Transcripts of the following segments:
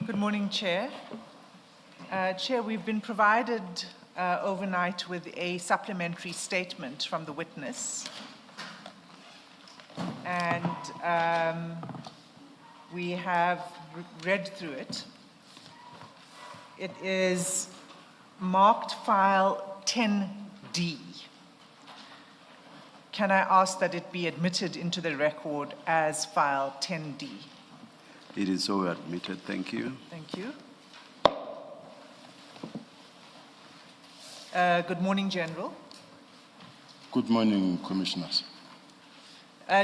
Good morning, Chair. Chair, we've been provided overnight with a supplementary statement from the witness. And we have read through it. It is marked file 10D. Can I ask that it be admitted into the record as file 10D? It is so admitted. Thank you. Thank you. Good morning, General. Good morning, Commissioners.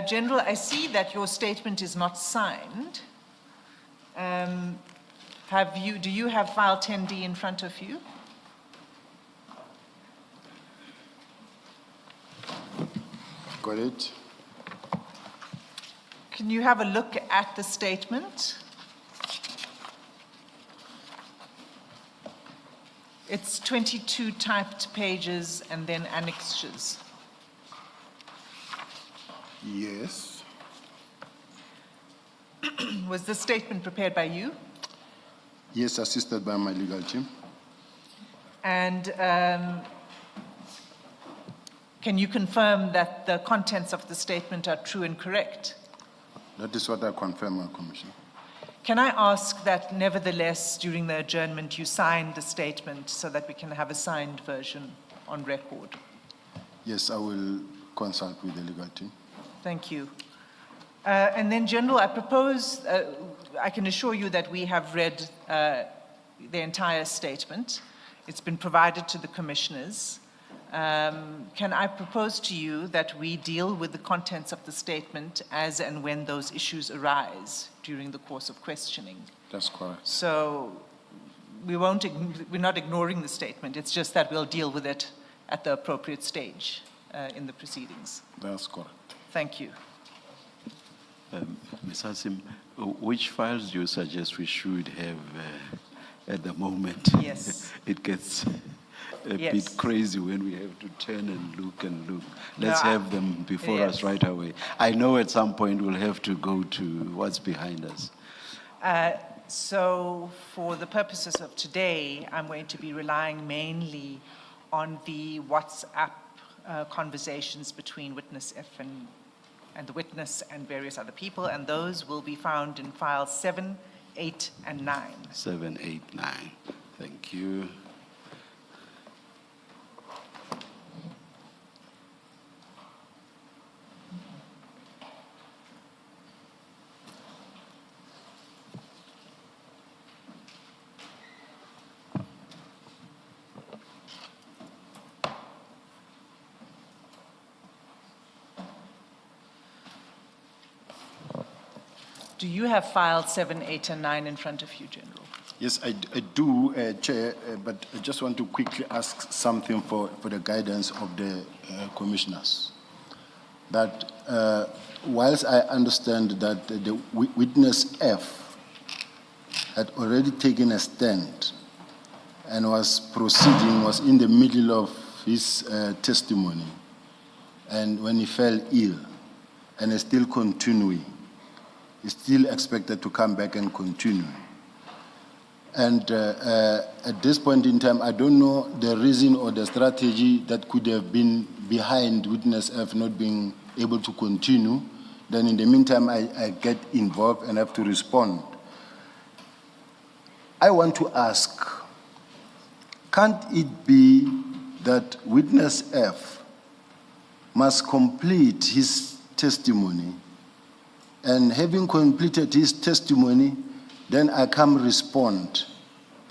General, I see that your statement is not signed. Do you have file 10D in front of you? Got it? Can you have a look at the statement? It's 22 typed pages and then annexures. Yes. Was this statement prepared by you? Yes, assisted by my legal team. And can you confirm that the contents of the statement are true and correct? That is what I confirm, Commissioner. Can I ask that nevertheless, during the adjournment, you sign the statement so that we can have a signed version on record? Yes, I will consult with the legal team. Thank you. And then, General, I propose, I can assure you that we have read the entire statement. It's been provided to the commissioners. Can I propose to you that we deal with the contents of the statement as and when those issues arise during the course of questioning? That's correct. So we're not ignoring the statement. It's just that we'll deal with it at the appropriate stage in the proceedings. That's correct. Thank you. Ms. Hassim, which files do you suggest we should have at the moment? Yes. It gets a bit crazy when we have to turn and look and look. Let's have them before us right away. I know at some point we'll have to go to what's behind us. So for the purposes of today, I'm going to be relying mainly on the WhatsApp conversations between witness F and the witness and various other people, and those will be found in files 7, 8, and 9. 7, 8, 9. Thank you. Do you have files 7, 8, and 9 in front of you, General? Yes, I do, Chair, but I just want to quickly ask something for the guidance of the commissioners. That whilst I understand that the witness F had already taken a stand and was proceeding, was in the middle of his testimony, and when he fell ill and is still continuing, is still expected to come back and continue. And at this point in time, I don't know the reason or the strategy that could have been behind witness F not being able to continue. Then in the meantime, I get involved and have to respond. I want to ask, can't it be that witness F must complete his testimony, and having completed his testimony, then I come respond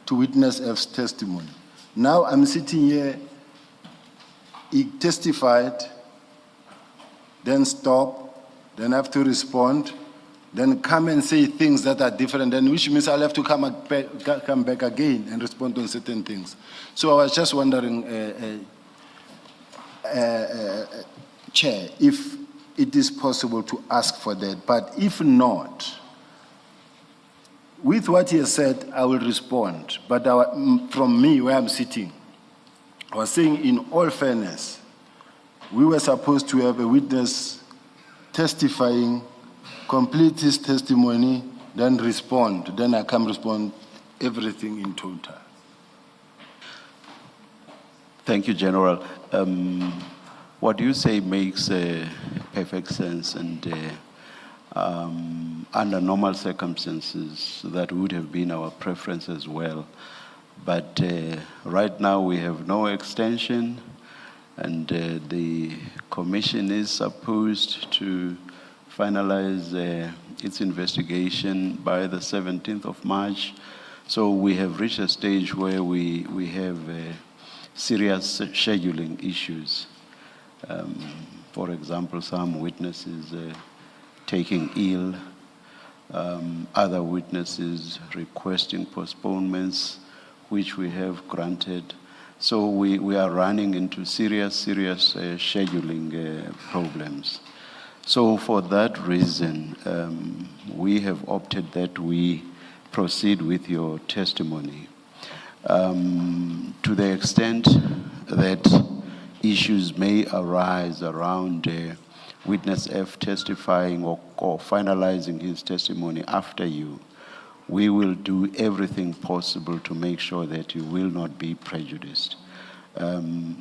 to witness F's testimony? Now I'm sitting here, he testified, then stop, then have to respond, then come and say things that are different, then which means I'll have to come back again and respond on certain things. So I was just wondering, Chair, if it is possible to ask for that, but if not, with what he has said, I will respond. But from me, where I'm sitting, I was saying, in all fairness, we were supposed to have a witness testifying, complete his testimony, then respond. Then I come respond everything in total. Thank you, General. What you say makes perfect sense, and under normal circumstances, that would have been our preference as well. But right now, we have no extension, and the commission is supposed to finalize its investigation by the 17th of March. So we have reached a stage where we have serious scheduling issues. For example, some witnesses taking ill, other witnesses requesting postponements, which we have granted. So we are running into serious scheduling problems. So for that reason, we have opted that we proceed with your testimony. To the extent that issues may arise around witness F testifying or finalizing his testimony after you, we will do everything possible to make sure that you will not be prejudiced.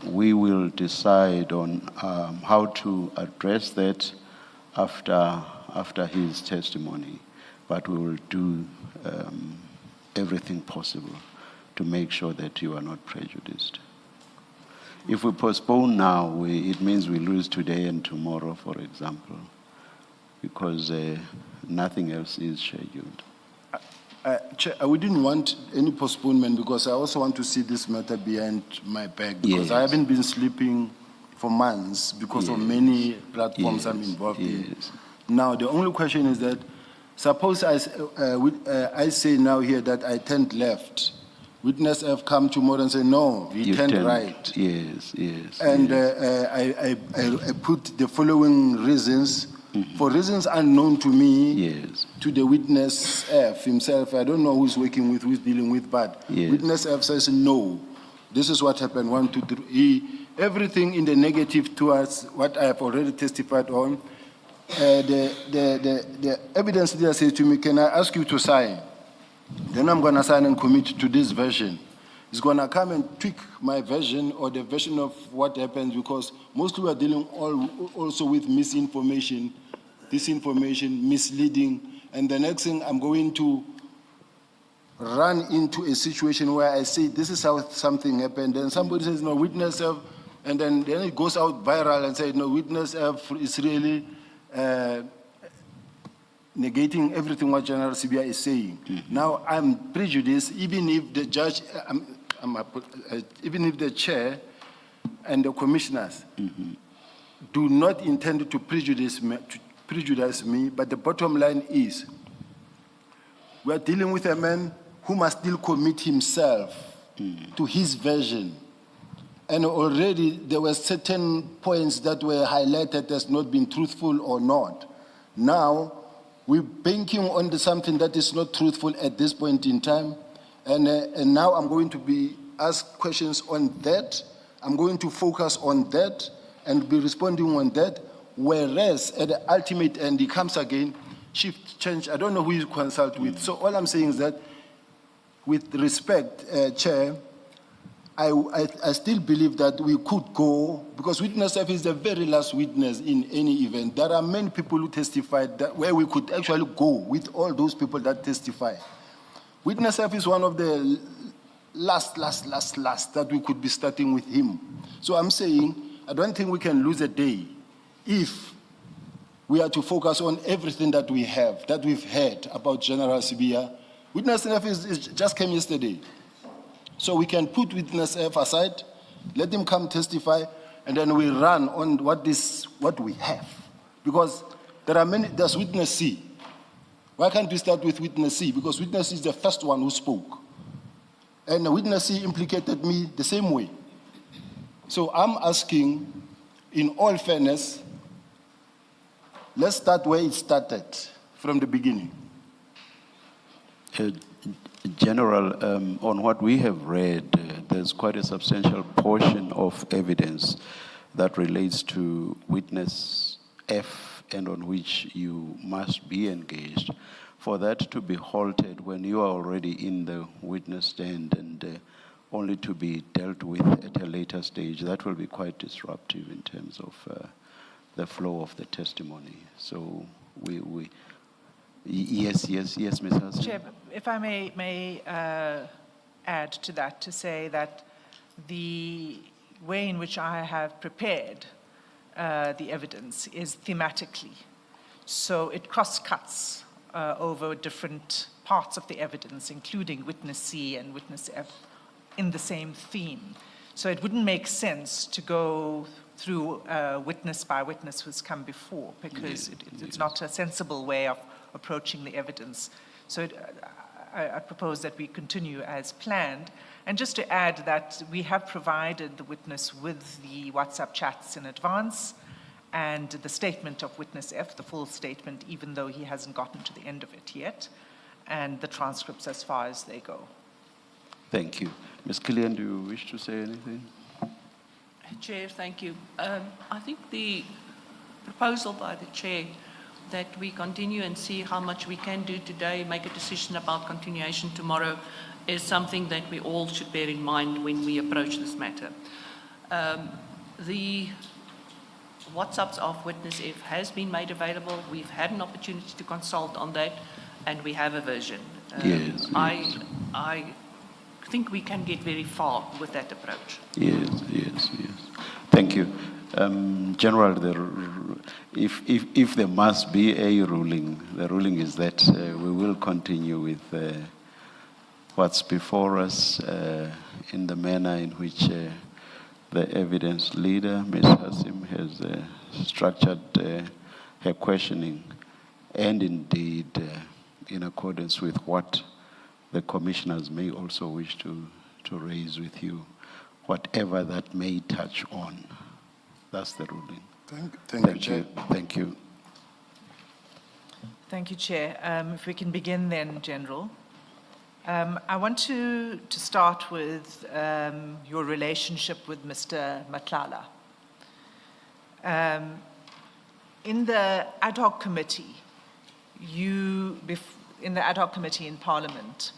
We will decide on how to address that after his testimony, but we will do everything possible to make sure that you are not prejudiced. If we postpone now, it means we lose today and tomorrow, for example, because nothing else is scheduled. Chair, I wouldn't want any postponement because I also want to see this matter behind my back, because I haven't been sleeping for months because of many platforms I'm involved in. Now, the only question is that, suppose I say now here that I turned left. Witness F come tomorrow and say, no, he turned right. Yes. And I put the following reasons, for reasons unknown to me, to the witness F himself. I don't know who's working with, who's dealing with, but witness F says, no, this is what happened, 1, 2, 3. Everything in the negative towards what I have already testified on. The evidence there says to me, can I ask you to sign? Then I'm going to sign and commit to this version. It's going to come and tweak my version or the version of what happens, because mostly we are dealing also with misinformation, disinformation, misleading, and the next thing I'm going to run into a situation where I say this is how something happened, then somebody says no, witness F, and then it goes out viral and says no, witness F is really negating everything what General Sibiya is saying. Now I'm prejudiced, even if the judge, even if the chair and the commissioners do not intend to prejudice me, but the bottom line is, we are dealing with a man who must still commit himself to his version. And already there were certain points that were highlighted as not being truthful or not. Now, we're banking on something that is not truthful at this point in time. And now I'm going to be asked questions on that. I'm going to focus on that and be responding on that. Whereas at the ultimate end, he comes again, shift, change. I don't know who you consult with. So all I'm saying is that with respect, Chair, I still believe that we could go, because witness F is the very last witness in any event. There are many people who testified that where we could actually go with all those people that testify. Witness F is one of the last that we could be starting with him. So I'm saying, I don't think we can lose a day if we are to focus on everything that we have, that we've heard about General Sibiya. Witness F just came yesterday. So we can put witness F aside, let him come testify, and then we run on what we have. Because there's witness C. Why can't we start with witness C? Because witness C is the first one who spoke. And the witness C implicated me the same way. So I'm asking, in all fairness, let's start where it started, from the beginning. General, on what we have read, there's quite a substantial portion of evidence that relates to witness F and on which you must be engaged. for that to be halted when you are already in the witness stand and only to be dealt with at a later stage, that will be quite disruptive in terms of the flow of the testimony. So yes, Ms. Haarzavi. Chair, if I may add to that to say that the way in which I have prepared the evidence is thematically. So it cross-cuts over different parts of the evidence, including witness C and witness F, in the same theme. So it wouldn't make sense to go through witness by witness who's come before, because it's not a sensible way of approaching the evidence. So I propose that we continue as planned. And just to add that we have provided the witness with the WhatsApp chats in advance and the statement of witness F, the full statement, even though he hasn't gotten to the end of it yet, and the transcripts as far as they go. Thank you. Ms. Killian, do you wish to say anything? Chair, thank you. I think the proposal by the Chair that we continue and see how much we can do today, make a decision about continuation tomorrow, is something that we all should bear in mind when we approach this matter. The WhatsApps of witness F has been made available. We've had an opportunity to consult on that, and we have a version. Yes. I think we can get very far with that approach. Yes. Thank you. General, if there must be a ruling, the ruling is that we will continue with what's before us in the manner in which the evidence leader, Ms. Hasim, has structured her questioning, and indeed in accordance with what the commissioners may also wish to raise with you, whatever that may touch on. That's the ruling. Thank you, Chair. Thank you. Thank you, Chair. If we can begin then, General. I want to start with your relationship with Mr. Matlala. In the ad hoc committee, in the ad hoc committee in Parliament,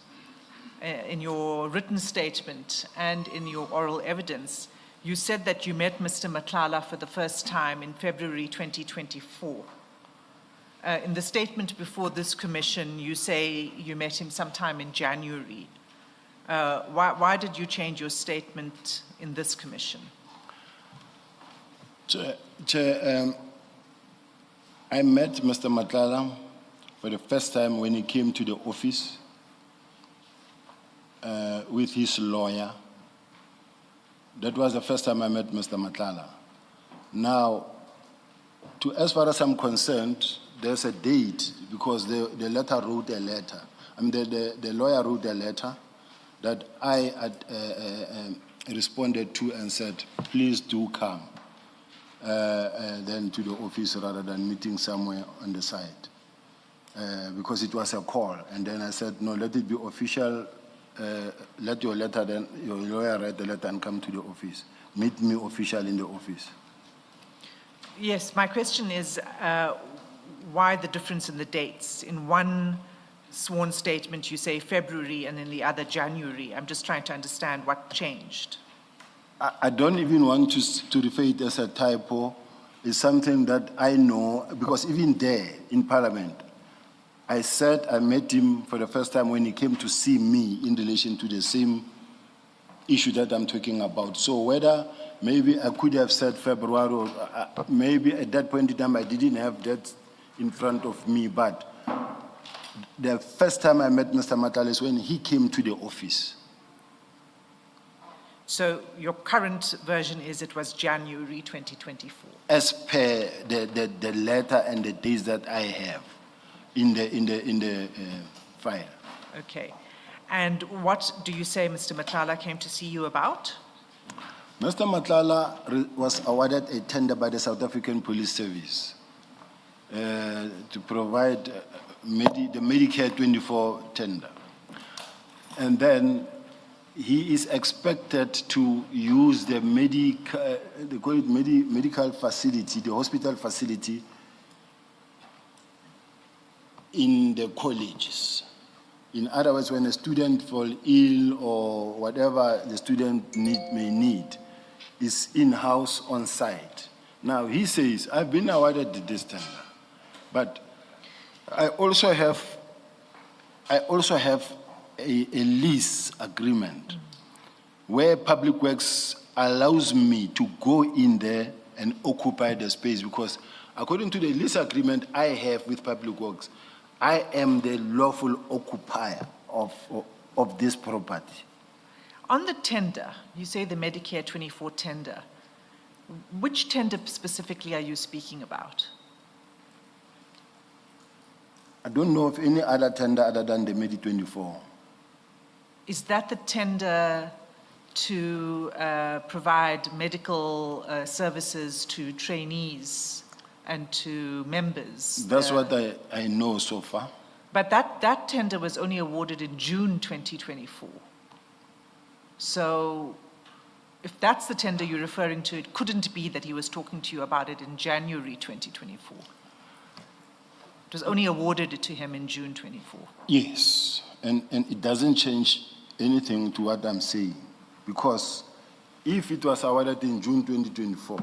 in your written statement and in your oral evidence, you said that you met Mr. Matlala for the first time in February 2024. In the statement before this commission, you say you met him sometime in January. Why did you change your statement in this commission? Chair, I met Mr. Matlala for the first time when he came to the office with his lawyer. That was the first time I met Mr. Matlala. Now, as far as I'm concerned, there's a date because the letter wrote a letter. I mean, the lawyer wrote a letter that I had responded to and said, please do come then to the office rather than meeting somewhere on the side. Because it was a call. And then I said, no, let it be official. Let your lawyer write the letter and come to the office. Meet me official in the office. Yes, my question is why the difference in the dates? In one sworn statement, you say February, and in the other, January. I'm just trying to understand what changed. I don't even want to refer it as a typo. It's something that I know, because even there in Parliament, I said I met him for the first time when he came to see me in relation to the same issue that I'm talking about. So whether maybe I could have said February, or maybe at that point in time I didn't have that in front of me, but the first time I met Mr. Matlala is when he came to the office. So your current version is it was January 2024? As per the letter and the dates that I have in the file. Okay. And what do you say Mr. Matlala came to see you about? Mr. Matlala was awarded a tender by the South African Police Service to provide the Medicare 24 tender. And then he is expected to use the medical facility, the hospital facility, in the colleges. In other words, when a student fall ill or whatever the student may need is in-house on site. Now he says, I've been awarded this tender, but I also have a lease agreement where Public Works allows me to go in there and occupy the space, because according to the lease agreement I have with Public Works, I am the lawful occupier of this property. On the tender, you say the Medicare 24 tender. Which tender specifically are you speaking about? I don't know of any other tender other than the Medi 24. Is that the tender to provide medical services to trainees and to members? That's what I know so far. But that tender was only awarded in June 2024. So if that's the tender you're referring to, it couldn't be that he was talking to you about it in January 2024. It was only awarded to him in June 24. Yes, and it doesn't change anything to what I'm saying, because if it was awarded in June 2024,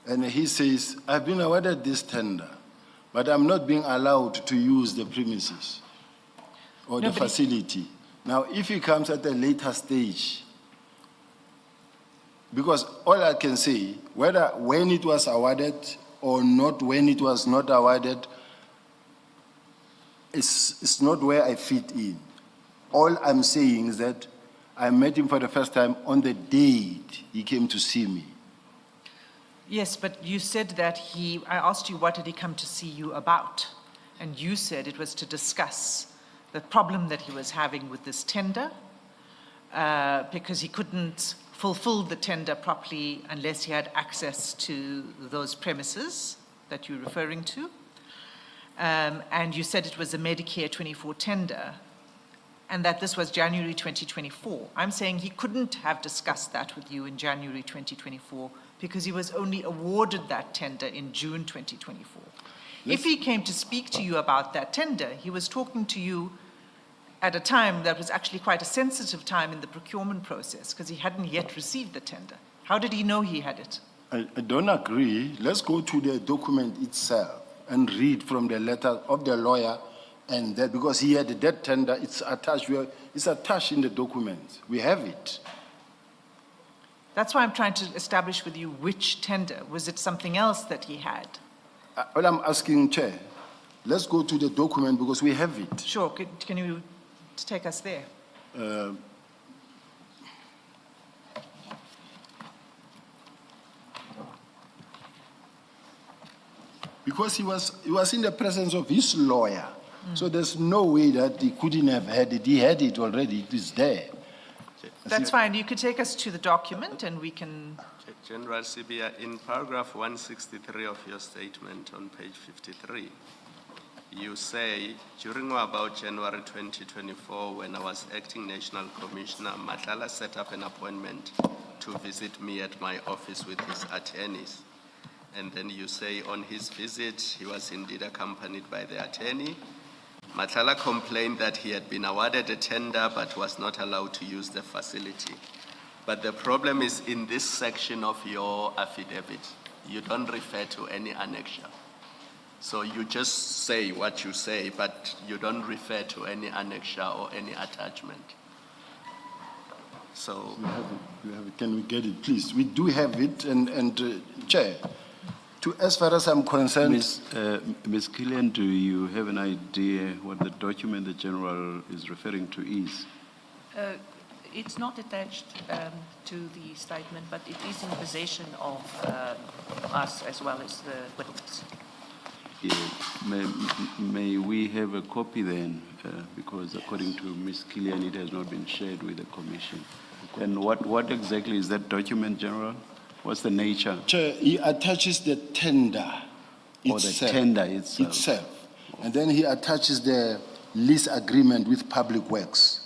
and he says, I've been awarded this tender, but I'm not being allowed to use the premises or the facility. Now, if he comes at a later stage, because all I can say, whether when it was awarded or not when it was not awarded, it's not where I fit in. All I'm saying is that I met him for the first time on the date he came to see me. Yes, but you said that I asked you what did he come to see you about, and you said it was to discuss the problem that he was having with this tender, because he couldn't fulfill the tender properly unless he had access to those premises that you're referring to. And you said it was a Medicare 24 tender, and that this was January 2024. I'm saying he couldn't have discussed that with you in January 2024 because he was only awarded that tender in June 2024. If he came to speak to you about that tender, he was talking to you at a time that was actually quite a sensitive time in the procurement process because he hadn't yet received the tender. How did he know he had it? I don't agree. Let's go to the document itself and read from the letter of the lawyer, and that because he had that tender, it's attached in the document. We have it. That's why I'm trying to establish with you which tender. Was it something else that he had? All I'm asking, Chair, let's go to the document because we have it. Sure, can you take us there? Because he was in the presence of his lawyer. So there's no way that he couldn't have had it. He had it already, it is there. That's fine, you could take us to the document and we can... General Sibiya, in paragraph 163 of your statement on page 53, you say, during or about January 2024, when I was acting National Commissioner, Madlanga set up an appointment to visit me at my office with his attorneys. And then you say on his visit, he was indeed accompanied by the attorney. Madlanga complained that he had been awarded a tender but was not allowed to use the facility. But the problem is in this section of your affidavit, you don't refer to any annexure. So you just say what you say, but you don't refer to any annexure or any attachment. So We have it. Can we get it, please? We do have it, and Chair, as far as I'm concerned... Ms. Killian, do you have an idea what the document the General is referring to is? It's not attached to the statement, but it is in possession of us as well as the witness. May we have a copy then? Because according to Ms. Killian, it has not been shared with the Commission. And what exactly is that document, General? What's the nature? Chair, he attaches the tender Or the tender itself. And then he attaches the lease agreement with Public Works,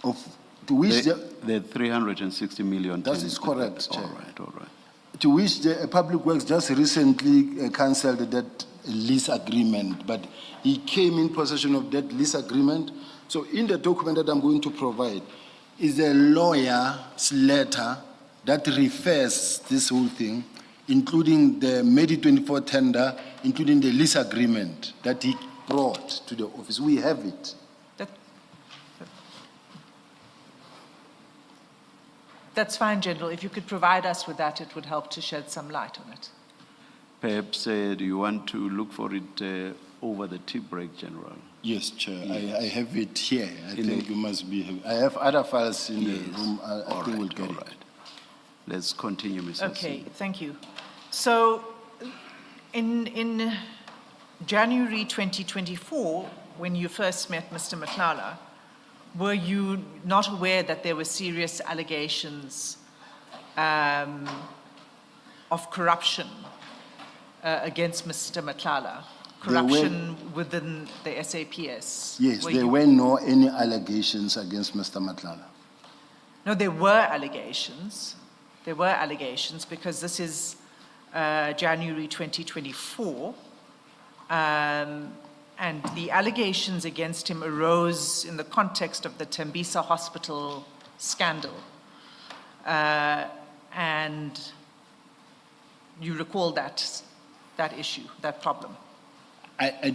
to which the 360 million. That is correct, Chair. All right. To which the Public Works just recently cancelled that lease agreement, but he came in possession of that lease agreement. So in the document that I'm going to provide is a lawyer's letter that refers this whole thing, including the May 24 tender, including the lease agreement that he brought to the office. We have it. That's fine, General. If you could provide us with that, it would help to shed some light on it. Perhaps do you want to look for it over the tea break, General? Yes, Chair. I have it here. I In think the- you must be. I have other files in the room. I All think we'll right, get all it. right. Let's continue, Mr. Okay, thank you. So in January 2024, when you first met Mr. Madlanga, were you not aware that there were serious allegations of corruption against Mr. Madlanga? Corruption within the SAPS? Yes, Were there you- were no any allegations against Mr. Madlanga. No, there were allegations. There were allegations because this is January 2024. And the allegations against him arose in the context of the Tembisa Hospital scandal. And you recall that issue, that problem. I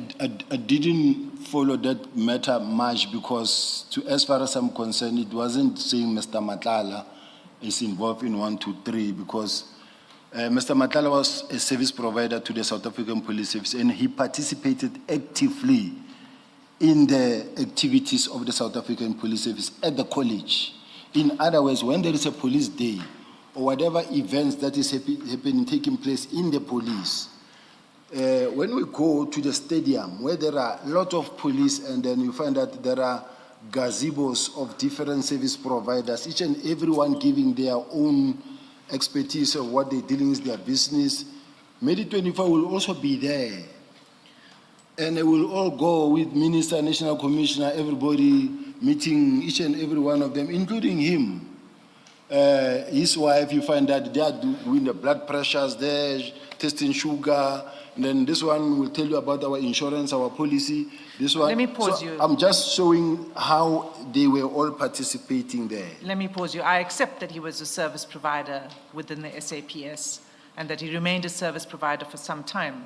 didn't follow that matter much because, as far as I'm concerned, it wasn't saying Mr. Madlanga is involved in 1, 2, 3 because Mr. Madlanga was a service provider to the South African Police Service and he participated actively in the activities of the South African Police Service at the college. In other words, when there is a police day or whatever events that is taking place in the police, when we go to the stadium where there are a lot of police and then you find that there are gazebos of different service providers, each and everyone giving their own expertise of what they're dealing with, their business. May 24 will also be there. And they will all go with Minister, National Commissioner, everybody meeting each and every one of them, including him. His wife, you find that they are doing the blood pressures there, testing sugar. And then this one will tell you about our insurance, our policy. This one. Let me pause So you. I'm just showing how they were all participating there. Let me pause you. I accept that he was a service provider within the SAPS and that he remained a service provider for some time.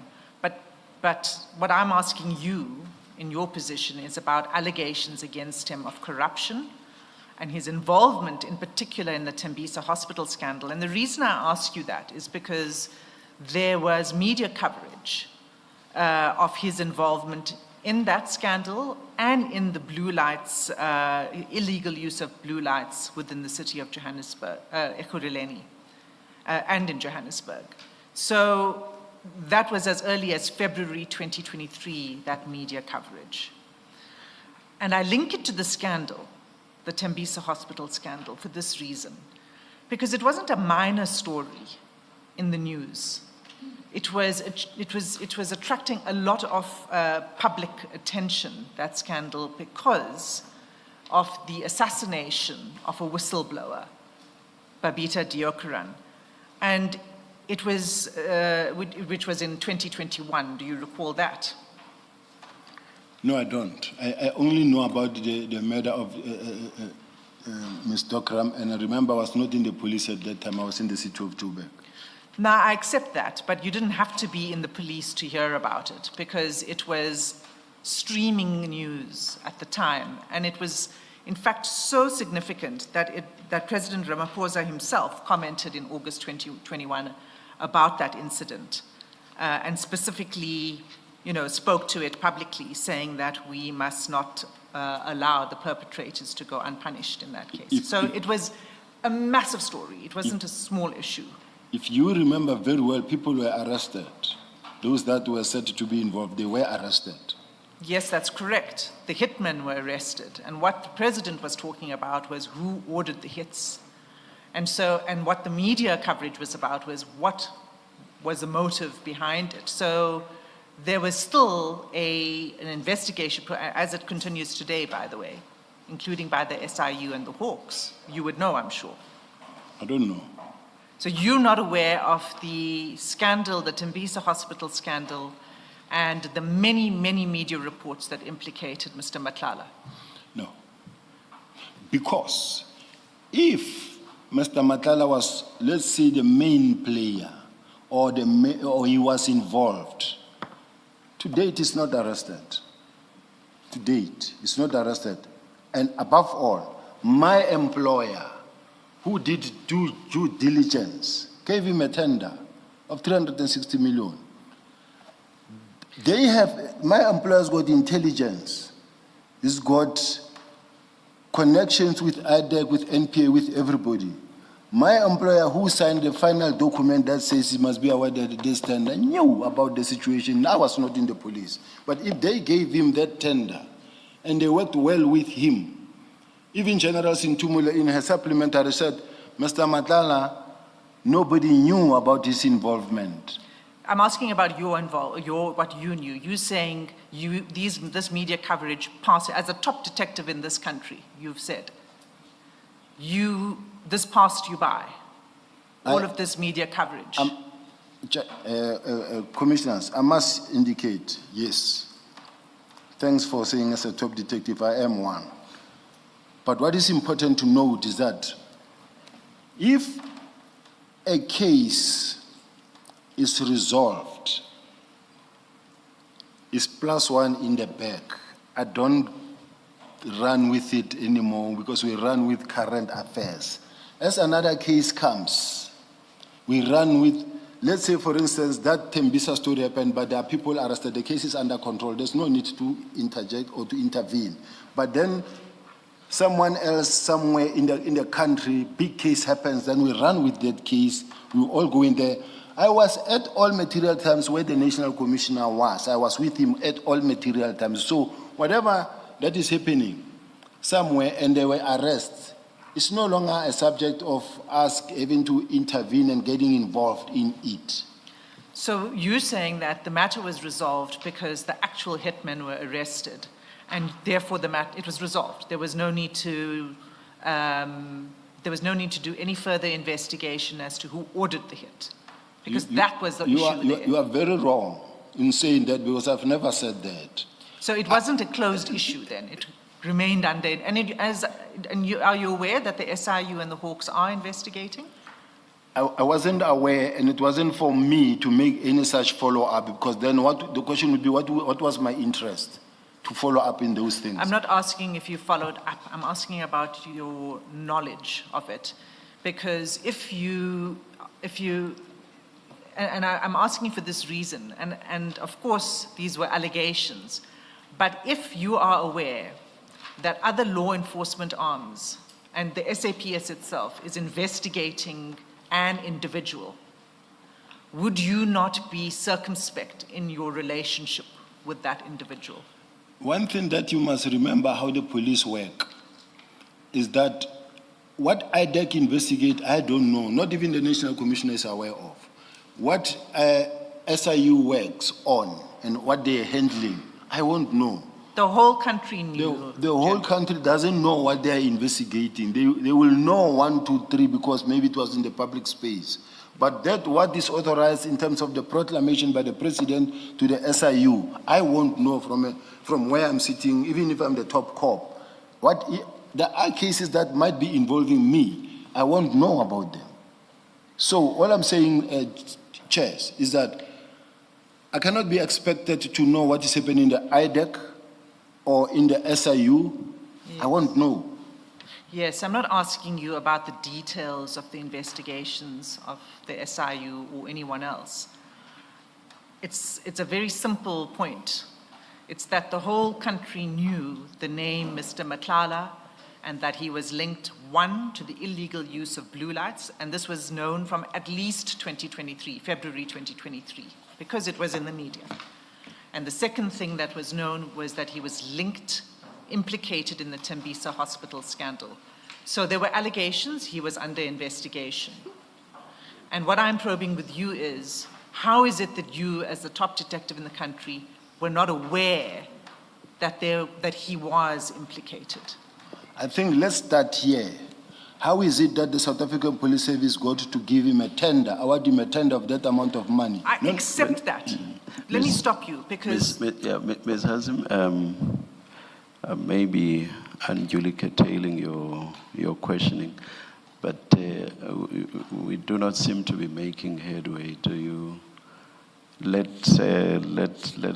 But what I'm asking you in your position is about allegations against him of corruption and his involvement in particular in the Tembisa Hospital scandal. And the reason I ask you that is because there was media coverage of his involvement in that scandal and in the blue lights, illegal use of blue lights within the city of Johannesburg, Ekurhuleni, and in Johannesburg. So that was as early as February 2023, that media coverage. And I link it to the scandal, the Tembisa Hospital scandal, for this reason. Because it wasn't a minor story in the news. It was attracting a lot of public attention, that scandal, because of the assassination of a whistleblower, Babita Deokaran. And it was, which was in 2021. Do you recall that? No, I don't. I only know about the murder of Ms. Deokaran, and I remember I was not in the police at that time. I was in the city of Joburg. Now, I accept that, but you didn't have to be in the police to hear about it because it was streaming news at the time. And it was, in fact, so significant that President Ramaphosa himself commented in August 2021 about that incident and specifically, spoke to it publicly, saying that we must not allow the perpetrators to go unpunished in that case. So it was a massive story. It wasn't a small issue. If you remember very well, people were arrested. Those that were said to be involved, they were arrested. Yes, that's correct. The hitmen were arrested. And what the president was talking about was who ordered the hits. And what the media coverage was about was what was the motive behind it. So there was still an investigation, as it continues today, by the way, including by the SIU and the Hawks. You would know, I'm sure. I don't know. So you're not aware of the scandal, the Tembisa Hospital scandal, and the many, many media reports that implicated Mr. Matlala? No. Because if Mr. Matlala was, let's say, the main player, or he was involved, to date he's not arrested. To date, he's not arrested. And above all, my employer, who did due diligence, gave him a tender of 360 million. My employer's got intelligence. He's got connections with IDEC, with NPA, with everybody. My employer, who signed the final document that says he must be awarded this tender, knew about the situation. I was not in the police. But if they gave him that tender and they worked well with him, even General Sintumula in her supplementary said, Mr. Matlala, nobody knew about his involvement. I'm asking about what you knew. You saying this media coverage passed, as a top detective in this country, you've said, this passed you by, all of this media coverage. Commissioners, I must indicate, yes. Thanks for saying as a top detective, I am one. But what is important to note is that if a case is resolved, is +1 in the bag, I don't run with it anymore because we run with current affairs. As another case comes, we run with, let's say for instance, that Tembisa story happened, but there are people arrested, the case is under control, there's no need to interject or to intervene. But then someone else somewhere in the country, big case happens, then we run with that case, we all go in there. I was at all material times where the National Commissioner was. I was with him at all material times. So whatever that is happening somewhere and there were arrests, it's no longer a subject of us having to intervene and getting involved in it. So you're saying that the matter was resolved because the actual hitmen were arrested, and therefore it was resolved. There was no need to do any further investigation as to who ordered the hit, because that was the issue there. You are very wrong in saying that, because I've never said that. So it wasn't a closed issue then. It remained under. Are you aware that the SIU and the Hawks are investigating? I wasn't aware, and it wasn't for me to make any such follow-up, because then the question would be, what was my interest to follow up in those things? I'm not asking if you followed up. I'm asking about your knowledge of it, because I'm asking for this reason, and of course these were allegations, but if you are aware that other law enforcement arms and the SAPS itself is investigating an individual, would you not be circumspect in your relationship with that individual? One thing that you must remember how the police work is that what IDEC investigate, I don't know, not even the National Commissioner is aware of. What SIU works on and what they're handling, I won't know. The whole country knew. The whole country doesn't know what they're investigating. They will know 1, 2, 3 because maybe it was in the public space. But that what is authorized in terms of the proclamation by the president to the SIU, I won't know from where I'm sitting, even if I'm the top cop. There are cases that might be involving me. I won't know about them. So all I'm saying, Chairs, is that I cannot be expected to know what is happening in the IDEC or in the SIU. Yes. I won't know. Yes, I'm not asking you about the details of the investigations of the SIU or anyone else. It's a very simple point. It's that the whole country knew the name Mr. Matlala and that he was linked, one, to the illegal use of blue lights, and this was known from at least 2023, February 2023, because it was in the media. And the second thing that was known was that he was implicated in the Tembisa hospital scandal. So there were allegations, he was under investigation. And what I'm probing with you is, how is it that you, as the top detective in the country, were not aware that he was implicated? I think let's start here. How is it that the South African Police Service got to give him a tender, award him a tender of that amount of money? I accept that. Let me Miss- stop you because Ms. Hazim, maybe unduly curtailing your questioning, but we do not seem to be making headway. Do you? Let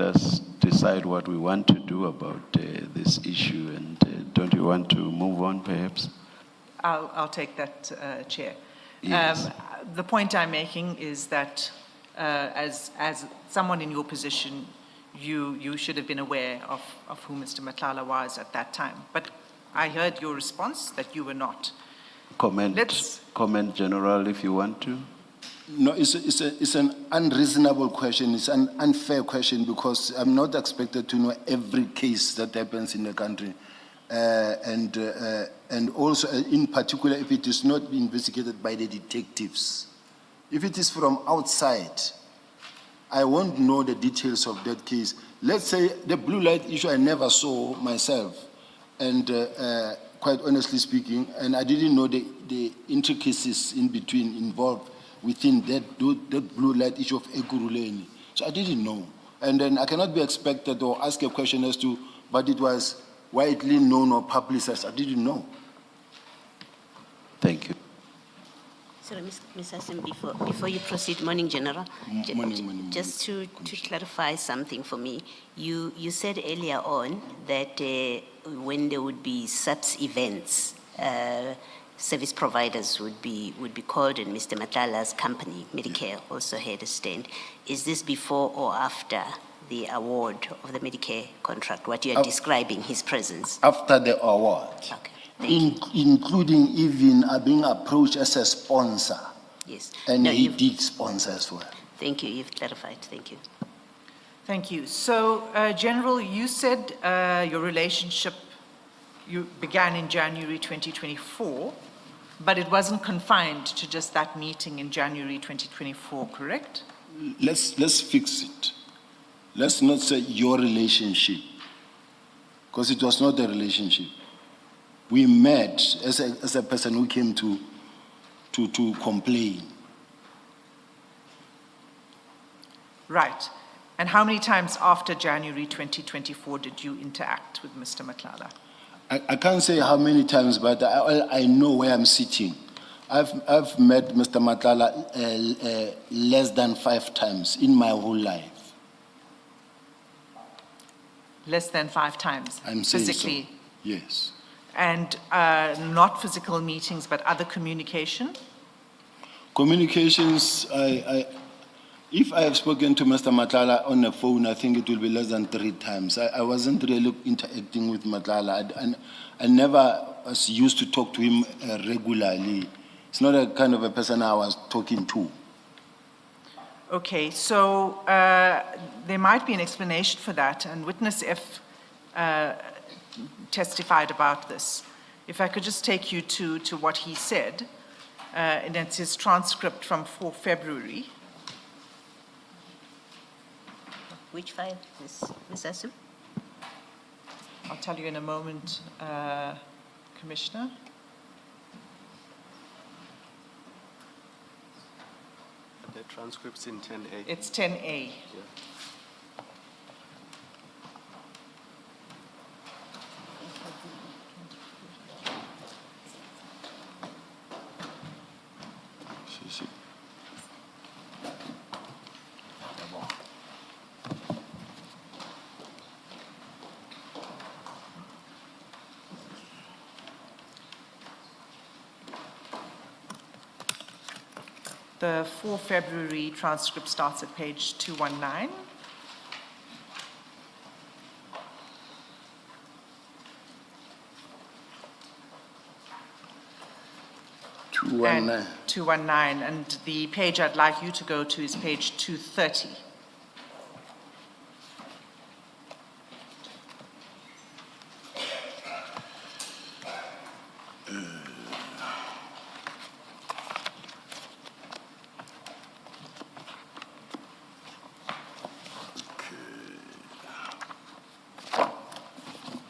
us decide what we want to do about this issue, and don't you want to move on, perhaps? I'll take that, Chair. Yes. The point I'm making is that as someone in your position, you should have been aware of who Mr. Matlala was at that time. But I heard your response that you were not. Comment, General, if you want to. No, it's an unreasonable question. It's an unfair question because I'm not expected to know every case that happens in the country. And also, in particular, if it is not investigated by the detectives. If it is from outside, I won't know the details of that case. Let's say the blue light issue I never saw myself, and quite honestly speaking, and I didn't know the intricacies in between involved within that blue light issue of Ekurhuleni. So I didn't know. And then I cannot be expected or ask a question as to, but it was widely known or publicized. I didn't know. Thank you. Sorry, Ms. Hassan, before you proceed, Morning General, Morning. just to clarify something for me, you said earlier on that when there would be SAPS events, service providers would be called, and Mr. Matlala's company, Medicare, also had a stand. Is this before or after the award of the Medicare contract, what you are describing, his presence? After the award. Okay. Including even being approached as a sponsor. Yes. And No, he did sponsor as well. Thank you, you've clarified, thank you. Thank you. So, General, you said your relationship began in January 2024, but it wasn't confined to just that meeting in January 2024, correct? Let's fix it. Let's not say your relationship, because it was not a relationship. We met as a person who came to complain. Right. And how many times after January 2024 did you interact with Mr. Matlala? I can't say how many times, but I know where I'm sitting. I've met Mr. Matlala less than 5 times in my whole life. Less than 5 times? I'm saying physically? so. Yes. And not physical meetings, but other communication? Communications, if I have spoken to Mr. Matlala on the phone, I think it will be less than 3 times. I wasn't really interacting with Matlala. I never was used to talk to him regularly. It's not a kind of a person I was talking to. Okay, so there might be an explanation for that, and witness F testified about this. If I could just take you to what he said, and it's his transcript from 4 February. Which file, Ms. Hassan? I'll tell you in a moment, Commissioner. The transcript's in 10A. It's 10A. Yeah. The 4 February transcript starts at page 219. And 219, and the page I'd like you to go to is page 230.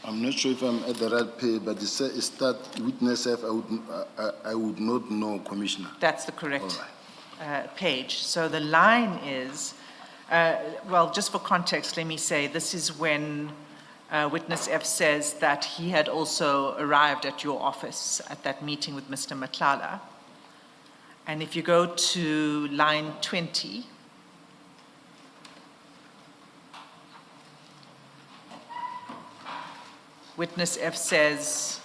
I'm not sure if I'm at the right page, but it says start witness F. I would not know, Commissioner. That's the correct All page. So the line is, Well, just for context, let me say, this is when witness F says that he had also arrived at your office at that meeting with Mr. Matlala. And if you go to line 20, witness F says,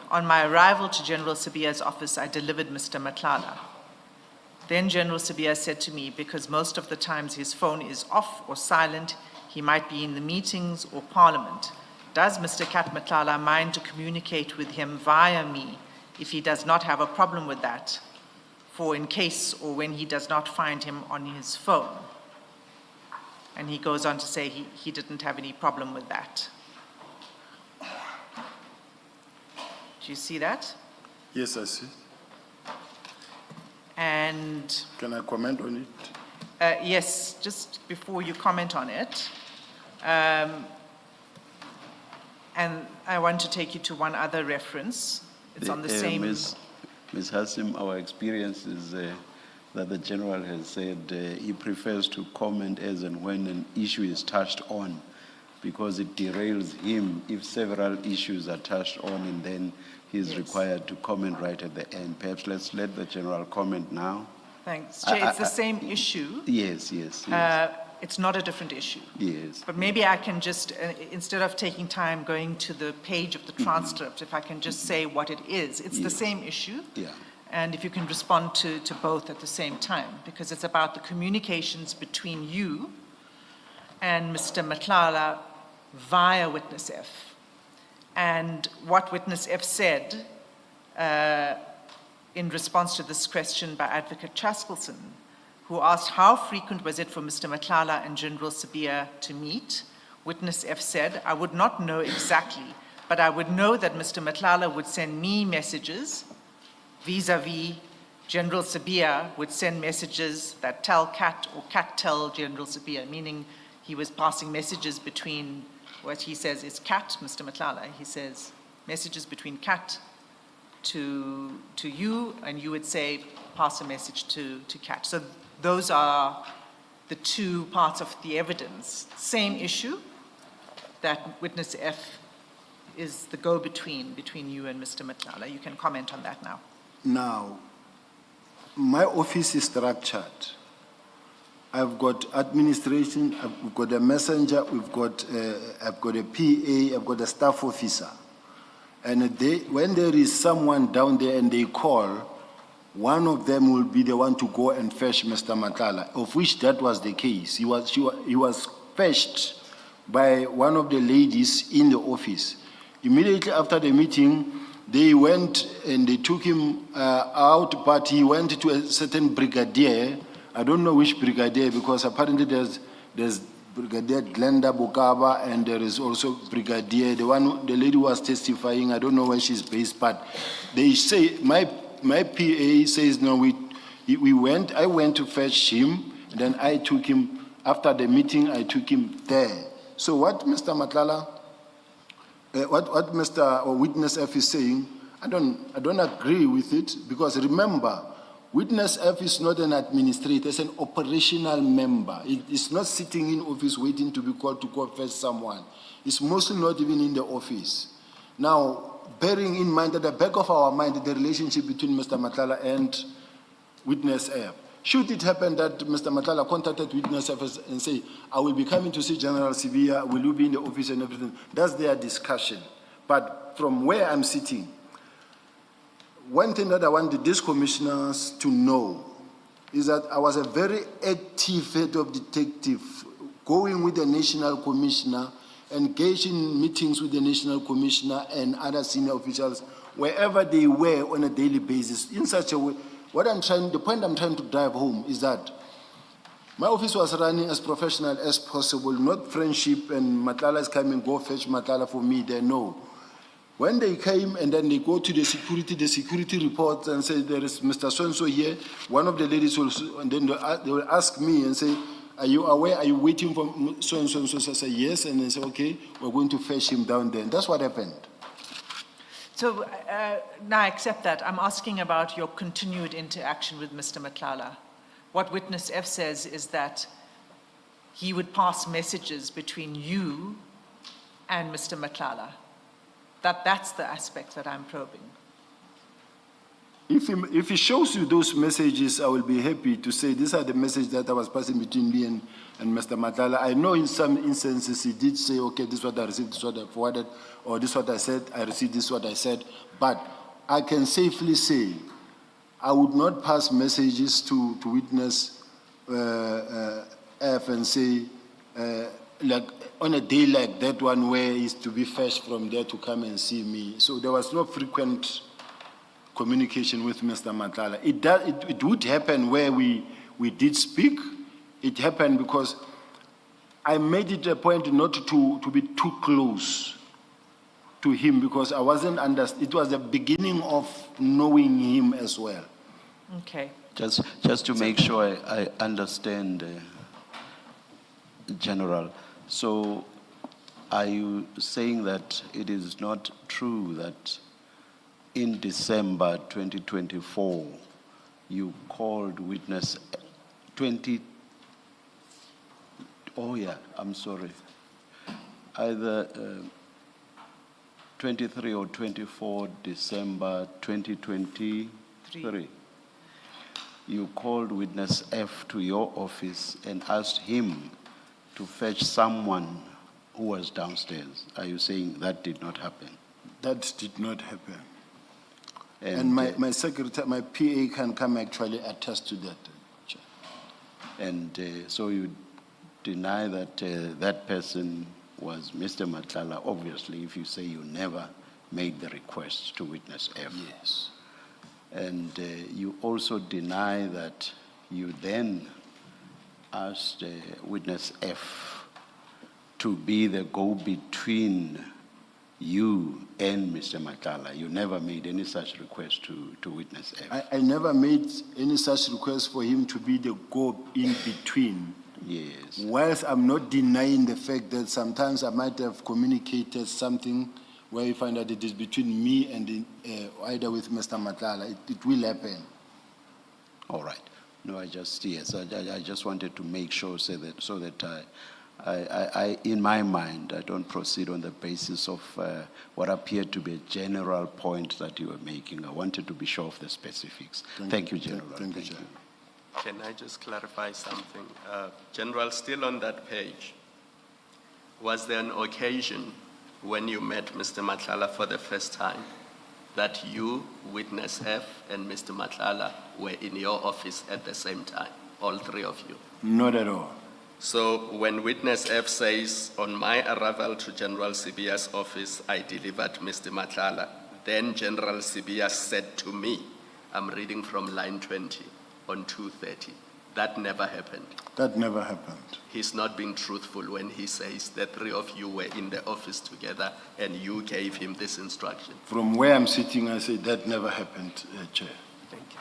on my arrival to General Sibiya's office, I delivered Mr. Matlala. Then General Sibiya said to me, because most of the times his phone is off or silent, he might be in the meetings or parliament. Does Mr. Kat Matlala mind to communicate with him via me if he does not have a problem with that, for in case or when he does not find him on his phone? And he goes on to say he didn't have any problem with that. Do you see that? Yes, I see. And Can I comment on it? yes, just before you comment on it, and I want to take you to one other reference. It's on the same. Ms. Hassim, our experience is that the General has said he prefers to comment as and when an issue is touched on, because it derails him if several issues are touched on, and then he's required to comment right at the end. Perhaps let's let the General comment now. Thanks. Chair, it's the same issue. Yes. It's not a different issue. Yes. But maybe I can just, instead of taking time going to the page of the transcript, if I can just say what it is. It's the same issue. Yeah. And if you can respond to both at the same time, because it's about the communications between you and Mr. Matlala via witness F. And what witness F said in response to this question by Advocate Chaskelson, who asked how frequent was it for Mr. Matlala and General Sibiya to meet. Witness F said, I would not know exactly, but I would know that Mr. Matlala would send me messages vis-a-vis General Sibiya would send messages that tell Kat or Kat tell General Sibiya, meaning he was passing messages between what he says is Kat, Mr. Matlala. He says messages between Kat to you, and you would say pass a message to Kat. So those are the two parts of the evidence. Same issue, that witness F is the go-between between you and Mr. Matlala. You can comment on that now. Now, my office is structured. I've got administration, I've got a messenger, I've got a PA, I've got a staff officer. And when there is someone down there and they call, one of them will be the one to go and fetch Mr. Matlala, of which that was the case. He was fetched by one of the ladies in the office. Immediately after the meeting, they went and they took him out, but he went to a certain brigadier. I don't know which brigadier, because apparently there's Brigadier Glenda Bukaba, and there is also Brigadier, the lady who was testifying. I don't know where she's based, but they say, my PA says, no, I went to fetch him, and then I took him, after the meeting, I took him there. So what Mr. Matlala, what Mr. or Witness F is saying, I don't agree with it, because remember, Witness F is not an administrator, it's an operational member. It is not sitting in office waiting to be called to confess someone. It's mostly not even in the office. Now, bearing in mind at the back of our mind the relationship between Mr. Matlala and Witness F. Should it happen that Mr. Matlala contacted Witness F and say, I will be coming to see General Sibiya, will you be in the office and everything? That's their discussion. But from where I'm sitting, one thing that I want these commissioners to know is that I was a very active head of detective, going with the National Commissioner, engaging in meetings with the National Commissioner and other senior officials, wherever they were on a daily basis, in such a way. The point I'm trying to drive home is that my office was running as professional as possible, not friendship and Matlala is coming, go fetch Matlala for me there, no. When they came and then they go to the security reports and say, there is Mr. So-and-so here, one of the ladies will, and then they will ask me and say, are you aware, are you waiting for so-and-so? So I say, yes, and they say, okay, we're going to fetch him down there. And that's what happened. So now I accept that. I'm asking about your continued interaction with Mr. Matlala. What Witness F says is that he would pass messages between you and Mr. Matlala. That's the aspect that I'm probing. If he shows you those messages, I will be happy to say these are the messages that I was passing between me and Mr. Matlala. I know in some instances he did say, okay, this is what I received, this is what I forwarded, or this is what I said, I received this is what I said. But I can safely say I would not pass messages to witness F and say, like on a day like that one where he's to be fetched from there to come and see me. So there was no frequent communication with Mr. Matlala. It would happen where we did speak. It happened because I made it a point not to be too close to him because I wasn't it was the beginning of knowing him as well. Okay. Just to make sure I understand, General. So are you saying that it is not true that in December 2024, you called witness 23 or 24 December 2023, you called witness F to your office and asked him to fetch someone who was downstairs. Are you saying that did not happen? That did not happen. And my secretary, my PA can come actually attest to that. And so you deny that that person was Mr. Matlala, obviously, if you say you never made the request to witness F. Yes. And you also deny that you then asked witness F to be the go-between you and Mr. Matlala. You never made any such request to witness F. I never made any such request for him to be the go-in-between. Yes. Whilst I'm not denying the fact that sometimes I might have communicated something where you find that it is between me and either with Mr. Matlala, it will happen. All right. No, I just wanted to make sure so that I, in my mind, I don't proceed on the basis of what appeared to be a general point that you were making. I wanted to be sure of the specifics. Thank you, General. Thank you, General. Can I just clarify something? General, still on that page, was there an occasion when you met Mr. Matlala for the first time that you, witness F, and Mr. Matlala were in your office at the same time, all three of you? Not at all. So when witness F says, on my arrival to General Sibiya's office, I delivered Mr. Matlala, then General Sibiya said to me, I'm reading from line 20, on 2:30. That never happened. That never happened. He's not being truthful when he says the three of you were in the office together and you gave him this instruction. From where I'm sitting, I say that never happened, Chair. Thank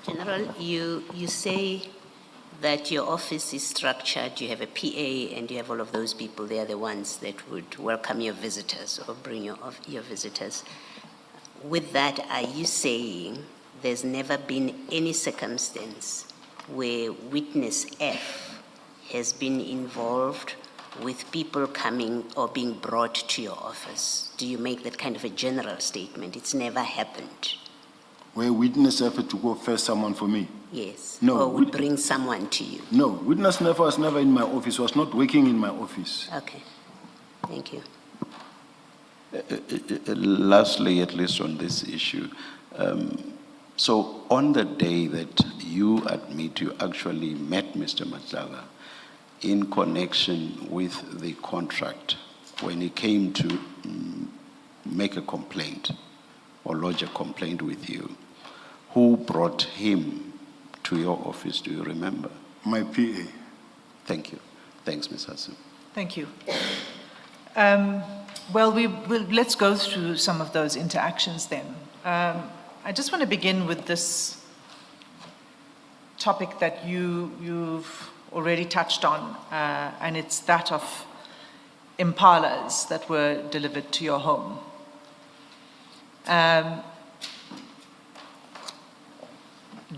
you. General, you say that your office is structured, you have a PA, and you have all of those people. They are the ones that would welcome your visitors or bring your visitors. With that, are you saying there's never been any circumstance where witness F has been involved with people coming or being brought to your office? Do you make that kind of a general statement? It's never happened. Where witness F to go fetch someone for me? Yes. No. Or would bring someone to you? No, witness F was never in my office, was not working in my office. Okay. Thank you. Lastly, at least on this issue, so on the day that you admit you actually met Mr. Matlala in connection with the contract, when he came to make a complaint or lodge a complaint with you, who brought him to your office? Do you remember? My PA. Thank you. Thanks, Ms. Hassan. Thank you. Well, let's go through some of those interactions then. I just want to begin with this topic that you've already touched on, and it's that of impalas that were delivered to your home.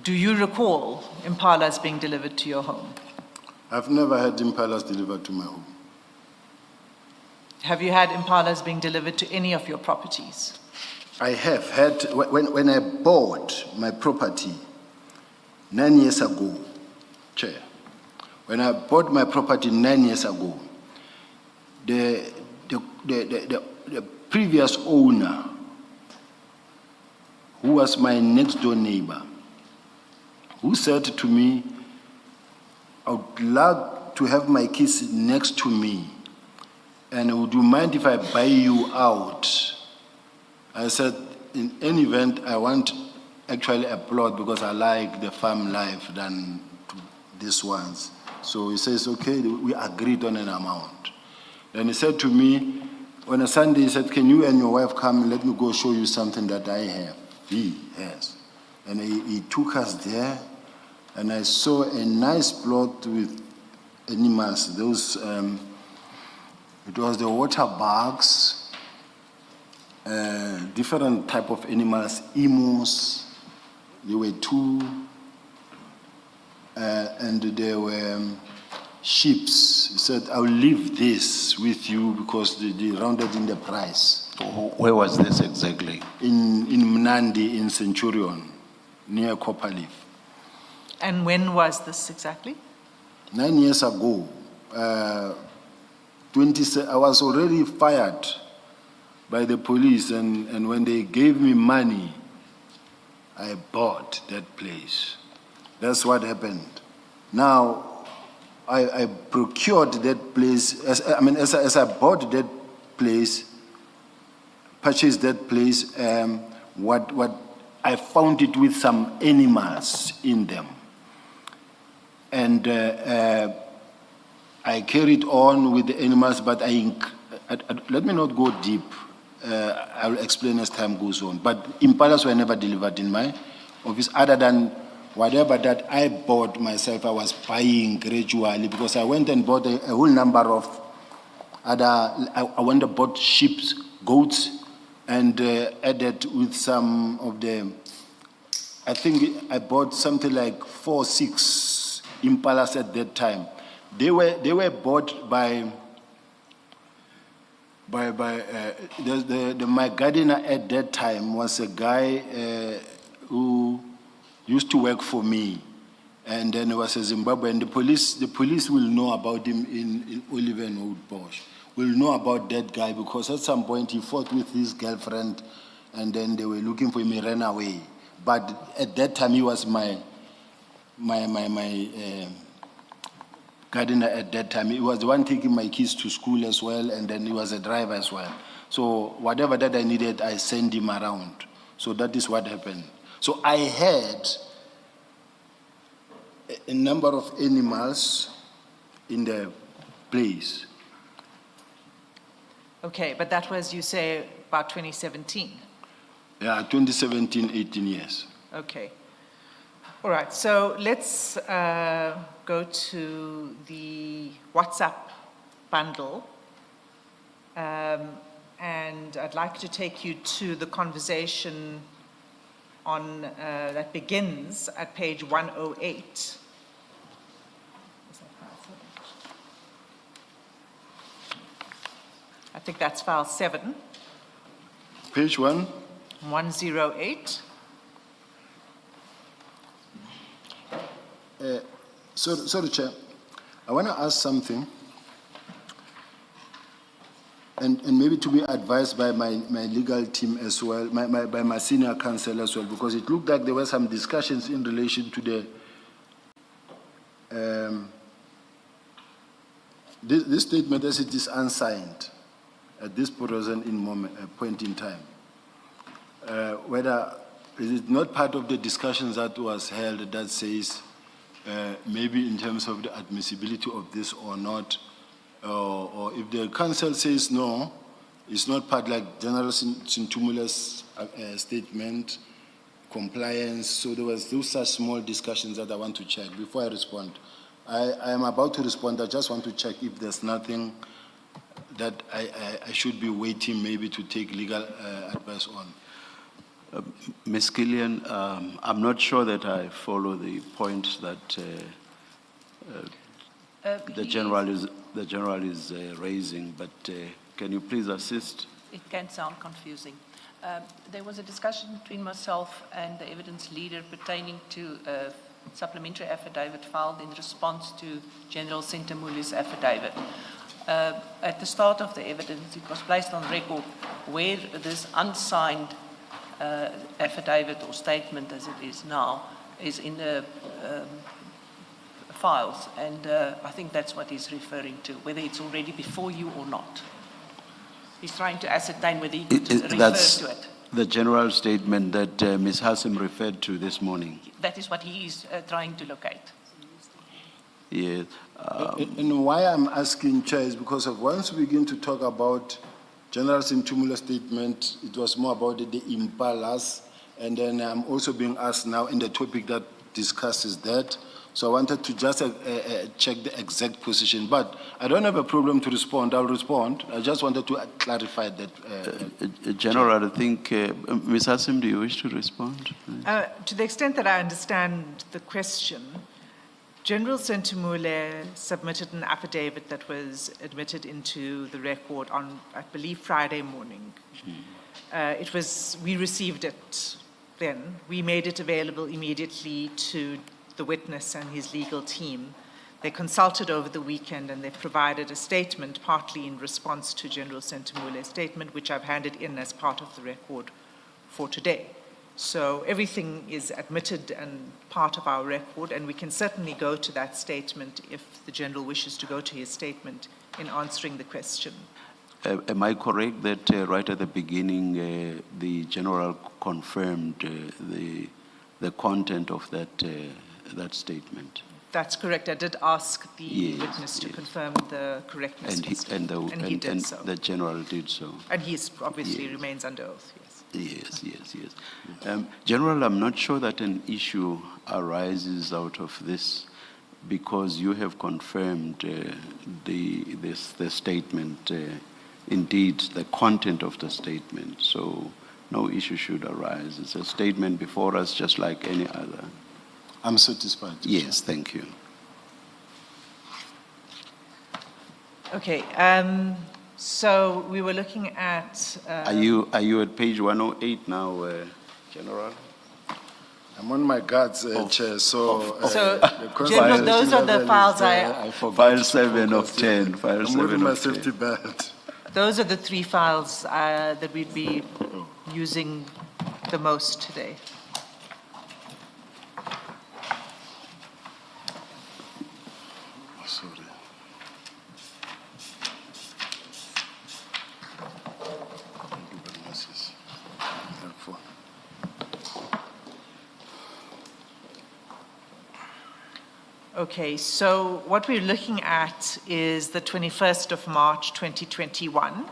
Do you recall impalas being delivered to your home? I've never had impalas delivered to my home. Have you had impalas being delivered to any of your properties? I have had, when I bought my property 9 years ago, Chair, when I bought my property 9 years ago, the previous owner, who was my next door neighbor, who said to me, I would like to have my kids next to me, and would you mind if I buy you out? I said, in any event, I want actually a plot because I like the farm life than these ones. So he says, okay, we agreed on an amount. Then he said to me, on a Sunday, he said, can you and your wife come and let me go show you something that I have? He has. And he took us there, and I saw a nice plot with animals. Those, it was the water bugs, different type of animals, emus. There were 2, and there were sheep. He said, I'll leave this with you because they rounded in the price. Where was this exactly? In Mnandi, in Centurion, near Copperleaf. And when was this exactly? 9 years ago, I was already fired by the police, and when they gave me money, I bought that place. That's what happened. Now, I procured that place, as I bought that place, purchased that place, what I found it with some animals in them. And I carried on with the animals, but let me not go deep. I'll explain as time goes on. But impalas were never delivered in my office, other than whatever that I bought myself, I was buying gradually, because I went and bought a whole number of other, I went and bought sheep, goats, and added with some of the, I think I bought something like 4 or 6 impalas at that time. They were bought by my gardener at that time was a guy who used to work for me, and then he was a Zimbabwean. The police will know about him in Oliver and Mpofu-Walsh. Will know about that guy because at some point he fought with his girlfriend, and then they were looking for him. He ran away. But at that time he was my gardener at that time. He was the one taking my kids to school as well, and then he was a driver as well. So whatever that I needed, I sent him around. So that is what happened. So I had a number of animals in the place. Okay, but that was, you say, about 2017? Yeah, 2017, 18 years. Okay. All right, so let's go to the WhatsApp bundle. And I'd like to take you to the conversation on that begins at page 108. I think that's file 7. Page 1. 108. Sorry, Chair. I want to ask something, and maybe to be advised by my legal team as well, by my senior counsel as well, because it looked like there were some discussions in relation to the this statement as it is unsigned at this present point in time. Whether is it not part of the discussions that was held that says maybe in terms of the admissibility of this or not, or if the council says no, it's not part like General Sintumula's statement, compliance. So there was those such small discussions that I want to check before I respond. I am about to respond. I just want to check if there's nothing that I should be waiting maybe to take legal advice on. Ms. Killian, I'm not sure that I follow the point that the general is raising, but can you please assist? It can sound confusing. There was a discussion between myself and the evidence leader pertaining to a supplementary affidavit filed in response to General Sentamuli's affidavit. At the start of the evidence, it was placed on record where this unsigned affidavit or statement, as it is now, is in the files, and I think that's what he's referring to, whether it's already before you or not. He's trying to ascertain whether he could refer That's to it. the general statement that Ms. Hassim referred to this morning. That is what he is trying to locate. Yes. And why I'm asking, Chair, is because of once we begin to talk about General Sentumula's statement, it was more about the impalas, and then I'm also being asked now in the topic that discusses that. So I wanted to just check the exact position, but I don't have a problem to respond. I'll respond. I just wanted to clarify that. General, I think, Ms. Hassim, do you wish to respond? To the extent that I understand the question, General Sentumule submitted an affidavit that was admitted into the record on, I believe, Friday morning. We received it then. We made it available immediately to the witness and his legal team. They consulted over the weekend and they provided a statement partly in response to General Sentamule's statement, which I've handed in as part of the record for today. So everything is admitted and part of our record, and we can certainly go to that statement if the General wishes to go to his statement in answering the question. Am I correct that right at the beginning, the General confirmed the content of that statement? That's correct. I did ask the Yes, witness to yes. confirm the correctness. And he did so. the General did so. And he obviously Yes. remains under oath, yes. Yes. General, I'm not sure that an issue arises out of this because you have confirmed the statement, indeed the content of the statement. So no issue should arise. It's a statement before us just like any other. I'm satisfied. Yes, thank you. Okay, so we were looking at... Are you at page 108 now, General? I'm on my guards, Chair, so... So, the General, conversation those are the level files is, I forgot File to 7 of focus. 10. File I'm 7 moving my of 10. safety belt. Those are the three files that we'd be using the most today. Sorry. Thank you very much. It's helpful. Okay, so what we're looking at is the 21st of March, 2021.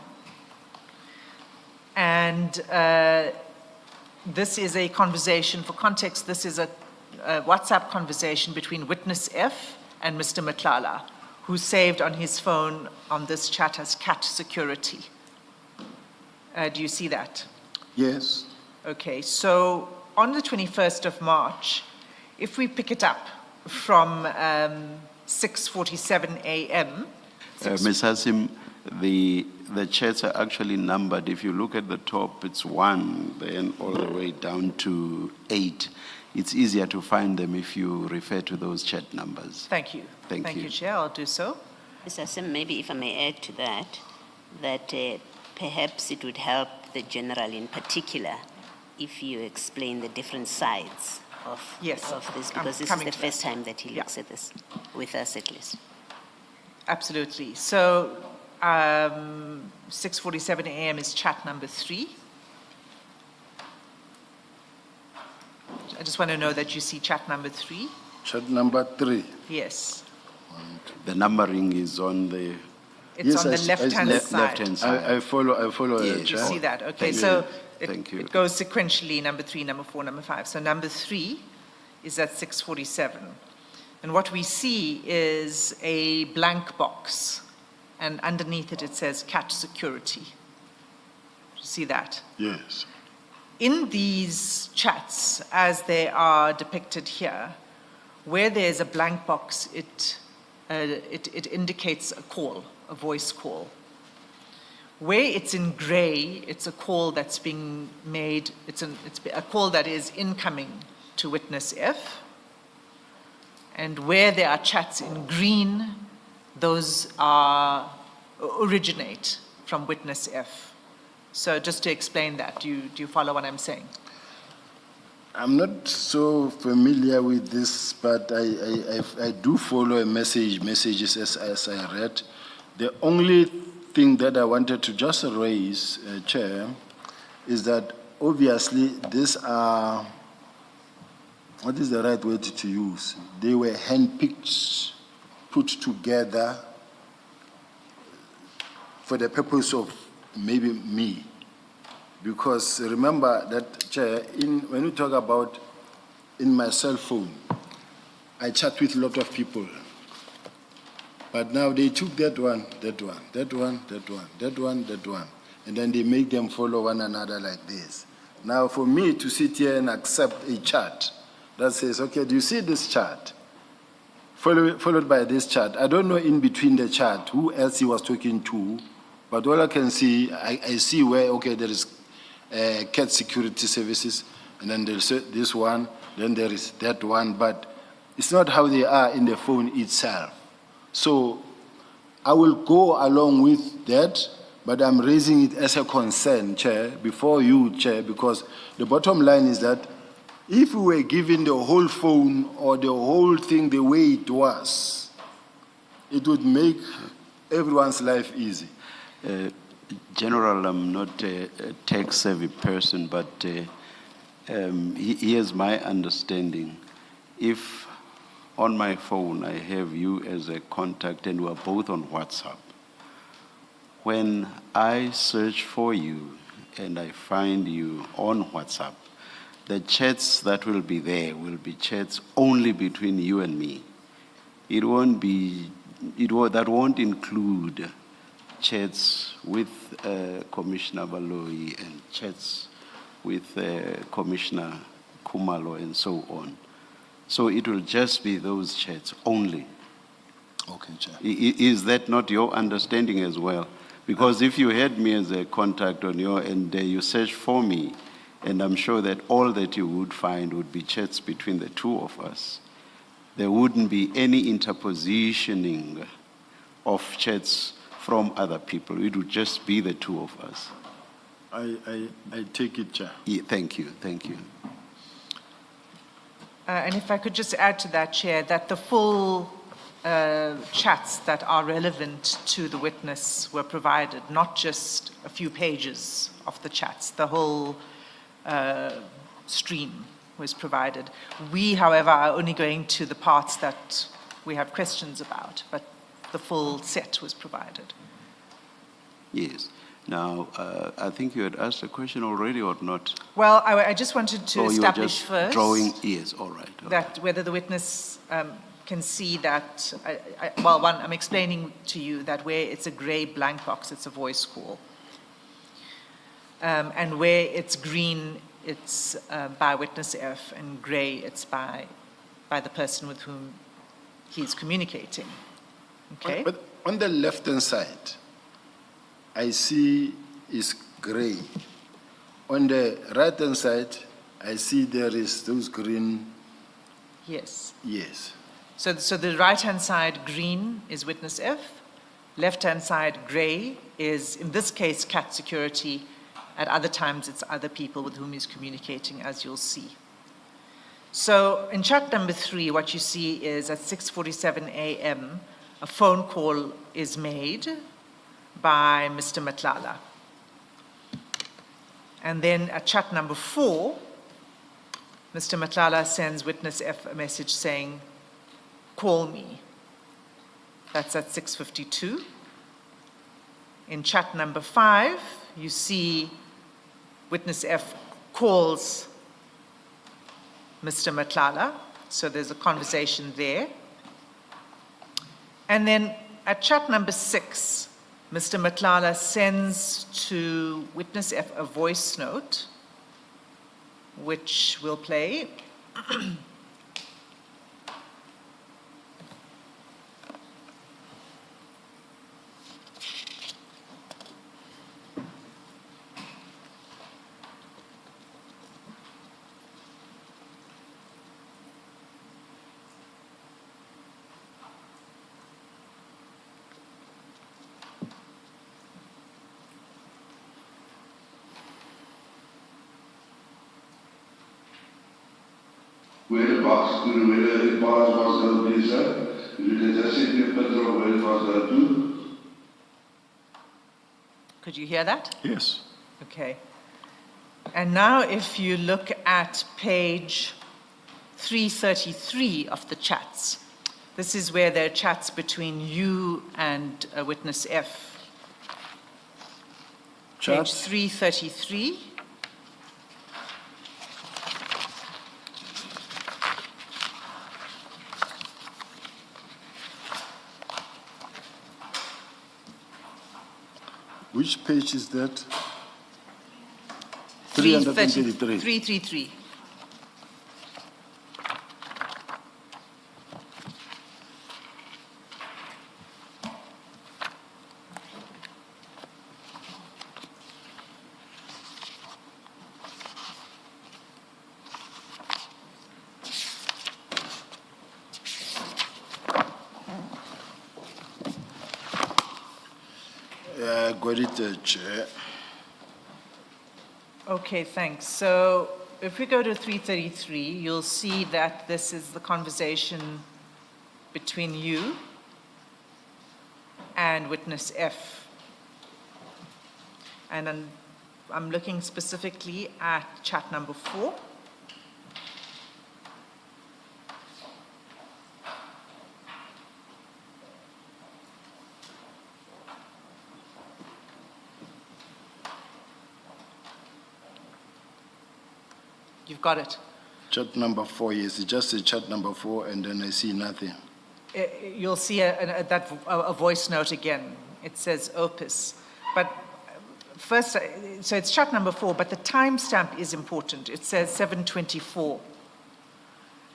And this is a conversation, for context, this is a WhatsApp conversation between witness F and Mr. Matlala, who saved on his phone on this chat as cat security. Do you see that? Yes. Okay, so on the 21st of March, if we pick it up from 6:47 a.m. Ms. Hassim, the chats are actually numbered. If you look at the top, it's 1, then all the way down to 8. It's easier to find them if you refer to those chat numbers. Thank you. Thank you. Chair. I'll do so. Mr. Sim, maybe if I may add to that perhaps it would help the General in particular if you explain the different sides of Yes, this, I'm because this is coming the to first that. time that he looks at this, with us at least. Absolutely. So 6:47 a.m. is chat number 3. I just want to know that you see chat number 3. Chat number 3. Yes. The numbering is on the It's Yes, on the I- left-hand I- side. left-hand side. I follow Yes. You Chair. see that? Okay, Thank so you. Thank you. it goes sequentially, number 3, number 4, number 5. So number 3 is at 6:47. And what we see is a blank box, and underneath it, it says cat security. You see that? Yes. In these chats, as they are depicted here, where there's a blank box, it it indicates a call, a voice call. Where it's in gray, it's a call that's being made, it's a call that is incoming to witness F. And where there are chats in green, those originate from witness F. So just to explain that, do you follow what I'm saying? I'm not so familiar with this, but I do follow messages as I read. The only thing that I wanted to just raise, Chair, is that obviously these are, what is the right word to use? They were handpicked, put together for the purpose of maybe me. Because remember that, Chair, when we talk about in my cell phone, I chat with a lot of people. But now they took that one, and then they make them follow one another like this. Now for me to sit here and accept a chat that says, okay, do you see this chat? Followed by this chat. I don't know in between the chat who else he was talking to, but all I can see, I see where, okay, there is CAT security services, and then there's this one, then there is that one, but it's not how they are in the phone itself. So I will go along with that, but I'm raising it as a concern, Chair, before you, Chair, because the bottom line is that if we were given the whole phone or the whole thing the way it was, it would make everyone's life easy. General, I'm not a tech-savvy person, but here's my understanding. If on my phone I have you as a contact and we're both on WhatsApp, when I search for you and I find you on WhatsApp, the chats that will be there will be chats only between you and me. It won't be, that won't include chats with Commissioner Baloyi and chats with Commissioner Kumalo and so on. So it will just be those chats only. Okay, Chair. Is that not your understanding as well? Because if you had me as a contact on your end, you search for me, and I'm sure that all that you would find would be chats between the two of us. There wouldn't be any interpositioning of chats from other people. It would just be the two of us. I take it, Chair. Yeah, thank you. And if I could just add to that, Chair, that the full chats that are relevant to the witness were provided, not just a few pages of the chats. The whole stream was provided. We, however, are only going to the parts that we have questions about, but the full set was provided. Yes. Now, I think you had asked a question already or not? Well, I just wanted to establish first drawing, yes, all right. that whether the witness can see that, well, one, I'm explaining to you that where it's a gray blank box, it's a voice call. And where it's green, it's by witness F, and gray, it's by the person with whom he's communicating. Okay? But on the left-hand side, I see is gray. On the right-hand side, I see there is those green. Yes. Yes. So the right-hand side, green, is witness F. Left-hand side, gray, is, in this case, CAT security. At other times, it's other people with whom he's communicating, as you'll see. So in chat number 3, what you see is at 6:47 a.m., a phone call is made by Mr. Matlala. And then at chat number 4, Mr. Matlala sends witness F a message saying, "Call me." That's at 6:52. In chat number 5, you see witness F calls Mr. Matlala, so there's a conversation there. And then at chat number 6, Mr. Matlala sends to witness F a voice note, which we'll play. where the box, where the box was held, please, sir. If you can just say the picture of where it was held to. Could you hear that? Yes. Okay. And now if you look at page 333 of the chats, this is where there are chats between you and witness F. Page Chats? 333. Which page is that? 333. 333. 333. Got it, Chair. Okay, thanks. So if we go to 333, you'll see that this is the conversation between you and witness F. And I'm looking specifically at chat number 4. You've got it. Chat number 4, yes. It just says chat number 4, and then I see nothing. You'll see a voice note again. It says opus. But first, so it's chat number 4, but the timestamp is important. It says 7:24.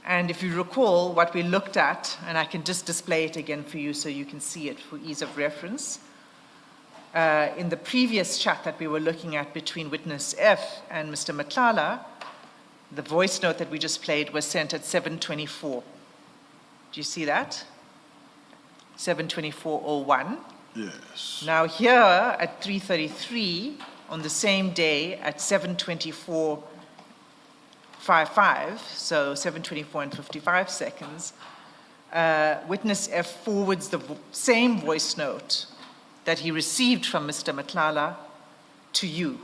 And if you recall what we looked at, and I can just display it again for you so you can see it for ease of reference. In the previous chat that we were looking at between witness F and Mr. Matlala, the voice note that we just played was sent at 7:24. Do you see that? 7:24:01. Yes. Now here at 3:33 on the same day at 7:24:55, so 7:24 and 55 seconds, witness F forwards the same voice note that he received from Mr. Matlala to you.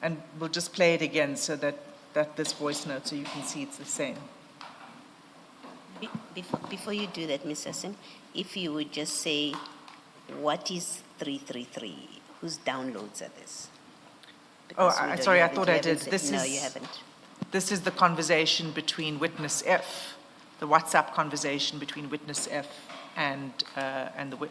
And we'll just play it again so that this voice note, so you can see it's the same. Before you do that, Ms. Hassan, if you would just say, what is 333? Whose downloads are this? Because we don't- sorry, you I thought I haven't did. said- This No, is- you haven't. This is the conversation between witness F, the WhatsApp conversation between witness F and the Okay.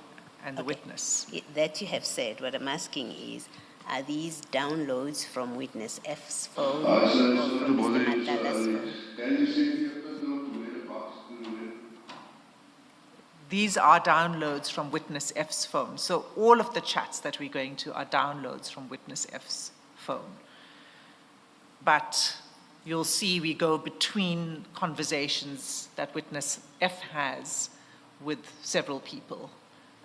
witness. That you have said. What I'm asking is, are these downloads from witness F's phone or Sir, from to Mr. bother you, Matlala's phone? can you say the picture of where the box, where? These are downloads from witness F's phone. So all of the chats that we're going to are downloads from witness F's phone. But you'll see we go between conversations that witness F has with several people.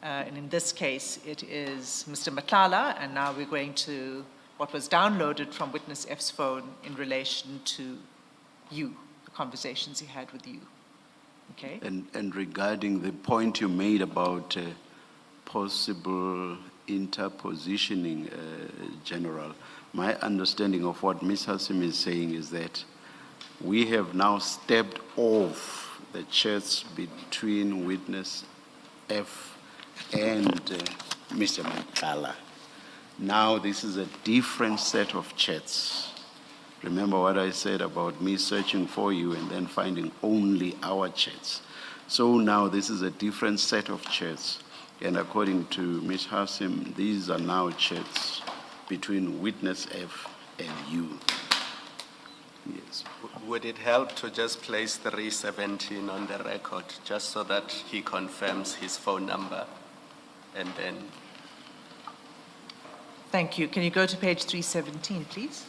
And in this case, it is Mr. Matlala, and now we're going to what was downloaded from witness F's phone in relation to you, the conversations he had with you. Okay? And regarding the point you made about possible interpositioning, General, my understanding of what Ms. Hassim is saying is that we have now stepped off the chats between witness F and Mr. Matlala. Now this is a different set of chats. Remember what I said about me searching for you and then finding only our chats. So now this is a different set of chats. And according to Ms. Hassim, these are now chats between witness F and you. Yes. Would it help to just place 317 on the record, just so that he confirms his phone number? And then, Thank you. Can you go to page 317, please?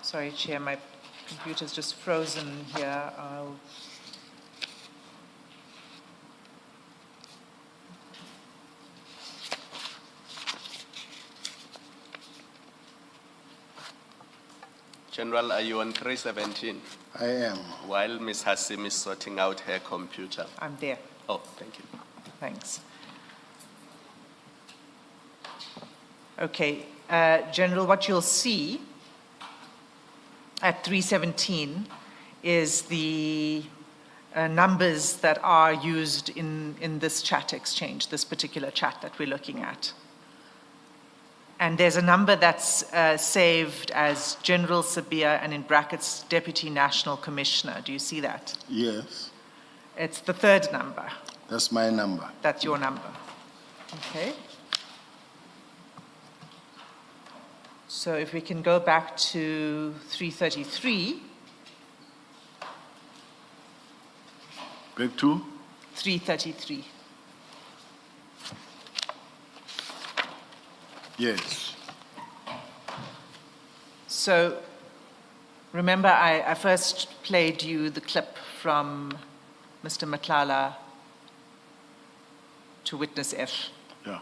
Sorry, Chair, my Computer's just frozen here. I'll General, are you on 317? I am. While Ms. Hassim is sorting out her computer. I'm there. Oh, thank you. Thanks. Okay, General, what you'll see at 317 is the numbers that are used in this chat exchange, this particular chat that we're looking at. And there's a number that's saved as General Sibiya and in brackets, Deputy National Commissioner. Do you see that? Yes, It's the third number. that's my number. That's your number. Okay. So if we can go back to 333, Back to? 333. Yes. So remember, I first played you the clip from Mr. Matlala to witness F. Yeah.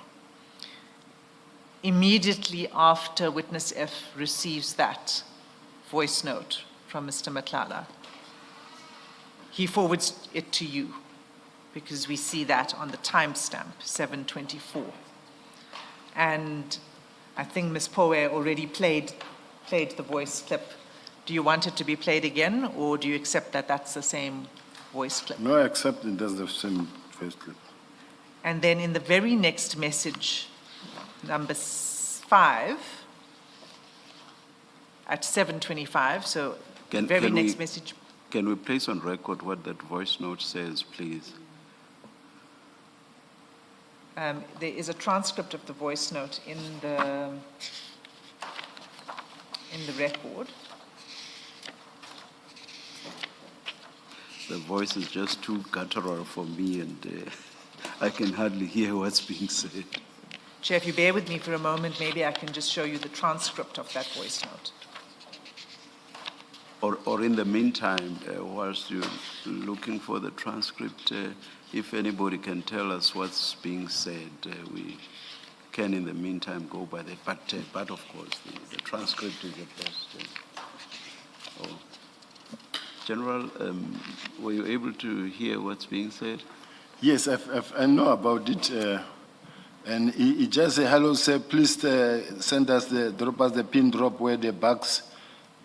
Immediately after witness F receives that voice note from Mr. Matlala, he forwards it to you because we see that on the timestamp, 7:24. And I think Ms. Poe already played the voice clip. Do you want it to be played again, or do you accept that that's the same voice clip? No, I accept it. That's the same first clip. And then in the very next message, number 5, at 7:25, so Can- very can next we- message. Can we place on record what that voice note says, please? There is a transcript of the voice note in the record. The voice is just too guttural for me, and I can hardly hear what's being said. Chair, if you bear with me for a moment, maybe I can just show you the transcript of that voice note. Or in the meantime, whilst you're looking for the transcript, if anybody can tell us what's being said, we can in the meantime go by that. But of course, the transcript is the best. General, were you able to hear what's being said? Yes, I know about it. And he just said, hello, sir, please send us drop us the pin drop where the bugs,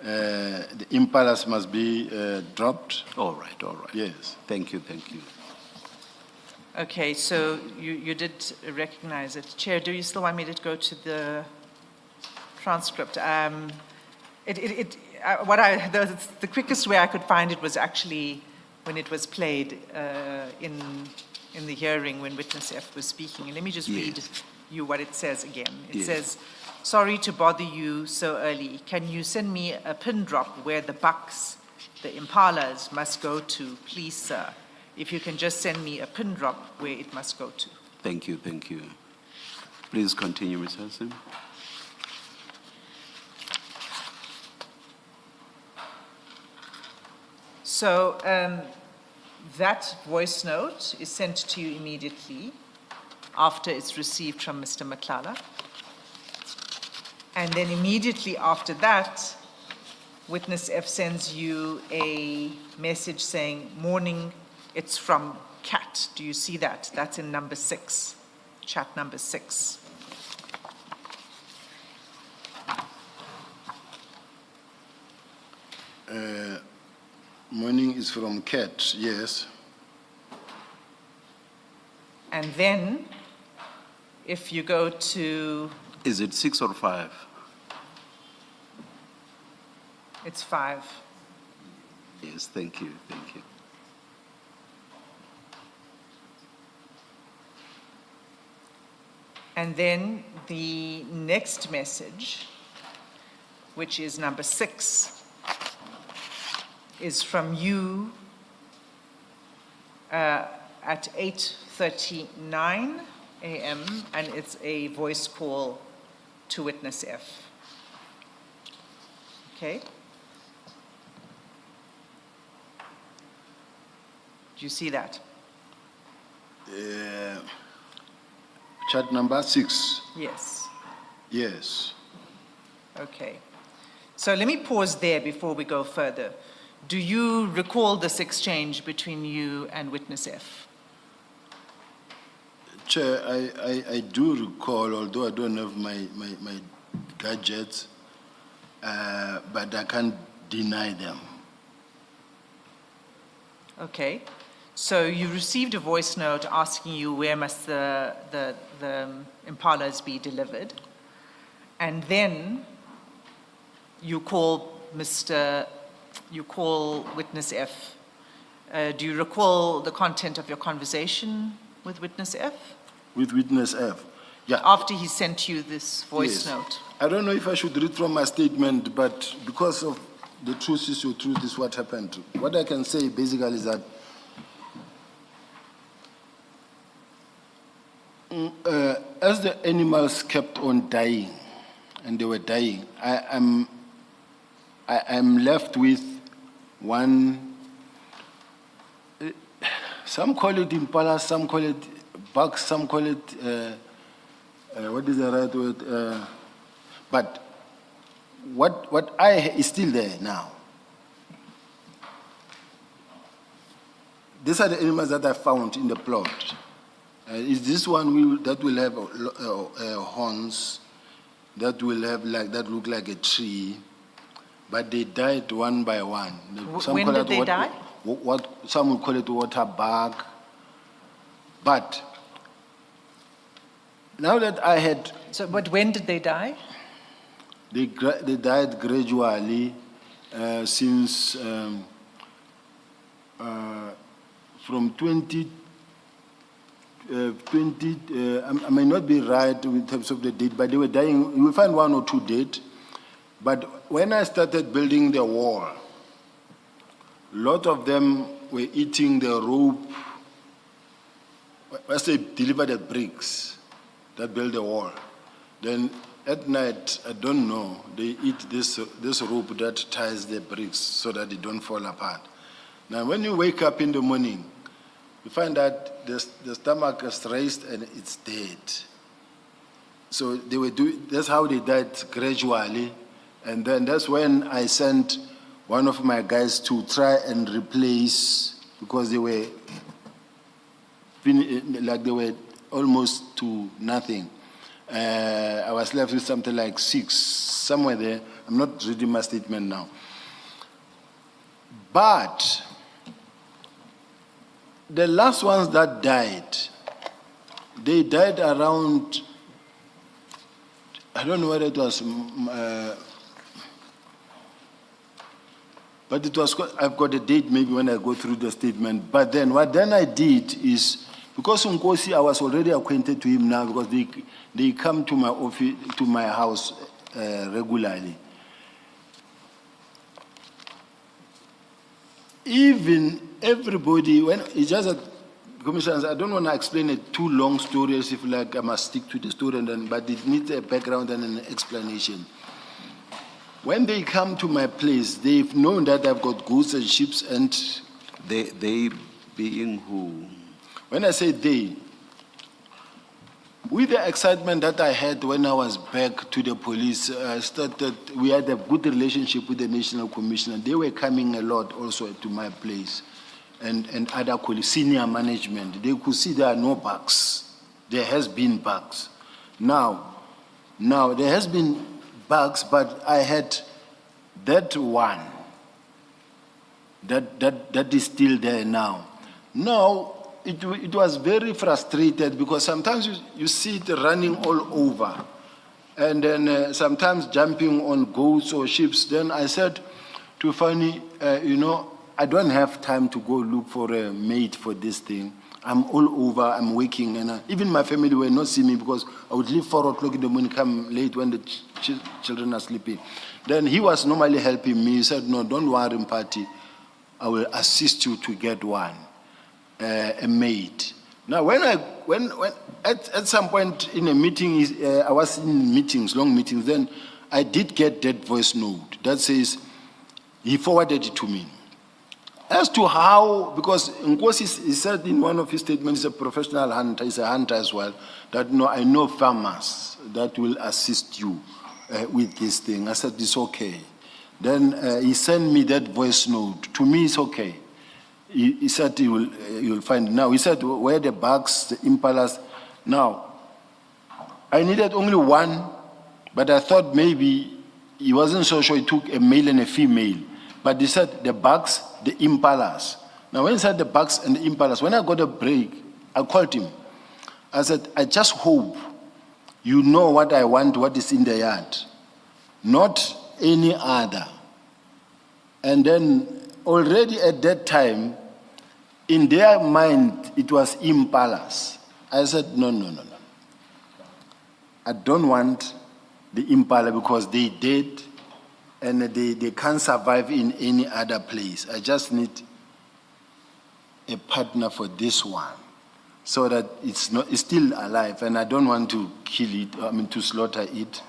the impalas must be dropped. All right. Yes. Thank you. Okay, so you did recognize it. Chair, do you still want me to go to the transcript? The quickest way I could find it was actually when it was played in the hearing when witness F was speaking. And let me just read you what it says again. It says, sorry to bother you so early. Can you send me a pin drop where the bucks, the impalas, must go to, please, sir? If you can just send me a pin drop where it must go to. Thank you. Please continue, Ms. Hassim. So that voice note is sent to you immediately after it's received from Mr. Matlala. And then immediately after that, witness F sends you a message saying, morning, it's from Cat. Do you see that? That's in number 6, chat number 6. Morning is from Cat, yes. And then, if you go to, Is it 6 or 5? it's 5. Yes, thank you. And then the next message, which is number 6, is from you at 8:39 a.m., and it's a voice call to witness F. Okay? Do you see that? Chart number 6. Yes. Yes. Okay. So let me pause there before we go further. Do you recall this exchange between you and witness F? Chair, I do recall, although I don't have my gadgets, but I can't deny them. Okay. So you received a voice note asking you where must the impalas be delivered. And then you call witness F. Do you recall the content of your conversation with witness F? With witness F? Yeah. After he sent you this voice Yes. note? I don't know if I should read from my statement, but because of the truth is your truth is what happened. What I can say basically is that as the animals kept on dying, and they were dying, I am left with one, some call it impala, some call it buck, some call it, what is the right word? But what is still there now. These are the animals that I found in the plot. Is this one that will have horns, that will have that look like a tree, but they died one by one. When did they die? Some will call it water bug. But now that I had... So, but when did they die? They died gradually since from 20, I may not be right in terms of the date, but they were dying. You will find 1 or 2 dead. But when I started building the wall, a lot of them were eating the rope. As they deliver the bricks that build the wall, then at night, I don't know, they eat this rope that ties the bricks so that they don't fall apart. Now, when you wake up in the morning, you find that the stomach is raised and it's dead. So they were that's how they died gradually. And then that's when I sent one of my guys to try and replace, because they were almost to nothing. I was left with something like 6, somewhere there. I'm not reading my statement now. But the last ones that died, they died around, I don't know whether it was, but it was, I've got a date maybe when I go through the statement. But then what then I did is, because Nkosi, I was already acquainted to him now because they come to my office, to my house regularly. Even everybody, when it's just that, commissioners, I don't want to explain a too long story as if like I must stick to the story, but it needs a background and an explanation. When they come to my place, they've known that I've got goats and sheep, and They being who? when I say they, with the excitement that I had when I was back to the police, we had a good relationship with the National Commissioner. They were coming a lot also to my place, and other colleagues, senior management. They could see there are no bugs. There has been bugs. Now there has been bugs, but I had that one that is still there now. Now, it was very frustrated because sometimes you see it running all over, and then sometimes jumping on goats or sheep. Then I said to Fanny, I don't have time to go look for a mate for this thing. I'm all over, I'm working, and even my family will not see me because I would leave 4 o'clock in the morning, come late when the children are sleeping. Then he was normally helping me. He said, no, don't worry, Mpati, I will assist you to get one. A maid. Now, when at some point in a meeting, I was in meetings, long meetings, then I did get that voice note that says, he forwarded it to me. As to how, because Nkosi, he said in one of his statements, he's a professional hunter, he's a hunter as well, that no, I know farmers that will assist you with this thing. I said, it's okay. Then he sent me that voice note. To me, it's okay. He said you'll find it. Now, he said, where the bugs, the impalas. Now, I needed only one, but I thought maybe he wasn't so sure he took a male and a female. But he said the bugs, the impalas. Now, when he said the bugs and the impalas, when I got a break, I called him. I said, I just hope you know what I want, what is in the yard, not any other. And then already at that time, in their mind, it was impalas. I said, no. I don't want the impala because they did and they can't survive in any other place. I just need a partner for this one so that it's still alive, and I don't want to kill it, to slaughter it.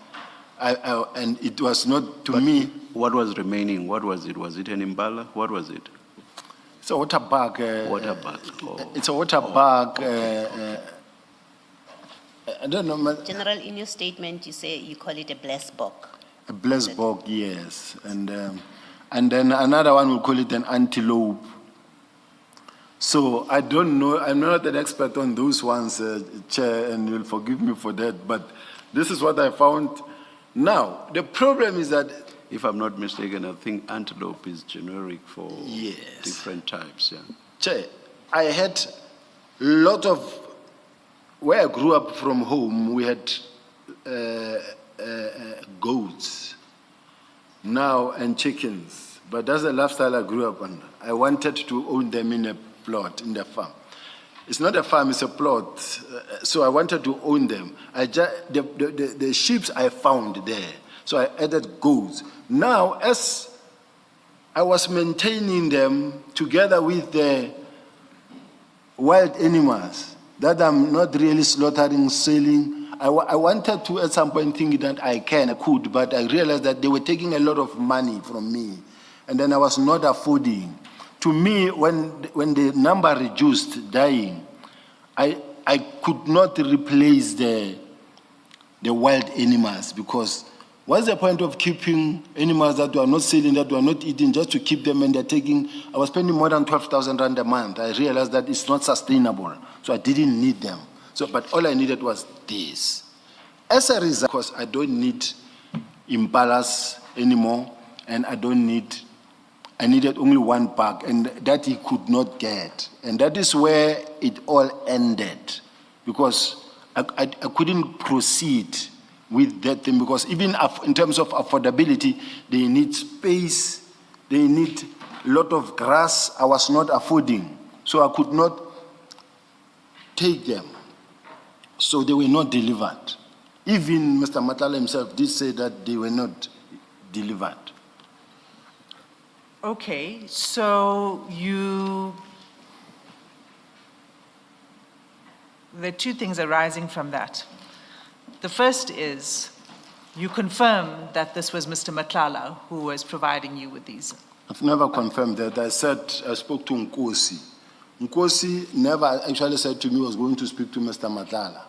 And it was not, to me... What was remaining? What was it? Was it an impala? What was it? It's a water bug. Water bug. Oh. It's a water bug. I don't know. General, in your statement, you say you call it a blessed bok. A blessed bog, yes. And then another one will call it an antelope. So I don't know, I'm not an expert on those ones, Chair, and you'll forgive me for that, but this is what I found. Now, the problem is that... If I'm not mistaken, I think antelope is generic for Yes. different types, yeah. Chair, I had a lot of... Where I grew up from home, we had goats now and chickens, but that's the lifestyle I grew up on. I wanted to own them in a plot, in the farm. It's not a farm, it's a plot, so I wanted to own them. The sheep I found there, so I added goats. Now, as I was maintaining them together with the wild animals that I'm not really slaughtering, selling, I wanted to at some point think that I could, but I realized that they were taking a lot of money from me, and then I was not affording. To me, when the number reduced, dying, I could not replace the wild animals, because what's the point of keeping animals that were not selling, that were not eating, just to keep them, and they're taking... I was spending more than 12,000 rand a month. I realized that it's not sustainable, so I didn't need them. But all I needed was this. As a result, because I don't need impalas anymore, and I needed only one pack, and that he could not get. And that is where it all ended, because I couldn't proceed with that thing, because even in terms of affordability, they need space, they need a lot of grass. I was not affording, so I could not take them. So they were not delivered. Even Mr. Matala himself did say that they were not delivered. Okay, so there are two things arising from that. The first is, you confirm that this was Mr. Matlala who was providing you with these. I've never confirmed that. I spoke to Nkosi. Nkosi never actually said to me he was going to speak to Mr. Matlala.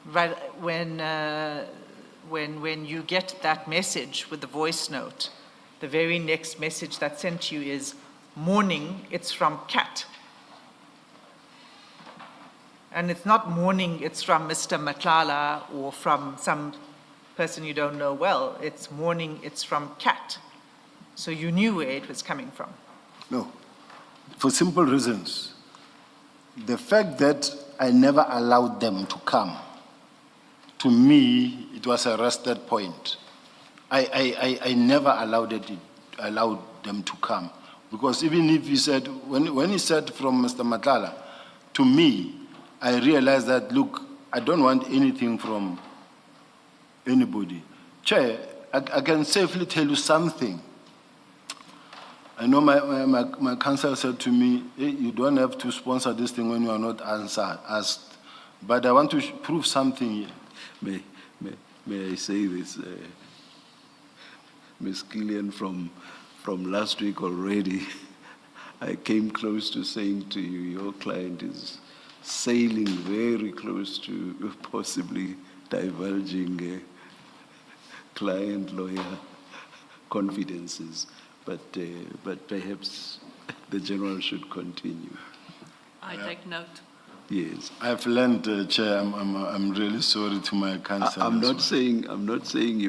Right, when you get that message with the voice note, the very next message that's sent to you is, morning, it's from Kat. And it's not morning, it's from Mr. Matlala or from some person you don't know well. It's morning, it's from Kat. So you knew where it was coming from. No, for simple reasons. The fact that I never allowed them to come, to me, it was a rested point. I never allowed them to come. Because even if he said, when he said from Mr. Matlala, to me, I realized that, look, I don't want anything from anybody. Chair, I can safely tell you something. I know my counsel said to me, hey, you don't have to sponsor this thing when you are not asked. But I want to prove something here. May I say this? Ms. Gillian from last week already. I came close to saying to you, your client is sailing very close to possibly divulging client-lawyer confidences, but perhaps the general should continue. I take note. Yes. I've learned, Chair, I'm really sorry to my counsel. I'm not saying you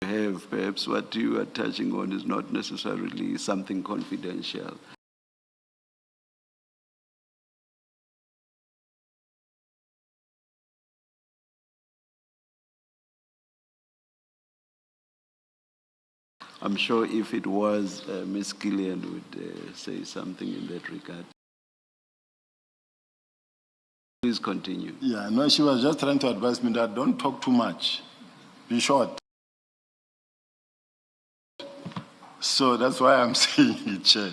have. Perhaps what you are touching on is not necessarily something confidential. I'm sure if it was, Ms. Gillian would say something in that regard. Please continue. Yeah, no, she was just trying to advise me that don't talk too much. Be short. So that's why I'm saying it, Chair.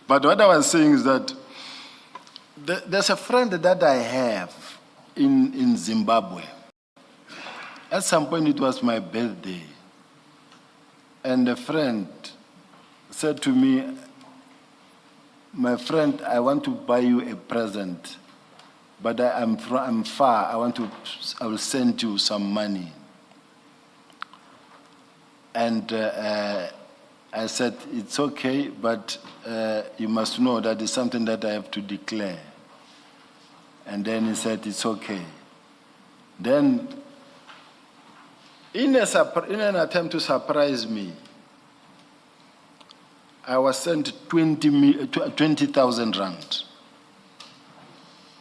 But what I was saying is that there's a friend that I have in Zimbabwe. At some point, it was my birthday. And a friend said to me, my friend, I want to buy you a present, but I'm far. I will send you some money. And I said, it's okay, but you must know that it's something that I have to declare. And then he said, it's okay. Then, in an attempt to surprise me, I was sent 20,000 rand.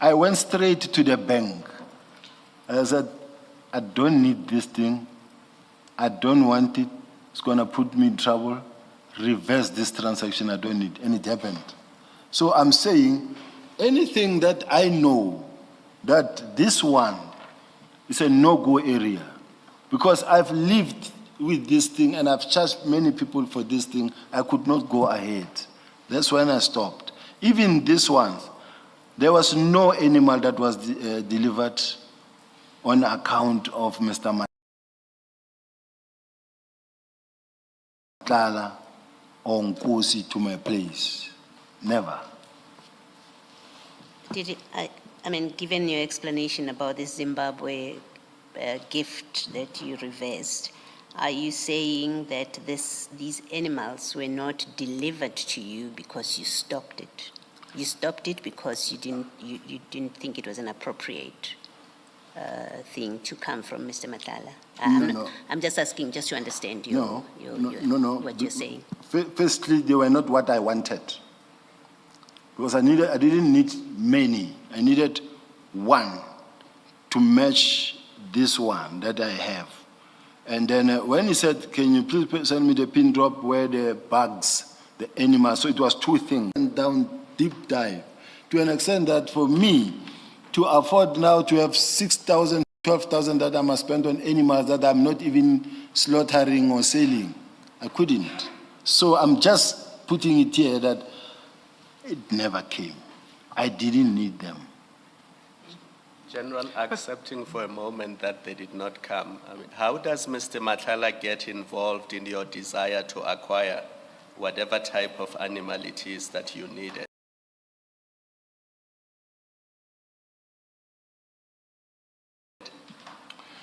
I went straight to the bank. I said, I don't need this thing. I don't want it. It's going to put me in trouble. Reverse this transaction. I don't need. And it happened. So I'm saying anything that I know that this one is a no-go area, because I've lived with this thing and I've charged many people for this thing, I could not go ahead. That's when I stopped. Even this one, there was no animal that was delivered on account of Mr. Matlala or Nkosi to my place. Never. Did it, I mean, given your explanation about the Zimbabwe gift that you reversed, are you saying that these animals were not delivered to you because you stopped it? You stopped it because you didn't think it was an appropriate thing to come from Mr. Matlala? No. I'm just asking, just to understand No. what you're saying. Firstly, they were not what I wanted. Because I didn't need many. I needed one to match this one that I have. And then when he said, can you please send me the pin drop where the bugs, the animals, so it was two things. And down deep dive, to an extent that for me, to afford now to have 6,000, 12,000 that I must spend on animals that I'm not even slaughtering or selling, I couldn't. So I'm just putting it here that it never came. I didn't need them. General, accepting for a moment that they did not come, I mean, how does Mr. Matlala get involved in your desire to acquire whatever type of animal it is that you needed?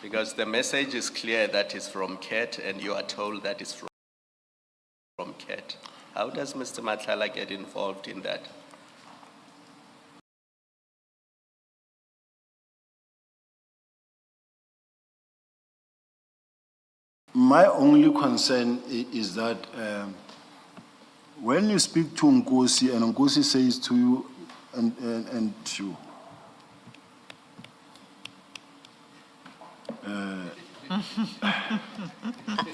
Because the message is clear that it's from CAT and you are told that it's from CAT. How does Mr. Matlala get involved in that? My only concern is that when you speak to Nkosi and Nkosi says to you and to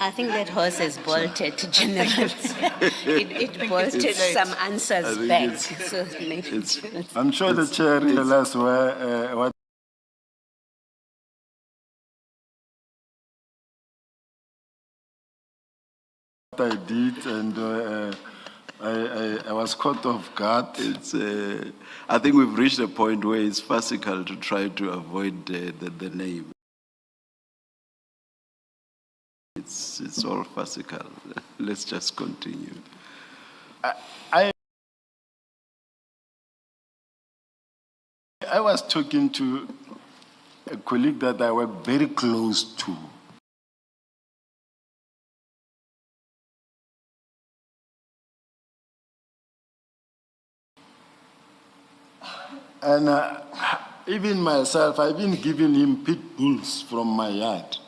I think that horse has bolted, General. it bolted some answers back. So maybe I'm sure the chair realized what I did, and I was caught off guard. I think we've reached a point where it's farcical to try to avoid the name. It's all farcical. Let's just continue. I was talking to a colleague that I work very close to. And even myself, I've been giving him pit bulls from my yard.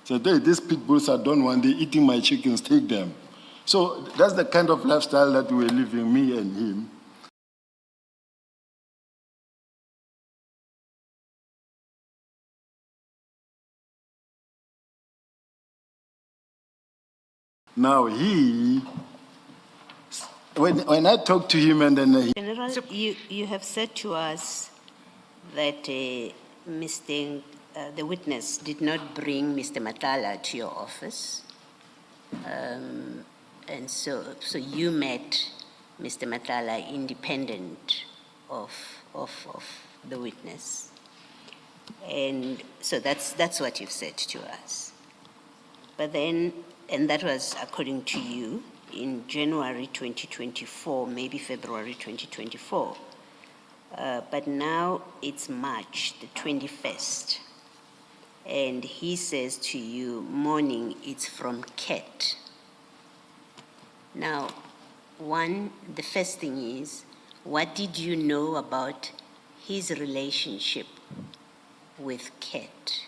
So these pit bulls, I don't want, they're eating my chickens, take them. So that's the kind of lifestyle that we're living, me and him. Now when I talk to him and then he, General, you have said to us that the witness did not bring Mr. Matala to your office. And so you met Mr. Matala independent of the witness. And so that's what you've said to us. But then, and that was according to you, in January 2024, maybe February 2024. But now it's March the 21st. And he says to you, morning, it's from Ket. Now, the first thing is, what did you know about his relationship with Ket?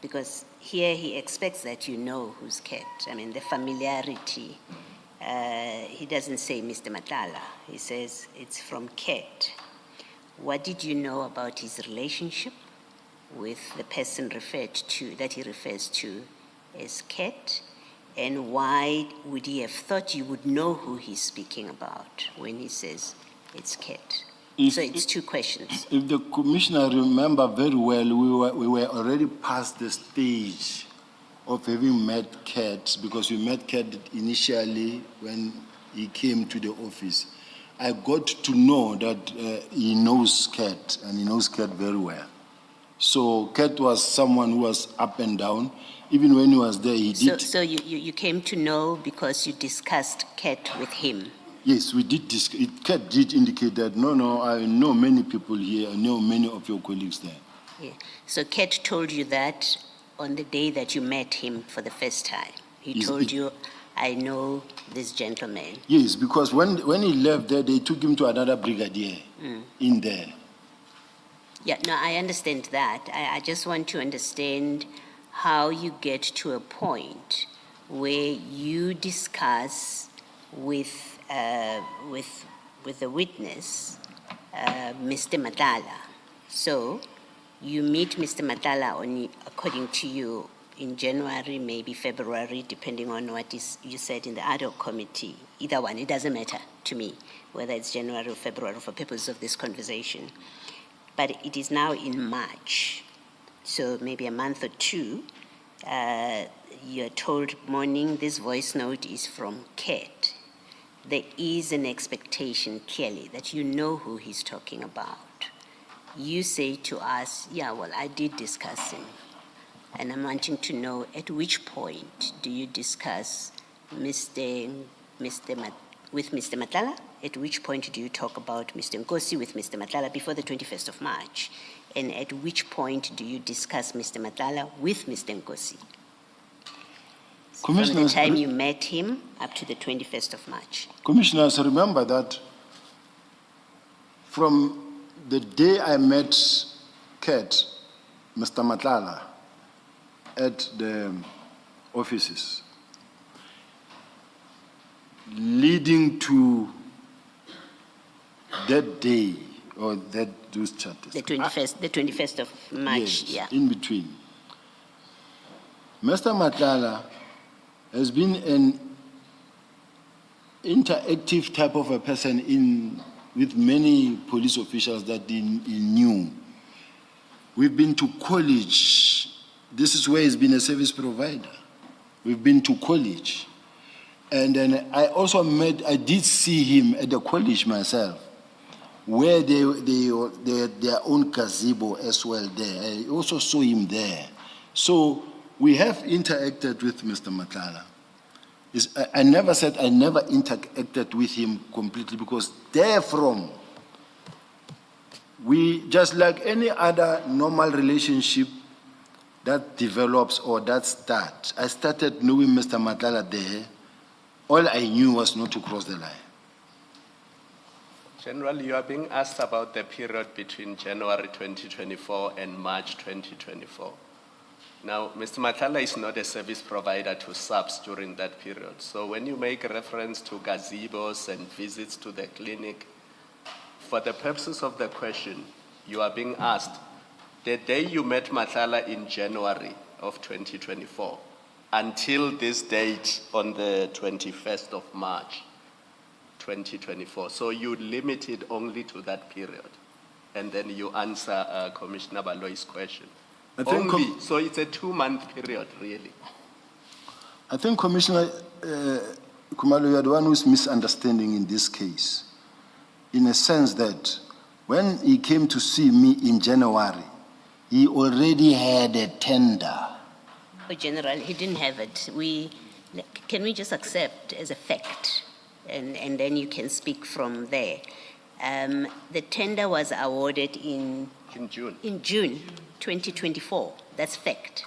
Because here he expects that you know who's Ket. I mean, the familiarity. He doesn't say Mr. Matala. He says it's from Ket. What did you know about his relationship with the person that he refers to as Ket? And why would he have thought you would know who he's speaking about when he says it's Ket? So it's two questions. If the commissioner remember very well, we were already past the stage of having met Ket, because we met Ket initially when he came to the office. I got to know that he knows Ket, and he knows Ket very well. So Ket was someone who was up and down. Even when he was there, he did. So you came to know because you discussed Ket with him? Yes, we did. Ket did indicate that, no, I know many people here, I know many of your colleagues there. Yeah. So Ket told you that on the day that you met him for the first time. He told you, I know this gentleman. Yes, because when he left there, they took him to another brigadier in there. Yeah, no, I understand that. I just want to understand how you get to a point where you discuss with the witness, Mr. Matala. So you meet Mr. Matala according to you, in January, maybe February, depending on what you said in the ad hoc committee. Either one, it doesn't matter to me, whether it's January or February for purposes of this conversation. But it is now in March, so maybe a month or two, you're told, morning, this voice note is from Ket. There is an expectation, clearly, that you know who he's talking about. You say to us, yeah, well, I did discuss him. And I'm wanting to know, at which point do you discuss with Mr. Matala? At which point do you talk about Mr. Nkosi with Mr. Matala before the 21st of March? And at which point do you discuss Mr. Matala with Mr. Nkosi? From the time you met him up to the 21st of March. Commissioners, remember that from the day I met Ket, Mr. Matala, at the offices, leading to that day, or those charters. The 21st of March, yes, yeah. In between. Mr. Matala has been an interactive type of a person with many police officials that he knew. We've been to college. This is where he's been a service provider. We've been to college. And then I did see him at the college myself, where they had their own gazebo as well there. I also saw him there. So we have interacted with Mr. Matlala. I never said I never interacted with him completely, because therefrom, we, just like any other normal relationship that develops or that starts, I started knowing Mr. Matlala there. All I knew was not to cross the line. General, you are being asked about the period between January 2024 and March 2024. Now, Mr. Matlala is not a service provider to subs during that period. So when you make reference to gazebos and visits to the clinic, for the purposes of the question, you are being asked, the day you met Matlala in January of 2024, until this date on the 21st of March 2024. So you limit it only to that period. And then you answer Commissioner Baloy's question. I think Only, so it's a 2-month period, really. I think, Commissioner Khumalo, you are the one who's misunderstanding in this case, in a sense that when he came to see me in January, he already had a tender. Oh, General, he didn't have it. Can we just accept as a fact, and then you can speak from there. The tender was awarded in June. In June 2024. That's fact.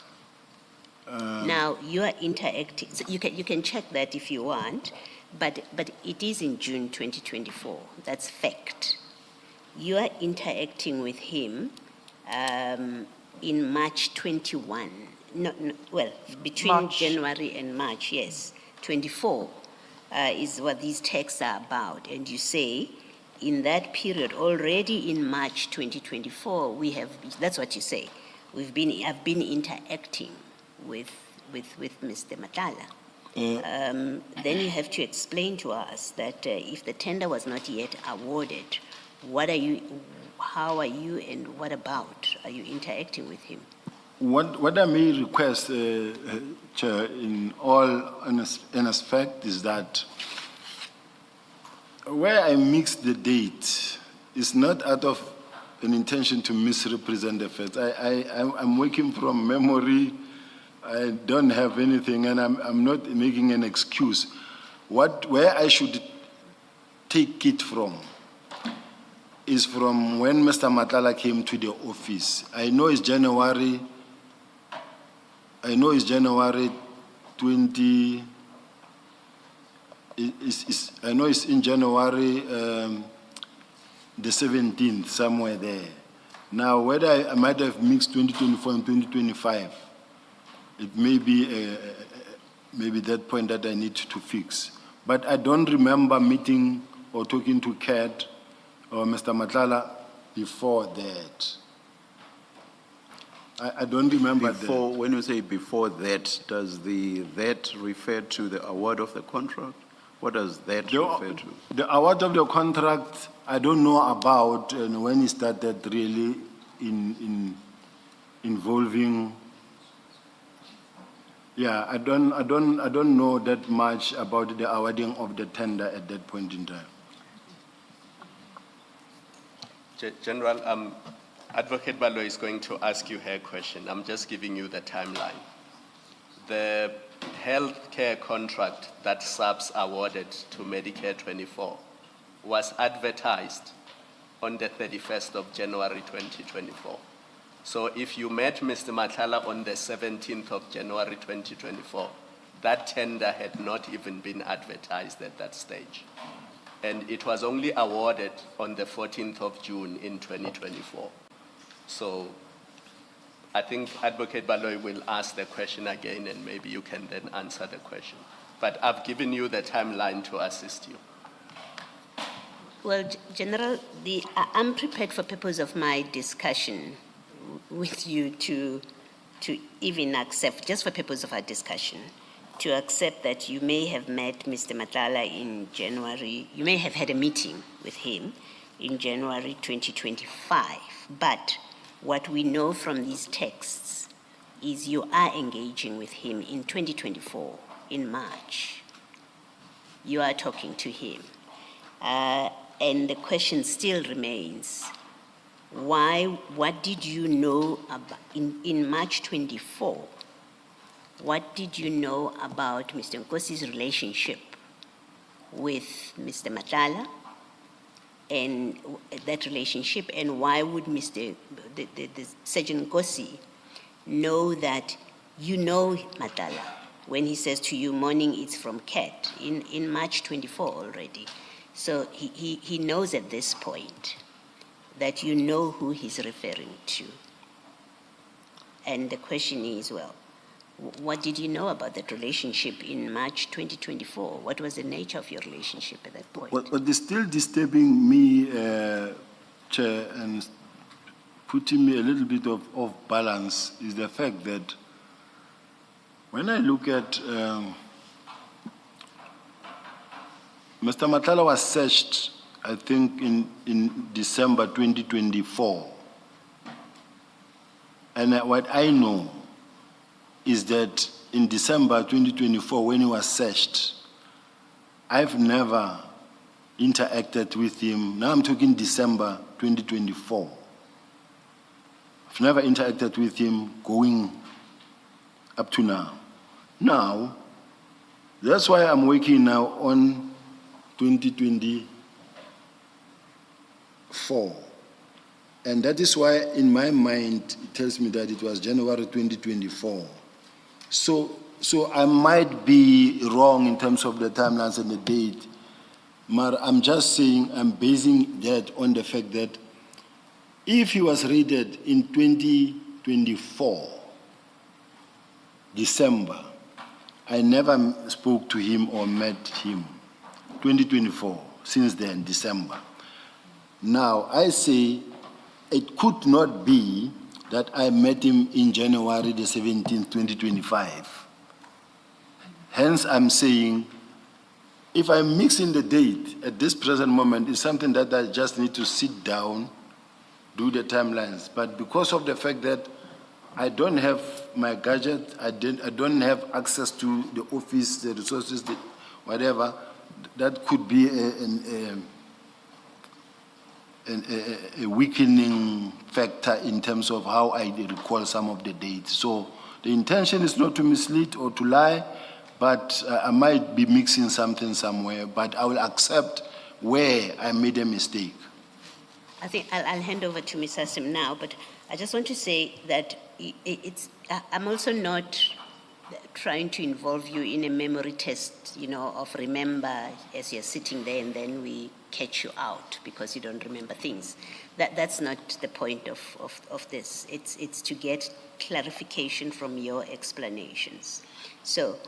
Now you are interacting. So you can check that if you want, but it is in June 2024. That's fact. You are interacting with him in March 21. Well, between March. January and March, yes. 24 is what these texts are about. And you say, in that period, already in March 2024, that's what you say, I've been interacting with Mr. Matlala. Then you have to explain to us that if the tender was not yet awarded, how are you, and what about? Are you interacting with him? What I may request, Chair, in all honest fact, is that where I mix the date is not out of an intention to misrepresent the facts. I'm working from memory. I don't have anything, and I'm not making an excuse. Where I should take it from is from when Mr. Matlala came to the office. I know it's January 20. I know it's in January the 17th, somewhere there. Now, whether I might have mixed 2024 and 2025, it may be maybe that point that I need to fix. But I don't remember meeting or talking to Kat or Mr. Matlala before that. I don't remember Before, that. when you say before that, does that refer to the award of the contract? What does that refer to? The award of the contract, I don't know about, and when it started really involving. Yeah, I don't know that much about the awarding of the tender at that point in time. General, Advocate Baloy is going to ask you her question. I'm just giving you the timeline. The healthcare contract that SAPS awarded to Medicare 24 was advertised on the 31st of January 2024. So if you met Mr. Matlala on the 17th of January 2024, that tender had not even been advertised at that stage. And it was only awarded on the 14th of June in 2024. So I think Advocate Baloy will ask the question again, and maybe you can then answer the question. But I've given you the timeline to assist you. Well, General, I'm prepared for purpose of my discussion with you to even accept, just for purpose of our discussion, to accept that you may have met Mr. Matlala in January, you may have had a meeting with him in January 2025, but what we know from these texts is you are engaging with him in 2024, in March. You are talking to him. And the question still remains, what did you know about in March 24? what did you know about Mr. Nkosi's relationship with Mr. Matlala and that relationship, and why would the Sergeant Nkosi know that you know Matlala when he says to you, morning it's from Cat, in March 24 already. So he knows at this point that you know who he's referring to. And the question is, well, what did you know about that relationship in March 2024? What was the nature of your relationship at that point? What is still disturbing me, Chair, and putting me a little bit of balance is the fact that when I look at Mr. Matlala was searched, I think, in December 2024. And what I know is that in December 2024, when he was searched, I've never interacted with him. Now I'm talking December 2024. I've never interacted with him going up to now. Now, that's why I'm working now on 2024. And that is why, in my mind, it tells me that it was January 2024. So I might be wrong in terms of the timelines and the date, but I'm just saying, I'm basing that on the fact that if he was raided in 2024, December, I never spoke to him or met him. 2024, since then, December. Now, I say it could not be that I met him in January the 17th, 2025. Hence, I'm saying, if I'm mixing the date at this present moment, it's something that I just need to sit down, do the timelines. But because of the fact that I don't have my gadget, I don't have access to the office, the resources, whatever, that could be a weakening factor in terms of how I recall some of the dates. So the intention is not to mislead or to lie, but I might be mixing something somewhere, but I will accept where I made a mistake. I think I'll hand over to Ms. Hassim now, but I just want to say that I'm also not trying to involve you in a memory test, of remember as you're sitting there and then we catch you out because you don't remember things. That's not the point of this. It's to get clarification from your explanations. So,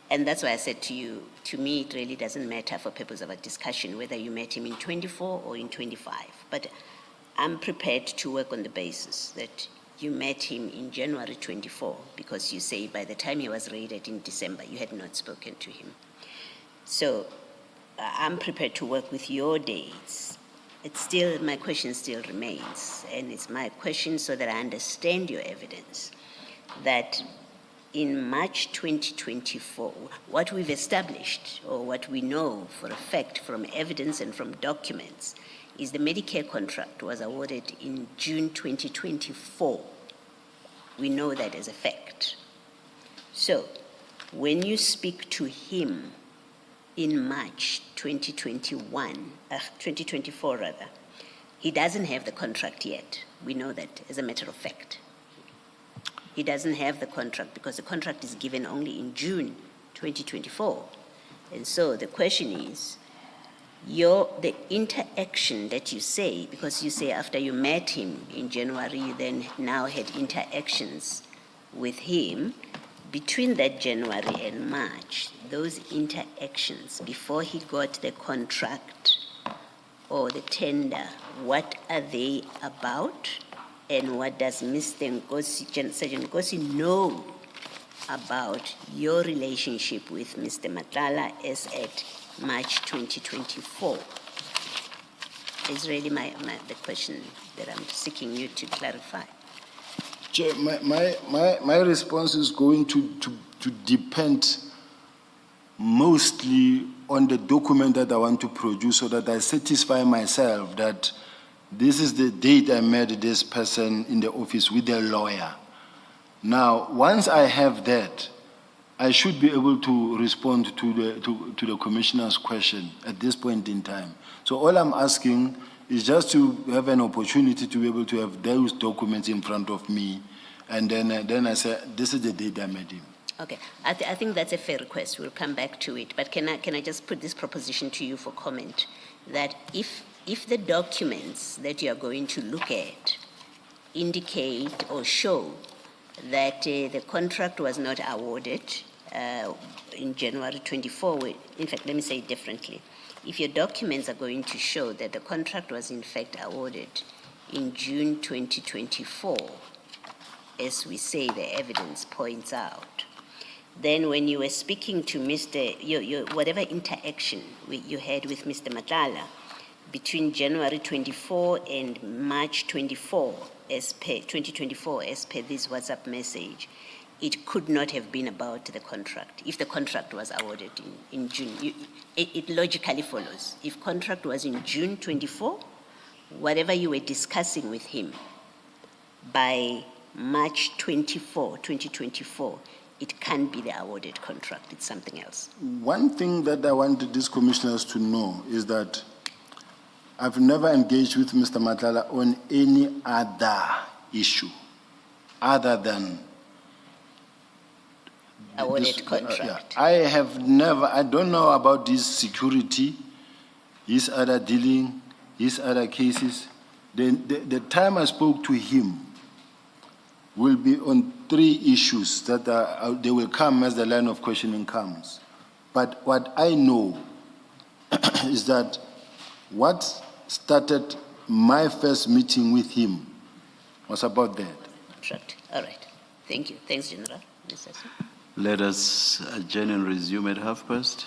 and that's why I said to you, to me, it really doesn't matter for purpose of a discussion whether you met him in 24 or in 25. But I'm prepared to work on the basis that you met him in January 24 because you say by the time he was raided in December, you had not spoken to him. So I'm prepared to work with your dates. My question still remains, and it's my question so that I understand your evidence, that in March 2024, what we've established, or what we know for a fact from evidence and from documents, is the Medicare contract was awarded in June 2024. We know that as a fact. So, when you speak to him in March 2024 rather, he doesn't have the contract yet. We know that as a matter of fact. He doesn't have the contract because the contract is given only in June 2024. And so the question is, the interaction that you say, because you say after you met him in January, you then now had interactions with him, between that January and March, those interactions before he got the contract or the tender, what are they about? And what does Mr. Nkosi, Sergeant Nkosi, know about your relationship with Mr. Matlala as at March 2024? Is really the question that I'm seeking you to clarify. Chair, my response is going to depend mostly on the document that I want to produce so that I satisfy myself that this is the date I met this person in the office with a lawyer. Now, once I have that, I should be able to respond to the commissioner's question at this point in time. So all I'm asking is just to have an opportunity to be able to have those documents in front of me, and then I say, this is the date I made him. Okay, I think that's a fair request. We'll come back to it. But can I just put this proposition to you for comment? That if the documents that you are going to look at indicate or show that the contract was not awarded in January 24, in fact, let me say it differently. If your documents are going to show that the contract was in fact awarded in June 2024, as we say the evidence points out, then when you were speaking to whatever interaction you had with Mr. Madlanga between January 24 and March 24, as per 2024, as per this WhatsApp message, it could not have been about the contract. If the contract was awarded in June, it logically follows. If contract was in June 24, whatever you were discussing with him by March 24, 2024, it can't be the awarded contract, it's something else. One thing that I wanted these commissioners to know is that I've never engaged with Mr. Madlanga on any other issue other than Awarded contract. I have never, I don't know about his security, his other dealing, his other cases. The time I spoke to him will be on 3 issues that they will come as the line of questioning comes. But what I know is that what started my first meeting with him was about that. Contract. All right. Thank you. Thanks, General. Mr. Singh. Let us adjourn and resume at 12:30.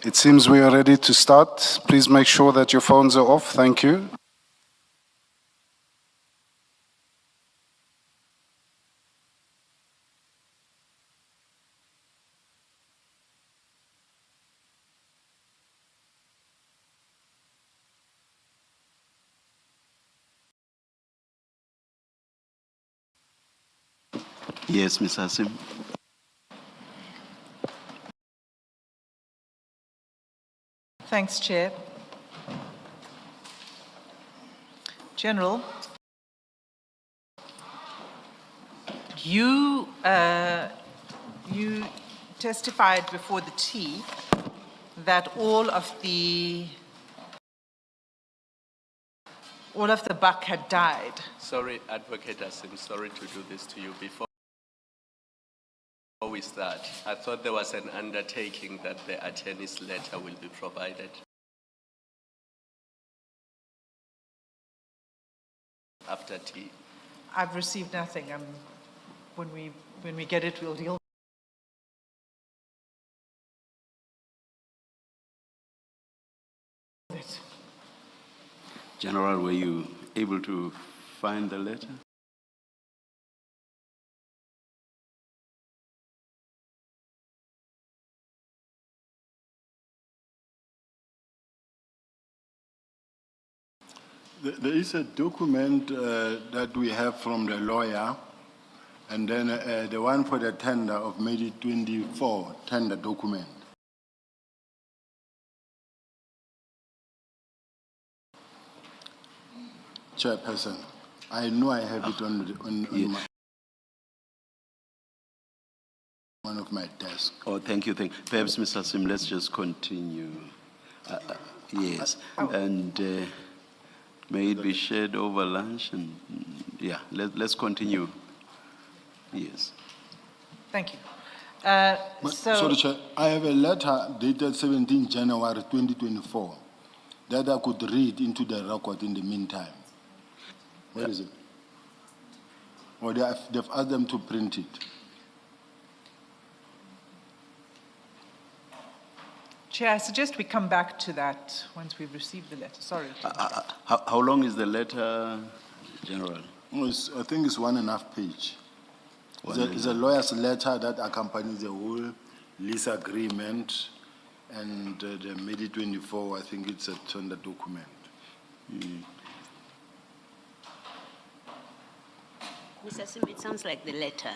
It seems we are ready to start. Please make sure that your phones are off. Thank you. Yes, Ms. Hassim. Thanks, Chair. General, you testified before the T that all of the buck had died. Sorry, Advocate Hassim, sorry to do this to you. Before we start, I thought there was an undertaking that the attorney's letter will be provided after tea. I've received nothing. When we get it, we'll deal with it. General, were you able to find the letter? There is a document that we have from the lawyer And then the one for the tender of May 24, tender document. Chairperson, I know I have it on one of my desks. Oh, thank you. Perhaps, Mr. Sim, let's just continue. Yes, and may it be shared over lunch, and yeah, let's continue. Yes. Thank you. Sorry, Chair, I have a letter dated 17 January 2024 that I could read into the record in the meantime. Where is it? Or they've asked them to print it. Chair, I suggest we come back to that once we've received the letter. Sorry. How long is the letter, General? No, I think it's 1.5 pages. It's a lawyer's letter that accompanies the whole lease agreement and the May 24, I think it's a tender document. Mr. Sim, it sounds like the letter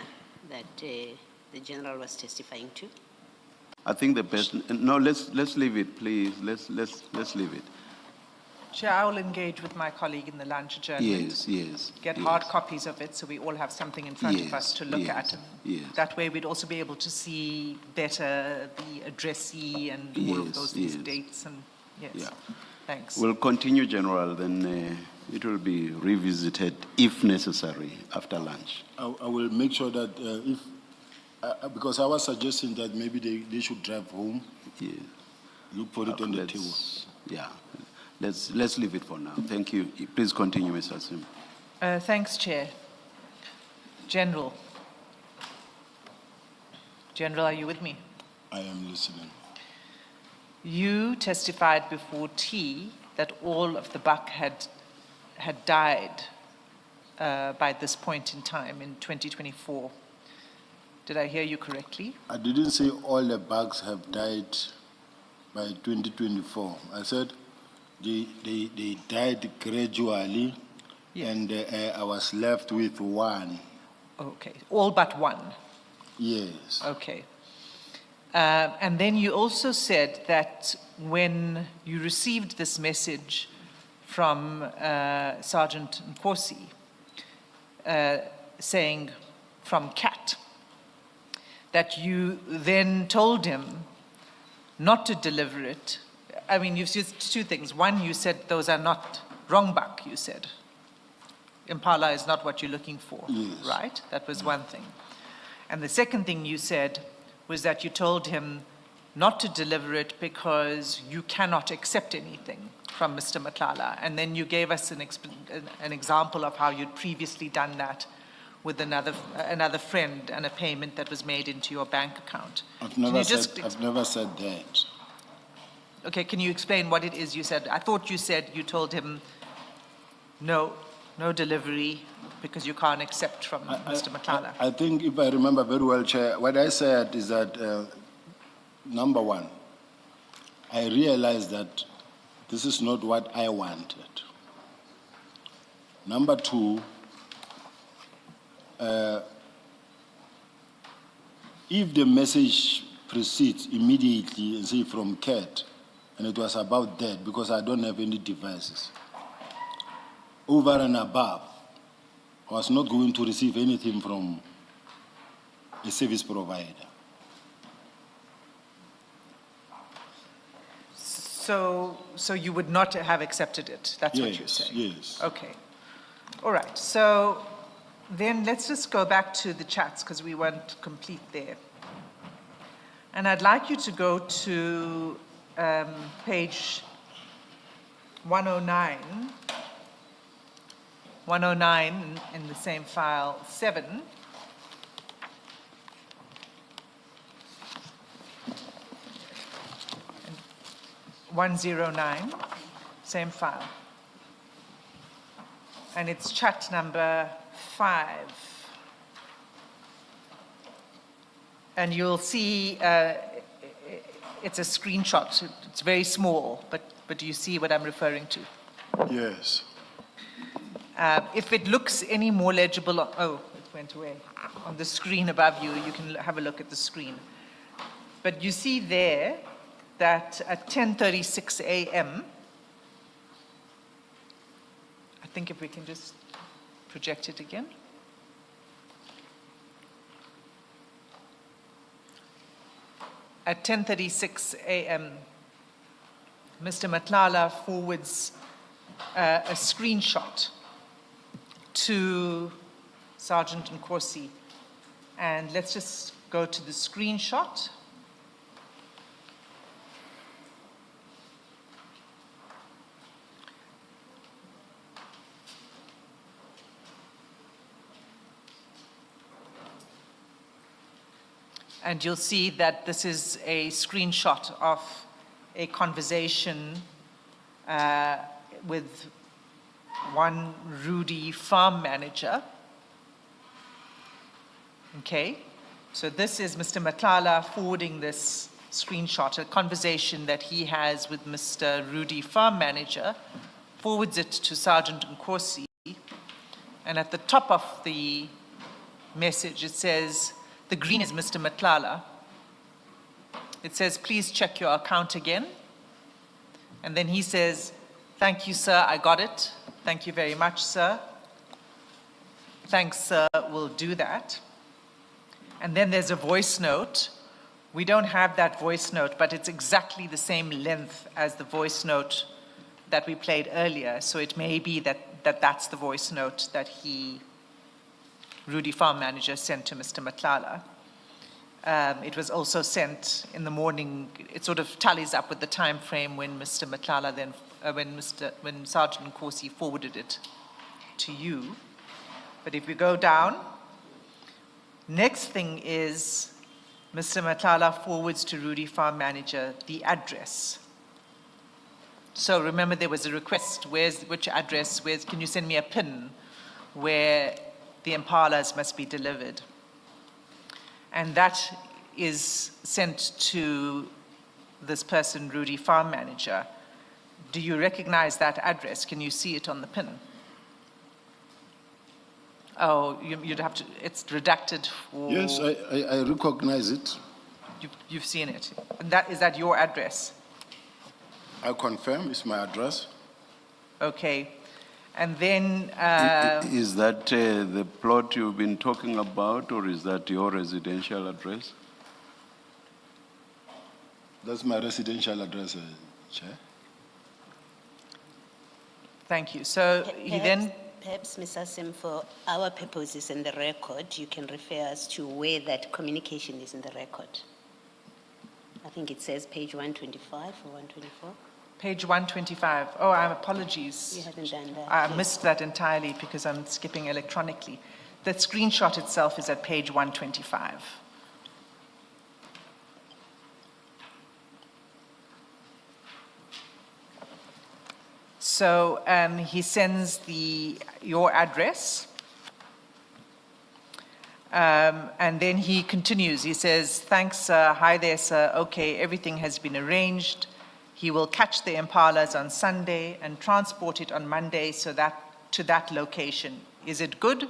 that the General was testifying to. I think the best. No, let's leave it, please. Let's leave it. Chair, I will engage with my colleague in the lunch adjournment. Yes. Get hard copies of it so we all have something in front of us to look at. Yes. That way we'd also be able to see better the addressee and all of these dates and yes. Yeah. Thanks. We'll continue, General, then it will be revisited if necessary after lunch. I will make sure that because I was suggesting that maybe they should drive home. Yeah. Look for it on the table. Yeah. Let's leave it for now. Thank you. Please continue, Mr. Sim. Thanks, Chair. General. General, are you with me? I am listening. You testified before T that all of the buck had died by this point in time in 2024. Did I hear you correctly? I didn't say all the bugs have died by 2024. I said they died gradually, and I was left with one. Okay, all but one. Yes. Okay. And then you also said that when you received this message from Sergeant Nkosi saying from CAT, that you then told him not to deliver it. I mean, you've used two things. One, you said those are not wrong buck, you said. Impala is not what you're looking for, right? That was one thing. And the second thing you said was that you told him not to deliver it because you cannot accept anything from Mr. Matlala. And then you gave us an example of how you'd previously done that with another friend and a payment that was made into your bank account. I've never said that. Okay, can you explain what it is you said? I thought you said you told him no delivery because you can't accept from Mr. Matlala. I think if I remember very well, Chair, what I said is that, number one, I realized that this is not what I wanted. Number two, if the message proceeds immediately, say from CAT, and it was about that, because I don't have any devices, over and above, I was not going to receive anything from a service provider. So you would not have accepted it, that's what you're saying? Yes. Okay, all right, so then let's just go back to the chats because we weren't complete there. And I'd like you to go to page 109 in the same file, 7. And 109, same file. And it's chat number 5. And you'll see it's a screenshot. It's very small, but do you see what I'm referring to? Yes. If it looks any more legible, oh, it went away. On the screen above you, you can have a look at the screen. But you see there that at 10:36 a.m., I think if we can just project it again. At 10:36 a.m., Mr. Matlala forwards a screenshot to Sergeant Nkosi. And let's just go to the screenshot. And you'll see that this is a screenshot of a conversation with one Rudy farm manager. Okay, so this is Mr. Matlala forwarding this screenshot, a conversation that he has with Mr. Rudy farm manager, forwards it to Sergeant Nkosi, and at the top of the message it says, the green is Mr. Matlala. It says, please check your account again. And then he says, thank you, sir, I got it. Thank you very much, sir. Thanks, sir, we'll do that. And then there's a voice note. We don't have that voice note, but it's exactly the same length as the voice note that we played earlier. So it may be that's the voice note that Rudy farm manager sent to Mr. Matlala. It was also sent in the morning. It sort of tallies up with the time frame when Mr. Matlala then, when Sergeant Nkosi forwarded it to you. But if we go down, next thing is Mr. Matlala forwards to Rudy farm manager the address. So remember there was a request, which address, can you send me a pin where the impalas must be delivered? And that is sent to this person, Rudy farm manager. Do you recognize that address? Can you see it on the pin? Oh, you'd have to, it's redacted for... Yes, I recognize it. You've seen it. And is that your address? I confirm it's my address. Okay. And then... Is that the plot you've been talking about, or is that your residential address? That's my residential address, Chair. Thank you. So he then... Perhaps, Mr. Sim, for our purposes in the record, you can refer us to where that communication is in the record. I think it says page 125 or 124. Page 125. Oh, apologies. You haven't done that. I missed that entirely because I'm skipping electronically. The screenshot itself is at page 125. So he sends your address, and then he continues. He says, thanks, sir. Hi there, sir. Okay, everything has been arranged. He will catch the impalas on Sunday and transport it on Monday to that location. Is it good?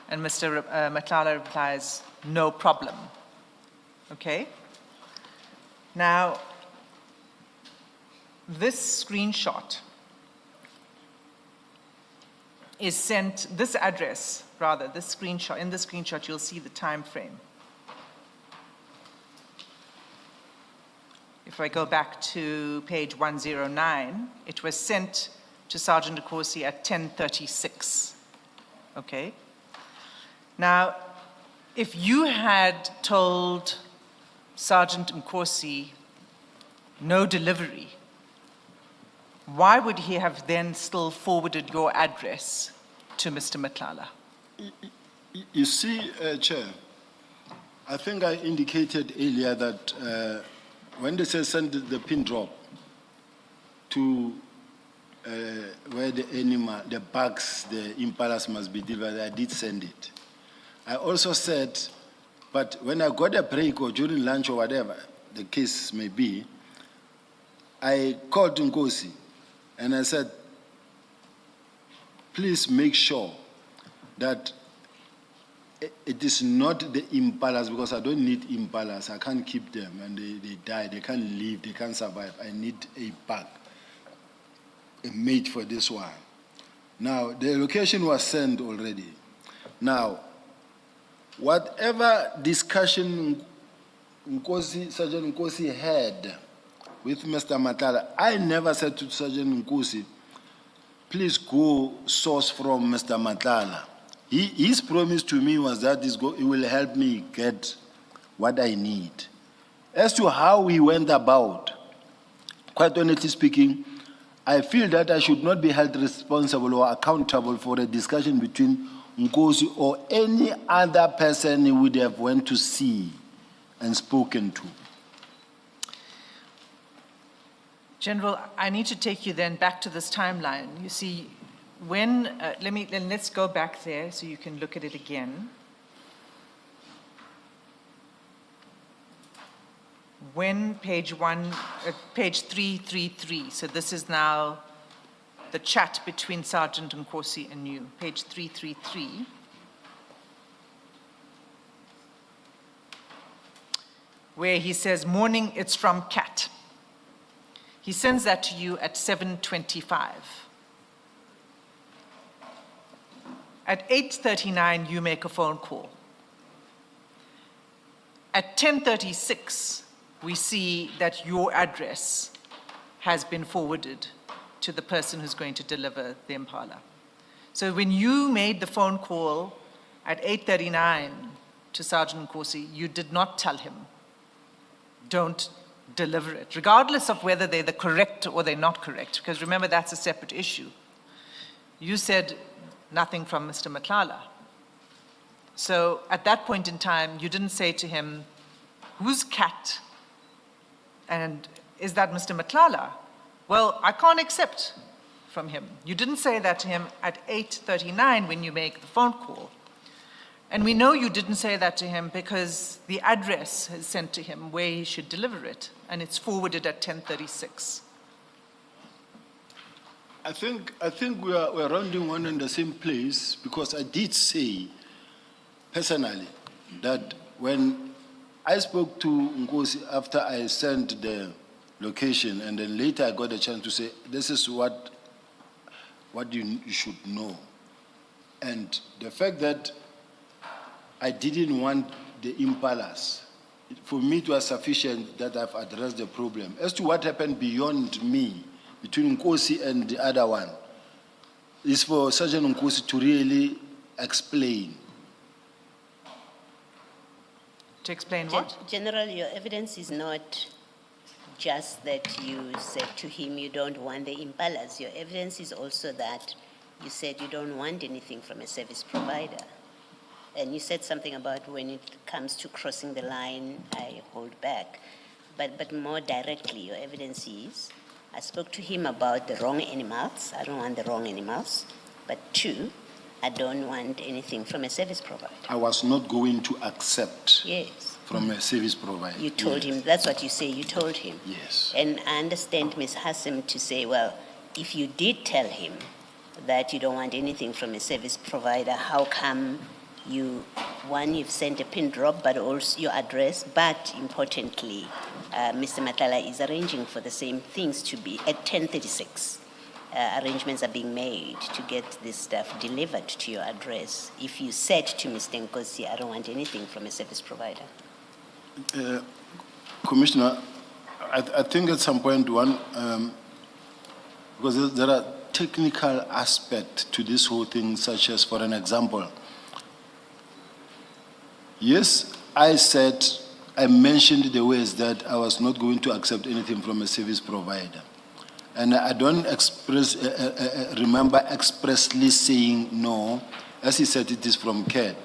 And Mr. Matlala replies, no problem. Okay? Now, this screenshot is sent, this address, rather, this screenshot, in the screenshot you'll see the time frame. If I go back to page 109, it was sent to Sergeant Nkosi at 10:36, okay? Now, if you had told Sergeant Nkosi no delivery, why would he have then still forwarded your address to Mr. Matlala? You see, Chair, I think I indicated earlier that when they say send the pin drop to where the bugs, the impalas must be delivered, I did send it. I also said, but when I got a break or during lunch or whatever the case may be, I called Nkosi and I said, please make sure that it is not the impalas, because I don't need impalas. I can't keep them, and they die. They can't live. They can't survive. I need a pack, a mate for this one. Now, the location was sent already. Now, whatever discussion Sergeant Nkosi had with Mr. Matala, I never said to Sergeant Nkosi, please go source from Mr. Matala. His promise to me was that he will help me get what I need. As to how he went about, quite honestly speaking, I feel that I should not be held responsible or accountable for a discussion between Nkosi or any other person he would have went to see and spoken to. General, I need to take you then back to this timeline. You see, when, let's go back there so you can look at it again. When page 333, so this is now the chat between Sergeant Nkosi and you, page 333. Where he says, morning, it's from Cat. He sends that to you at 7:25. At 8:39, you make a phone call. At 10:36, we see that your address has been forwarded to the person who's going to deliver the Impala. So when you made the phone call at 8:39 to Sergeant Nkosi, you did not tell him, don't deliver it, regardless of whether they're the correct or they're not correct, because remember, that's a separate issue. You said nothing from Mr. Matlala. So at that point in time, you didn't say to him, who's Cat? And is that Mr. Matlala? Well, I can't accept from him. You didn't say that to him at 8:39 when you make the phone call. And we know you didn't say that to him because the address is sent to him where he should deliver it, and it's forwarded at 10:36. I think we're rounding one in the same place, because I did say personally that when I spoke to Nkosi after I sent the location, and then later I got a chance to say, this is what you should know. And the fact that I didn't want the impalas, for me it was sufficient that I've addressed the problem. As to what happened beyond me, between Nkosi and the other one, is for Sergeant Nkosi to really explain. To explain what? General, your evidence is not just that you said to him you don't want the impalas. Your evidence is also that you said you don't want anything from a service provider. And you said something about when it comes to crossing the line, I hold back. But more directly, your evidence is, I spoke to him about the wrong animals. I don't want the wrong animals. But two, I don't want anything from a service provider. I was not going to accept Yes. from a service provider. You told him, that's what you say, you told him. Yes. And I understand Ms. Hassem to say, well, if you did tell him that you don't want anything from a service provider, how come you've sent a pin drop, but also your address, but importantly, Mr. Matlala is arranging for the same things to be at 10:36. Arrangements are being made to get this stuff delivered to your address. If you said to Mr. Nkosi, I don't want anything from a service provider. Commissioner, I think at some point because there are technical aspects to this whole thing, such as, for an example, yes, I mentioned the ways that I was not going to accept anything from a service provider. And I don't remember expressly saying no. As he said, it is from CAD.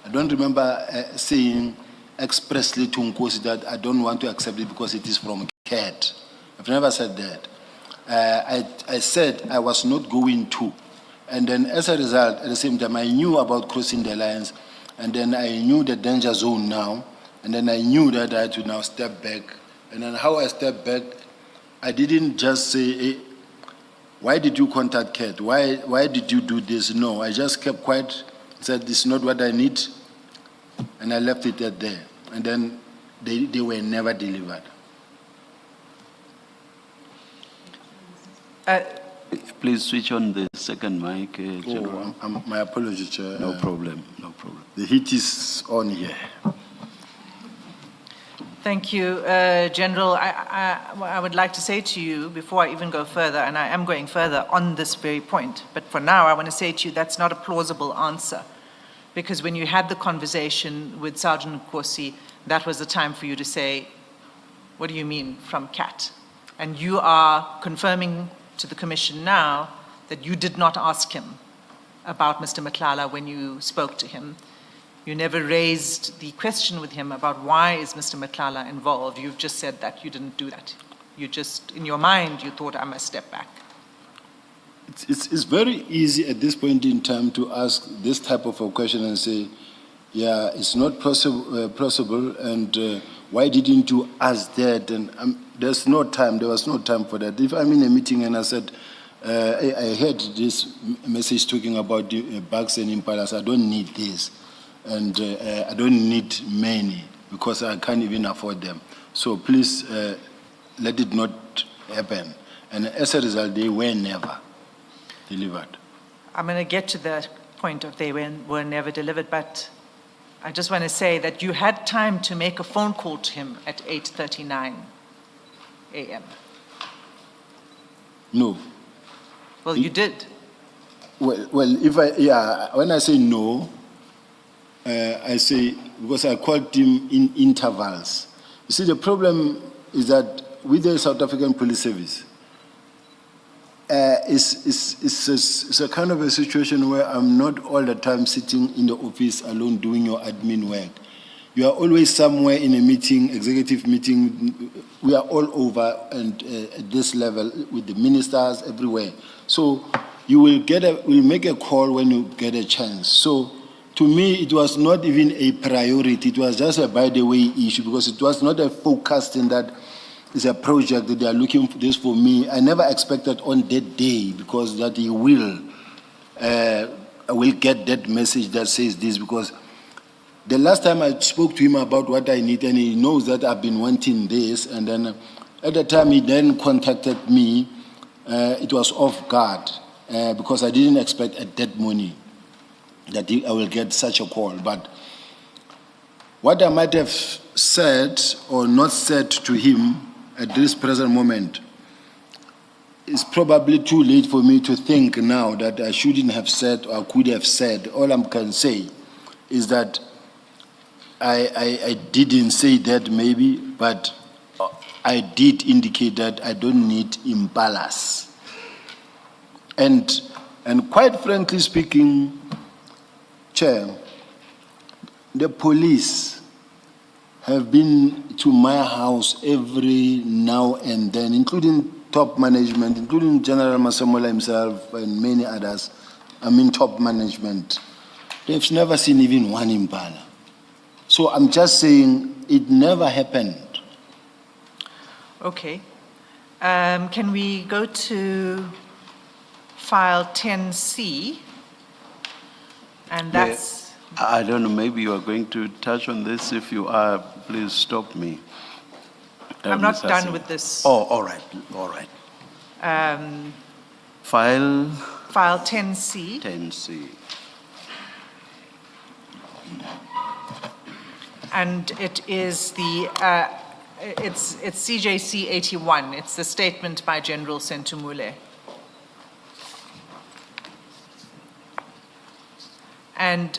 I don't remember saying expressly to Nkosi that I don't want to accept it because it is from CAD. I've never said that. I said I was not going to. And then as a result, at the same time, I knew about crossing the lines, and then I knew the danger zone now, and then I knew that I had to now step back. And then how I stepped back, I didn't just say, hey, why did you contact CAT? Why did you do this? No, I just kept quiet, said, this is not what I need. and I left it at there. And then they were never delivered. Please switch on the second mic, General. My apologies, Chair. No problem, no problem. The heat is on here. Thank you, General. I would like to say to you, before I even go further, and I am going further on this very point, but for now I want to say to you that's not a plausible answer. Because when you had the conversation with Sergeant Nkosi, that was the time for you to say, what do you mean from CAT? And you are confirming to the Commission now that you did not ask him about Mr. Matlala when you spoke to him. You never raised the question with him about why is Mr. Matlala involved. You've just said that you didn't do that. You just, in your mind, you thought, I must step back. It's very easy at this point in time to ask this type of a question and say, yeah, it's not possible, and why didn't you ask that? And there was no time for that. If I'm in a meeting and I said, I heard this message talking about the bugs and impalas, I don't need this. And I don't need many because I can't even afford them. So please let it not happen. And as a result, they were never delivered. I'm going to get to the point of they were never delivered, but I just want to say that you had time to make a phone call to him at 8:39 a.m. No. Well, you did. Well, when I say no, I say, because I called him in intervals. You see, the problem is that with the South African Police Service, it's a kind of a situation where I'm not all the time sitting in the office alone doing your admin work. You are always somewhere in a meeting, executive meeting. We are all over and at this level with the ministers everywhere. So you will make a call when you get a chance. So to me, it was not even a priority. It was just a by the way issue because it was not a focused in that it's a project that they are looking for this for me. I never expected on that day because that he will get that message that says this because the last time I spoke to him about what I need and he knows that I've been wanting this and then at the time he then contacted me, it was off guard because I didn't expect at that money that I will get such a call. But what I might have said or not said to him at this present moment is probably too late for me to think now that I shouldn't have said or could have said. All I can say is that I didn't say that maybe, but I did indicate that I don't need impalas. And quite frankly speaking, Chair, the police have been to my house every now and then, including top management, including General Masemola himself and many others. I mean top management. They've never seen even one impala. So I'm just saying it never happened. Okay. Can we go to file 10C? And that's... I don't know, maybe you are going to touch on this. If you are, please stop me. I'm not Ms. done Hassan. with this. Oh, all right, all right. File File 10C. 10C. And it is the, it's CJC 81. It's the statement by General Sentumule. And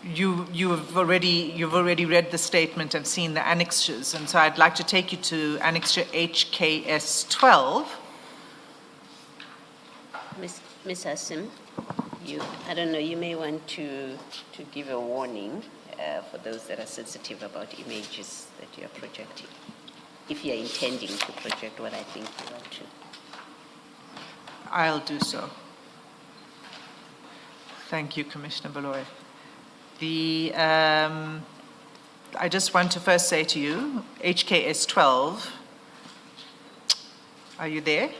you've already read the statement and seen the annexures, and so I'd like to take you to annexure HKS 12. Ms. Hassan, I don't know, you may want to give a warning for those that are sensitive about images that you are projecting, if you are intending to project what I think you want to. I'll do so. Thank you, Commissioner Baloy. I just want to first say to you, HKS 12, are you there?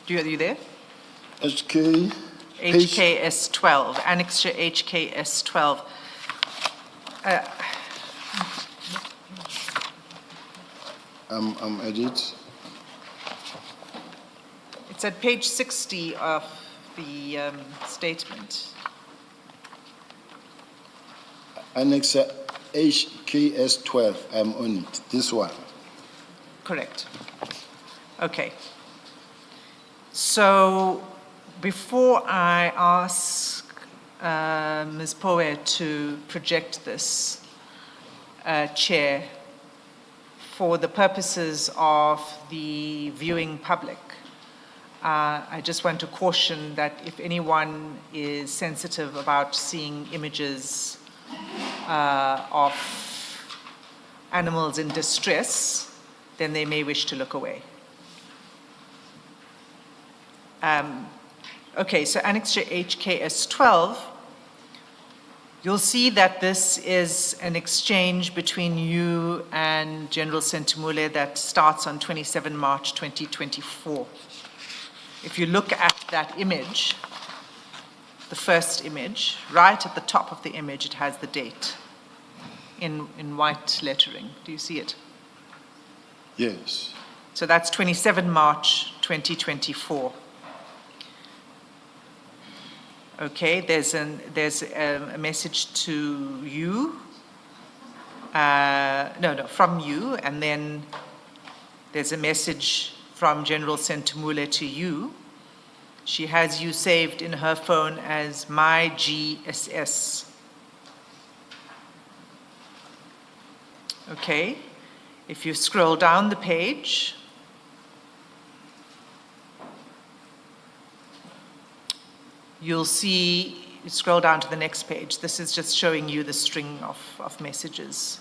HK HKS 12, Annexure HKS 12. I'm at it. It's at page 60 of the statement. Annex HKS 12, I'm on it, this one. Correct. Okay. So before I ask Ms. Poe to project this, Chair, for the purposes of the viewing public, I just want to caution that if anyone is sensitive about seeing images of animals in distress, then they may wish to look away. Okay, so Annexure HKS 12, you'll see that this is an exchange between you and General Sentimule that starts on 27 March 2024. If you look at that image, the first image, right at the top of the image, it has the date in white lettering. Do you see it? Yes. So that's 27 March 2024. Okay, there's a message to you, from you, and then there's a message from General Sentimule to you. She has you saved in her phone as my GSS. Okay, if you scroll down the page, you'll see, you scroll down to the next page. This is just showing you the string of messages.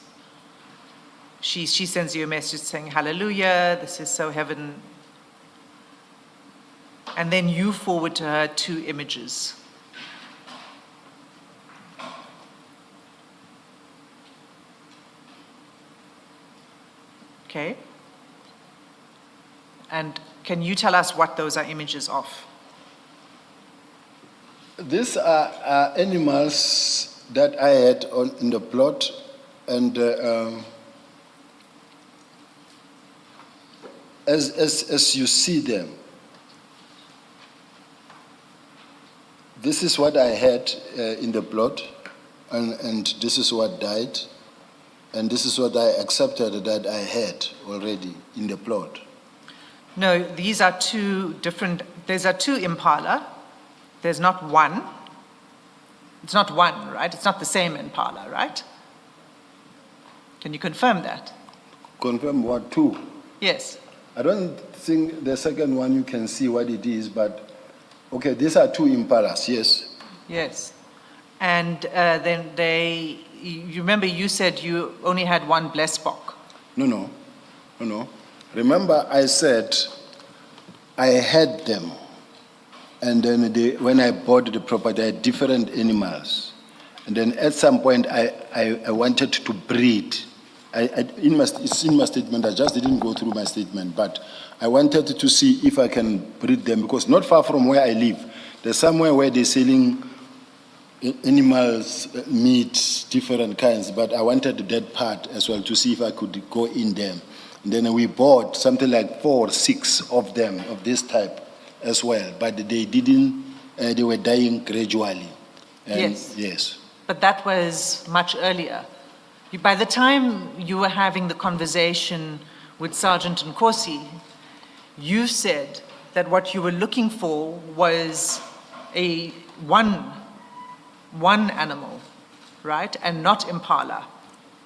She sends you a message saying, hallelujah, this is so heaven. And then you forward to her 2 images. Okay? And can you tell us what those are images of? These are animals that I had in the plot, and as you see them, this is what I had in the plot, and this is what died, and this is what I accepted that I had already in the plot. No, these are 2 different, these are 2 impala. There's not one. It's not one, right? It's not the same impala, right? Can you confirm that? Confirm what, 2? Yes. I don't think the second one you can see what it is, but okay, these are 2 impalas, yes. Yes. And then you remember you said you only had 1 blessbok. No. Remember I said I had them, and then when I bought the property, I had different animals. And then at some point I wanted to breed. It's in my statement, I just didn't go through my statement, but I wanted to see if I can breed them, because not far from where I live, there's somewhere where they're selling animals, meat, different kinds, but I wanted that part as well to see if I could go in them. And then we bought something like 4 or 6 of them, of this type as well, but they didn't, they were dying gradually. And yes. But that was much earlier. By the time you were having the conversation with Sergeant Nkosi, you said that what you were looking for was one animal, right? And not impala.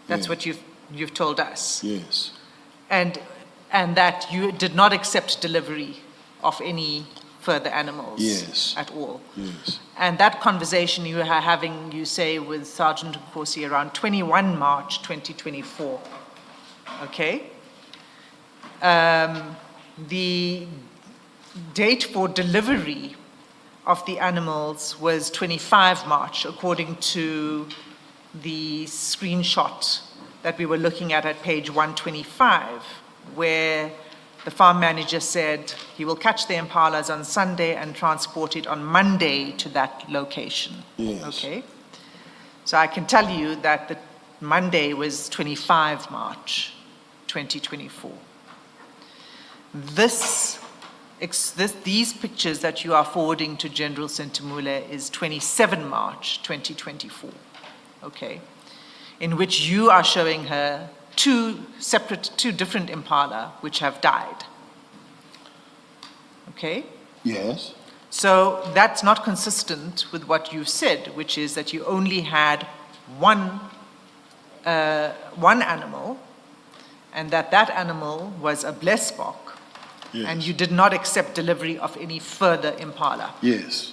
That's what you've told us. Yes. And that you did not accept delivery of any further animals at all. Yes. And that conversation you were having, you say, with Sergeant Nkosi around 21 March 2024. Okay? The date for delivery of the animals was 25 March, according to the screenshot that we were looking at page 125, where the farm manager said he will catch the impalas on Sunday and transport it on Monday to that location. Yes. Okay. So I can tell you that the Monday was 25 March 2024. These pictures that you are forwarding to General Sentimula is 27 March 2024, okay, in which you are showing her two different impala which have died, okay? Yes. So that's not consistent with what you've said, which is that you only had one animal, and that animal was a blesbok, Yes. and you did not accept delivery of any further impala. Yes.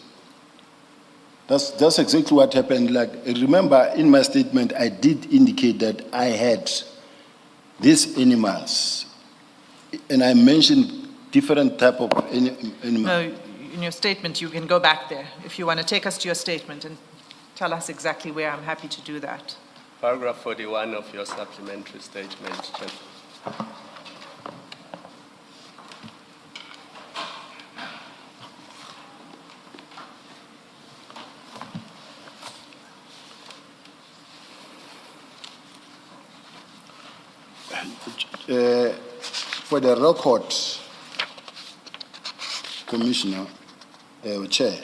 That's exactly what happened. Like, remember, in my statement, I did indicate that I had these animals, and I mentioned different type of animals. No, in your statement, you can go back there. If you want to take us to your statement and tell us exactly where, I'm happy to do that. Paragraph 41 of your supplementary statement, Chair. For the record, Commissioner, Chair,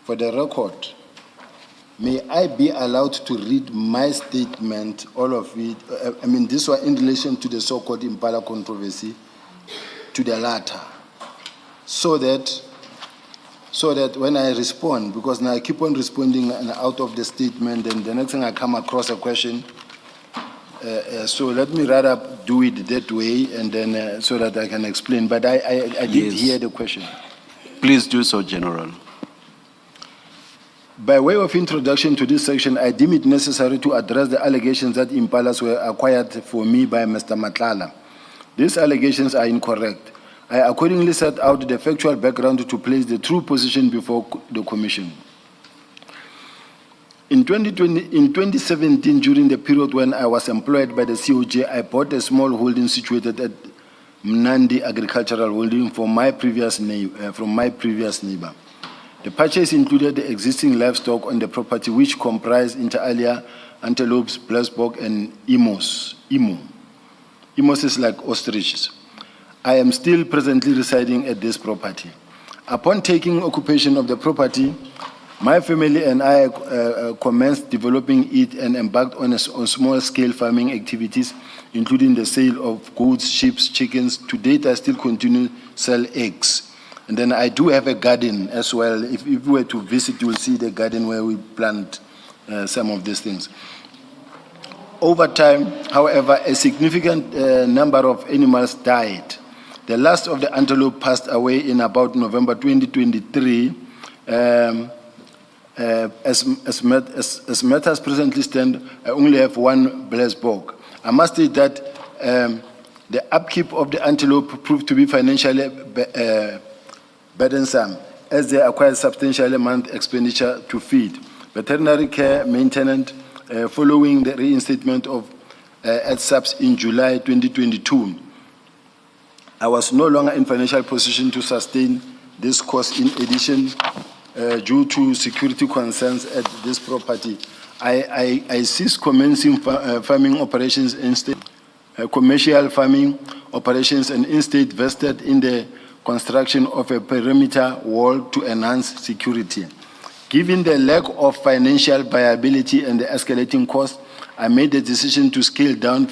for the record, may I be allowed to read my statement, all of it? I mean, this was in relation to the so-called Impala controversy, to the latter, so that when I respond, because now I keep on responding and out of the statement, and the next thing I come across a question. So let me rather do it that way, and then so that I can explain. But I did Yes. hear the question. Please do so, General. By way of introduction to this section, I deem it necessary to address the allegations that impalas were acquired for me by Mr. Matlala. These allegations are incorrect. I accordingly set out the factual background to place the true position before the Commission. In 2017, during the period when I was employed by the COJ, I bought a small holding situated at Mnandi Agricultural Holding from my previous neighbor. The purchase included the existing livestock on the property, which comprised inter alia antelopes, blesbok, and emos. Emos is like ostriches. I am still presently residing at this property. Upon taking occupation of the property, my family and I commenced developing it and embarked on small-scale farming activities, including the sale of goats, sheep, chickens. To date, I still continue to sell eggs. And then I do have a garden as well. If you were to visit, you will see the garden where we plant some of these things. Over time, however, a significant number of animals died. The last of the antelope passed away in about November 2023. As matters presently stand, I only have one blesbok. I must say that the upkeep of the antelope proved to be financially burdensome, as they acquired substantial amount expenditure to feed, veterinary care, maintenance, following the reinstatement of subs in July 2022. I was no longer in financial position to sustain this cost. In addition, due to security concerns at this property, I ceased commencing farming operations instead, commercial farming operations, and instead vested in the construction of a perimeter wall to enhance security. Given the lack of financial viability and the escalating costs, I made the decision to scale down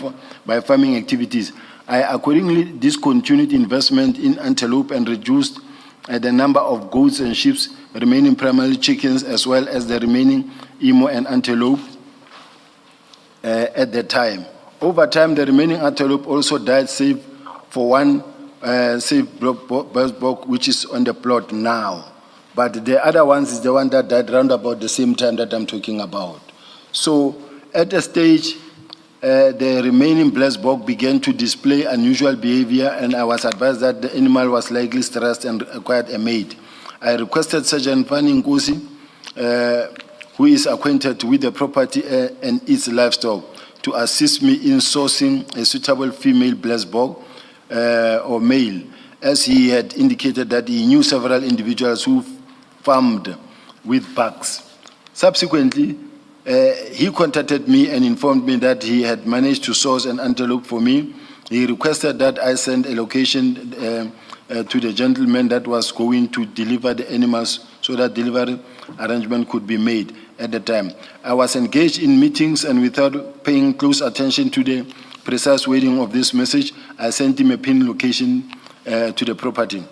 by farming activities. I accordingly discontinued investment in antelope and reduced the number of goats and sheep, remaining primarily chickens, as well as the remaining emo and antelope at the time. Over time, the remaining antelope also died, save for one blesbok, which is on the plot now. But the other ones is the one that died around about the same time that I'm talking about. So at a stage, the remaining blesbok began to display unusual behavior, and I was advised that the animal was likely stressed and required a mate. I requested Sergeant Pani Nkosi, who is acquainted with the property and its livestock, to assist me in sourcing a suitable female blesbok or male, as he had indicated that he knew several individuals who farmed with bucks. Subsequently, he contacted me and informed me that he had managed to source an antelope for me. He requested that I send a location to the gentleman that was going to deliver the animals so that delivery arrangement could be made at the time. I was engaged in meetings, and without paying close attention to the precise wording of this message, I sent him a pin location to the property.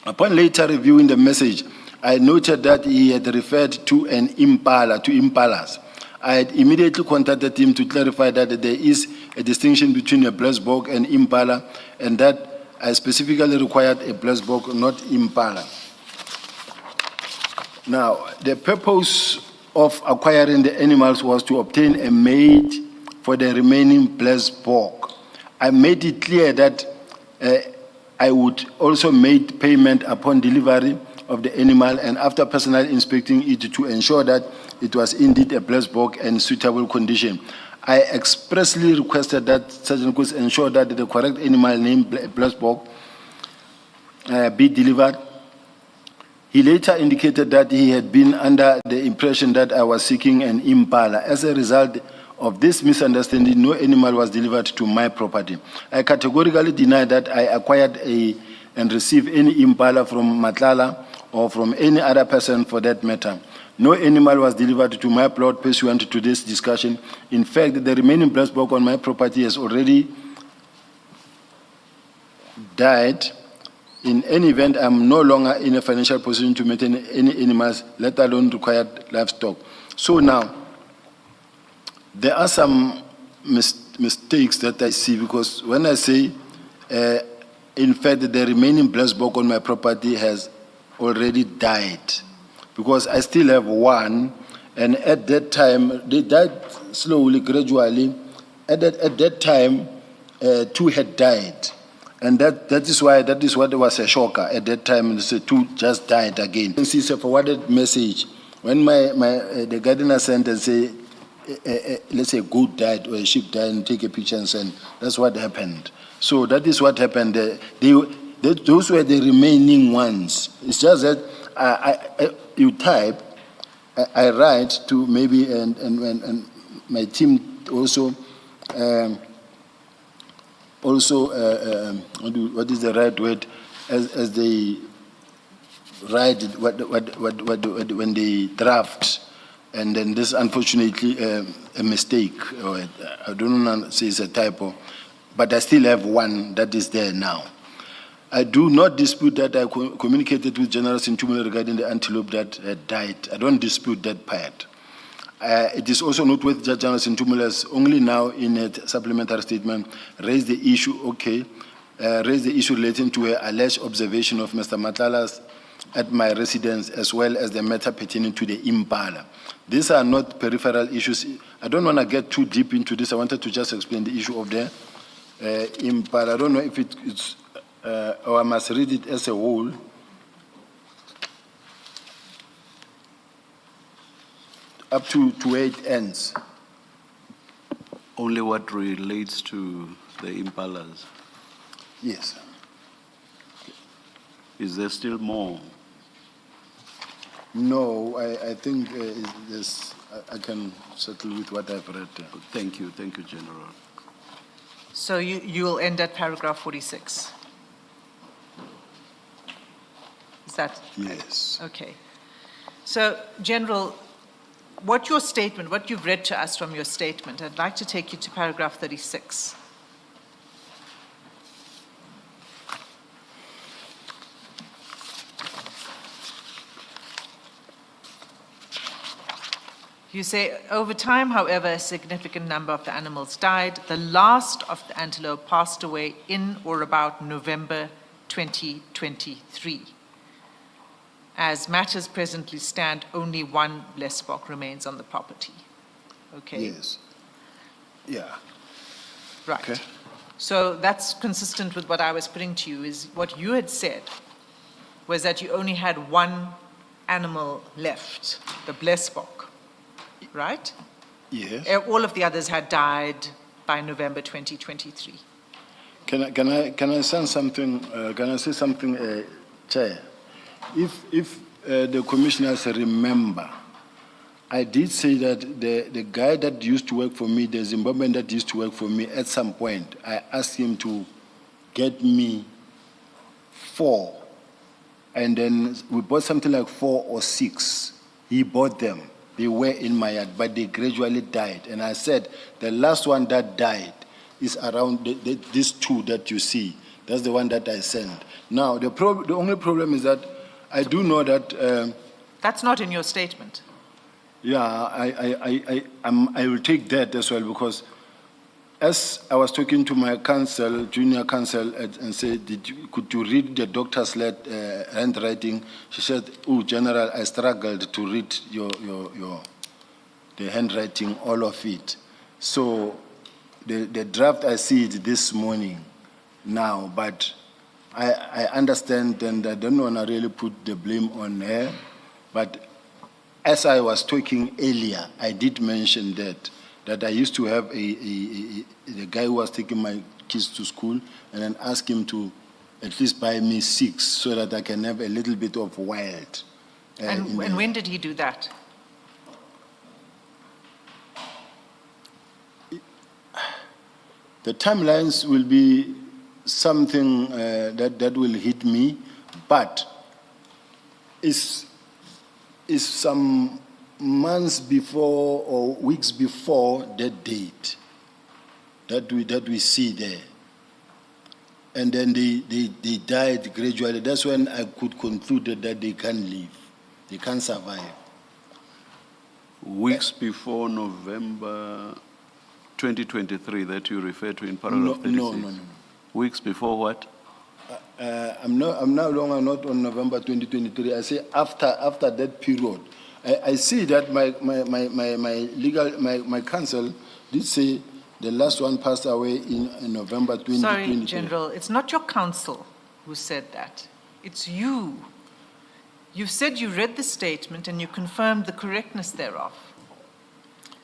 Upon later reviewing the message, I noted that he had referred to an impala, to impalas. I had immediately contacted him to clarify that there is a distinction between a blesbok and impala, and that I specifically required a blesbok, not impala. Now, the purpose of acquiring the animals was to obtain a mate for the remaining blesbok. I made it clear that I would also make payment upon delivery of the animal and after personally inspecting it to ensure that it was indeed a blesbok and suitable condition. I expressly requested that Sergeant Kus ensure that the correct animal named blesbok be delivered. He later indicated that he had been under the impression that I was seeking an impala. As a result of this misunderstanding, no animal was delivered to my property. I categorically deny that I acquired and received any impala from Matlala or from any other person for that matter. No animal was delivered to my plot pursuant to this discussion. In fact, the remaining blesbok on my property has already died. In any event, I'm no longer in a financial position to maintain any animals, let alone required livestock. So now, there are some mistakes that I see, because when I say, in fact, the remaining blesbok on my property has already died, because I still have one, and at that time, they died slowly, gradually. At that time, two had died. And that is what was a shocker at that time. The two just died again. It's a forwarded message. When the gardener sent and say, let's say a goat died or a sheep died, and take a picture and send. That's what happened. So that is what happened. Those were the remaining ones. It's just that you type, I write to maybe, and my team also. What is the right word? As they write it, when they draft, and then this unfortunately a mistake, or I don't know, say it's a typo, but I still have one that is there now. I do not dispute that I communicated with General Sintumile regarding the antelope that had died. I don't dispute that part. It is also noteworthy that General Sintumile has only now, in a supplementary statement, raised the issue relating to an alleged observation of Mr. Matlala's at my residence, as well as the matter pertaining to the impala. These are not peripheral issues. I don't want to get too deep into this. I wanted to just explain the issue of the impala. I don't know if it's, or I must read it as a whole. Up to where it ends. Only what relates to the impalas. Yes. Is there still more? No, I think I can settle with what I've read. Thank you, General. So you will end at paragraph 46? Is that? Yes. Okay. So, General, what you've read to us from your statement, I'd like to take you to paragraph 36. You say, over time, however, a significant number of the animals died. The last of the antelope passed away in or about November 2023. As matters presently stand, only one blesbok remains on the property. Okay? Yes. Yeah. Right. Okay. So that's consistent with what I was putting to you, is what you had said was that you only had one animal left, the blesbok, right? Yes. All of the others had died by November 2023. Can I say something, Chair? If the commissioners remember, I did say that the guy that used to work for me, the Zimbabwean that used to work for me, at some point, I asked him to get me 4. And then we bought something like 4 or 6. He bought them. They were in my yard, but they gradually died. And I said, the last one that died is around these 2 that you see. That's the one that I sent. Now, the only problem is that I do know that... That's not in your statement. Yeah, I will take that as well, because as I was talking to my counsel, junior counsel, and said, could you read the doctor's handwriting? She said, oh, General, I struggled to read the handwriting, all of it. So the draft, I see it this morning now, but I understand, and I don't want to really put the blame on her, but as I was talking earlier, I did mention that I used to have the guy who was taking my kids to school, and then ask him to at least buy me 6 so that I can have a little bit of wild. And when did he do that? The timelines will be something that will hit me, but it's some months before or weeks before that date that we see there. And then they died gradually. That's when I could conclude that they can't live. They can't survive. Weeks before November 2023 that you refer to in paragraph 36? No. Weeks before what? I'm no longer not on November 2023. I say after that period. I see that my counsel did say the last one passed away in November 2023. Sorry, General, it's not your counsel who said that. It's you. You've said you read the statement and you confirmed the correctness thereof.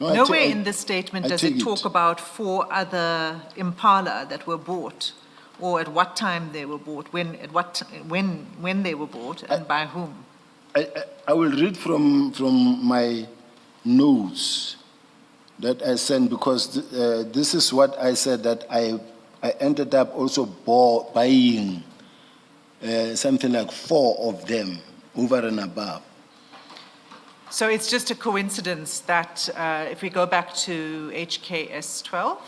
No, Nowhere in the statement does it talk about 4 other Impala that were bought, or at what time they were bought, when they were bought, and by whom. I will read from my notes that I sent, because this is what I said, that I ended up also buying something like 4 of them over and above. So it's just a coincidence that if we go back to HKS 12,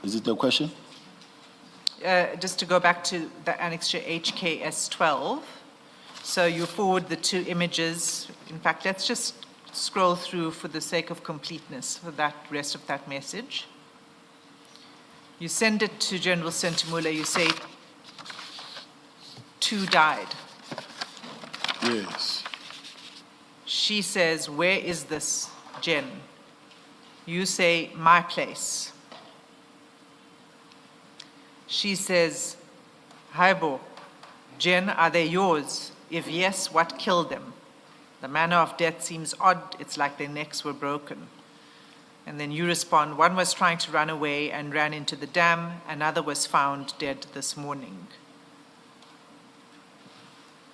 is it a question? just to go back to the annexure HKS 12. So you forward the 2 images. In fact, let's just scroll through for the sake of completeness for that rest of that message. You send it to General Sentimula, you say 2 died. Yes. She says, where is this, Jen? You say, my place. She says, Haibo, Jen, are they yours? If yes, what killed them? The manner of death seems odd. It's like their necks were broken. And then you respond, one was trying to run away and ran into the dam. Another was found dead this morning.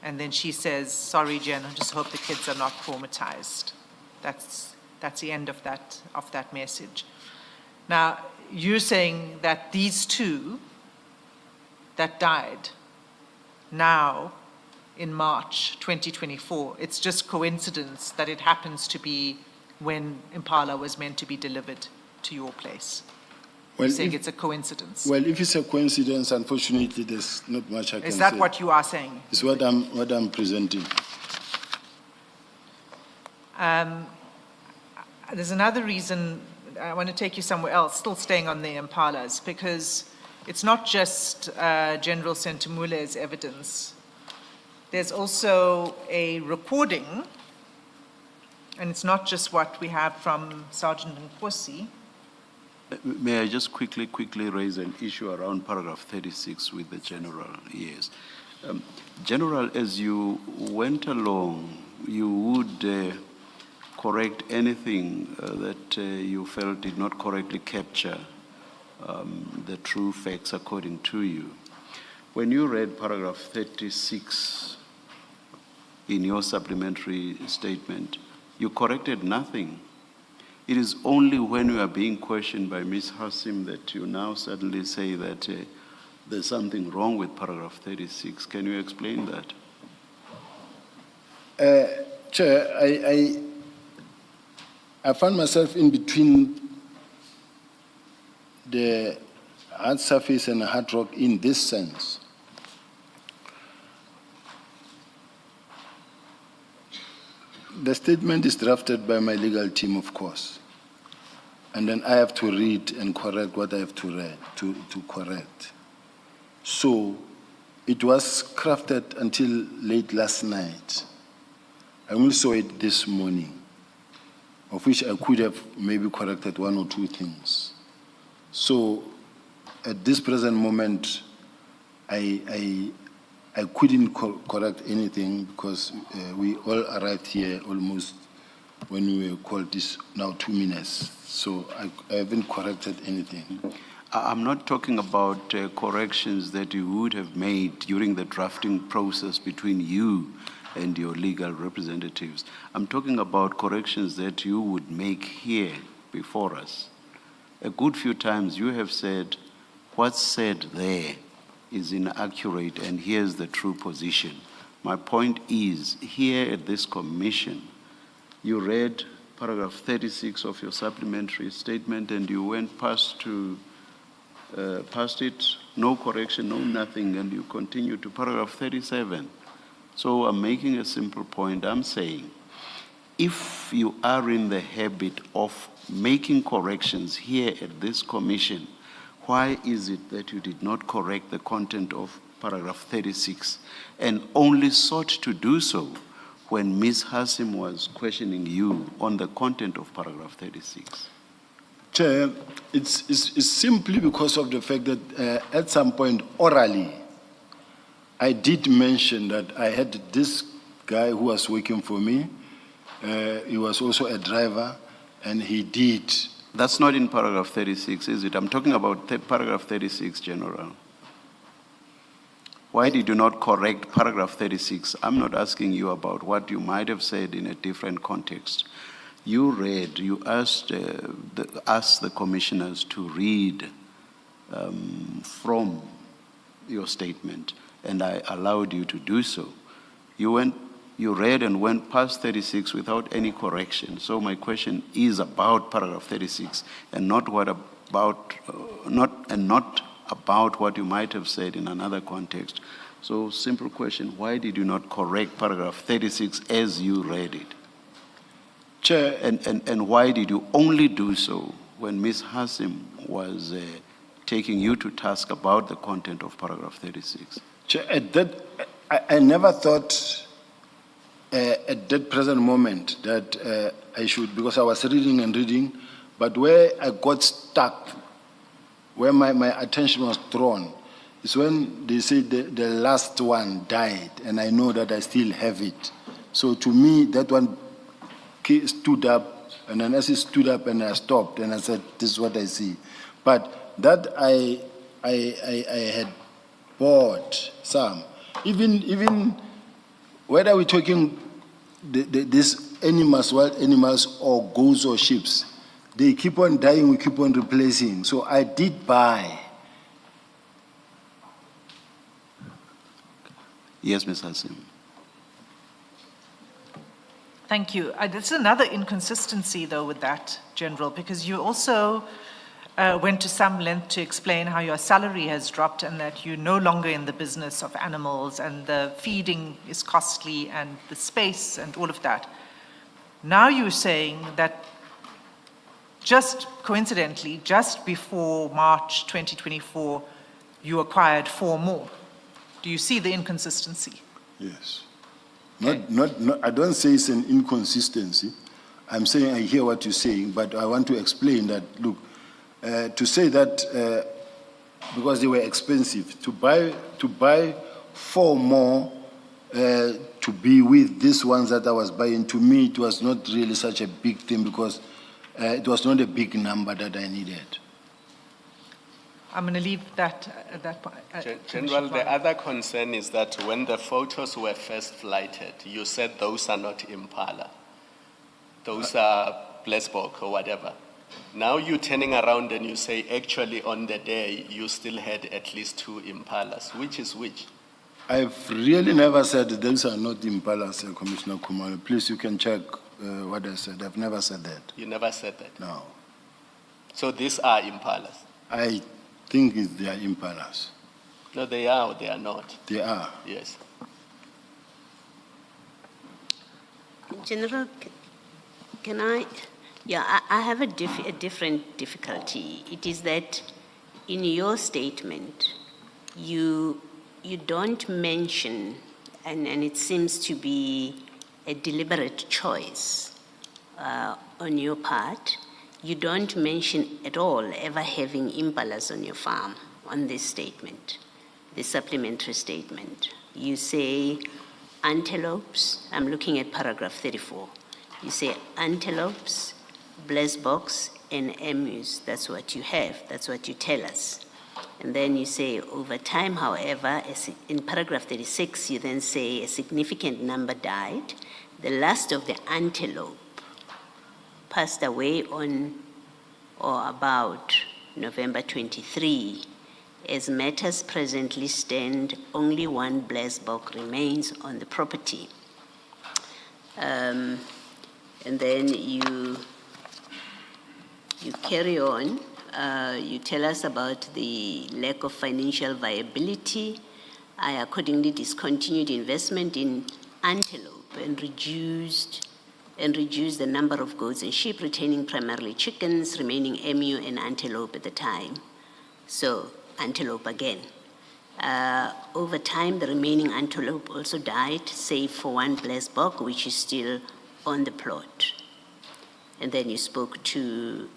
And then she says, sorry, Jen, I just hope the kids are not traumatized. That's the end of that message. Now, you're saying that these 2 that died now in March 2024, it's just coincidence that it happens to be when Impala was meant to be delivered to your place. You're saying it's a coincidence. Well, if it's a coincidence, unfortunately, there's not much I can say. Is that what you are saying? It's what I'm presenting. There's another reason I want to take you somewhere else, still staying on the Impalas, because it's not just General Sentimula's evidence. There's also a recording, and it's not just what we have from Sergeant Nkosi. May I just quickly raise an issue around paragraph 36 with the General? Yes. General, as you went along, you would correct anything that you felt did not correctly capture the true facts according to you. When you read paragraph 36 in your supplementary statement, you corrected nothing. It is only when you are being questioned by Ms. Hassim that you now suddenly say that there's something wrong with paragraph 36. Can you explain that? Chair, I found myself in between the hard surface and hard rock in this sense. The statement is drafted by my legal team, of course, and then I have to read and correct what I have to read, to correct. So it was crafted until late last night. I only saw it this morning, of which I could have maybe corrected one or two things. So at this present moment, I couldn't correct anything because we all arrived here almost when we were called this now 2 minutes. So I haven't corrected anything. I'm not talking about corrections that you would have made during the drafting process between you and your legal representatives. I'm talking about corrections that you would make here before us. A good few times you have said, what's said there is inaccurate and here's the true position. My point is, here at this commission, you read paragraph 36 of your supplementary statement and you went past it, no correction, no nothing, and you continue to paragraph 37. So I'm making a simple point. I'm saying, if you are in the habit of making corrections here at this commission, why is it that you did not correct the content of paragraph 36 and only sought to do so when Ms. Hassim was questioning you on the content of paragraph 36? Chair, it's simply because of the fact that at some point orally, I did mention that I had this guy who was working for me. He was also a driver, and he did. That's not in paragraph 36, is it? I'm talking about paragraph 36, General. Why did you not correct paragraph 36? I'm not asking you about what you might have said in a different context. You read, you asked the commissioners to read from your statement, and I allowed you to do so. You read and went past 36 without any correction. So my question is about paragraph 36 and not about what you might have said in another context. So simple question, why did you not correct paragraph 36 as you read it? Chair, and why did you only do so when Ms. Hassim was taking you to task about the content of paragraph 36? Chair, at that, I never thought at that present moment that I should, because I was reading and reading, but where I got stuck, where my attention was drawn, is when they said the last one died, and I know that I still have it. So to me, that one stood up, and then as it stood up and I stopped, and I said, this is what I see. But that I had bought some. Even whether we're talking these animals, wild animals, or goats or sheep, they keep on dying, we keep on replacing. So I did buy. Yes, Ms. Hassim. Thank you. There's another inconsistency, though, with that, General, because you also went to some length to explain how your salary has dropped and that you're no longer in the business of animals and the feeding is costly and the space and all of that. Now you're saying that just coincidentally, just before March 2024, you acquired 4 more. Do you see the inconsistency? Yes. Not, I don't say it's an inconsistency. I'm saying I hear what you're saying, but I want to explain that, look, to say that because they were expensive, to buy 4 more to be with these ones that I was buying, to me, it was not really such a big thing because it was not a big number that I needed. I'm going to leave that at that point. General, the other concern is that when the photos were first flighted, you said those are not Impala. Those are Blesbok or whatever. Now you're turning around and you say, actually on the day, you still had at least 2 Impalas. Which is which? I've really never said that those are not Impalas, Commissioner Kumalo. Please, you can check what I said. I've never said that. You never said that? No. So these are Impalas? I think they are Impalas. No, they are or they are not? They are. Yes. General, can I? Yeah, I have a different difficulty. It is that in your statement, you don't mention, and it seems to be a deliberate choice on your part, you don't mention at all ever having impalas on your farm on this statement, the supplementary statement. You say antelopes, I'm looking at paragraph 34. You say antelopes, blesboks, and emus. That's what you have, that's what you tell us. And then you say, over time, however, in paragraph 36, you then say a significant number died. The last of the antelope passed away on or about November 23. As matters presently stand, only 1 blesbok remains on the property. And then you carry on. You tell us about the lack of financial viability. I accordingly discontinued investment in antelope and reduced the number of goats and sheep, retaining primarily chickens, remaining emu and antelope at the time. So antelope again. Over time, the remaining antelope also died, save for 1 blesbok, which is still on the plot. And then you spoke to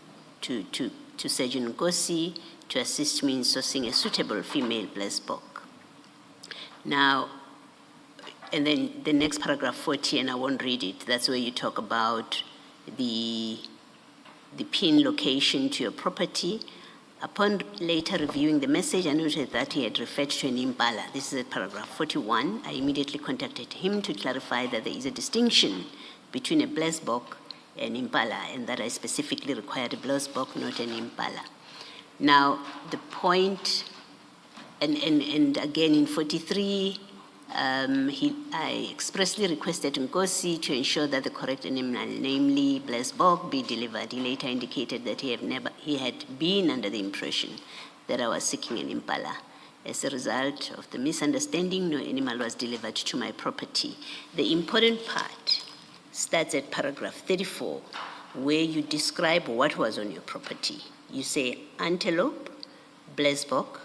Sergeant Nkosi to assist me in sourcing a suitable female blesbok. Now, and then the next paragraph 40, and I won't read it, that's where you talk about the pin location to your property. Upon later reviewing the message, I noted that he had referred to an impala. This is at paragraph 41. I immediately contacted him to clarify that there is a distinction between a blesbok and impala, and that I specifically required a blesbok, not an impala. Now, the point, and again in 43, I expressly requested Nkosi to ensure that the correct animal, namely blesbok, be delivered. He later indicated that he had been under the impression that I was seeking an impala. As a result of the misunderstanding, no animal was delivered to my property. The important part starts at paragraph 34, where you describe what was on your property. You say antelope, blesbok,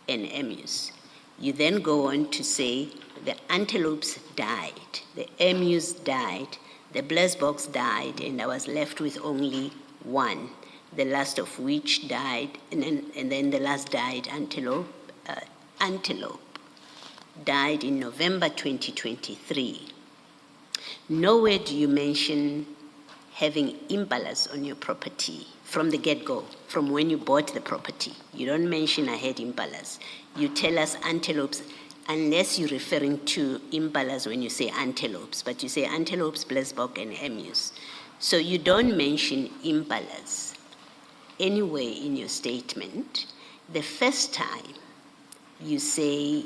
and emus. You then go on to say the antelopes died, the emus died, the blesboks died, and I was left with only 1, the last of which died, and then the last died, antelope, died in November 2023. Nowhere do you mention having impalas on your property from the get-go, from when you bought the property. You don't mention I had impalas. You tell us antelopes, unless you're referring to impalas when you say antelopes, but you say antelopes, blesbok, and emus. So you don't mention impalas anywhere in your statement. The first time you say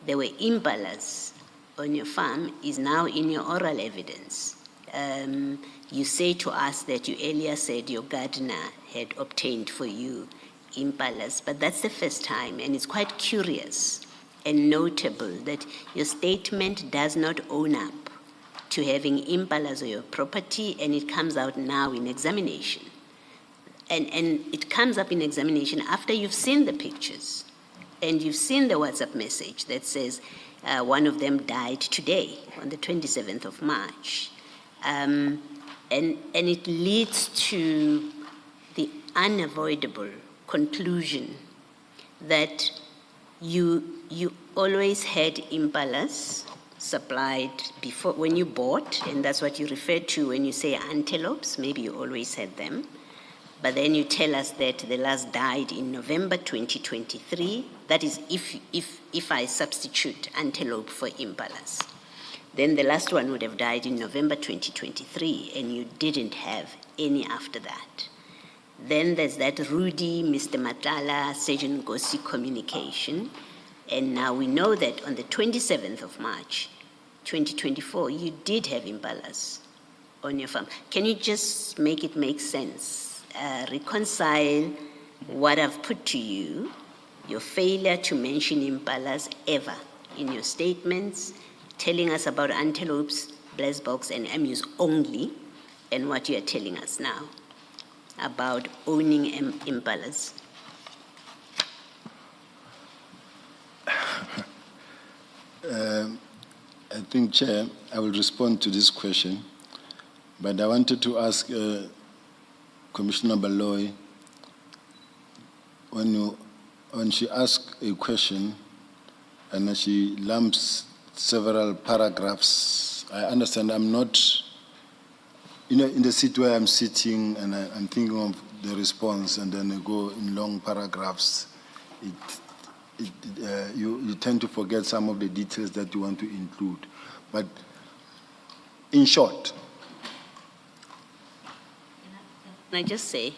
there were impalas on your farm is now in your oral evidence. You say to us that you earlier said your gardener had obtained for you impalas, but that's the first time, and it's quite curious and notable that your statement does not own up to having impalas on your property, and it comes out now in examination. And it comes up in examination after you've seen the pictures, and you've seen the WhatsApp message that says one of them died today, on the 27th of March. And it leads to the unavoidable conclusion that you always had impalas supplied before, when you bought, and that's what you refer to when you say antelopes, maybe you always had them. But then you tell us that the last died in November 2023. That is if I substitute antelope for impalas. Then the last one would have died in November 2023, and you didn't have any after that. Then there's that Rudy, Mr. Matala, Sergeant Gosi communication. And now we know that on the 27th of March, 2024, you did have impalas on your farm. Can you just make it make sense? Reconcile what I've put to you, your failure to mention impalas ever in your statements, telling us about antelopes, blessboks, and emus only, and what you are telling us now about owning impalas. I think, Chair, I will respond to this question, but I wanted to ask Commissioner Baloy, when she asks a question and she lumps several paragraphs, I understand I'm not, in the seat where I'm sitting and I'm thinking of the response and then I go in long paragraphs, you tend to forget some of the details that you want to include. But in short, Can I just say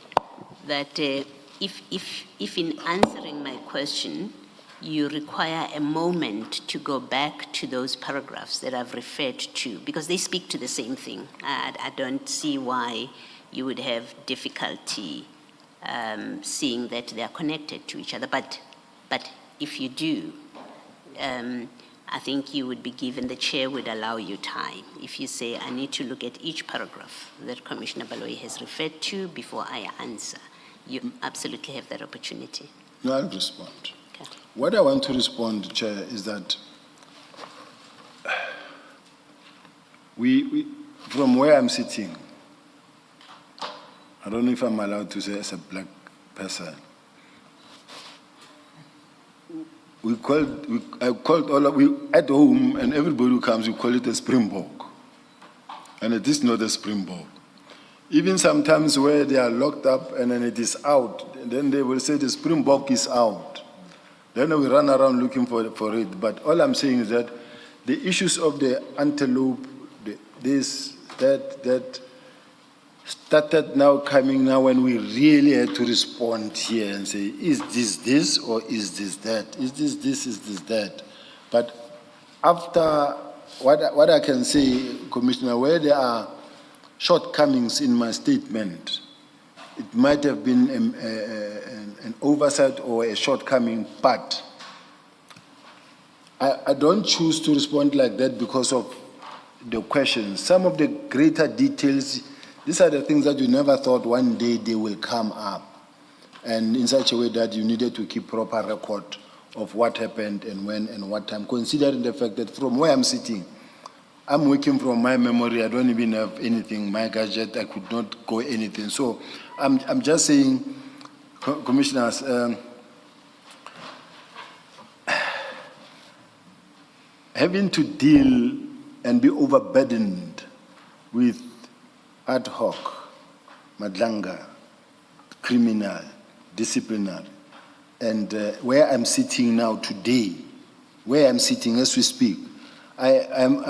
that if in answering my question, you require a moment to go back to those paragraphs that I've referred to, because they speak to the same thing. I don't see why you would have difficulty seeing that they are connected to each other. But if you do, I think you would be given, the chair would allow you time. If you say, I need to look at each paragraph that Commissioner Baloyi has referred to before I answer, you absolutely have that opportunity. no, I'll respond. Okay. What I want to respond, Chair, is that we from where I'm sitting, I don't know if I'm allowed to say as a black person, I called at home, and everybody who comes, we call it a springbok. And it is not a springbok. Even sometimes where they are locked up and then it is out, and then they will say the springbok is out. Then we run around looking for it. But all I'm saying is that the issues of the antelope, that started now coming now when we really had to respond here and say, is this or is this that? Is this, is this that? But after what I can say, Commissioner, where there are shortcomings in my statement, it might have been an oversight or a shortcoming, but I don't choose to respond like that because of the questions. Some of the greater details, these are the things that you never thought one day they will come up, and in such a way that you needed to keep proper record of what happened and when and what time, considering the fact that from where I'm sitting, I'm working from my memory. I don't even have anything, my gadget, I could not go anything. So I'm just saying, Commissioners, having to deal and be overburdened with ad hoc, Madlanga, criminal, disciplinary, and where I'm sitting now today, where I'm sitting as we speak, I'm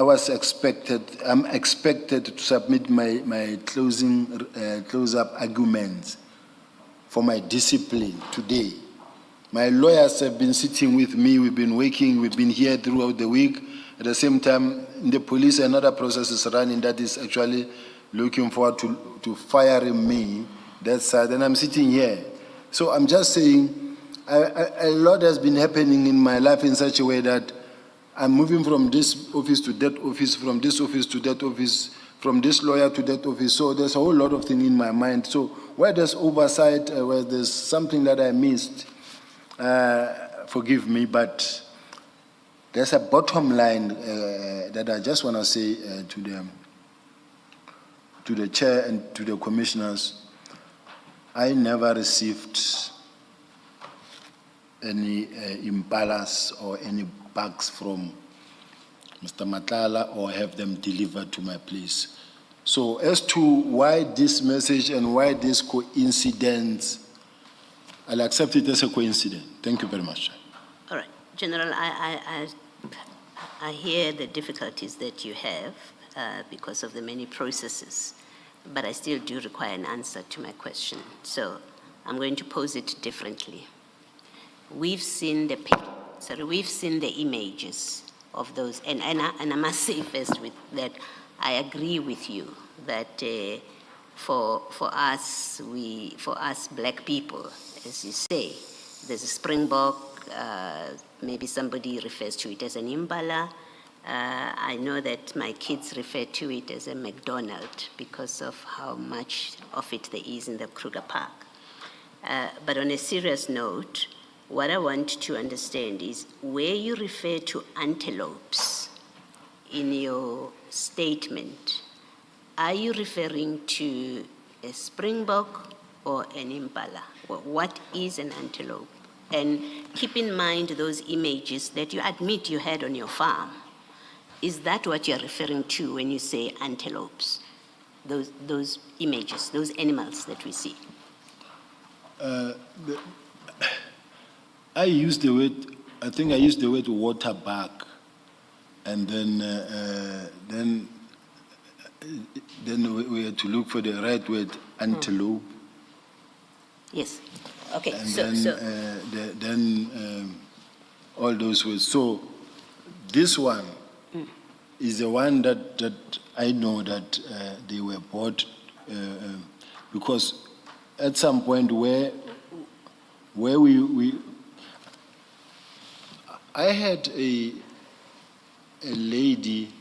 expected to submit my close-up arguments for my discipline today. My lawyers have been sitting with me, we've been working, we've been here throughout the week. At the same time, the police, another process is running that is actually looking forward to firing me that side, and I'm sitting here. So I'm just saying, a lot has been happening in my life in such a way that I'm moving from this office to that office, from this office to that office, from this lawyer to that office. So there's a whole lot of things in my mind. So where there's oversight, where there's something that I missed, forgive me, but there's a bottom line that I just want to say to the chair and to the commissioners. I never received any impalas or any bugs from Mr. Matlala, or have them delivered to my place. So as to why this message and why this coincidence, I'll accept it as a coincidence. Thank you very much. All right, General, I hear the difficulties that you have because of the many processes, but I still do require an answer to my question. So I'm going to pose it differently. We've seen the images of those, and I must say first with that, I agree with you that for us black people, as you say, there's a springbok, maybe somebody refers to it as an impala. I know that my kids refer to it as a McDonald because of how much of it there is in the Kruger Park. But on a serious note, what I want to understand is where you refer to antelopes in your statement, are you referring to a springbok or an impala? What is an antelope? And keep in mind those images that you admit you had on your farm. Is that what you're referring to when you say antelopes? Those images, those animals that we see? I used the word, I think I used the word waterbuck, and then we had to look for the right word, antelope. Yes. Okay. And then all those words. So this one is the one that I know that they were bought because at some point where we I had a lady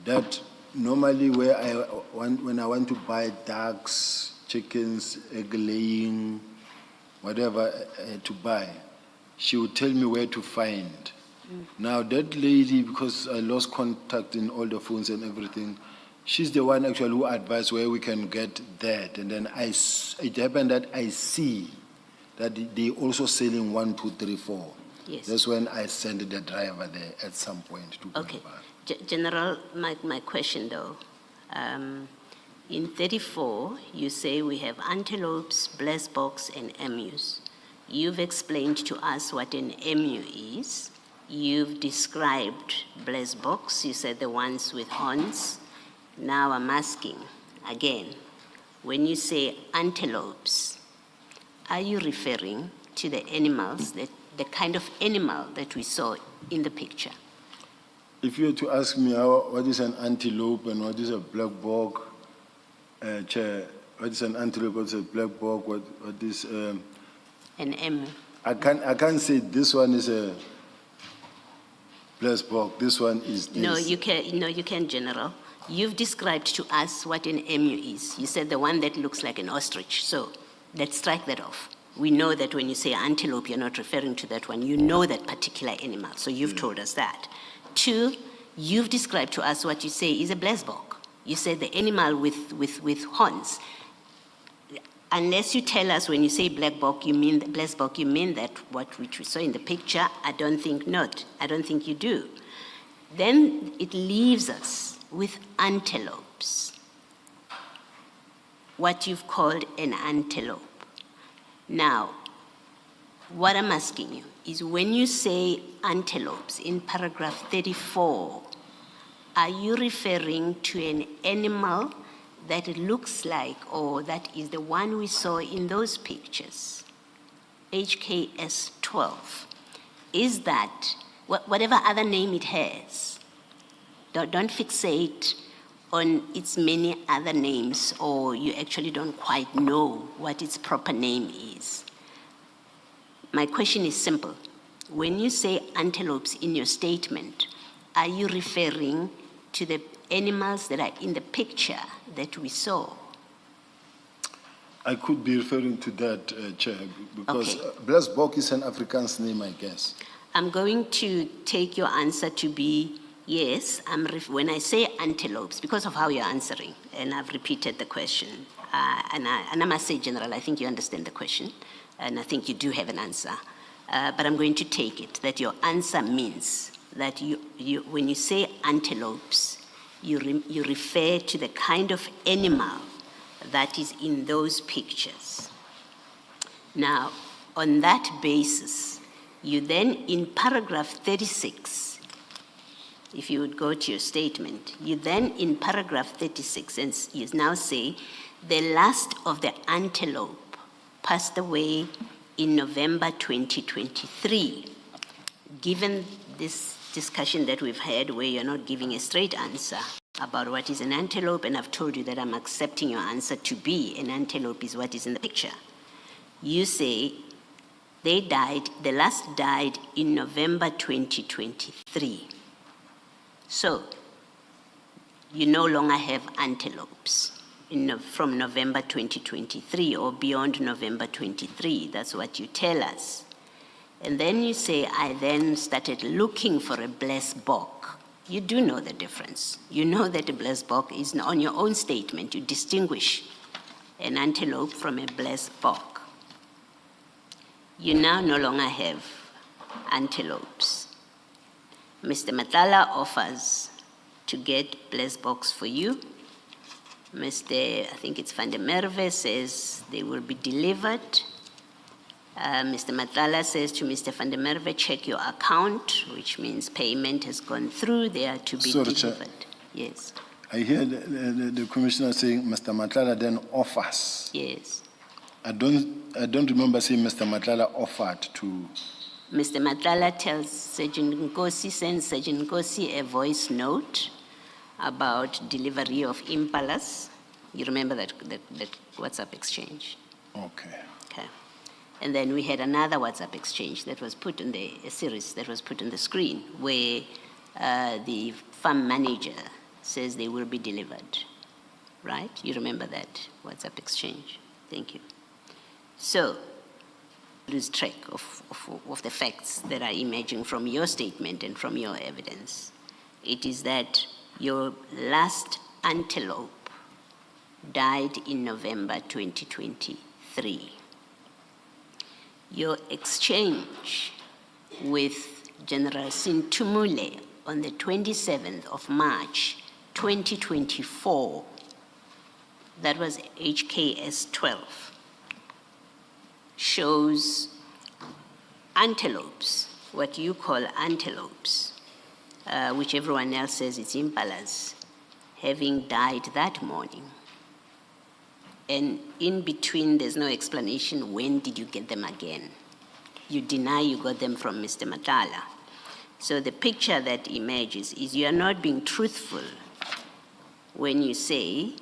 that normally when I want to buy ducks, chickens, egg laying, whatever to buy, she would tell me where to find. Now that lady, because I lost contact in all the phones and everything, she's the one actually who advised where we can get that. And then it happened that I see that they also selling 1, 2, 3, 4. Yes. That's when I sent the driver there at some point to go Okay. back. General, my question though, in 34, you say we have antelopes, blesboks, and emus. You've explained to us what an emu is. You've described blesboks, you said the ones with horns. Now I'm asking, again, when you say antelopes, are you referring to the animals, the kind of animal that we saw in the picture? If you were to ask me what is an antelope and what is a black bog, Chair, what is an antelope, what is a black bog, what is... An emu. I can't say this one is a black bog, this one is this. No, you can, General. You've described to us what an emu is. You said the one that looks like an ostrich. So let's strike that off. We know that when you say antelope, you're not referring to that one. You know that particular animal, so you've told us that. 2, you've described to us what you say is a blesbok. You said the animal with horns. Unless you tell us when you say blesbok, you mean that which we saw in the picture. I don't think you do. Then it leaves us with antelopes. What you've called an antelope. Now, what I'm asking you is when you say antelopes in paragraph 34, are you referring to an animal that it looks like or that is the one we saw in those pictures? HKS 12. Is that, whatever other name it has, don't fixate on its many other names or you actually don't quite know what its proper name is. My question is simple. When you say antelopes in your statement, are you referring to the animals that are in the picture that we saw? I could be referring to that, Chair, because Okay. blesbok is an Afrikaans name, I guess. I'm going to take your answer to be yes. When I say antelopes, because of how you're answering, and I've repeated the question, and I must say, General, I think you understand the question, and I think you do have an answer. But I'm going to take it that your answer means that when you say antelopes, you refer to the kind of animal that is in those pictures. Now, on that basis, you then, in paragraph 36, if you would go to your statement, you then, in paragraph 36, and you now say, the last of the antelope passed away in November 2023. Given this discussion that we've had where you're not giving a straight answer about what is an antelope, and I've told you that I'm accepting your answer to be an antelope is what is in the picture. You say they died, the last died in November 2023. So you no longer have antelopes from November 2023 or beyond November 23. That's what you tell us. And then you say, I then started looking for a blessed bok. You do know the difference. You know that a blessed bok is on your own statement. You distinguish an antelope from a blessed bok. You now no longer have antelopes. Mr. Matala offers to get blessed boks for you. Mr. I think it's Van der Merwe says they will be delivered. Mr. Matala says to Mr. Van der Merwe, check your account, which means payment has gone through. They are to be Sorry, delivered. Chair. Yes. I hear the Commissioner saying Mr. Matlala then offers. Yes. I don't remember saying Mr. Matlala offered to. Mr. Matala tells Sergeant Nkosi, sends Sergeant Nkosi a voice note about delivery of impalas. You remember that WhatsApp exchange? Okay. Okay. And then we had another WhatsApp exchange that was put in a series that was put on the screen where the farm manager says they will be delivered, right? You remember that WhatsApp exchange? Thank you. So, lose track of the facts that are emerging from your statement and from your evidence. It is that your last antelope died in November 2023. Your exchange with General Sintumule on the 27th of March 2024, that was HKS 12, shows antelopes, what you call antelopes, which everyone else says it's impalas, having died that morning. And in between, there's no explanation, when did you get them again? You deny you got them from Mr. Matala. So the picture that emerges is you are not being truthful when you say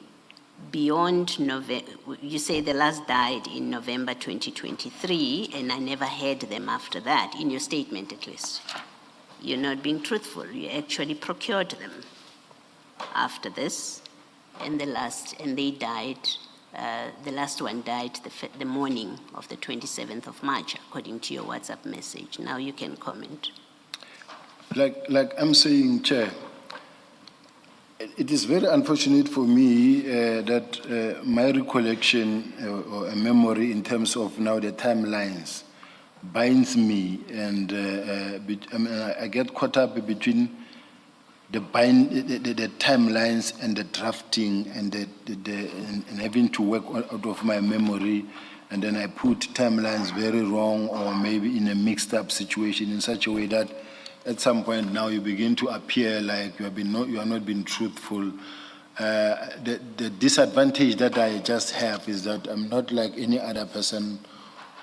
beyond November, you say the last died in November 2023, and I never heard them after that, in your statement at least. You're not being truthful. You actually procured them after this, and they died. The last one died the morning of the 27th of March, according to your WhatsApp message. Now you can comment. Like I'm saying, Chair, it is very unfortunate for me that my recollection or a memory in terms of now the timelines binds me, and I get caught up between the timelines and the drafting and and having to work out of my memory, and then I put timelines very wrong or maybe in a mixed up situation in such a way that at some point now you begin to appear like you are not being truthful. The disadvantage that I just have is that I'm not like any other person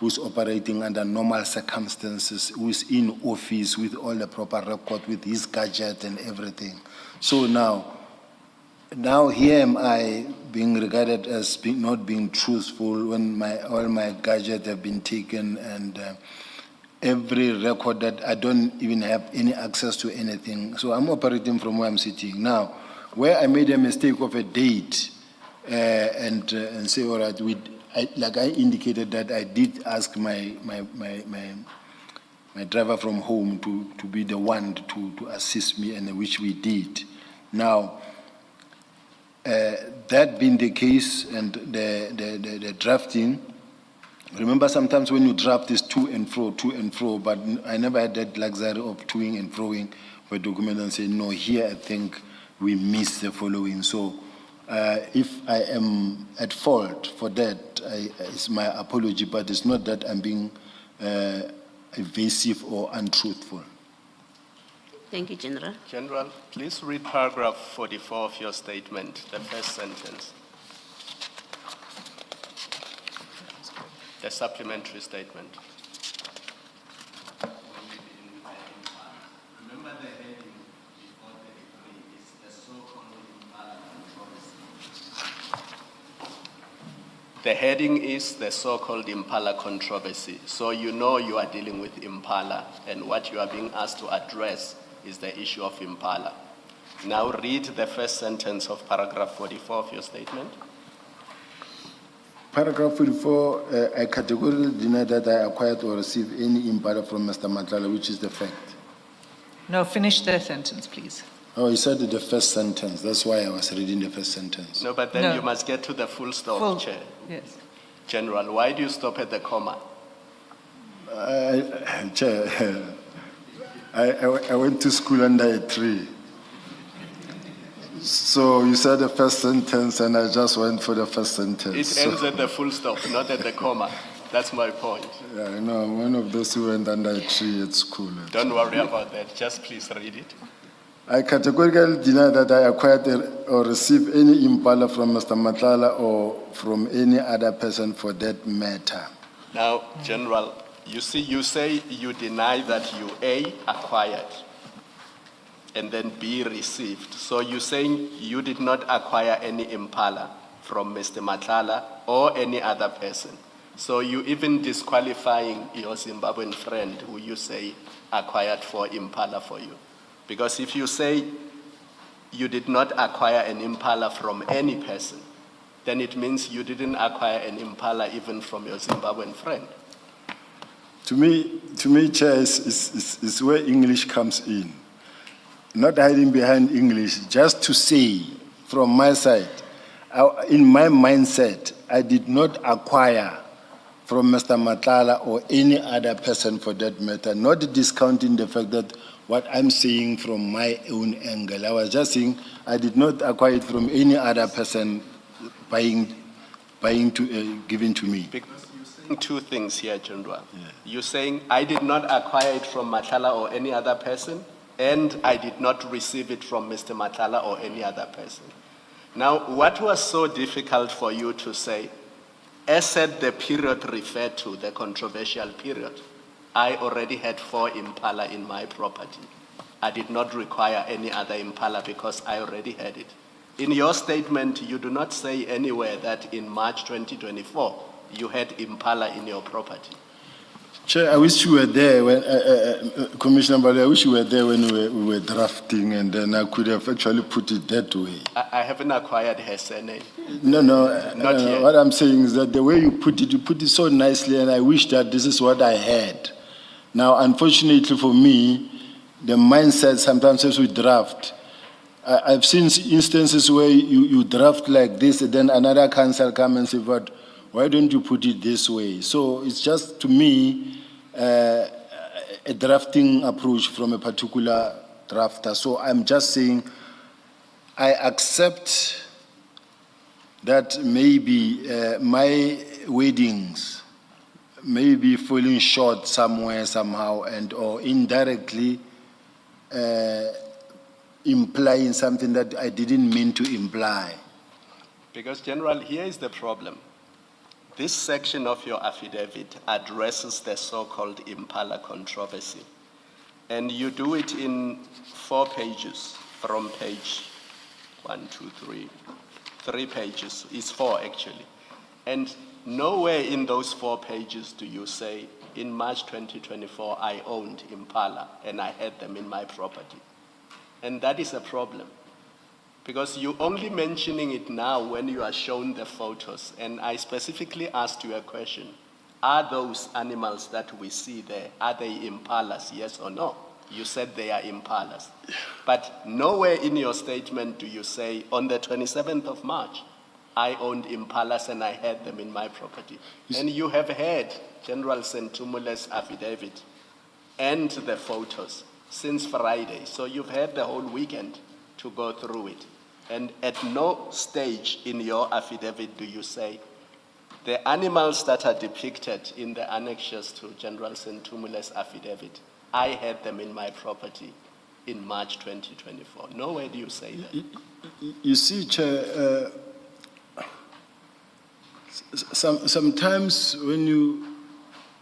who's operating under normal circumstances, who's in office with all the proper record, with his gadget and everything. So now here am I being regarded as not being truthful when all my gadgets have been taken, and every record that I don't even have any access to anything. So I'm operating from where I'm sitting. Now, where I made a mistake of a date and say, all right, like I indicated that I did ask my driver from home to be the one to assist me, and which we did. Now, that being the case, and the drafting, remember sometimes when you draft is to and fro, but I never had that luxury of toing and froing. for a document and say, no, here I think we missed the following. So if I am at fault for that, it's my apology, but it's not that I'm being evasive or untruthful. Thank you, General. General, please read paragraph 44 of your statement, the first sentence. The supplementary statement. Remember the heading before 33 is the so-called Impala controversy. The heading is the so-called Impala controversy. So you know you are dealing with Impala, and what you are being asked to address is the issue of Impala. Now read the first sentence of paragraph 44 of your statement. Paragraph 44, I categorically deny that I acquired or received any Impala from Mr. Madlanga, which is the fact. No, finish the sentence, please. Oh, he said the first sentence. That's why I was reading the first sentence. No, but then No. you must get to the full stop, Full- Chair. Yes. General, why do you stop at the comma? Chair, I went to school under a tree. So you said the first sentence, and I just went for the first sentence. It ends at the full stop, not at the comma. That's my point. Yeah, I know, I'm one of those who went under a tree at school. Don't worry about that. Just please read it. I categorically deny that I acquired or received any Impala from Mr. Madlanga or from any other person for that matter. Now, General, you see, you say you deny that you A, acquired, and then B, received. So you're saying you did not acquire any Impala from Mr. Madlanga or any other person. So you even disqualifying your Zimbabwean friend who you say acquired for Impala for you. Because if you say you did not acquire an Impala from any person, then it means you didn't acquire an Impala even from your Zimbabwean friend. To me, Chair, is where English comes in. Not hiding behind English, just to say from my side, in my mindset, I did not acquire from Mr. Madlanga or any other person for that matter, not discounting the fact that what I'm saying from my own angle. I was just saying I did not acquire it from any other person giving to me. Because you're saying two things here, General. Yeah. You're saying I did not acquire it from Madlanga or any other person, and I did not receive it from Mr. Madlanga or any other person. Now, what was so difficult for you to say, as at the period referred to, the controversial period, I already had 4 Impala in my property. I did not require any other Impala because I already had it. In your statement, you do not say anywhere that in March 2024, you had Impala in your property. Chair, I wish you were there when, Commissioner Bali, I wish you were there when we were drafting, and then I could have actually put it that way. I haven't acquired her surname. No, Not yet. what I'm saying is that the way you put it so nicely, and I wish that this is what I had. Now, unfortunately for me, the mindset sometimes as we draft, I've seen instances where you draft like this, and then another council come and say, but why don't you put it this way? So it's just, to me, a drafting approach from a particular drafter. So I'm just saying, I accept that maybe my wordings may be falling short somewhere, somehow, and or indirectly implying something that I didn't mean to imply. Because, General, here is the problem. This section of your affidavit addresses the so-called Impala controversy. And you do it in 4 pages, from page 1, 2, 3, 3 pages. It's 4, actually. And nowhere in those 4 pages do you say, in March 2024, I owned Impala and I had them in my property. And that is a problem. Because you're only mentioning it now when you are shown the photos. And I specifically asked you a question. Are those animals that we see there, are they Impalas, yes or no? You said they are Impalas. But nowhere in your statement do you say, on the 27th of March, I owned Impalas and I had them in my property. And you have had General Sentumule's affidavit and the photos since Friday. So you've had the whole weekend to go through it. And at no stage in your affidavit do you say, the animals that are depicted in the annexures to General Sentumule's affidavit, I had them in my property in March 2024. Nowhere do you say that. You see, Chair, sometimes when you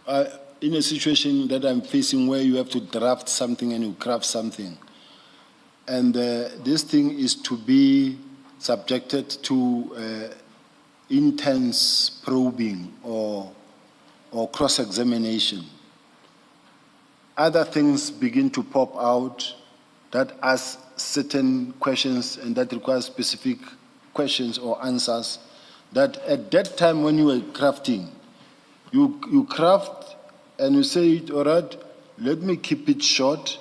are in a situation that I'm facing where you have to draft something and you craft something, and this thing is to be subjected to intense probing or cross-examination, other things begin to pop out that ask certain questions and that require specific questions or answers, that at that time when you were crafting, you craft and you say, all right, let me keep it short,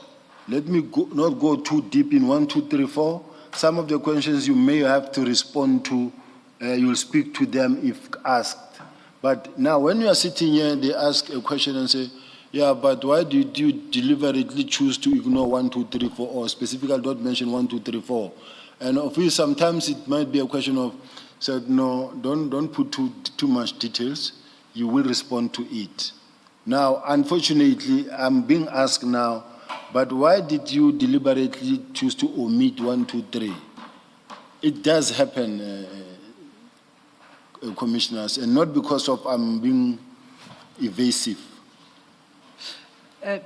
let me not go too deep in 1, 2, 3, 4. Some of the questions you may have to respond to, you'll speak to them if asked. But now when you are sitting here and they ask a question and say, yeah, but why did you deliberately choose to ignore 1, 2, 3, 4, or specifically don't mention 1, 2, 3, 4? And of course, sometimes it might be a question of, said, no, don't put too much details. You will respond to it. Now, unfortunately, I'm being asked now, but why did you deliberately choose to omit 1, 2, 3? It does happen, commissioners, and not because of I'm being evasive.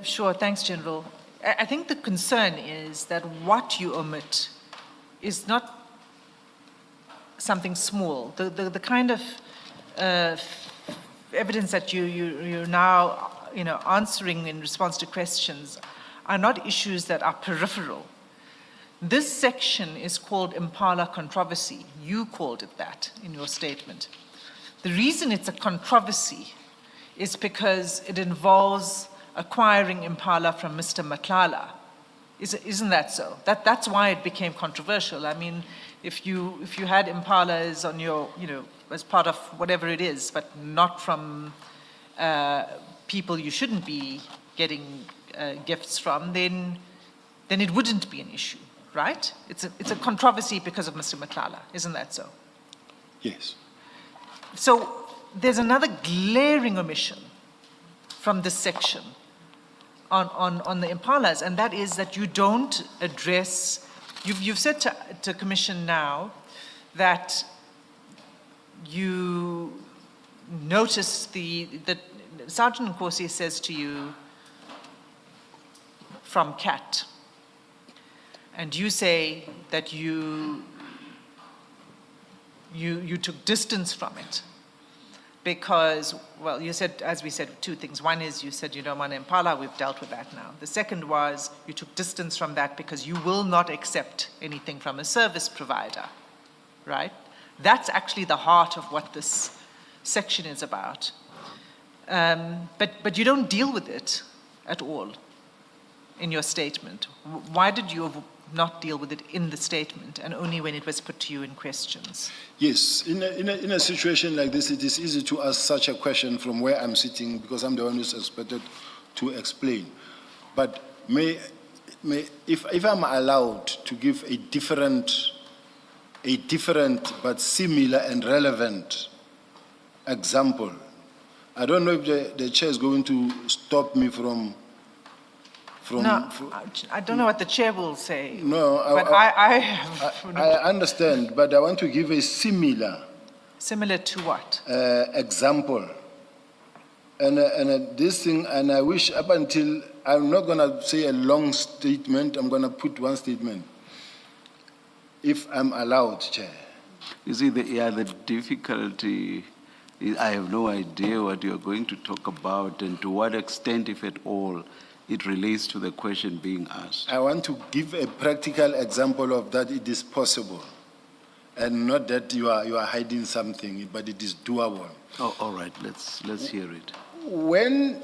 Sure, thanks, General. I think the concern is that what you omit is not something small. The kind of evidence that you're now answering in response to questions are not issues that are peripheral. This section is called Impala controversy. You called it that in your statement. The reason it's a controversy is because it involves acquiring Impala from Mr. Matlala. Isn't that so? That's why it became controversial. I mean, if you had Impalas on your, as part of whatever it is, but not from people you shouldn't be getting gifts from, then it wouldn't be an issue, right? It's a controversy because of Mr. Matlala. Isn't that so? Yes. So there's another glaring omission from this section on the Impalas, and that is that you don't address, you've said to Commission now that you notice that Sergeant Nkosi says to you, from CAT, and you say that you took distance from it because, well, you said, as we said, two things. One is you said you don't want Impala, we've dealt with that now. The second was you took distance from that because you will not accept anything from a service provider, right? That's actually the heart of what this section is about. But you don't deal with it at all in your statement. Why did you not deal with it in the statement and only when it was put to you in questions? Yes, in a situation like this, it is easy to ask such a question from where I'm sitting because I'm the one who's expected to explain. But if I'm allowed to give a different but similar and relevant example, I don't know if the chair is going to stop me from No, I don't know what the chair will say. No, but I understand, but I want to give a similar. Similar to what? Example. And this thing, and I wish up until, I'm not going to say a long statement, I'm going to put one statement. If I'm allowed, Chair. You see, the difficulty is I have no idea what you're going to talk about and to what extent, if at all, it relates to the question being asked. I want to give a practical example of that it is possible. And not that you are hiding something, but it is doable. Oh, all right, let's hear it. When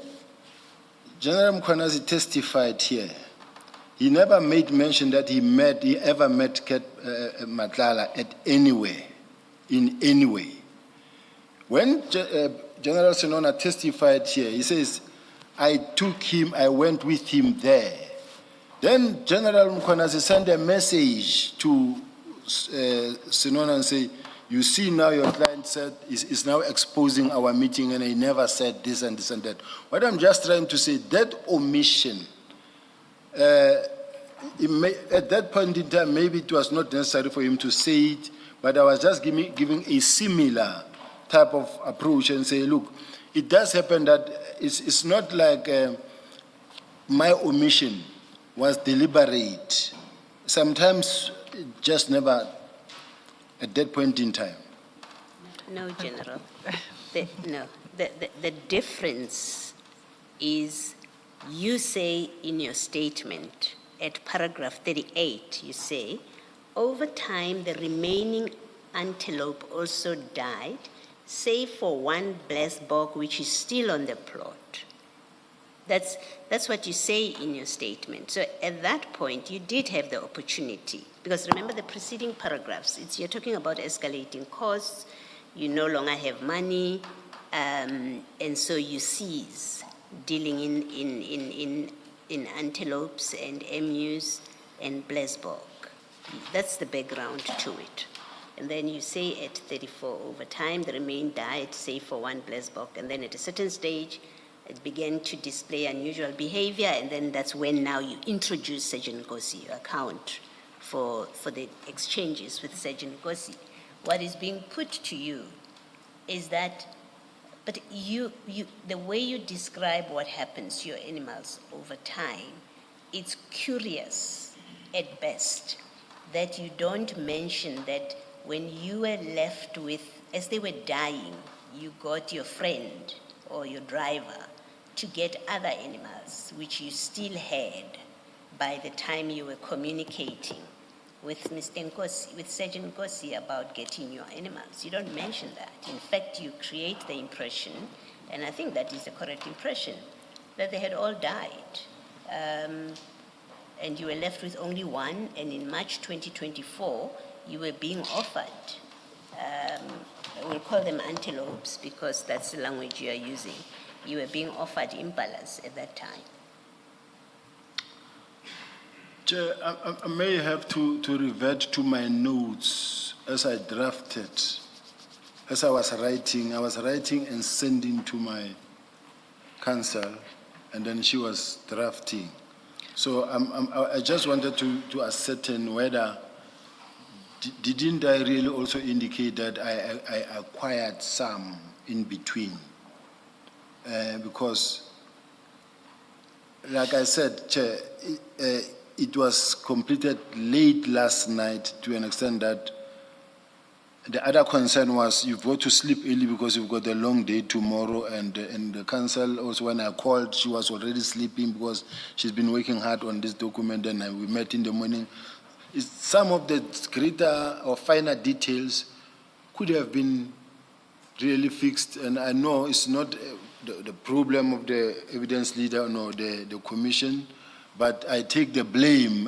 General Mkhwanazi testified here, he never made mention that he ever met Matlala at anywhere, in any way. When General Senona testified here, he says, I went with him there. Then General Mkhwanazi sent a message to Sinona and say, you see now your client said is now exposing our meeting and he never said this and this and that. What I'm just trying to say, that omission, at that point in time, maybe it was not necessary for him to say it, but I was just giving a similar type of approach and say, look, it does happen that it's not like my omission was deliberate. Sometimes it just never, at that point in time. No, General. The difference is you say in your statement at paragraph 38, you say, over time the remaining antelope also died, save for one blessed bog which is still on the plot. That's what you say in your statement. So at that point, you did have the opportunity, because remember the preceding paragraphs, you're talking about escalating costs, you no longer have money, and so you cease dealing in antelopes and emus and blessed bog. That's the background to it. And then you say at 34, over time, the remaining died, save for one blessed bog, and then at a certain stage, it began to display unusual behavior, and then that's when now you introduce Sergeant Nkosi, you account for the exchanges with Sergeant Nkosi. What is being put to you is that, but the way you describe what happens to your animals over time, it's curious at best that you don't mention that when you were left with, as they were dying, you got your friend or your driver to get other animals, which you still had by the time you were communicating with Mr. Nkosi, with Sergeant Nkosi about getting your animals. You don't mention that. In fact, you create the impression, and I think that is the correct impression, that they had all died. And you were left with only one, and in March 2024, you were being offered, we'll call them antelopes because that's the language you are using. You were being offered impalas at that time. Chair, I may have to revert to my notes as I drafted, as I was writing and sending to my counsel, and then she was drafting. So I just wanted to ascertain whether, didn't I really also indicate that I acquired some in between? Because, like I said, Chair, it was completed late last night to an extent that the other concern was you've got to sleep early because you've got a long day tomorrow, and the council also, when I called, she was already sleeping because she's been working hard on this document, and we met in the morning. Some of the greater or finer details could have been really fixed, and I know it's not the problem of the evidence leader nor the commission, but I take the blame,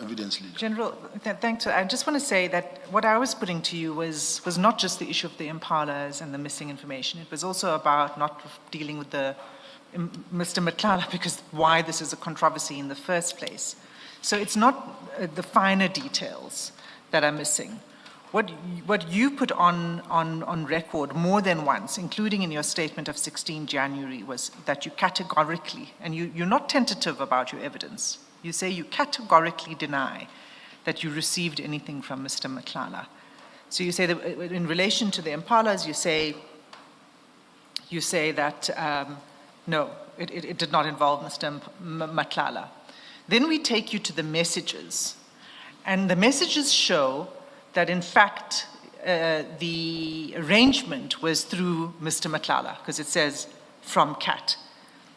evidence leader. General, thanks. I just want to say that what I was putting to you was not just the issue of the impalas and the missing information. It was also about not dealing with the Mr. Matlala, because why this is a controversy in the first place. So it's not the finer details that are missing. What you put on record more than once, including in your statement of 16 January, was that you categorically, and you're not tentative about your evidence, you say you categorically deny that you received anything from Mr. Matlala. So you say that in relation to the impalas, you say that no, it did not involve Mr. Matlala. Then we take you to the messages, and the messages show that in fact the arrangement was through Mr. Matlala, because it says from CAT.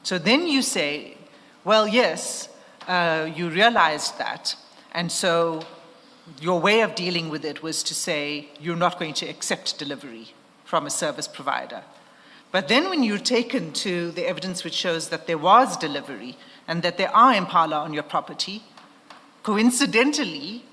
So then you say, well, yes, you realized that, and so your way of dealing with it was to say you're not going to accept delivery from a service provider. But then when you're taken to the evidence which shows that there was delivery and that there are impala on your property, coincidentally,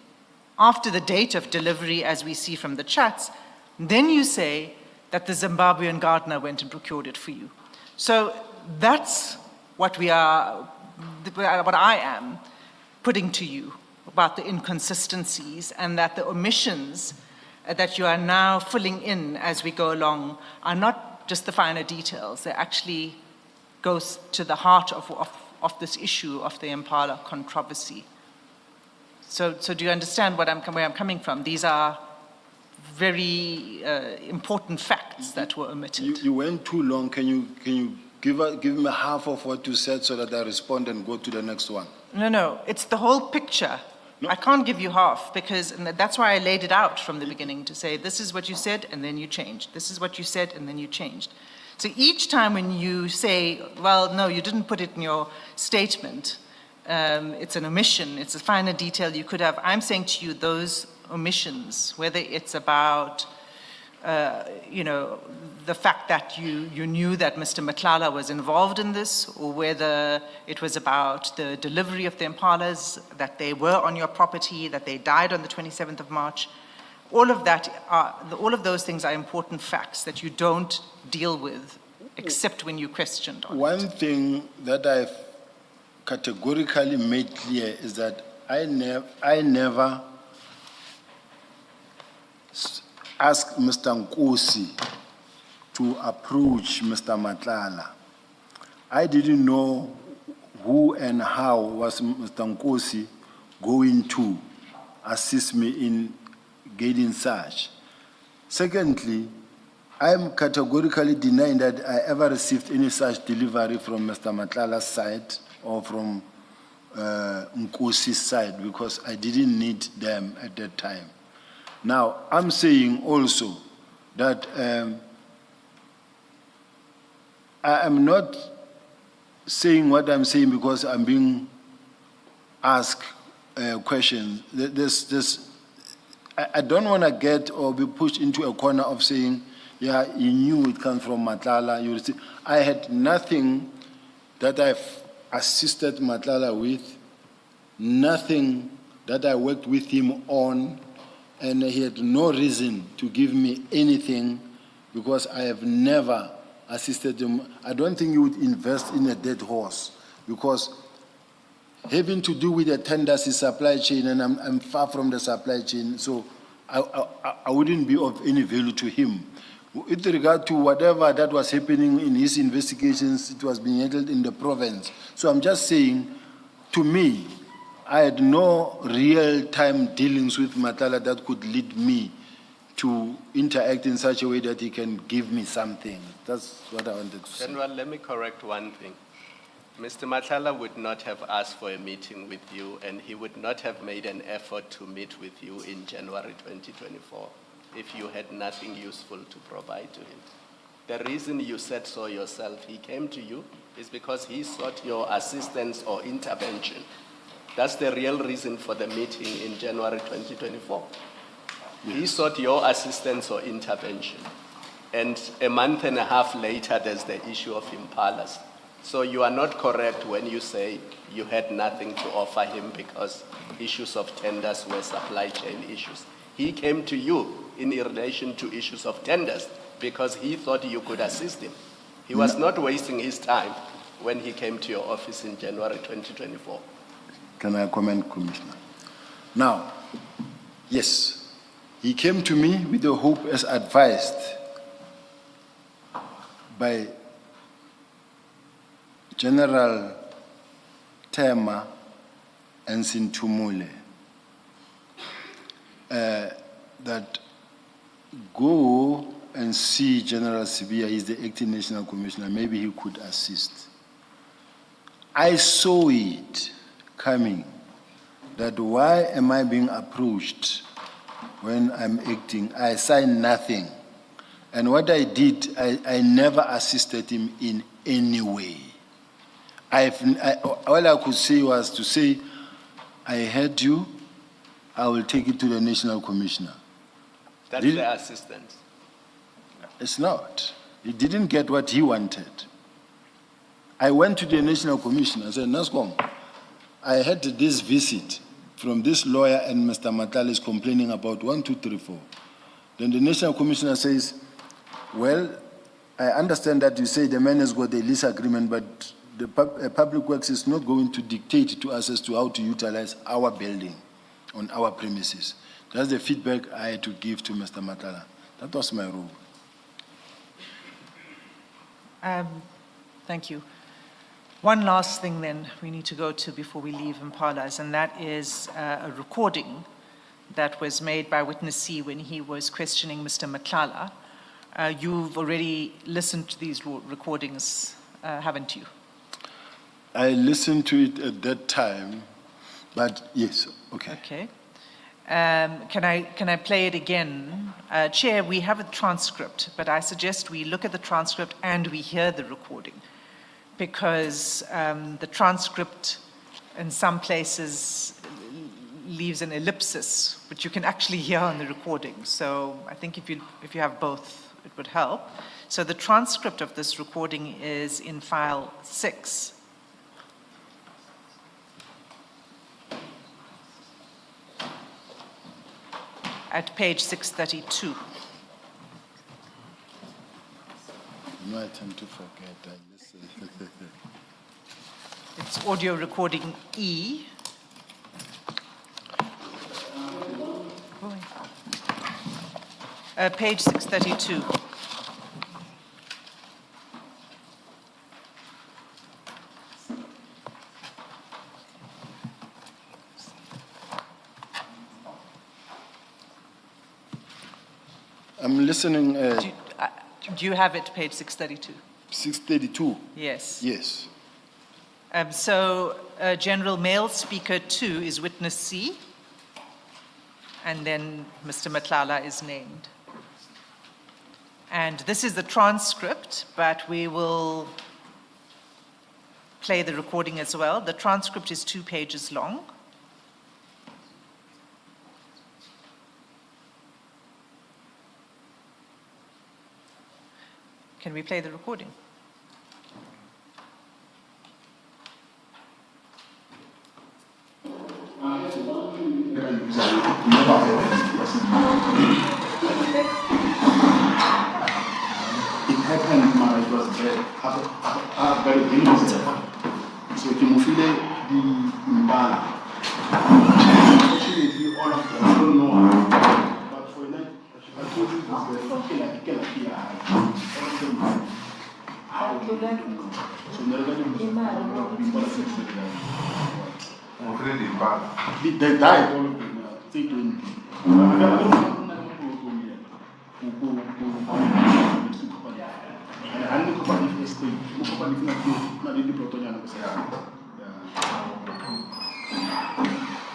after the date of delivery, as we see from the chats, then you say that the Zimbabwean gardener went and procured it for you. So that's what I am putting to you about the inconsistencies, and that the omissions that you are now filling in as we go along are not just the finer details. They actually go to the heart of this issue of the Impala controversy. So do you understand where I'm coming from? These are very important facts that were omitted. You went too long. Can you give me half of what you said so that I respond and go to the next one? No, it's the whole picture. No. I can't give you half, because and that's why I laid it out from the beginning to say, this is what you said and then you changed. This is what you said and then you changed. So each time when you say, well, no, you didn't put it in your statement, it's an omission, it's a finer detail you could have, I'm saying to you those omissions, whether it's about the fact that you knew that Mr. Matlala was involved in this, or whether it was about the delivery of the Impalas, that they were on your property, that they died on the 27th of March. All of those things are important facts that you don't deal with except when you questioned on One it. thing that I've categorically made clear is that I never asked Mr. Nkosi to approach Mr. Matlala. I didn't know who and how was Mr. Nkosi going to assist me in getting such. Secondly, I'm categorically denying that I ever received any such delivery from Mr. Matlala's side or from Nkosi's side, because I didn't need them at that time. Now, I'm saying also that I am not saying what I'm saying because I'm being asked questions. I don't want to get or be pushed into a corner of saying, yeah, you knew it comes from Matlala. I had nothing that I've assisted Matlala with, nothing that I worked with him on, and he had no reason to give me anything because I have never assisted him. I don't think you would invest in a dead horse, because having to do with the tenders is supply chain, and I'm far from the supply chain, so I wouldn't be of any value to him. With regard to whatever that was happening in his investigations, it was being handled in the province. So I'm just saying, to me, I had no real-time dealings with Matlala that could lead me to interact in such a way that he can give me something. That's what I wanted to say. General, let me correct one thing. Mr. Matlala would not have asked for a meeting with you, and he would not have made an effort to meet with you in January 2024 if you had nothing useful to provide to him. The reason you said so yourself, he came to you, is because he sought your assistance or intervention. That's the real reason for the meeting in January 2024. Yes. He sought your assistance or intervention. And a month and a half later, there's the issue of Impalas. So you are not correct when you say you had nothing to offer him because issues of tenders were supply chain issues. He came to you in relation to issues of tenders because he thought you could assist him. He was not wasting his time when he came to your office in January 2024. Can I comment, Commissioner? Now, yes, he came to me with the hope as advised by General Tema and Sintumule that go and see General Sibiya. He's the acting national commissioner. Maybe he could assist. I saw it coming, that why am I being approached when I'm acting? I signed nothing. And what I did, I never assisted him in any way. All I could say was to say, I heard you, I will take it to the national commissioner. That's the assistance. It's not. He didn't get what he wanted. I went to the national commissioner and said, Nascom, I had this visit from this lawyer and Mr. Matlala is complaining about 1, 2, 3, 4. Then the national commissioner says, well, I understand that you say the man has got a lease agreement, but Public Works is not going to dictate to us as to how to utilize our building on our premises. That's the feedback I had to give to Mr. Matala. That was my role. Thank you. One last thing then we need to go to before we leave Impalas, and that is a recording that was made by witness C when he was questioning Mr. Matlala. You've already listened to these recordings, haven't you? I listened to it at that time, but yes, okay. Okay. Can I play it again? Chair, we have a transcript, but I suggest we look at the transcript and we hear the recording, because the transcript in some places leaves an ellipsis, which you can actually hear on the recording. So I think if you have both, it would help. So the transcript of this recording is in file 6. At page 632. No, I tend to forget. I listen. It's audio recording E. Page 632. I'm listening. Do you have it, page 632? 632. Yes. Yes. General Male Speaker 2 is witness C, and then Mr. Matlala is named. And this is the transcript, but we will play the recording as well. The transcript is 2 pages long. Can we play the recording? It happened, it was very dangerous. So if you feel the Mbala, actually all of them, I don't know. But for that, I told you it was very how to let so never get they died all of them. Take to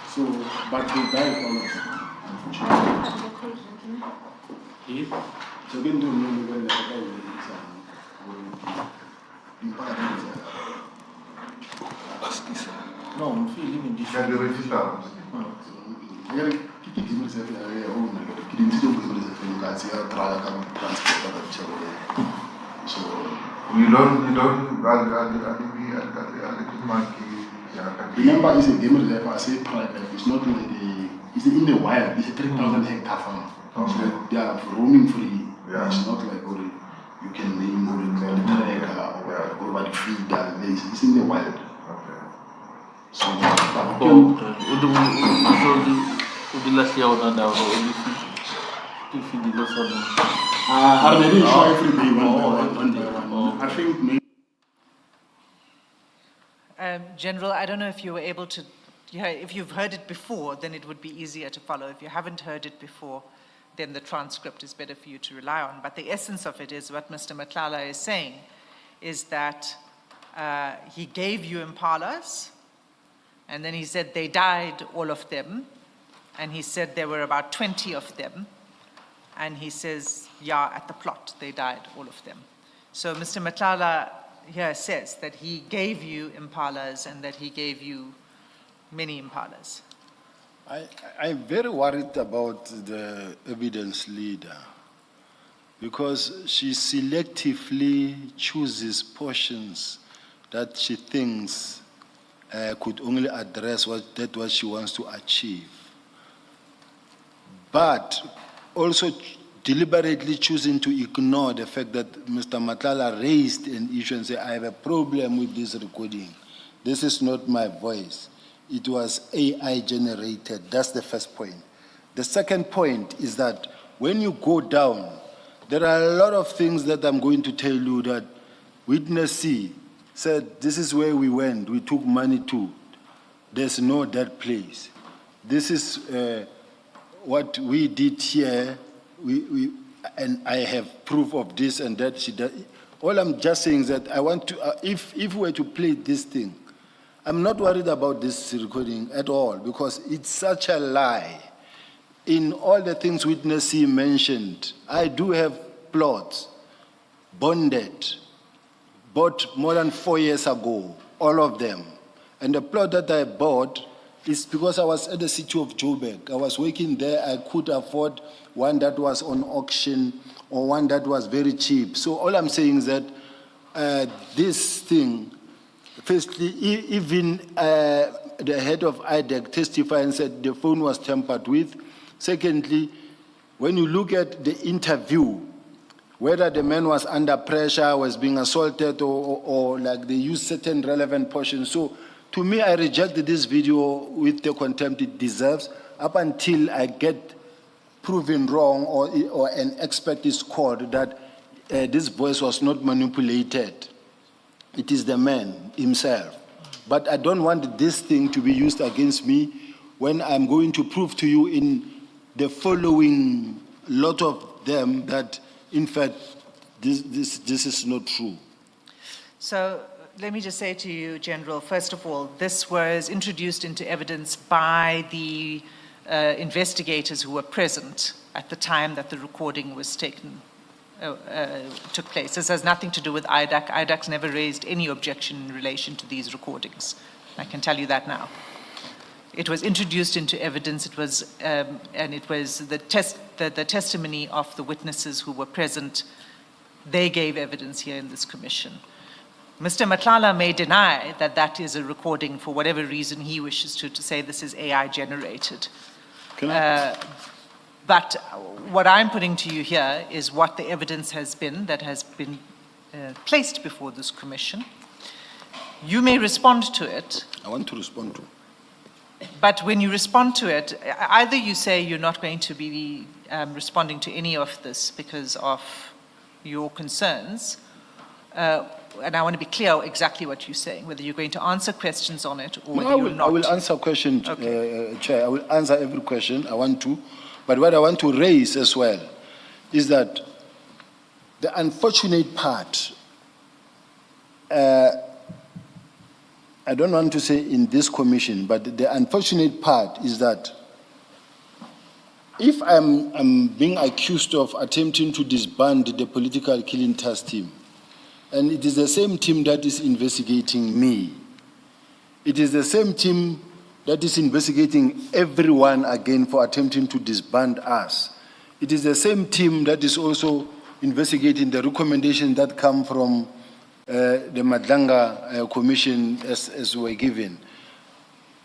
so, but they died all of them, unfortunately. So again, don't know when the no, I'm feeling in this. Can you register? So you don't remember, it's a game reserve. I say private. It's not in it's in the wild. It's a 3,000 hectare farm. Okay. So they are roaming free. Yeah. It's not like you can name or over the field. It's in the wild. Okay. So I didn't show every day one by one. I think maybe. General, I don't know if you were able to, if you've heard it before, then it would be easier to follow. If you haven't heard it before, then the transcript is better for you to rely on. But the essence of it is what Mr. Matlala is saying, is that he gave you impalas, and then he said they died, all of them, and he said there were about 20 of them, and he says, yeah, at the plot, they died, all of them. So Mr. Matlala here says that he gave you impalas and that he gave you many impalas. I'm very worried about the evidence leader, because she selectively chooses portions that she thinks could only address what she wants to achieve. But also deliberately choosing to ignore the fact that Mr. Matlala raised an issue and said, I have a problem with this recording. This is not my voice. It was AI generated. That's the first point. The second point is that when you go down, there are a lot of things that I'm going to tell you that witness C said, this is where we went. We took money to. There's no that place. This is what we did here. And I have proof of this and that. She does. All I'm just saying is that I want to, if we were to play this thing, I'm not worried about this recording at all because it's such a lie. In all the things witness C mentioned, I do have plots, bonded, bought more than 4 years ago, all of them. And the plot that I bought is because I was at the city of Joburg. I was working there, I could afford one that was on auction or one that was very cheap. So all I'm saying is that this thing, firstly, even the head of IDEC testified and said the phone was tampered with. Secondly, when you look at the interview, whether the man was under pressure, was being assaulted, or like they used certain relevant portions. So to me, I rejected this video with the contempt it deserves up until I get proven wrong or an expert is called that this voice was not manipulated. It is the man himself. But I don't want this thing to be used against me when I'm going to prove to you in the following lot of them that, in fact, this is not true. So let me just say to you, General, first of all, this was introduced into evidence by the investigators who were present at the time that the recording was taken. Took place. This has nothing to do with IDAC. IDAC's never raised any objection in relation to these recordings. I can tell you that now. It was introduced into evidence. It was, and it was the testimony of the witnesses who were present. They gave evidence here in this commission. Mr. Matlala may deny that that is a recording for whatever reason he wishes to say this is AI generated. But what I'm putting to you here is what the evidence has been that has been placed before this commission. You may respond to it. I want to respond to. But when you respond to it, either you say you're not going to be responding to any of this because of your concerns, and I want to be clear exactly what you're saying, whether you're going to answer questions on it or whether you're not. I will answer questions, Okay. Chair. I will answer every question I want to. But what I want to raise as well is that the unfortunate part, I don't want to say in this commission, but the unfortunate part is that if I'm being accused of attempting to disband the political killing task team, and it is the same team that is investigating me, it is the same team that is investigating everyone again for attempting to disband us. It is the same team that is also investigating the recommendations that come from the Madlanga Commission as were given.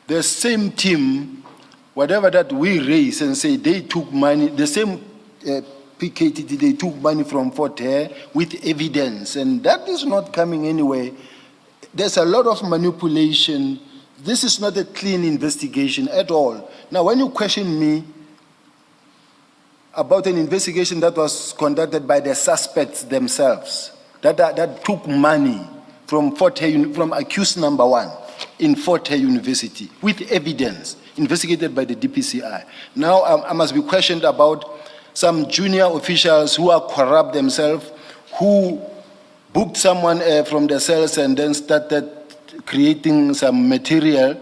The same team, whatever that we raise and say they took money, the same PKTT, they took money from Fort Hare with evidence, and that is not coming anywhere. There's a lot of manipulation. This is not a clean investigation at all. Now, when you question me about an investigation that was conducted by the suspects themselves, that took money from Fort Hare, from accused number 1 in Fort Hare University with evidence investigated by the DPCI. Now, I must be questioned about some junior officials who are corrupt themselves, who booked someone from the cells and then started creating some material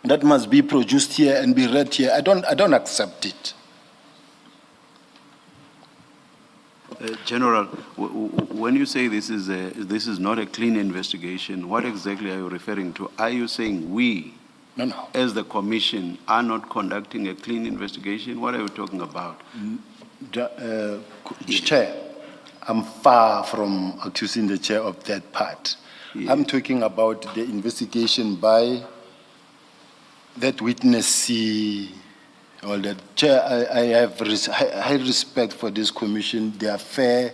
that must be produced here and be read here. I don't accept it. General, when you say this is not a clean investigation, what exactly are you referring to? Are you saying we, No. as the commission, are not conducting a clean investigation? What are you talking about? Chair, I'm far from accusing the chair of that part. Yeah. I'm talking about the investigation by that witness C All that. Chair, I have high respect for this commission. They are fair.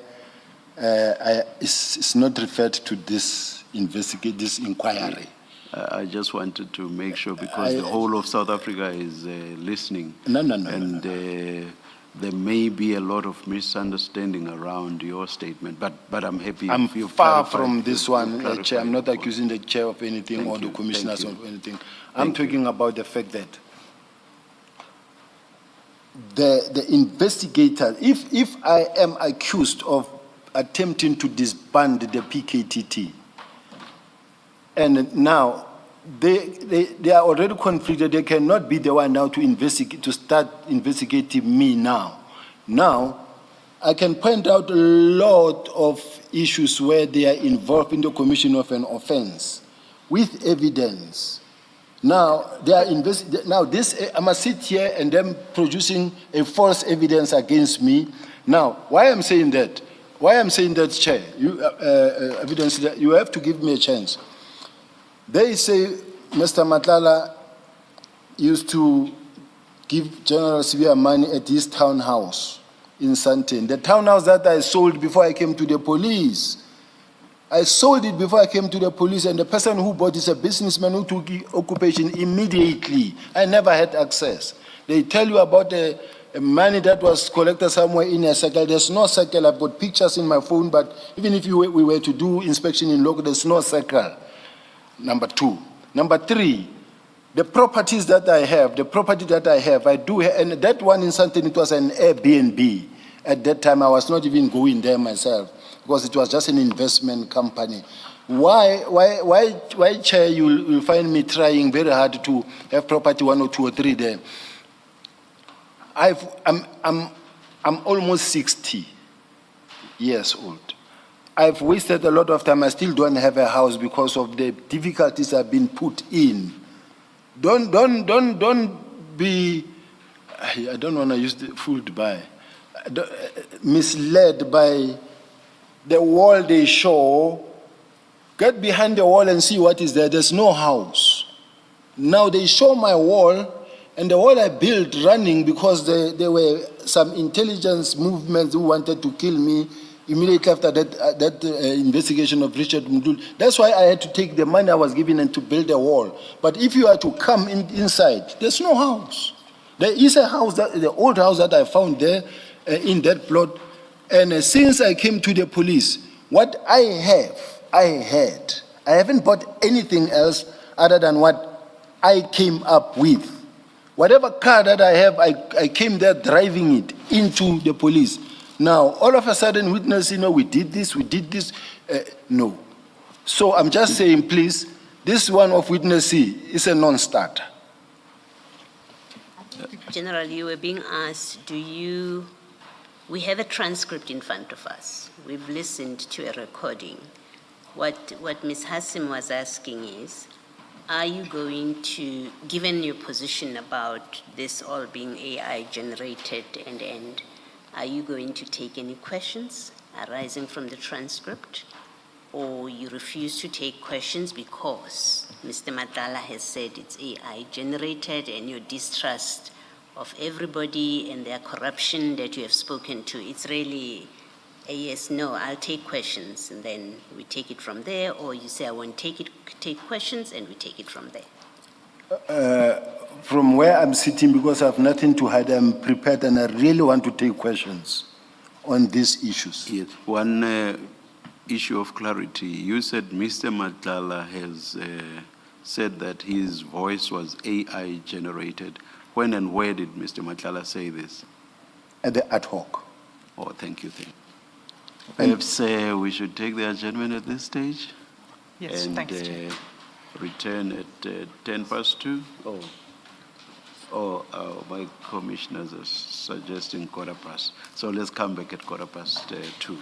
It's not referred to this inquiry. I just wanted to make sure because the whole of South Africa is listening. No. And there may be a lot of misunderstanding around your statement, but I'm happy. I'm you've far clarified- from this you've one, clarified Chair. I'm not the point. accusing the chair of anything Thank or the you, commissioners thank of you. anything. I'm Thank you. talking about the fact that the investigator, if I am accused of attempting to disband the PKTT, and now they are already conflicted, they cannot be the one now to investigate, to start investigating me now. Now, I can point out a lot of issues where they are involved in the commission of an offense with evidence. Now, they are now this, I must sit here and them producing a false evidence against me. Now, why I'm saying that? Why I'm saying that, Chair, evidence that you have to give me a chance. They say Mr. Matlala used to give General Sibiya money at his townhouse in Sandton. The townhouse that I sold before I came to the police. I sold it before I came to the police, and the person who bought it is a businessman who took occupation immediately. I never had access. They tell you about the money that was collected somewhere in a circle. There's no circle. I've got pictures in my phone, but even if we were to do inspection in local, there's no circle. Number two. Number three, the properties that I have, I do, and that one in Sandton, it was an Airbnb. At that time, I was not even going there myself, because it was just an investment company. Why, Chair, you'll find me trying very hard to have property 1 or 2 or 3 there. I'm almost 60 years old. I've wasted a lot of time. I still don't have a house because of the difficulties I've been put in. Don't be, I don't want to use the fooled by, misled by the wall they show. Get behind the wall and see what is there. There's no house. Now they show my wall, and the wall I built running because there were some intelligence movements who wanted to kill me immediately after that investigation of Richard Mdul. That's why I had to take the money I was given and to build a wall. But if you are to come inside, there's no house. There is a house, the old house that I found there in that plot. And since I came to the police, what I haven't bought anything else other than what I came up with. Whatever car that I have, I came there driving it into the police. Now, all of a sudden, witness, we did this. No. So I'm just saying, please, this one of witness C is a non-starter. General, you were being asked, we have a transcript in front of us. We've listened to a recording. What Ms. Hassim was asking is, are you going to, given your position about this all being AI generated and are you going to take any questions arising from the transcript? Or you refuse to take questions because Mr. Madlala has said it's AI generated and your distrust of everybody and their corruption that you have spoken to, it's really a yes, no, I'll take questions, and then we take it from there, or you say I won't take questions, and we take it from there? From where I'm sitting, because I have nothing to hide, I'm prepared, and I really want to take questions on these issues. Yes. One issue of clarity. You said Mr. Madlala has said that his voice was AI generated. When and where did Mr. Madlala say this? At the ad hoc. Oh, thank you. Perhaps we should take the adjournment at this stage? Yes, and, thanks, Chair. return at 2:10. My commissioners are suggesting 2:15. So let's come back at 2:15.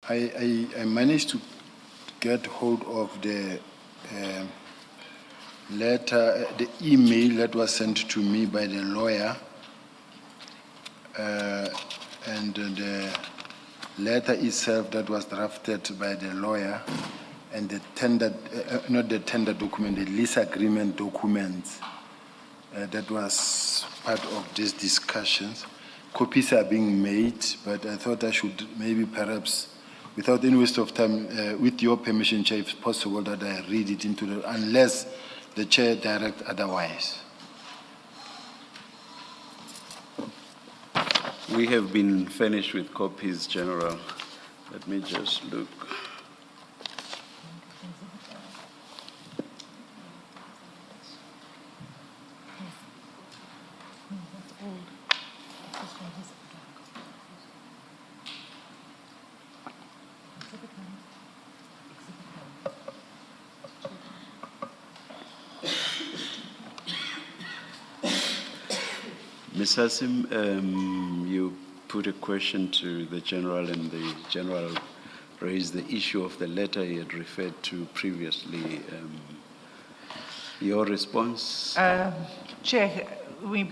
I managed to get hold of the letter, the email that was sent to me by the lawyer, and the letter itself that was drafted by the lawyer, and the tender, not the tender document, the lease agreement document that was part of these discussions. Copies are being made, but I thought I should maybe perhaps, without any waste of time, with your permission, Chair, if possible, that I read it into the, unless the Chair directs otherwise. We have been furnished with copies, General. Let me just look. Ms. Hassim, you put a question to the General, and the General raised the issue of the letter he had referred to previously. Your response? Chair,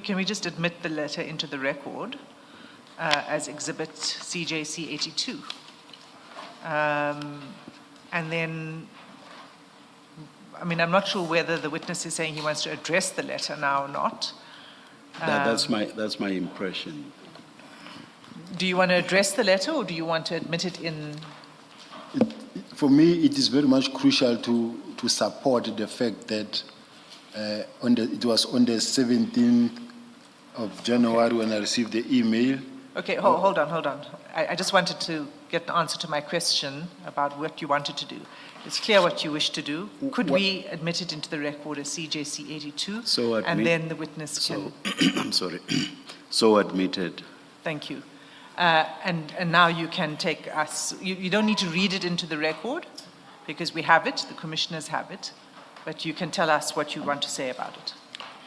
can we just admit the letter into the record as Exhibit CJC 82? And then, I mean, I'm not sure whether the witness is saying he wants to address the letter now or not. That's my impression. Do you want to address the letter, or do you want to admit it in? For me, it is very much crucial to support the fact that it was on the 17th of January when I received the email. Okay, hold on. I just wanted to get an answer to my question about what you wanted to do. It's clear what you wish to do. Could we admit it into the record as CJC 82? And then the witness can... I'm sorry. So admitted. Thank you. And now you can take us... You don't need to read it into the record, because we have it, the commissioners have it, but you can tell us what you want to say about it.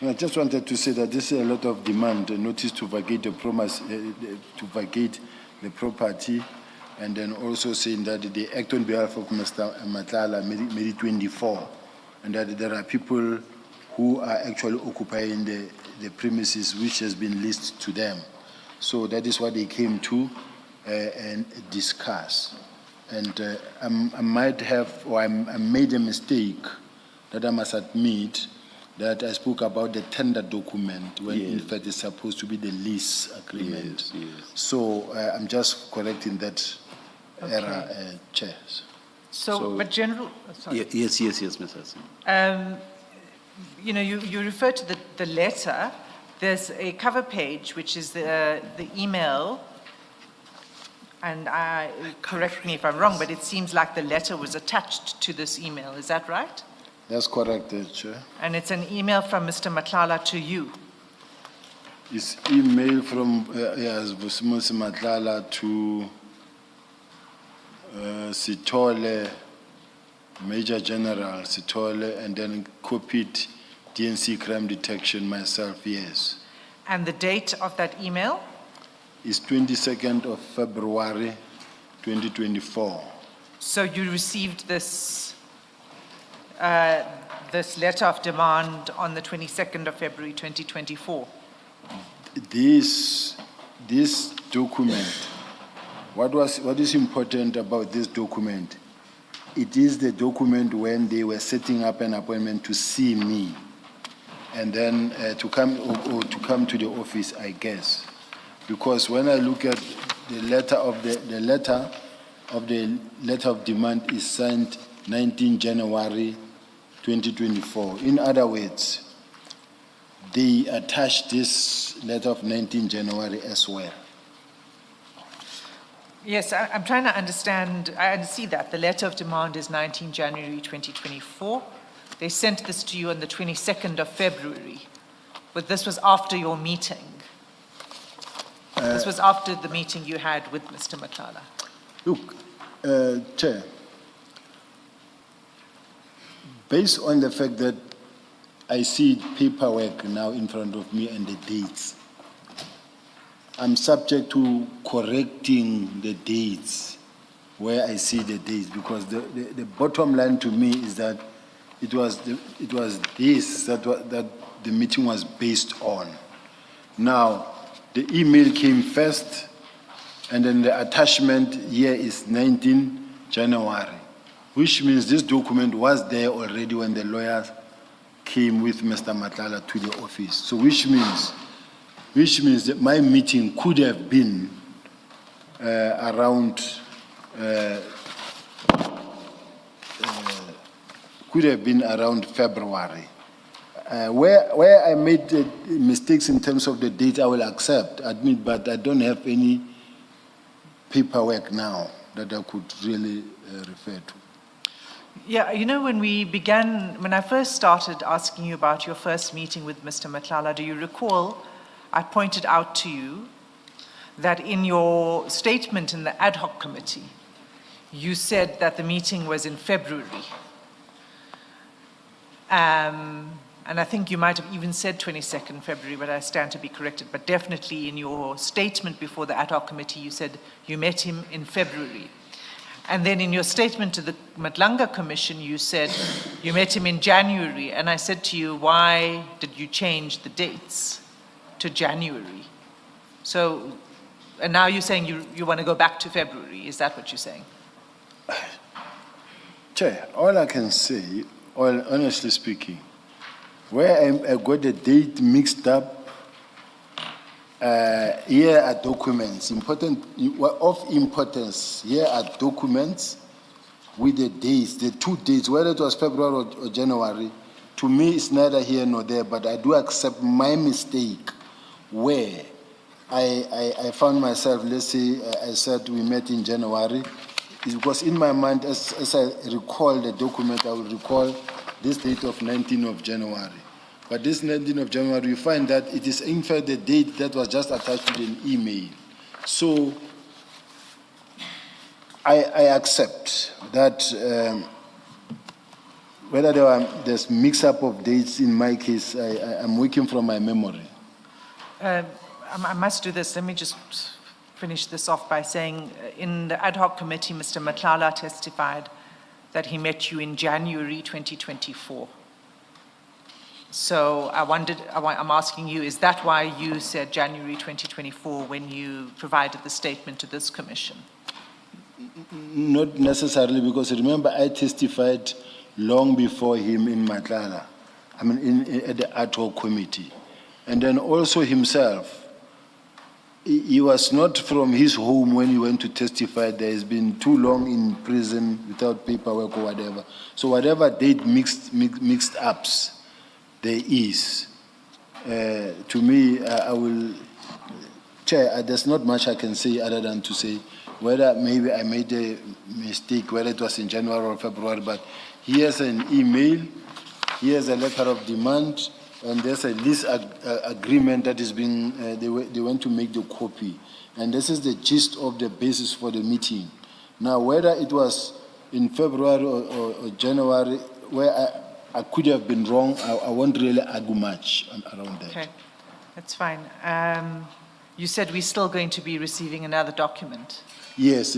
I just wanted to say that this is a lot of demand, a notice to vacate the promise, to vacate the property, and then also saying that they act on behalf of Mr. Matlala made it 24, and that there are people who are actually occupying the premises which has been leased to them. So that is what they came to and discuss. And I might have, or I made a mistake that I must admit, that I spoke about the tender document when in fact it's supposed to be the lease agreement. Yes. So I'm just correcting that error, Chair. So, but General... sorry. Yes, Ms. Hassim. You know, you refer to the letter. There's a cover page, which is the email, and correct me if I'm wrong, but it seems like the letter was attached to this email. Is that right? That's correct, Chair. And it's an email from Mr. Matlala to you. It's email from Mr. Matlala to Sitole, Major General Sitole, and then copied DNC Crime Detection, myself, yes. And the date of that email? It's 22nd of February, 2024. So you received this this letter of demand on the 22nd of February, 2024? This document, what is important about this document, it is the document when they were setting up an appointment to see me, and then to come to the office, I guess. Because when I look at the letter of demand is signed 19 January 2024. In other words, they attached this letter of 19 January as well. Yes, I'm trying to understand. I see that. The letter of demand is 19 January 2024. They sent this to you on the 22nd of February, but this was after your meeting. This was after the meeting you had with Mr. Matlala. Look, Chair, based on the fact that I see paperwork now in front of me and the dates, I'm subject to correcting the dates where I see the dates, because the bottom line to me is that it was this that the meeting was based on. Now, the email came first, and then the attachment here is 19 January, which means this document was there already when the lawyers came with Mr. Matlala to the office. So which means that my meeting could have been around February. Where I made mistakes in terms of the date, I will admit, but I don't have any paperwork now that I could really refer to. Yeah, you know, when I first started asking you about your first meeting with Mr. Matlala, do you recall I pointed out to you that in your statement in the ad hoc committee, you said that the meeting was in February. And I think you might have even said 22nd February, but I stand to be corrected. But definitely in your statement before the ad hoc committee, you said you met him in February. And then in your statement to the Madlanga Commission, you said you met him in January. And I said to you, why did you change the dates to January? So, and now you're saying you want to go back to February. Is that what you're saying? Chair, all I can say, honestly speaking, where I got the date mixed up, here are documents, of importance. Here are documents with the dates, the two dates, whether it was February or January. To me, it's neither here nor there, but I do accept my mistake where I found myself, let's say, I said we met in January. It's because in my mind, as I recall the document, I will recall this date of 19th of January. But this 19th of January, you find that it is in fact the date that was just attached to the email. So I accept that whether there's mix-up of dates in my case, I'm working from my memory. I must do this. Let me just finish this off by saying in the ad hoc committee, Mr. Matlala testified that he met you in January 2024. So I'm asking you, is that why you said January 2024 when you provided the statement to this commission? Not necessarily, because remember I testified long before him in Matlala, at the ad hoc committee. And then also himself, he was not from his home when he went to testify. There has been too long in prison without paperwork or whatever. So whatever date mixed ups there is, to me, I will, Chair, there's not much I can say other than to say whether maybe I made a mistake, whether it was in January or February, but here's an email, here's a letter of demand, and there's a lease agreement that is being, they went to make the copy. And this is the gist of the basis for the meeting. Now, whether it was in February or January, where I could have been wrong, I won't really argue much around that. Okay, that's fine. You said we're still going to be receiving another document. Yes.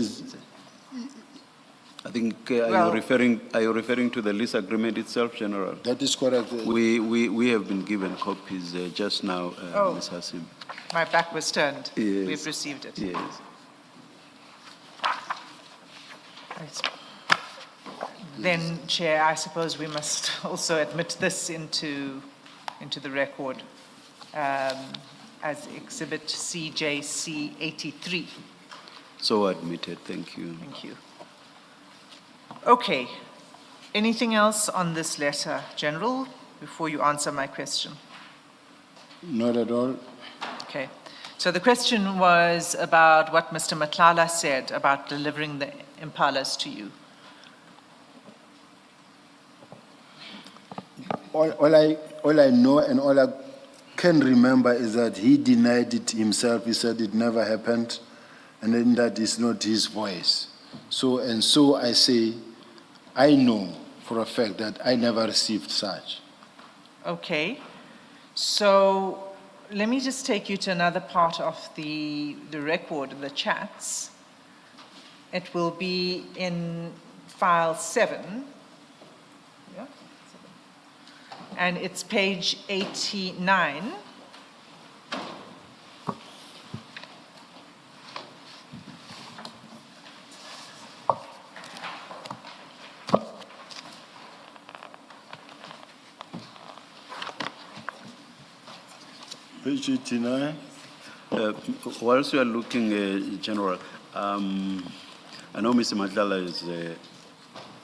I think, are you referring to the lease agreement itself, General? That is correct. We have been given copies just now, Ms. Hasim. My back was turned. Yes. We've received it. Yes. Then, Chair, I suppose we must also admit this into the record as Exhibit CJC 83. So admitted, thank you. Thank you. Okay. Anything else on this letter, General, before you answer my question? Not at all. Okay. So the question was about what Mr. Matlala said about delivering the impalas to you. All I know and all I can remember is that he denied it himself. He said it never happened, and then that is not his voice. So I say, I know for a fact that I never received such. Okay. So let me just take you to another part of the record, the chats. It will be in file 7. Yeah? And it's page 89. Page 89. Whilst you are looking, General, I know Mr. Madlanga is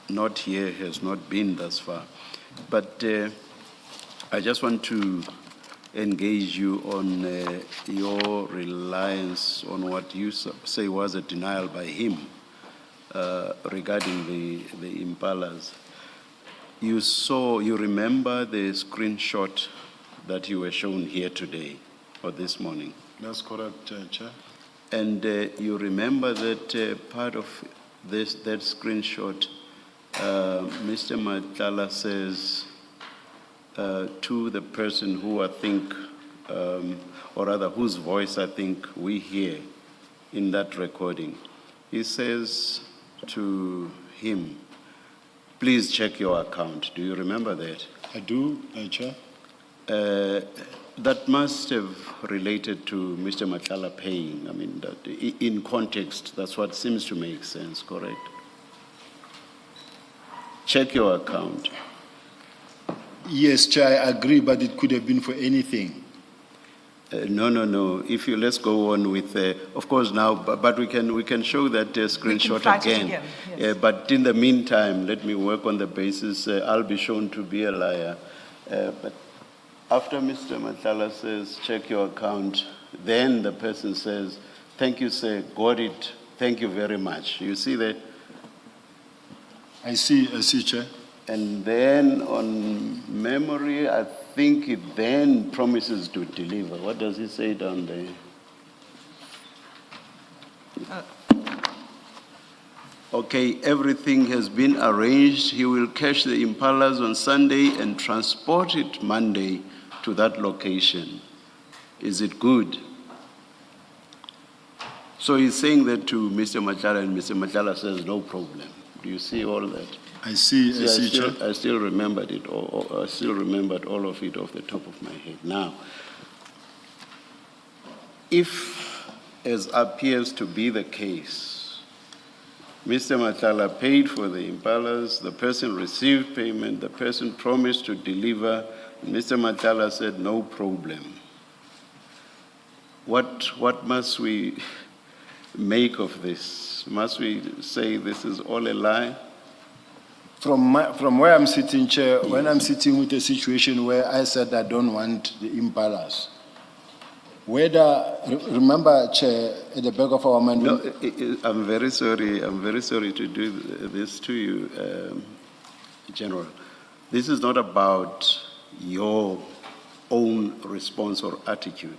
not here, has not been thus far, but I just want to engage you on your reliance on what you say was a denial by him regarding the impalas. You remember the screenshot that you were shown here today or this morning? That's correct, Chair. And you remember that part of that screenshot, Mr. Madlanga says to the person who I think, or rather whose voice I think we hear in that recording, he says to him, please check your account. Do you remember that? I do, Chair. That must have related to Mr. Madlanga paying. I mean, that in context, that's what seems to make sense, correct? Check your account. Yes, Chair, I agree, but it could have been for anything. No. If you let's go on with, of course now, but we can show that screenshot fight it again. again, yes. But in the meantime, let me work on the basis I'll be shown to be a liar. But after Mr. Madlanga says, check your account, then the person says, thank you, sir, got it, thank you very much. You see that? I see, Chair. And then on memory, I think it then promises to deliver. What does he say down there? Okay, everything has been arranged. He will cash the impalas on Sunday and transport it Monday to that location. Is it good? So he's saying that to Mr. Madlanga, and Mr. Madlanga says, no problem. Do you see all that? I see, Chair. I still remembered it, I still remembered all of it off the top of my head. Now, if, as appears to be the case, Mr. Madlanga paid for the impalas, the person received payment, the person promised to deliver, and Mr. Madlanga said, no problem. What must we make of this? Must we say this is all a lie? From where I'm sitting, Chair, when I'm sitting with a situation where I said I don't want the impalas, remember, Chair, at the back of our mind. No, I'm very sorry to do this to you, General. This is not about your own response or attitude.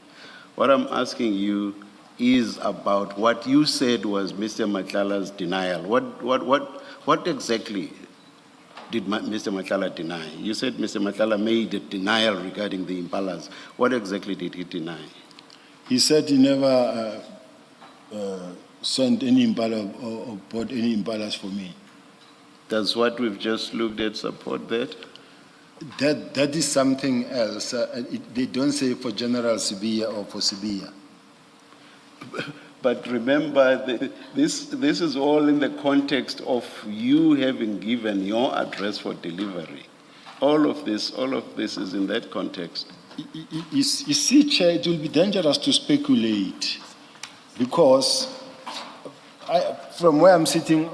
What I'm asking you is about what you said was Mr. Madlanga's denial. What exactly did Mr. Madlanga deny? You said Mr. Madlanga made a denial regarding the impalas. What exactly did he deny? He said he never sent any impala or bought any impalas for me. Does what we've just looked at support that? That is something else. They don't say for General Sibiya or for Sibiya. But remember, this is all in the context of you having given your address for delivery. All of this is in that context. You see, Chair, it will be dangerous to speculate because from where I'm sitting,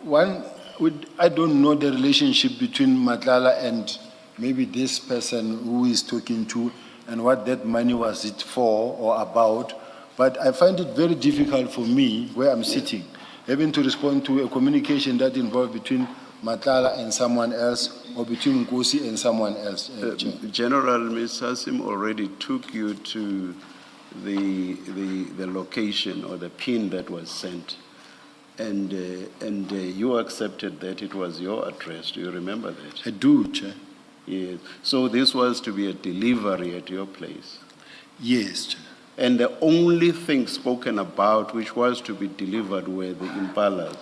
I don't know the relationship between Madlanga and maybe this person who is talking to and what that money was it for or about. But I find it very difficult for me, where I'm sitting, having to respond to a communication that involved between Madlanga and someone else, or between Nkosi and someone else. General, Ms. Hasim already took you to the location or the pin that was sent, and you accepted that it was your address. Do you remember that? I do, Chair. Yes. So this was to be a delivery at your place? Yes, Chair. And the only thing spoken about which was to be delivered were the impalas.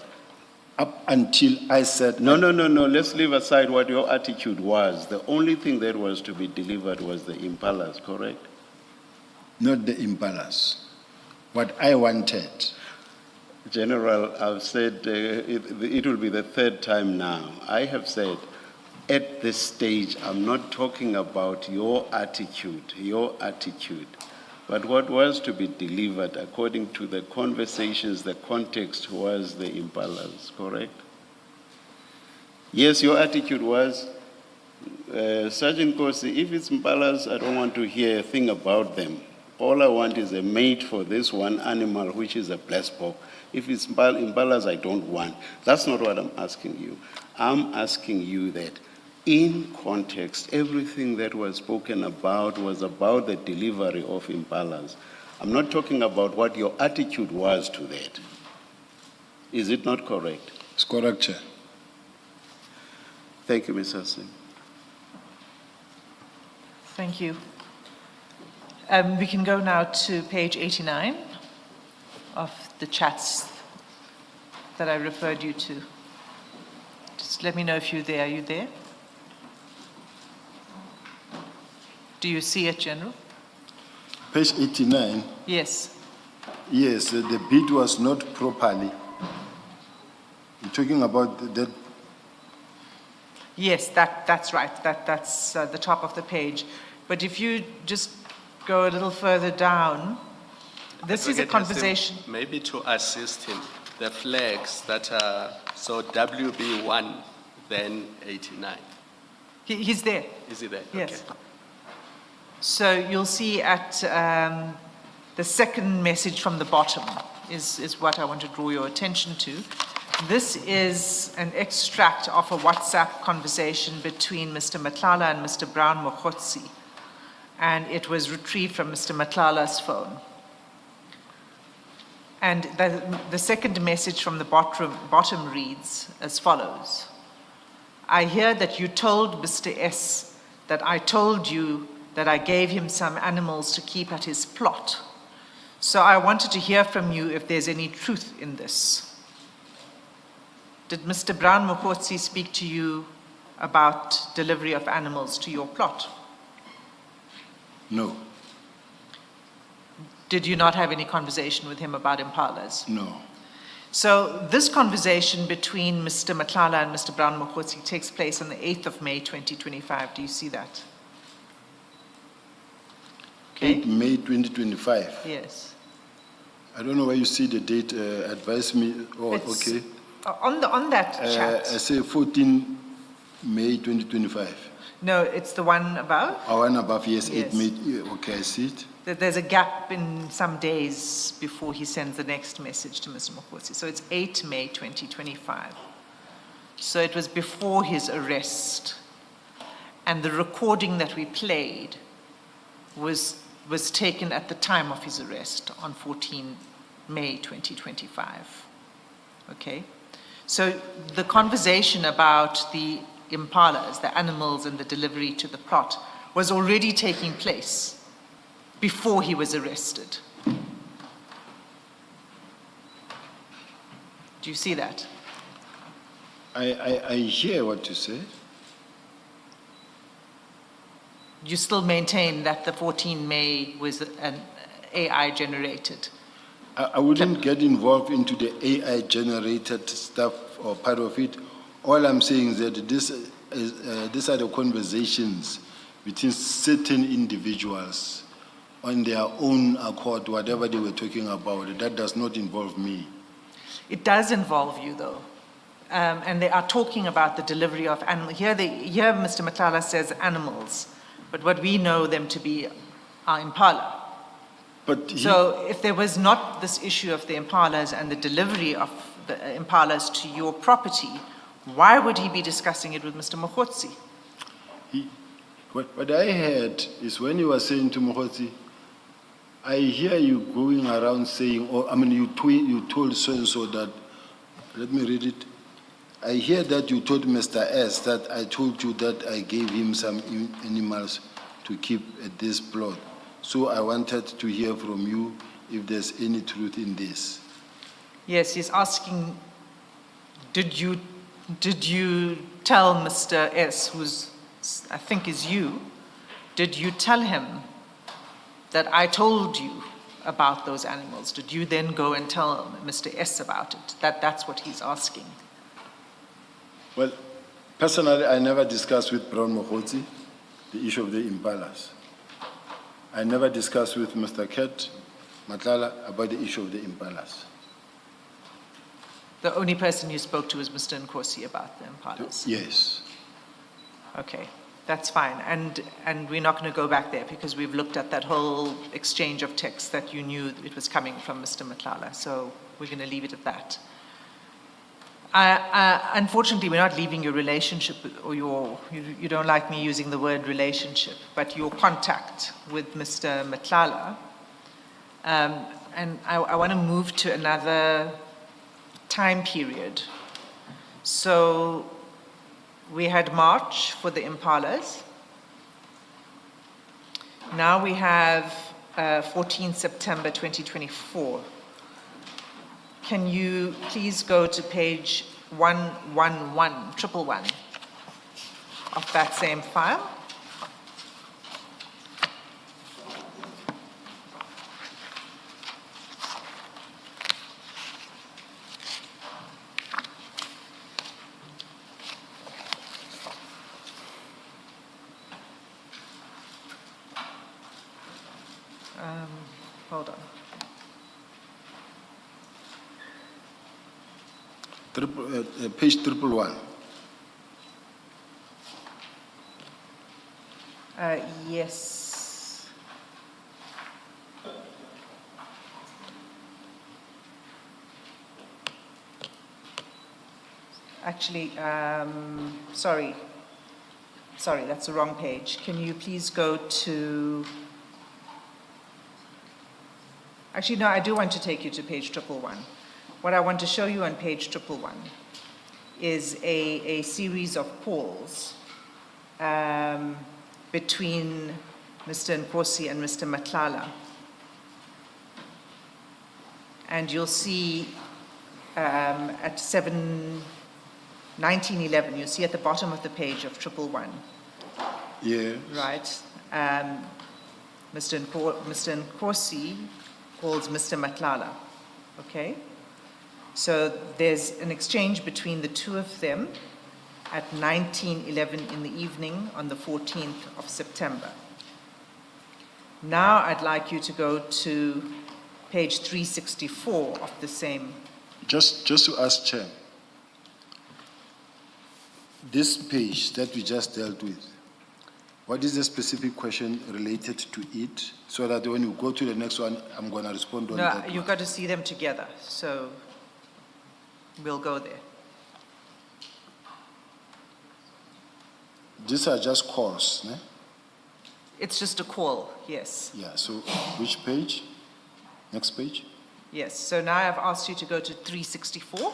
up until I said. No, let's leave aside what your attitude was. The only thing that was to be delivered was the impalas, correct? Not the impalas. What I wanted. General, I've said it will be the third time now. I have said at this stage, I'm not talking about your attitude, but what was to be delivered according to the conversations, the context was the impalas, correct? Yes, your attitude was, Sergeant Kosi, if it's impalas, I don't want to hear a thing about them. All I want is a mate for this one animal, which is a blessed pork. If it's impalas, I don't want. That's not what I'm asking you. I'm asking you that in context, everything that was spoken about was about the delivery of impalas. I'm not talking about what your attitude was to that. Is it not correct? It's correct, Chair. Thank you, Mr. Singh. Thank you. We can go now to page 89 of the chats that I referred you to. Just let me know if you're there. Are you there? Do you see it, General? Page 89. Yes. Yes, the bid was not properly. You're talking about that. Yes, that's right. That's the top of the page. But if you just go a little further down, this is a conversation. Maybe to assist him, the flags that are, so WB1, then 89. He's there. Is he there? Yes. Okay. So you'll see at the second message from the bottom is what I want to draw your attention to. This is an extract of a WhatsApp conversation between Mr. Matlala and Mr. Brown Mokhotsi, and it was retrieved from Mr. Matlala's phone. And the second message from the bottom reads as follows. I hear that you told Mr. S that I told you that I gave him some animals to keep at his plot. So I wanted to hear from you if there's any truth in this. Did Mr. Brown Mokhotsi speak to you about delivery of animals to your plot? No. Did you not have any conversation with him about impalas? No. So this conversation between Mr. Matlala and Mr. Brown Mokhotsi takes place on the 8th of May, 2025. Do you see that? 8 May 2025. Yes. I don't know where you see the date. Advise me. Oh, It's okay. On that chat. I say 14 May 2025. No, it's the one above. Oh, one above, yes, 8 Yes. May. Yeah, okay, I see it. There's a gap in some days before he sends the next message to Mr. Mokhotsi. So it's 8 May 2025. So it was before his arrest. And the recording that we played was taken at the time of his arrest on 14 May 2025. Okay? So the conversation about the impalas, the animals and the delivery to the plot, was already taking place before he was arrested. Do you see that? I hear what you say. You still maintain that the 14 May was an AI generated? I wouldn't get involved into the AI generated stuff or part of it. All I'm saying is that these are the conversations between certain individuals on their own accord, whatever they were talking about. That does not involve me. It does involve you, though. And they are talking about the delivery of animals. Here Mr. Matlala says animals, but what we know them to be are impala. But So if there was not this issue of the impalas and the delivery of the impalas to your property, why would he be discussing it with Mr. Mokhotsi? What I heard is when you were saying to Mokhotsi, I hear you going around saying, you told so-and-so that, let me read it. I hear that you told Mr. S that I told you that I gave him some animals to keep at this plot. So I wanted to hear from you if there's any truth in this. Yes, he's asking, Did you tell Mr. S, who's, I think is you, did you tell him that I told you about those animals? Did you then go and tell Mr. S about it? That's what he's asking. Well, personally, I never discussed with Brown Mogotsi the issue of the impalas. I never discussed with Mr. Ket Matlala about the issue of the impalas. The only person you spoke to was Mr. Nkosi about the impalas? Yes. Okay, that's fine. And we're not going to go back there because we've looked at that whole exchange of text that you knew it was coming from Mr. Matlala. So we're going to leave it at that. Unfortunately, we're not leaving your relationship or you don't like me using the word relationship, but your contact with Mr. Matlala. And I want to move to another time period. So we had March for the impalas. Now we have 14 September 2024. Can you please go to page 111 of that same file? Hold on. Page 111. Yes. Actually, sorry, that's the wrong page. Can you please go to... Actually, no, I do want to take you to page 111. What I want to show you on page 111 is a series of calls between Mr. Nkosi and Mr. Matlala. And you'll see at 1911, you'll see at the bottom of the page of 111. Yes. Right. Mr. Nkosi calls Mr. Matlala. Okay? So there's an exchange between the two of them at 19:11 in the evening on the 14th of September. Now I'd like you to go to page 364 of the same. Just to ask Chair, this page that we just dealt with, what is the specific question related to it? So that when you go to the next one, I'm going to respond on that. No, you've got to see them together. So we'll go there. These are just calls, ne? It's just a call, yes. Yeah, so which page? Next page? Yes, so now I've asked you to go to 364.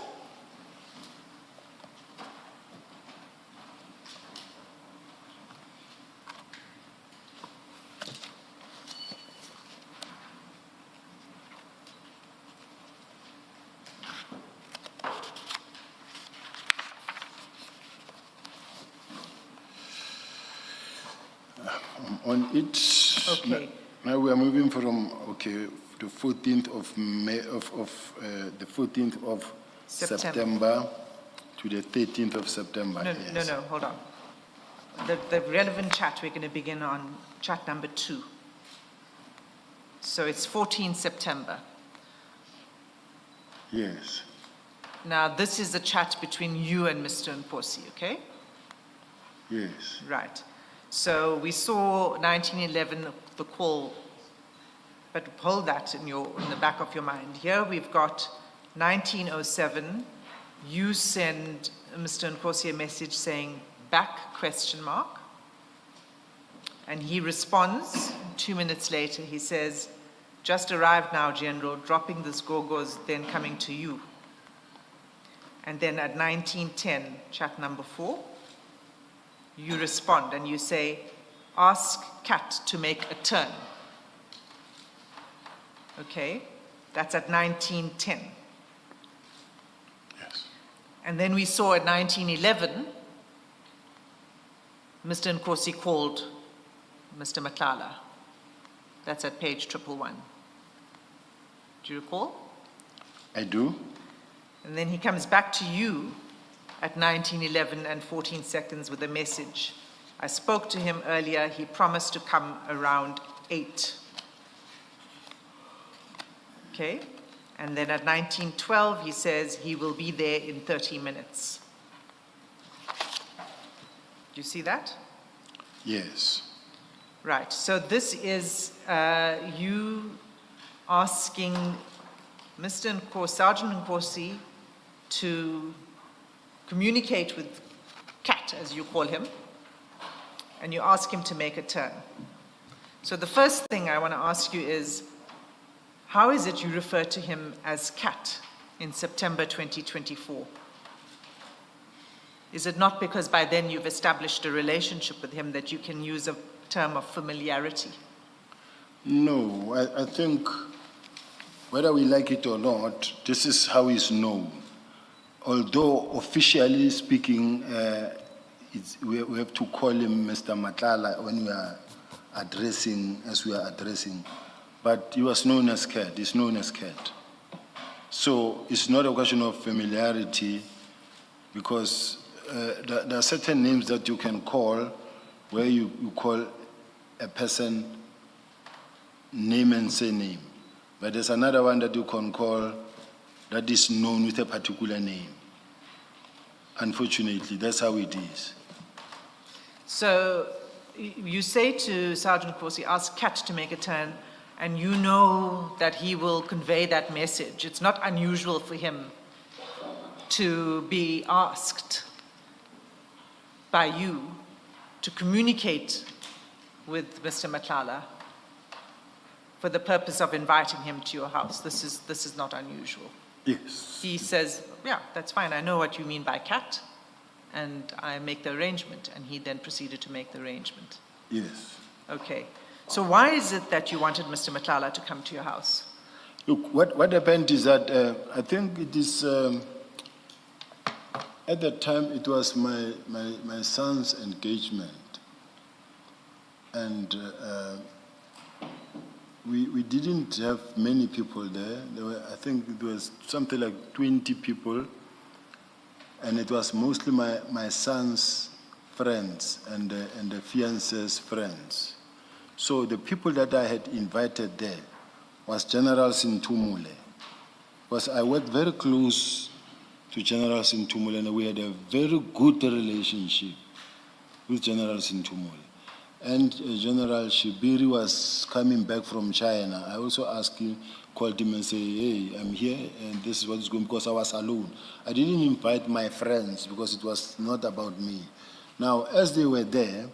On it, Okay. now we are moving from, the 14th of May, the 14th of September to the 13th of September. No, hold on. The relevant chat, we're going to begin on chat number 2. So it's 14 September. Yes. Now, this is a chat between you and Mr. Nkosi, okay? Yes. Right. So we saw 1911, the call, but hold that in the back of your mind. Here we've got 1907. You send Mr. Nkosi a message saying, back, ? And he responds 2 minutes later. He says, just arrived now, General, dropping this gogos, then coming to you. And then at 1910, chat number 4, you respond and you say, ask Cat to make a turn. Okay, that's at 1910. Yes. And then we saw at 1911, Mr. Nkosi called Mr. Matlala. That's at page 111. Do you recall? I do. And then he comes back to you at 1911 and 14 seconds with a message. I spoke to him earlier. He promised to come around 8. Okay? And then at 1912, he says he will be there in 30 minutes. Do you see that? Yes. Right. So this is you asking Mr. Nkosi, Sergeant Nkosi, to communicate with Cat, as you call him, and you ask him to make a turn. So the first thing I want to ask you is, how is it you refer to him as Cat in September 2024? Is it not because by then you've established a relationship with him that you can use a term of familiarity? No, I think whether we like it or not, this is how he's known. Although officially speaking, we have to call him Mr. Matlala when we are addressing, as we are addressing. But he was known as Cat, he's known as Cat. So it's not a question of familiarity, because there are certain names that you can call where you call a person name and surname. But there's another one that you can call that is known with a particular name. Unfortunately, that's how it is. So you say to Sergeant Nkosi, ask Cat to make a turn, and you know that he will convey that message. It's not unusual for him to be asked by you to communicate with Mr. Matlala for the purpose of inviting him to your house. This is not unusual. Yes. He says, yeah, that's fine. I know what you mean by Cat, and I make the arrangement. And he then proceeded to make the arrangement. Yes. Okay. So why is it that you wanted Mr. Matlala to come to your house? Look, what happened is that I think it is, at that time it was my son's engagement. And we didn't have many people there. There were, I think it was something like 20 people. And it was mostly my son's friends and the fiancé's friends. So the people that I had invited there was General Sintumule. Because I worked very close to General Sintumule, and we had a very good relationship with General Sintumule. And General Shibiri was coming back from China. I also asked him, called him and said, hey, I'm here, and this is what is going, because I was alone. I didn't invite my friends because it was not about me. Now, as they were there,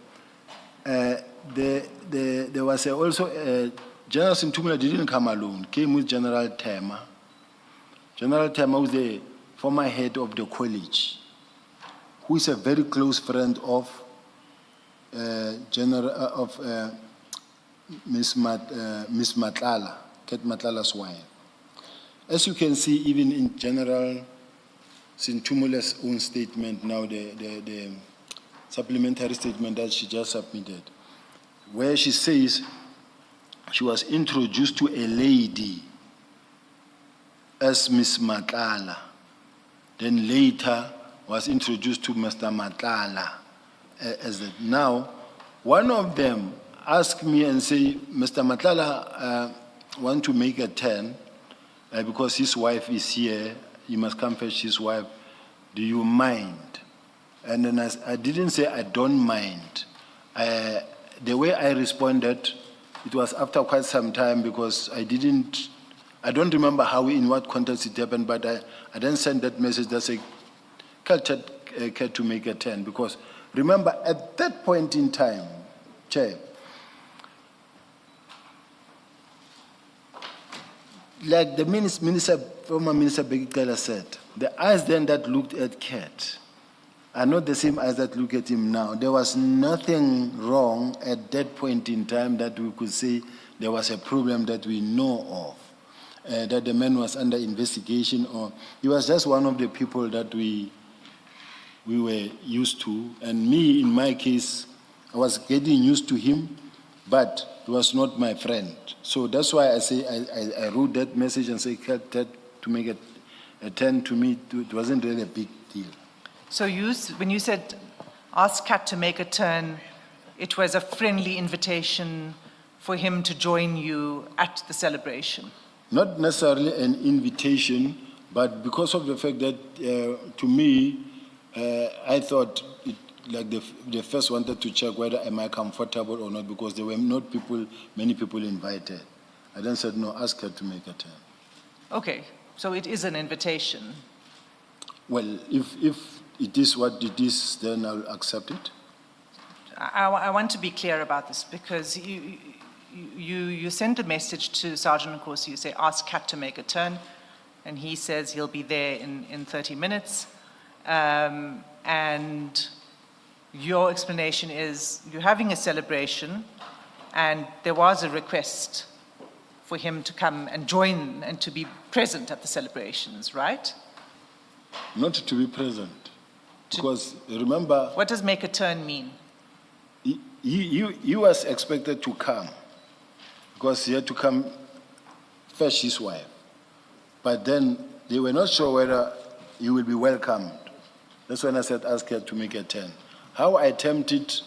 there was also, General Sintumula didn't come alone, came with General Tema. General Tema was the former head of the college, who is a very close friend of Miss Matlala, Cat Matlala's wife. As you can see, even in General Sintumula's own statement now, the supplementary statement that she just submitted, where she says she was introduced to a lady as Miss Matlala, then later was introduced to Mr. Matlala as that. Now, one of them asked me and say, Mr. Matlala want to make a turn because his wife is here, he must come fetch his wife, do you mind? And then I didn't say I don't mind. The way I responded, it was after quite some time, because I don't remember how, in what context it happened, but I then sent that message that said, culture care to make a turn. Because remember, at that point in time, Chair, like the former Minister Bekela said, the eyes then that looked at Cat are not the same eyes that look at him now. There was nothing wrong at that point in time that we could say there was a problem that we know of, that the man was under investigation, or he was just one of the people that we we were used to. And me, in my case, I was getting used to him, but he was not my friend. So that's why I say I wrote that message and say Cat to make it a 10 to me. It wasn't really a big deal. So when you said ask Kat to make a turn, it was a friendly invitation for him to join you at the celebration? Not necessarily an invitation, but because of the fact that, to me, I thought, they first wanted to check whether am I comfortable or not, because there were not many people invited. I then said, no, ask her to make a turn. Okay, so it is an invitation. Well, if it is what it is, then I'll accept it. I want to be clear about this, because you send a message to Sergeant Nkosi, you say, ask Kat to make a turn, and he says he'll be there in 30 minutes. And your explanation is you're having a celebration, and there was a request for him to come and join and to be present at the celebrations, right? Not to be present, because remember, What does make a turn mean? he was expected to come, because he had to come fetch his wife. But then they were not sure whether he will be welcomed. That's when I said ask her to make a turn. How I termed it,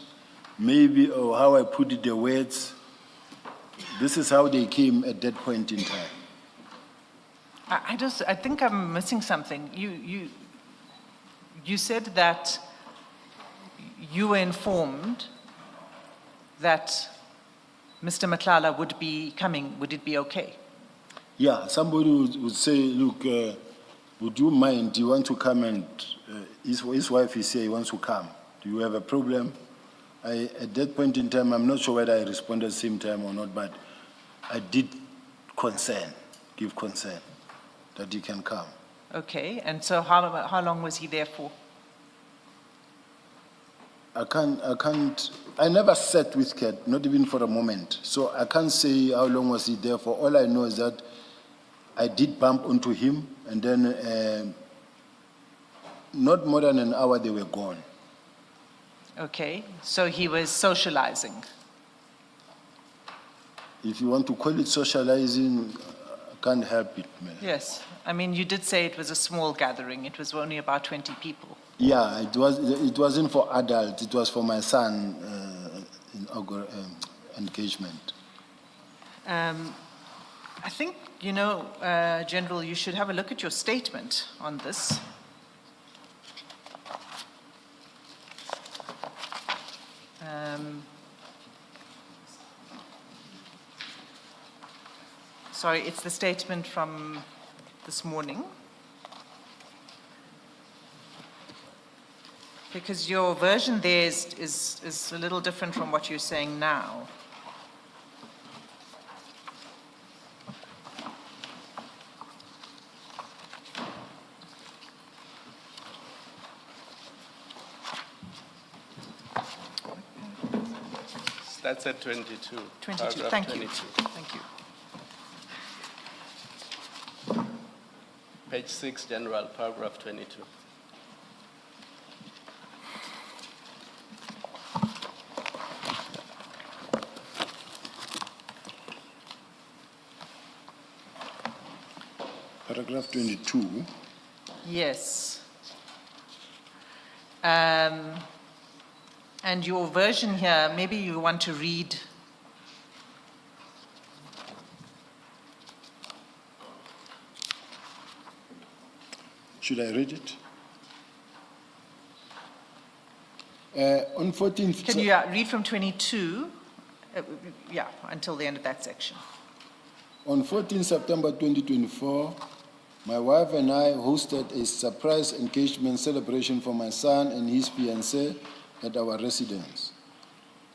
maybe, or how I put it, the words, this is how they came at that point in time. I think I'm missing something. You said that you were informed that Mr. Matlala would be coming. Would it be okay? Yeah, somebody would say, look, would you mind, do you want to come, and his wife is here, he wants to come. Do you have a problem? At that point in time, I'm not sure whether I responded at the same time or not, but I did give consent that he can come. Okay, and so how long was he there for? I never sat with Kat, not even for a moment. So I can't say how long was he there for. All I know is that I did bump into him, and then not more than an hour they were gone. Okay, so he was socializing. If you want to call it socializing, I can't help it, man. Yes, I mean, you did say it was a small gathering. It was only about 20 people. Yeah, it wasn't for adults, it was for my son engagement. I think, General, you should have a look at your statement on this. Sorry, it's the statement from this morning. Because your version there is a little different from what you're saying now. That's at 22. 22, Paragraph thank 22. you. Thank you. Page 6, General, paragraph 22. Paragraph 22. Yes. And your version here, maybe you want to read. Should I read it? On 14th... Can you read from 22? Until the end of that section. On 14 September 2024, my wife and I hosted a surprise engagement celebration for my son and his fiancée at our residence.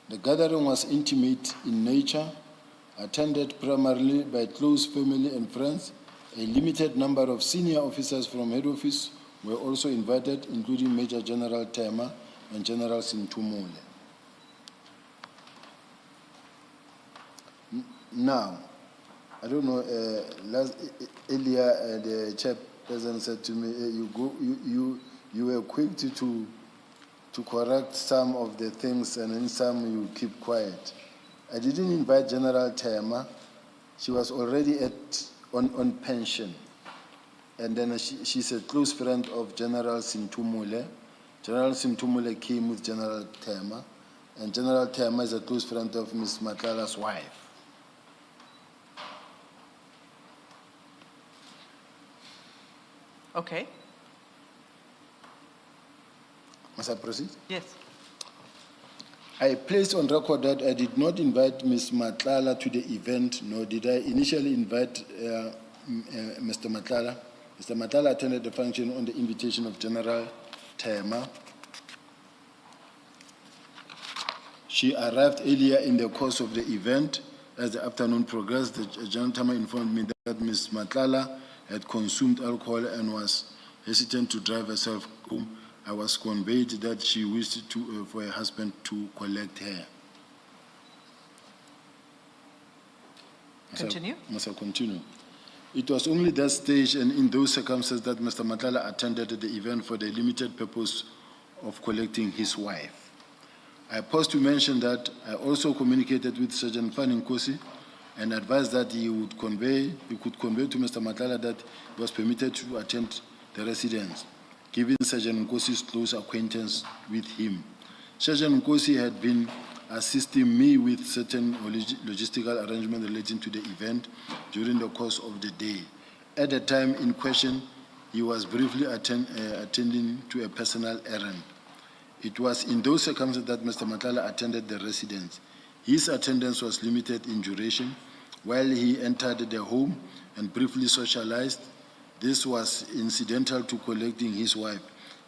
The gathering was intimate in nature, attended primarily by close family and friends. A limited number of senior officers from head office were also invited, including Major General Tema and General Sintumule. Now, I don't know, earlier the chairperson said to me, you were quick to correct some of the things and then some you keep quiet. I didn't invite General Tema. She was already on pension. And then she's a close friend of General Sintumule. General Sintumule came with General Tema. And General Tema is a close friend of Ms. Matlala's wife. Okay, Must I proceed? yes. I placed on record that I did not invite Ms. Matlala to the event, nor did I initially invite Mr. Matlala. Mr. Matlala attended the function on the invitation of General Tema. She arrived earlier in the course of the event. As the afternoon progressed, the General Tema informed me that Ms. Matlala had consumed alcohol and was hesitant to drive herself home. I was conveyed that she wished for her husband to collect her. Continue. Must I continue? It was only that stage and in those circumstances that Mr. Matlala attended the event for the limited purpose of collecting his wife. I paused to mention that I also communicated with Sergeant Faninkosi and advised that he could convey to Mr. Matlala that he was permitted to attend the residence, given Sergeant Nkosi's close acquaintance with him. Sergeant Nkosi had been assisting me with certain logistical arrangements relating to the event during the course of the day. At the time in question, he was briefly attending to a personal errand. It was in those circumstances that Mr. Matlala attended the residence. His attendance was limited in duration. While he entered the home and briefly socialized, this was incidental to collecting his wife.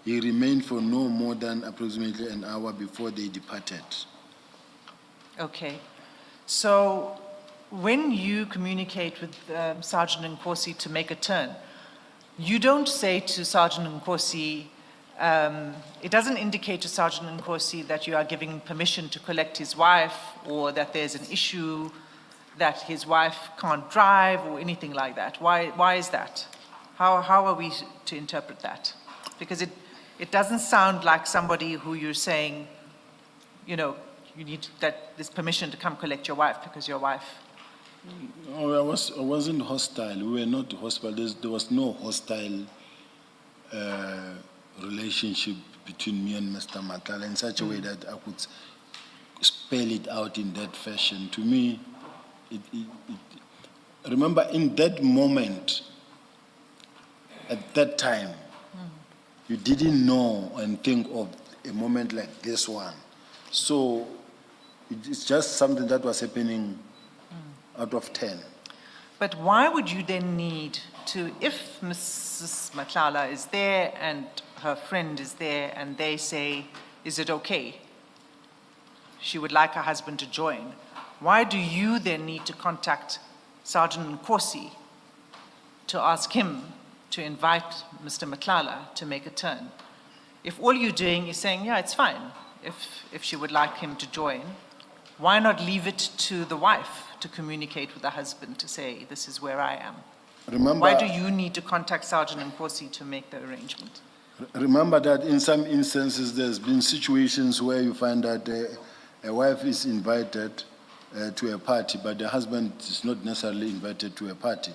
He remained for no more than approximately an hour before they departed. Okay. So when you communicate with Sergeant Nkosi to make a turn, you don't say to Sergeant Nkosi, it doesn't indicate to Sergeant Nkosi that you are giving permission to collect his wife or that there's an issue that his wife can't drive or anything like that. Why is that? How are we to interpret that? Because it doesn't sound like somebody who you're saying, you know, you need this permission to come collect your wife because your wife. No, I wasn't hostile. We were not hostile. There was no hostile relationship between me and Mr. Matlala in such a way that I could spell it out in that fashion. To me, remember in that moment, at that time, you didn't know and think of a moment like this one. So it's just something that was happening out of 10. But why would you then need to, if Mrs. Matlala is there and her friend is there and they say, is it okay? She would like her husband to join. Why do you then need to contact Sergeant Nkosi to ask him to invite Mr. Matlala to make a turn? If all you're doing is saying, yeah, it's fine, if she would like him to join, why not leave it to the wife to communicate with the husband to say, this is where I am? Remember, why do you need to contact Sergeant Nkosi to make the arrangement? Remember that in some instances there's been situations where you find that a wife is invited to a party, but the husband is not necessarily invited to a party.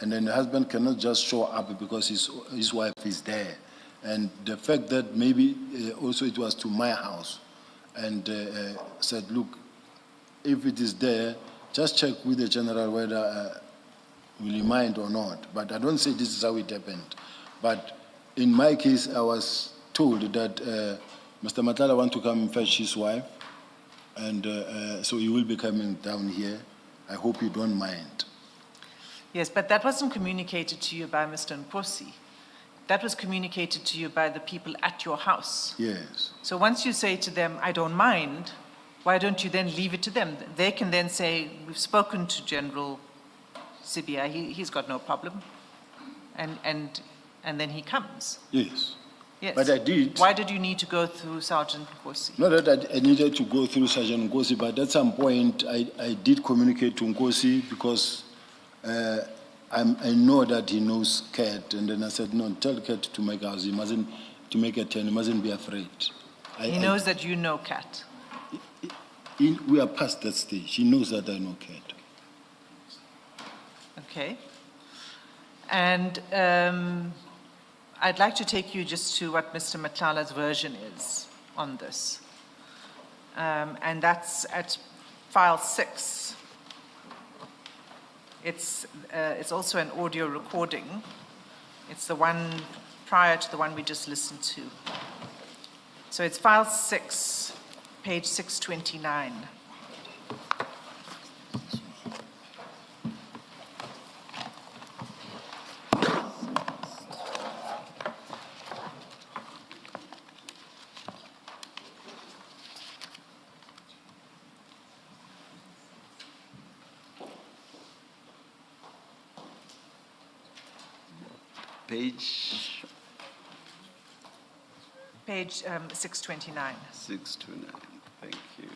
And then the husband cannot just show up because his wife is there. And the fact that maybe also it was to my house and said, look, if it is there, just check with the general whether will he mind or not. But I don't say this is how it happened. But in my case, I was told that Mr. Matlala wants to come and fetch his wife, and so he will be coming down here. I hope you don't mind. Yes, but that wasn't communicated to you by Mr. Nkosi. That was communicated to you by the people at your house. Yes. So once you say to them, I don't mind, why don't you then leave it to them? They can then say, we've spoken to General Sibiya, he's got no problem. And then he comes. Yes. Yes. But I did. Why did you need to go through Sergeant Nkosi? Not that I needed to go through Sergeant Nkosi, but at some point I did communicate to Nkosi because I know that he knows Kat, and then I said, no, tell Kat to make house. He mustn't to make a turn. He mustn't be afraid. He knows that you know cat. We are past that stage. He knows that I know cat. Okay. And I'd like to take you just to what Mr. Matlala's version is on this. And that's at file 6. It's also an audio recording. It's the one prior to the one we just listened to. So it's file 6, page 629. Page 629. 629, thank you.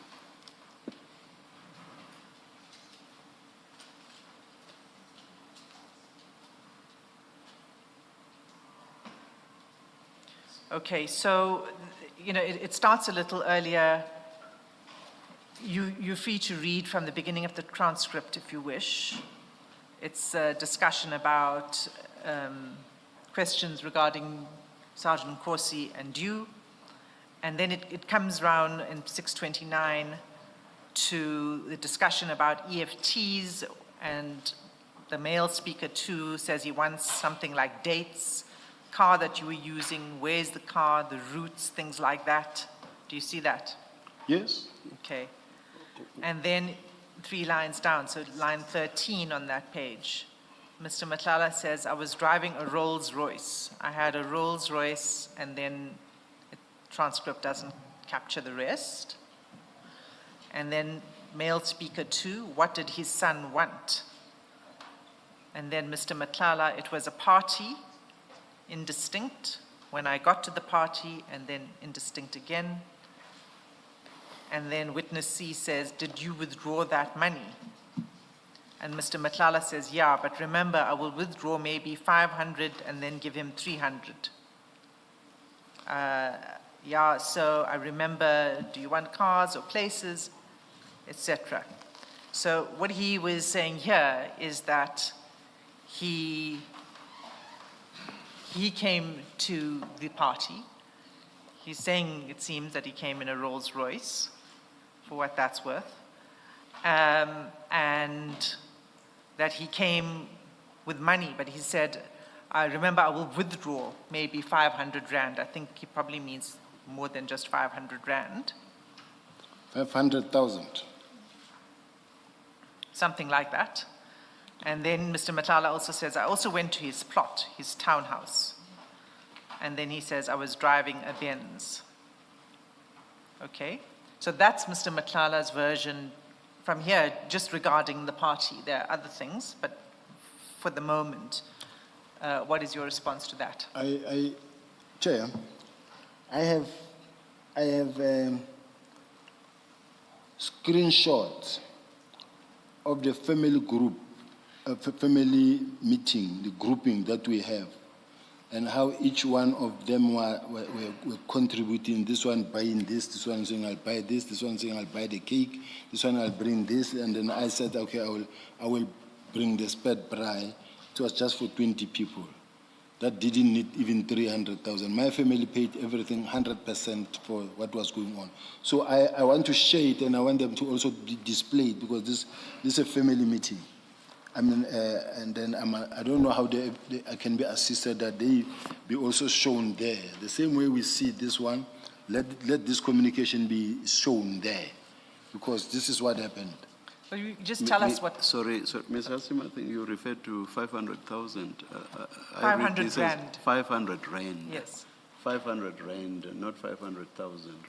Okay, so, it starts a little earlier. You're free to read from the beginning of the transcript if you wish. It's a discussion about questions regarding Sergeant Nkosi and you. And then it comes round in 629 to the discussion about EFTs, and the male speaker too says he wants something like dates, car that you were using, where's the car, the routes, things like that. Do you see that? Yes. Okay. And then 3 lines down, so line 13 on that page, Mr. Matlala says, I was driving a Rolls Royce. I had a Rolls Royce, and then the transcript doesn't capture the rest. And then male speaker 2, what did his son want? And then Mr. Matlala, it was a party, indistinct. When I got to the party, and then indistinct again. And then witness C says, did you withdraw that money? And Mr. Matlala says, yeah, but remember, I will withdraw maybe 500 and then give him 300. Yeah, so I remember, do you want cars or places, etc. So what he was saying here is that he came to the party. He's saying, it seems, that he came in a Rolls Royce, for what that's worth, and that he came with money, but he said, I remember I will withdraw maybe 500 rand. I think he probably means more than just 500 rand. 500,000. Something like that. And then Mr. Matlala also says, I also went to his plot, his townhouse. And then he says, I was driving a Benz. Okay, so that's Mr. Matlala's version from here, just regarding the party. There are other things, but for the moment, what is your response to that? Chair, I have screenshots of the family group, family meeting, the grouping that we have, and how each one of them were contributing. This one buying this one saying I'll buy this one saying I'll buy the cake, this one I'll bring this, and then I said, okay, I will bring the sped braai. It was just for 20 people. That didn't need even 300,000. My family paid everything 100% for what was going on. So I want to share it, and I want them to also display it, because this is a family meeting. I mean, and then I don't know how I can be assisted that they be also shown there. The same way we see this one, let this communication be shown there, because this is what happened. Well, you just tell us what... Sorry, Ms. Hasim, I think you referred to 500,000. 500 rand. 500 rand. Yes. 500 rand, not 500,000 rand.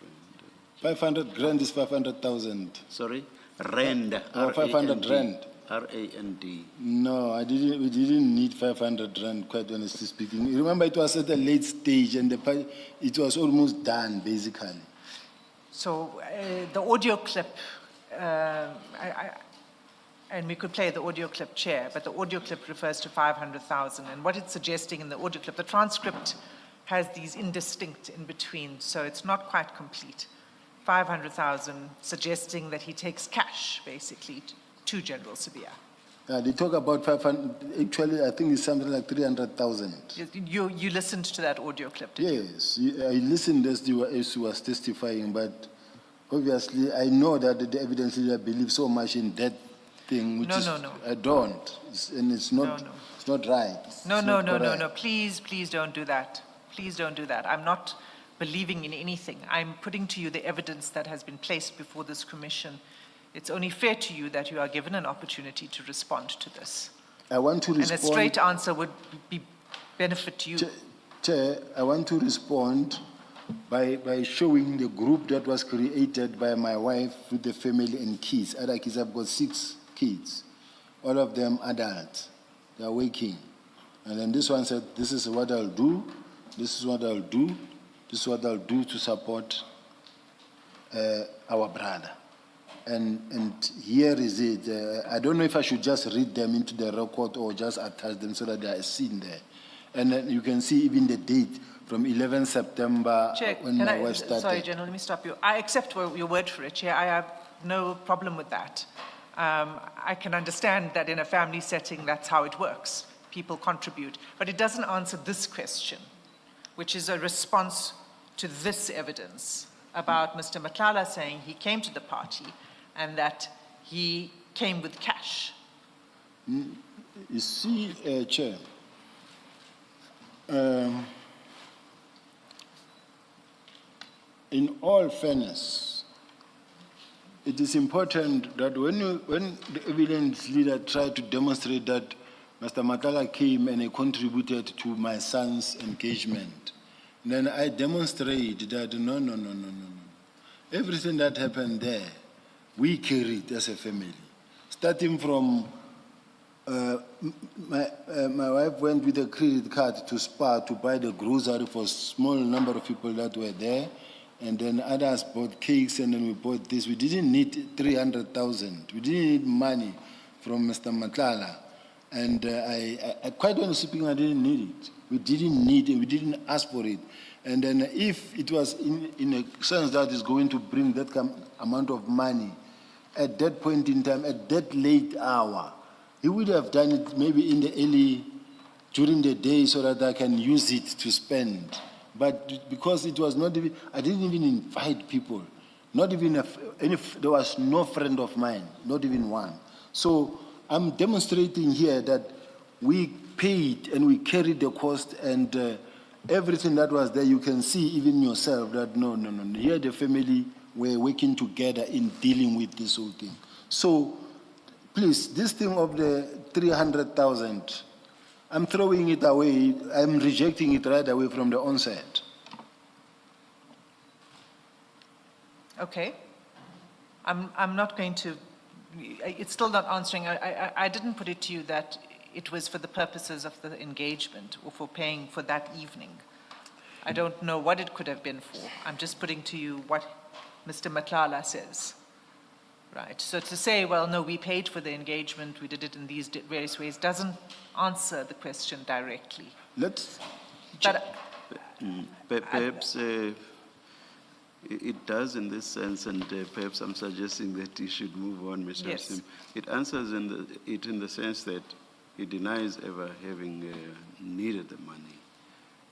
500 grand is 500,000. Sorry? Rand. 500 rand. R-A-N-D. No, we didn't need 500 rand, quite honestly speaking. Remember, it was at a late stage, and it was almost done, basically. So the audio clip, and we could play the audio clip, Chair, but the audio clip refers to 500,000. And what it's suggesting in the audio clip, the transcript has these indistinct in between, so it's not quite complete. 500,000 suggesting that he takes cash, basically, to General Sibiya. They talk about 500, actually, I think it's something like 300,000. You listened to that audio clip, did you? Yes, I listened as you was testifying, but obviously I know that the evidence leader believes so much in that thing, which No. I don't, and it's not, No. it's not right. No. Please don't do that. Please don't do that. I'm not believing in anything. I'm putting to you the evidence that has been placed before this commission. It's only fair to you that you are given an opportunity to respond to this. I want to respond. And a straight answer would be benefit to you. Chair, I want to respond by showing the group that was created by my wife with the family and kids. Other kids, I've got 6 kids, all of them adults. They are working. And then this one said, this is what I'll do, this is what I'll do, this is what I'll do to support our brother. And here is it. I don't know if I should just read them into the record or just attach them so that they are seen there. And then you can see even the date from 11 September Chair, when my wife started. Sorry, General, let me stop you. I accept your word for it, Chair. I have no problem with that. I can understand that in a family setting, that's how it works. People contribute. But it doesn't answer this question, which is a response to this evidence about Mr. Matlala saying he came to the party and that he came with cash. You see, Chair, in all fairness, it is important that when the evidence leader tried to demonstrate that Mr. Matlala came and he contributed to my son's engagement, then I demonstrate that no. Everything that happened there, we carried as a family. Starting from my wife went with a credit card to Spar to buy the grocery for a small number of people that were there. And then others bought cakes, and then we bought this. We didn't need 300,000. We didn't need money from Mr. Matlala. And I quite honestly speaking, I didn't need it. We didn't need it. We didn't ask for it. And then if it was in a sense that is going to bring that amount of money at that point in time, at that late hour, he would have done it maybe in the early, during the day so that I can use it to spend. But because it was not even, I didn't even invite people. Not even, there was no friend of mine, not even one. So I'm demonstrating here that we paid and we carried the cost, and everything that was there, you can see even yourself that no. Here the family were working together in dealing with this whole thing. So please, this thing of the 300,000, I'm throwing it away. I'm rejecting it right away from the onset. Okay. I'm not going to, it's still not answering. I didn't put it to you that it was for the purposes of the engagement or for paying for that evening. I don't know what it could have been for. I'm just putting to you what Mr. Matlala says. Right, so to say, well, no, we paid for the engagement, we did it in these various ways, doesn't answer the question directly. Let's... Perhaps it does in this sense, and perhaps I'm suggesting that he should move on, Mr. Yes. Sim. It answers it in the sense that he denies ever having needed the money.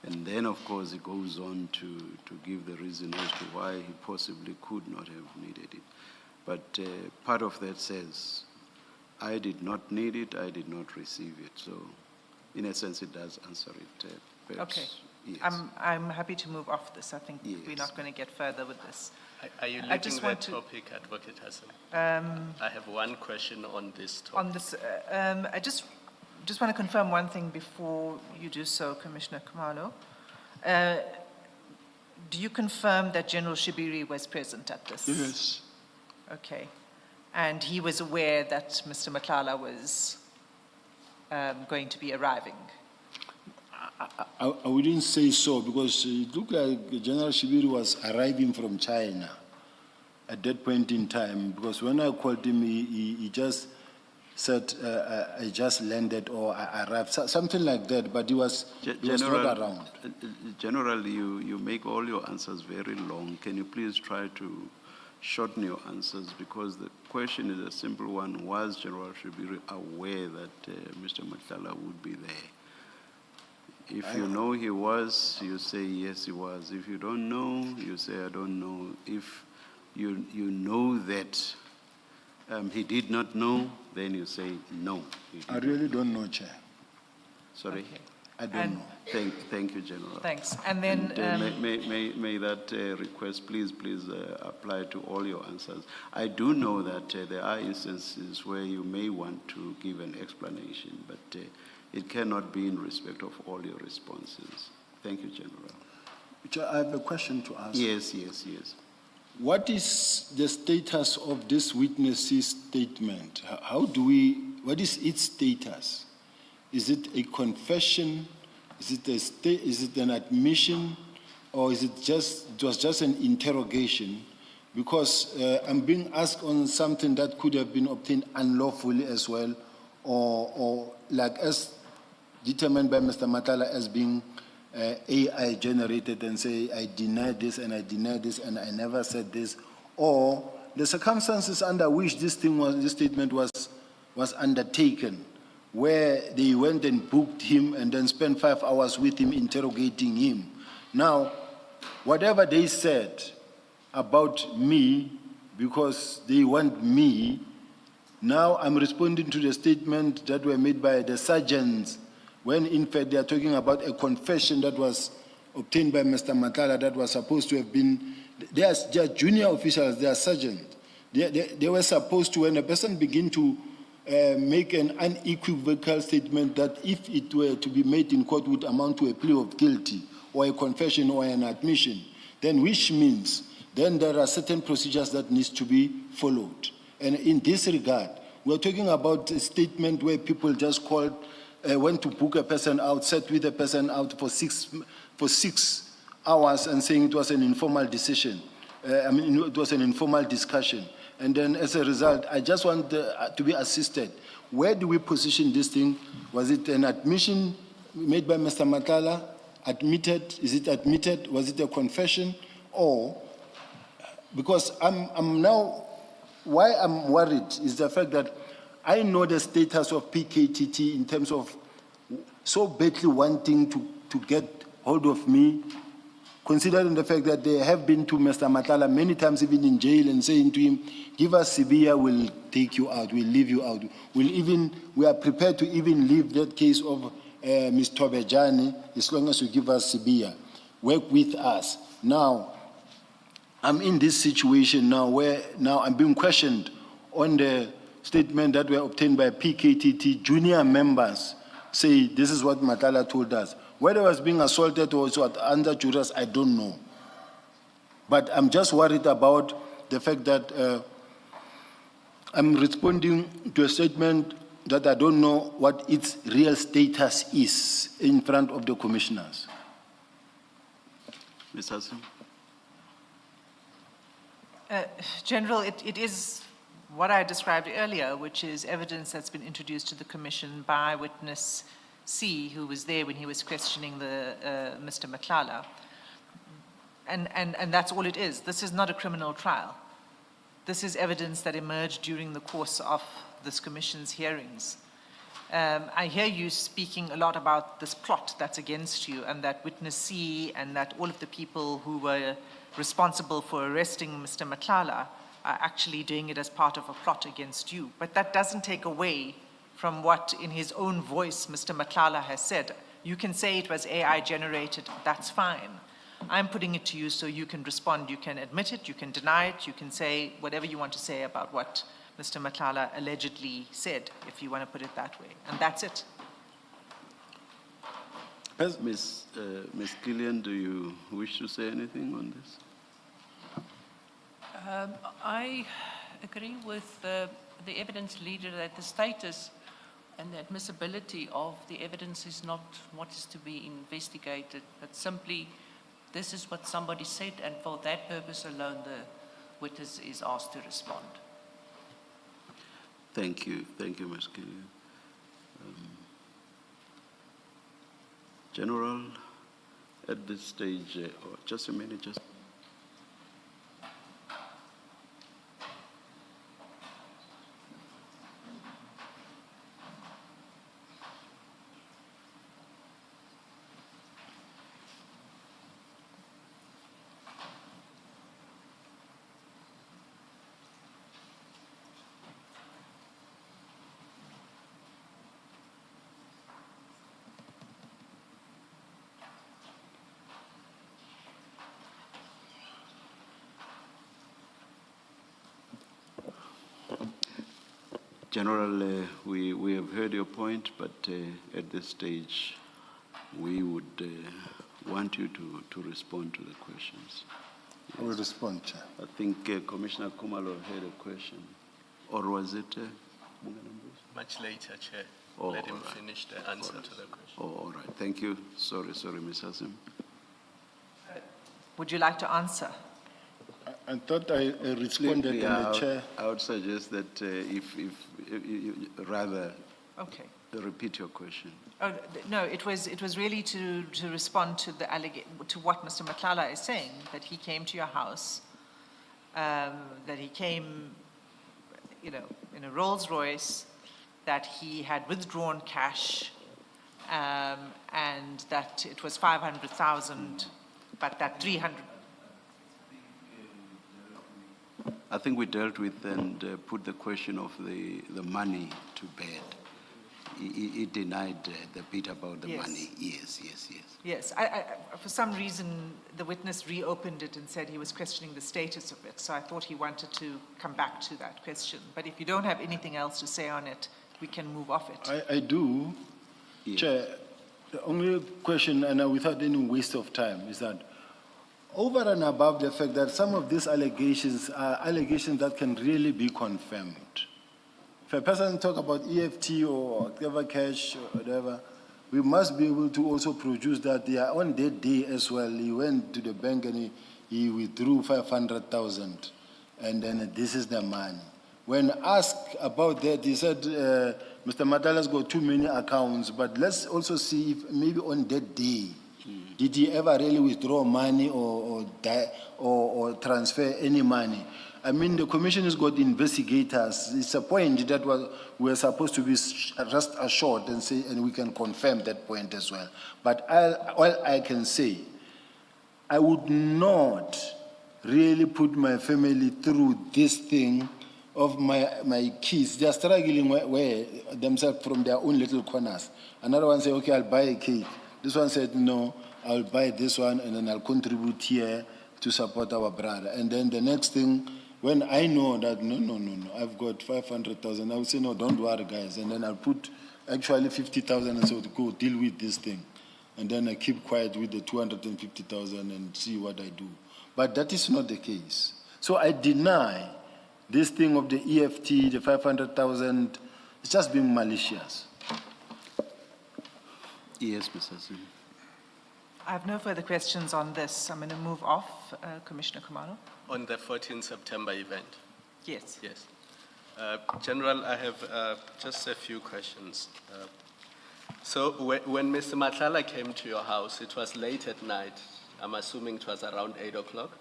And then, of course, he goes on to give the reason as to why he possibly could not have needed it. But part of that says, I did not need it, I did not receive it. So, in a sense, it does answer it. Perhaps, Okay. yes. I'm happy to move off this. I think we're Yes. not going to get further with this. Are you I leaving just that want to- topic, Advocate Hassan? I have one question on this topic. On this, I just want to confirm one thing before you do so, Commissioner Khumalo. Do you confirm that General Shibiri was present at this? Yes. Okay. And he was aware that Mr. Matlala was going to be arriving? I wouldn't say so, because it looked like General Shibiri was arriving from China at that point in time, because when I called him, he just said, I just landed or I arrived, something like that, but he was not around. General, you make all your answers very long. Can you please try to shorten your answers? Because the question is a simple one. Was General Sibiya aware that Mr. Matlala would be there? If you know he was, you say yes, he was. If you don't know, you say I don't know. If you know that he did not know, then you say no. I really don't know, Chair. Sorry? Okay. I don't know. Thank you, General. Thanks. And then... may that request please apply to all your answers. I do know that there are instances where you may want to give an explanation, but it cannot be in respect of all your responses. Thank you, General. Chair, I have a question to ask. Yes. What is the status of this witness's statement? What is its status? Is it a confession? Is it an admission? Or is it was just an interrogation? Because I'm being asked on something that could have been obtained unlawfully as well, or like as determined by Mr. Matala as being AI generated and say, I deny this and I deny this and I never said this, or the circumstances under which this statement was undertaken, where they went and booked him and then spent 5 hours with him interrogating him. Now, whatever they said about me, because they want me, now I'm responding to the statement that were made by the sergeants, when in fact they are talking about a confession that was obtained by Mr. Matala that was supposed to have been, they are junior officials, they are sergeants. They were supposed to, when a person begin to make an unequivocal statement that if it were to be made in court would amount to a plea of guilty or a confession or an admission, then which means then there are certain procedures that needs to be followed. And in this regard, we're talking about a statement where people just went to book a person out, sat with a person out for six hours and saying it was an informal decision. It was an informal discussion. And then as a result, I just want to be assisted. Where do we position this thing? Was it an admission made by Mr. Matala? Admitted? Is it admitted? Was it a confession? Or, because I'm now, why I'm worried is the fact that I know the status of PKTT in terms of so badly wanting to get hold of me, considering the fact that they have been to Mr. Matala many times, even in jail, and saying to him, give us Sibiya, we'll take you out, we'll leave you out. We are prepared to even leave that case of Ms. Tobejani as long as you give us Sibiya. Work with us. Now, I'm in this situation now where now I'm being questioned on the statement that were obtained by PKTT junior members, say this is what Matala told us. Whether I was being assaulted or under duress, I don't know. But I'm just worried about the fact that I'm responding to a statement that I don't know what its real status is in front of the commissioners. Ms. Hassan? General, it is what I described earlier, which is evidence that's been introduced to the commission by witness C, who was there when he was questioning Mr. Matlala. And that's all it is. This is not a criminal trial. This is evidence that emerged during the course of this commission's hearings. I hear you speaking a lot about this plot that's against you, and that witness C and that all of the people who were responsible for arresting Mr. Matlala are actually doing it as part of a plot against you. But that doesn't take away from what, in his own voice, Mr. Matlala has said. You can say it was AI generated, that's fine. I'm putting it to you so you can respond. You can admit it, you can deny it, you can say whatever you want to say about what Mr. Matlala allegedly said, if you want to put it that way. And that's it. Ms. Gillian, do you wish to say anything on this? I agree with the evidence leader that the status and the admissibility of the evidence is not what is to be investigated, but simply this is what somebody said, and for that purpose alone the witness is asked to respond. Thank you, Ms. Kelly. General, at this stage, just a minute, just. General, we have heard your point, but at this stage, we would want you to respond to the questions. I will respond, Chair. I think Commissioner Kumalo had a question, or was it? Much later, Chair. Oh, Let him all right. finish the answer to the question. Oh, all right. Thank you. Sorry, Ms. Hasim. Would you like to answer? I thought I responded Yeah, in the Chair. I would suggest that if you rather Okay. repeat your question. Oh, no, it was really to respond to the to what Mr. Matlala is saying, that he came to your house, that he came, in a Rolls Royce, that he had withdrawn cash, and that it was 500,000, but that 300. I think we dealt with and put the question of the money to bed. He denied the bit about the Yes. money. Yes. Yes, for some reason, the witness reopened it and said he was questioning the status of it, so I thought he wanted to come back to that question. But if you don't have anything else to say on it, we can move off it. I do. Yes. Chair, the only question, and without any waste of time, is that over and above the fact that some of these allegations are allegations that can really be confirmed. If a person talk about EFT or clever cash or whatever, we must be able to also produce that they are on that day as well. He went to the bank and he withdrew 500,000, and then this is the money. When asked about that, he said, Mr. Matala's got too many accounts, but let's also see if maybe on that day, did he ever really withdraw money or transfer any money? I mean, the commission has got investigators. It's a point that we're supposed to be rest assured and say, and we can confirm that point as well. But all I can say, I would not really put my family through this thing of my kids. They're struggling where themselves from their own little corners. Another one say, okay, I'll buy a cake. This one said, no, I'll buy this one and then I'll contribute here to support our brother. And then the next thing, when I know that, no, I've got 500,000, I will say, no, don't worry, guys. And then I'll put actually 50,000 and say, go deal with this thing. And then I keep quiet with the 250,000 and see what I do. But that is not the case. So I deny this thing of the EFT, the 500,000, it's just being malicious. Yes, Ms. Hasim. I have no further questions on this. I'm going to move off. Commissioner Kumalo? On the 14 September event. Yes. Yes. General, I have just a few questions. So when Mr. Matlala came to your house, it was late at night. I'm assuming it was around 8 o'clock?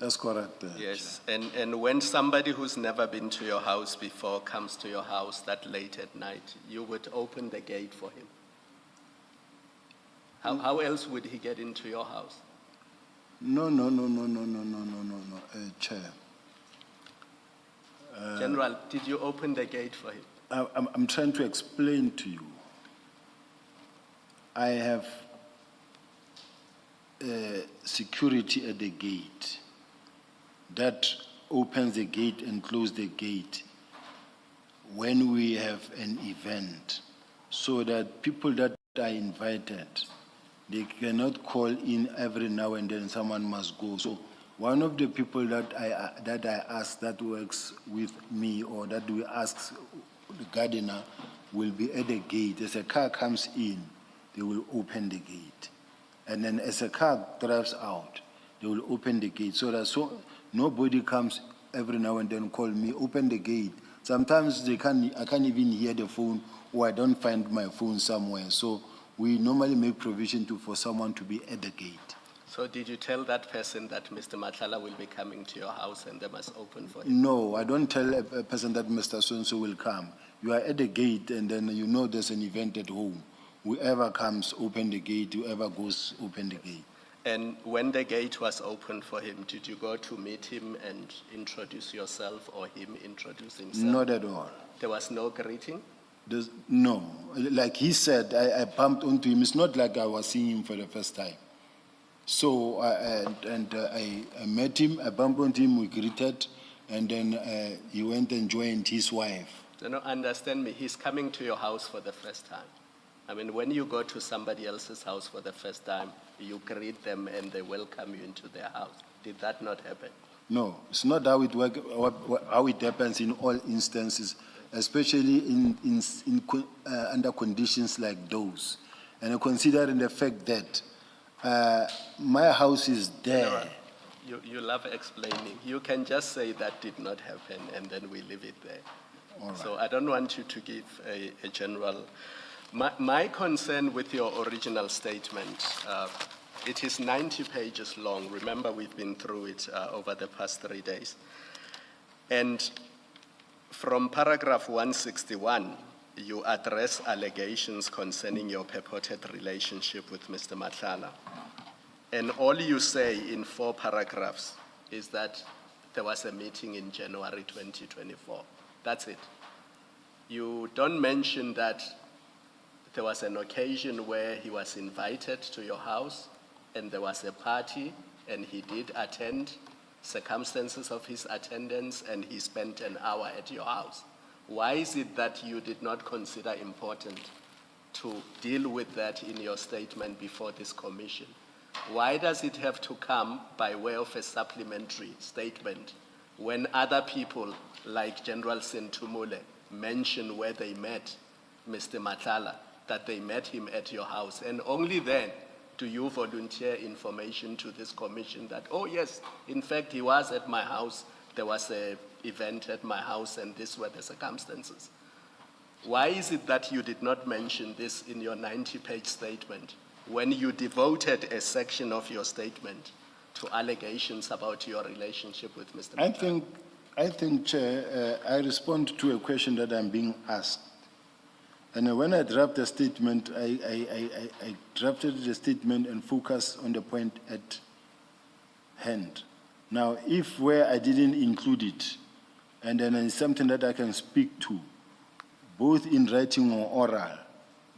That's correct. Yes. And when somebody who's never been to your house before comes to your house that late at night, you would open the gate for him? How else would he get into your house? No, Chair. General, did you open the gate for him? I'm trying to explain to you. I have security at the gate that opens the gate and closes the gate when we have an event, so that people that are invited, they cannot call in every now and then someone must go. So one of the people that I ask that works with me, or that we ask the gardener, will be at the gate. As a car comes in, they will open the gate. And then as a car drives out, they will open the gate, so that nobody comes every now and then call me, open the gate. sometimes I can't even hear the phone, or I don't find my phone somewhere. So we normally make provision for someone to be at the gate. So did you tell that person that Mr. Matlala will be coming to your house and they must open for him? No, I don't tell a person that Mr. So-and-so will come. You are at the gate and then you know there's an event at home. Whoever comes, open the gate. Whoever goes, open the gate. And when the gate was opened for him, did you go to meet him and introduce yourself or him introduce himself? Not at all. There was no greeting? No. Like he said, I bumped into him. It's not like I was seeing him for the first time. So, I met him, I bumped into him, we greeted, and then he went and joined his wife. You know, understand me, he's coming to your house for the first time. I mean, when you go to somebody else's house for the first time, you greet them and they welcome you into their house. Did that not happen? No, it's not how it works, how it happens in all instances, especially under conditions like those. And considering the fact that my house is there. You love explaining. You can just say that did not happen and then we leave it there. All right. So I don't want you to give a general. My concern with your original statement, it is 90 pages long. Remember, we've been through it over the past 3 days. And from paragraph 161, you address allegations concerning your purported relationship with Mr. Matlala. And all you say in 4 paragraphs is that there was a meeting in January 2024. That's it. You don't mention that there was an occasion where he was invited to your house and there was a party and he did attend, circumstances of his attendance, and he spent an hour at your house. Why is it that you did not consider important to deal with that in your statement before this commission? Why does it have to come by way of a supplementary statement when other people like General Sentumule mention where they met Mr. Matlala, that they met him at your house, and only then do you volunteer information to this commission that, oh yes, in fact, he was at my house, there was an event at my house, and these were the circumstances? Why is it that you did not mention this in your 90-page statement when you devoted a section of your statement to allegations about your relationship with Mr. Matlala? I think, Chair, I respond to a question that I'm being asked. And when I draft the statement, I drafted the statement and focused on the point at hand. Now, if where I didn't include it, and then it's something that I can speak to, both in writing or oral,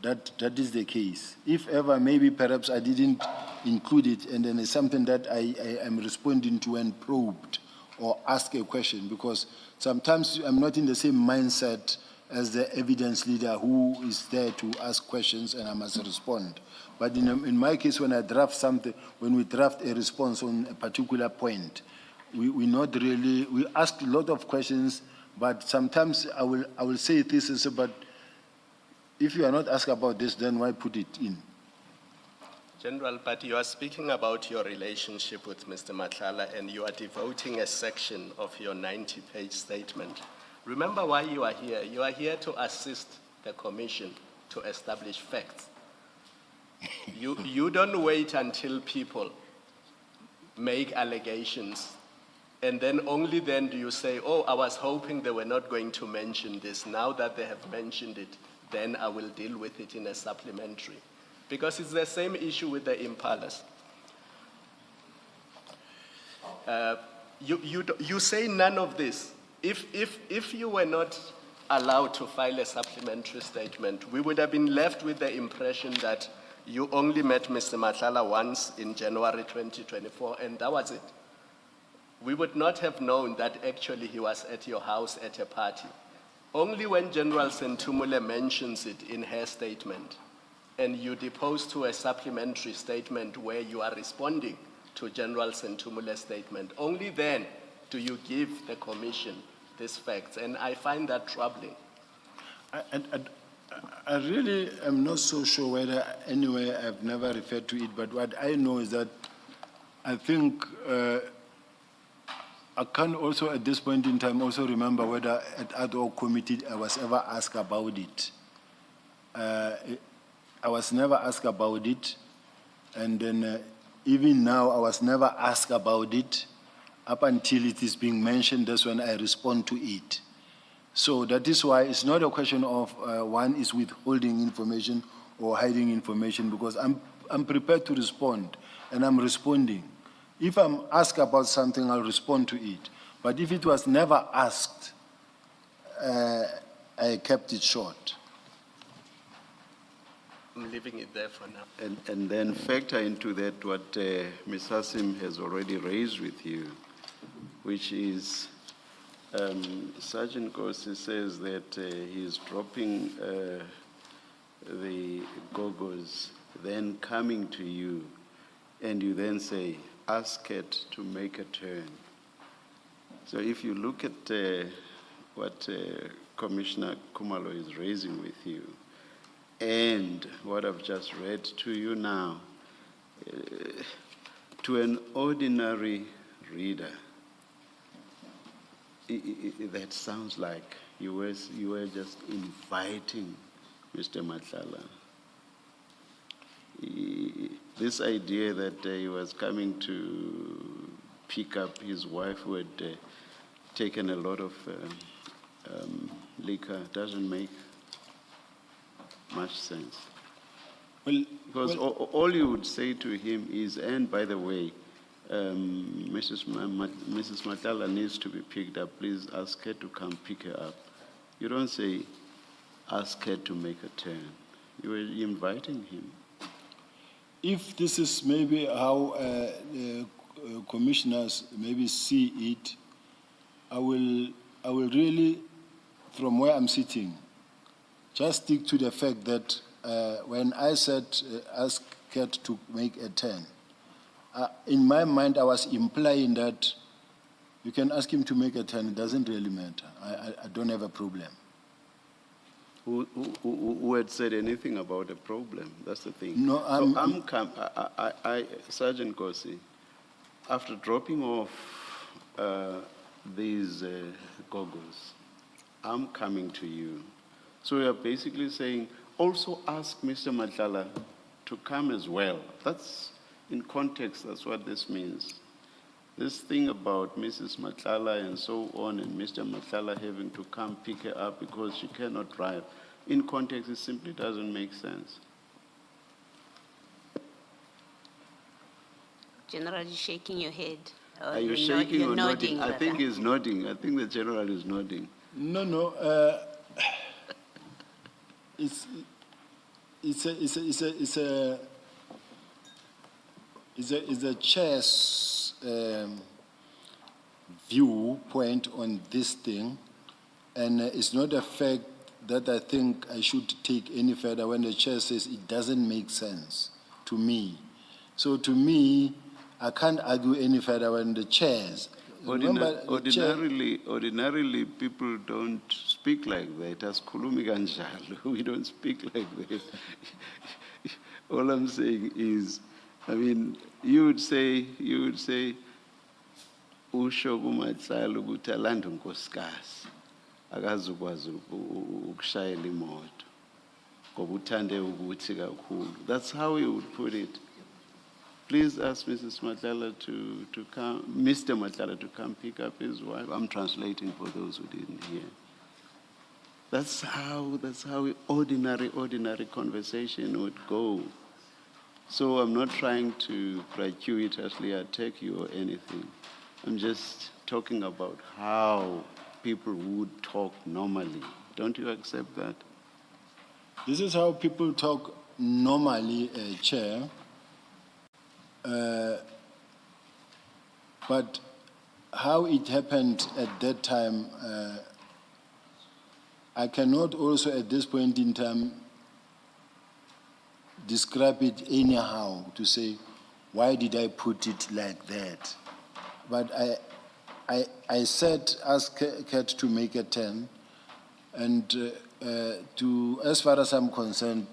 that is the case. If ever, maybe perhaps I didn't include it, and then it's something that I am responding to and probed or ask a question, because sometimes I'm not in the same mindset as the evidence leader who is there to ask questions and I must respond. But in my case, when I draft something, when we draft a response on a particular point, we not really, we ask a lot of questions, but sometimes I will say this, but if you are not asked about this, then why put it in? General, but you are speaking about your relationship with Mr. Matlala and you are devoting a section of your 90-page statement. Remember why you are here. You are here to assist the commission to establish facts. You don't wait until people make allegations and then only then do you say, oh, I was hoping they were not going to mention this. Now that they have mentioned it, then I will deal with it in a supplementary. Because it's the same issue with the impalas. You say none of this. If you were not allowed to file a supplementary statement, we would have been left with the impression that you only met Mr. Matlala once in January 2024, and that was it. We would not have known that actually he was at your house at a party. Only when General Sentumule mentions it in her statement, and you depose to a supplementary statement where you are responding to General Sentumule's statement, only then do you give the commission these facts, and I find that troubling. I really am not so sure whether anyway I've never referred to it, but what I know is that I think I can also at this point in time also remember whether at ad hoc committee I was ever asked about it. I was never asked about it, and then even now I was never asked about it. Up until it is being mentioned, that's when I respond to it. So that is why it's not a question of one is withholding information or hiding information, because I'm prepared to respond, and I'm responding. If I'm asked about something, I'll respond to it. But if it was never asked, I kept it short. I'm leaving it there for now. And then factor into that what Ms. Hassim has already raised with you, which is Sergeant Kosi says that he's dropping the goggles, then coming to you, and you then say, ask it to make a turn. So if you look at what Commissioner Kumalo is raising with you, and what I've just read to you now, to an ordinary reader, that sounds like you were just inviting Mr. Madlanga. This idea that he was coming to pick up his wife who had taken a lot of liquor doesn't make much sense. Well, because all you would say to him is, and by the way, Mrs. Madlanga needs to be picked up. Please ask her to come pick her up. You don't say, ask her to make a turn. You are inviting him. if this is maybe how commissioners maybe see it, I will really, from where I'm sitting, just stick to the fact that when I said ask Kat to make a turn, in my mind I was implying that you can ask him to make a turn, it doesn't really matter. I don't have a problem. Who had said anything about a problem? That's the thing. No, Sergeant Kosi, after dropping off these goggles, I'm coming to you. So we are basically saying, also ask Mr. Madlanga to come as well. That's, in context, that's what this means. This thing about Mrs. Madlanga and so on, and Mr. Madlanga having to come pick her up because she cannot drive, in context, it simply doesn't make sense. General, you're shaking your head. Are you shaking or nodding? I think brother. he's nodding. I think the general is nodding. No. It's a chair's viewpoint on this thing, and it's not a fact that I think I should take any further when the chair says it doesn't make sense to me. So to me, I can't argue any further when the chairs. Ordinarily, people don't speak like that. As khulumi kanjalo, we don't speak like that. All I'm saying is, I mean, you would say, usho kuMadlanga ukuthi alande unkosikazi akazukwazi ukushayela imoto ngoba uthande ukuthi kakhulu. That's how you would put it. Please ask Mrs. Madlanga to come, Mr. Madlanga to come pick up his wife. I'm translating for those who didn't hear. That's how ordinary conversation would go. So I'm not trying to gratuitously attack you or anything. I'm just talking about how people would talk normally. Don't you accept that? This is how people talk normally, Chair. But how it happened at that time, I cannot also at this point in time describe it anyhow to say, why did I put it like that? But I said, ask Kat to make a turn, and as far as I'm concerned,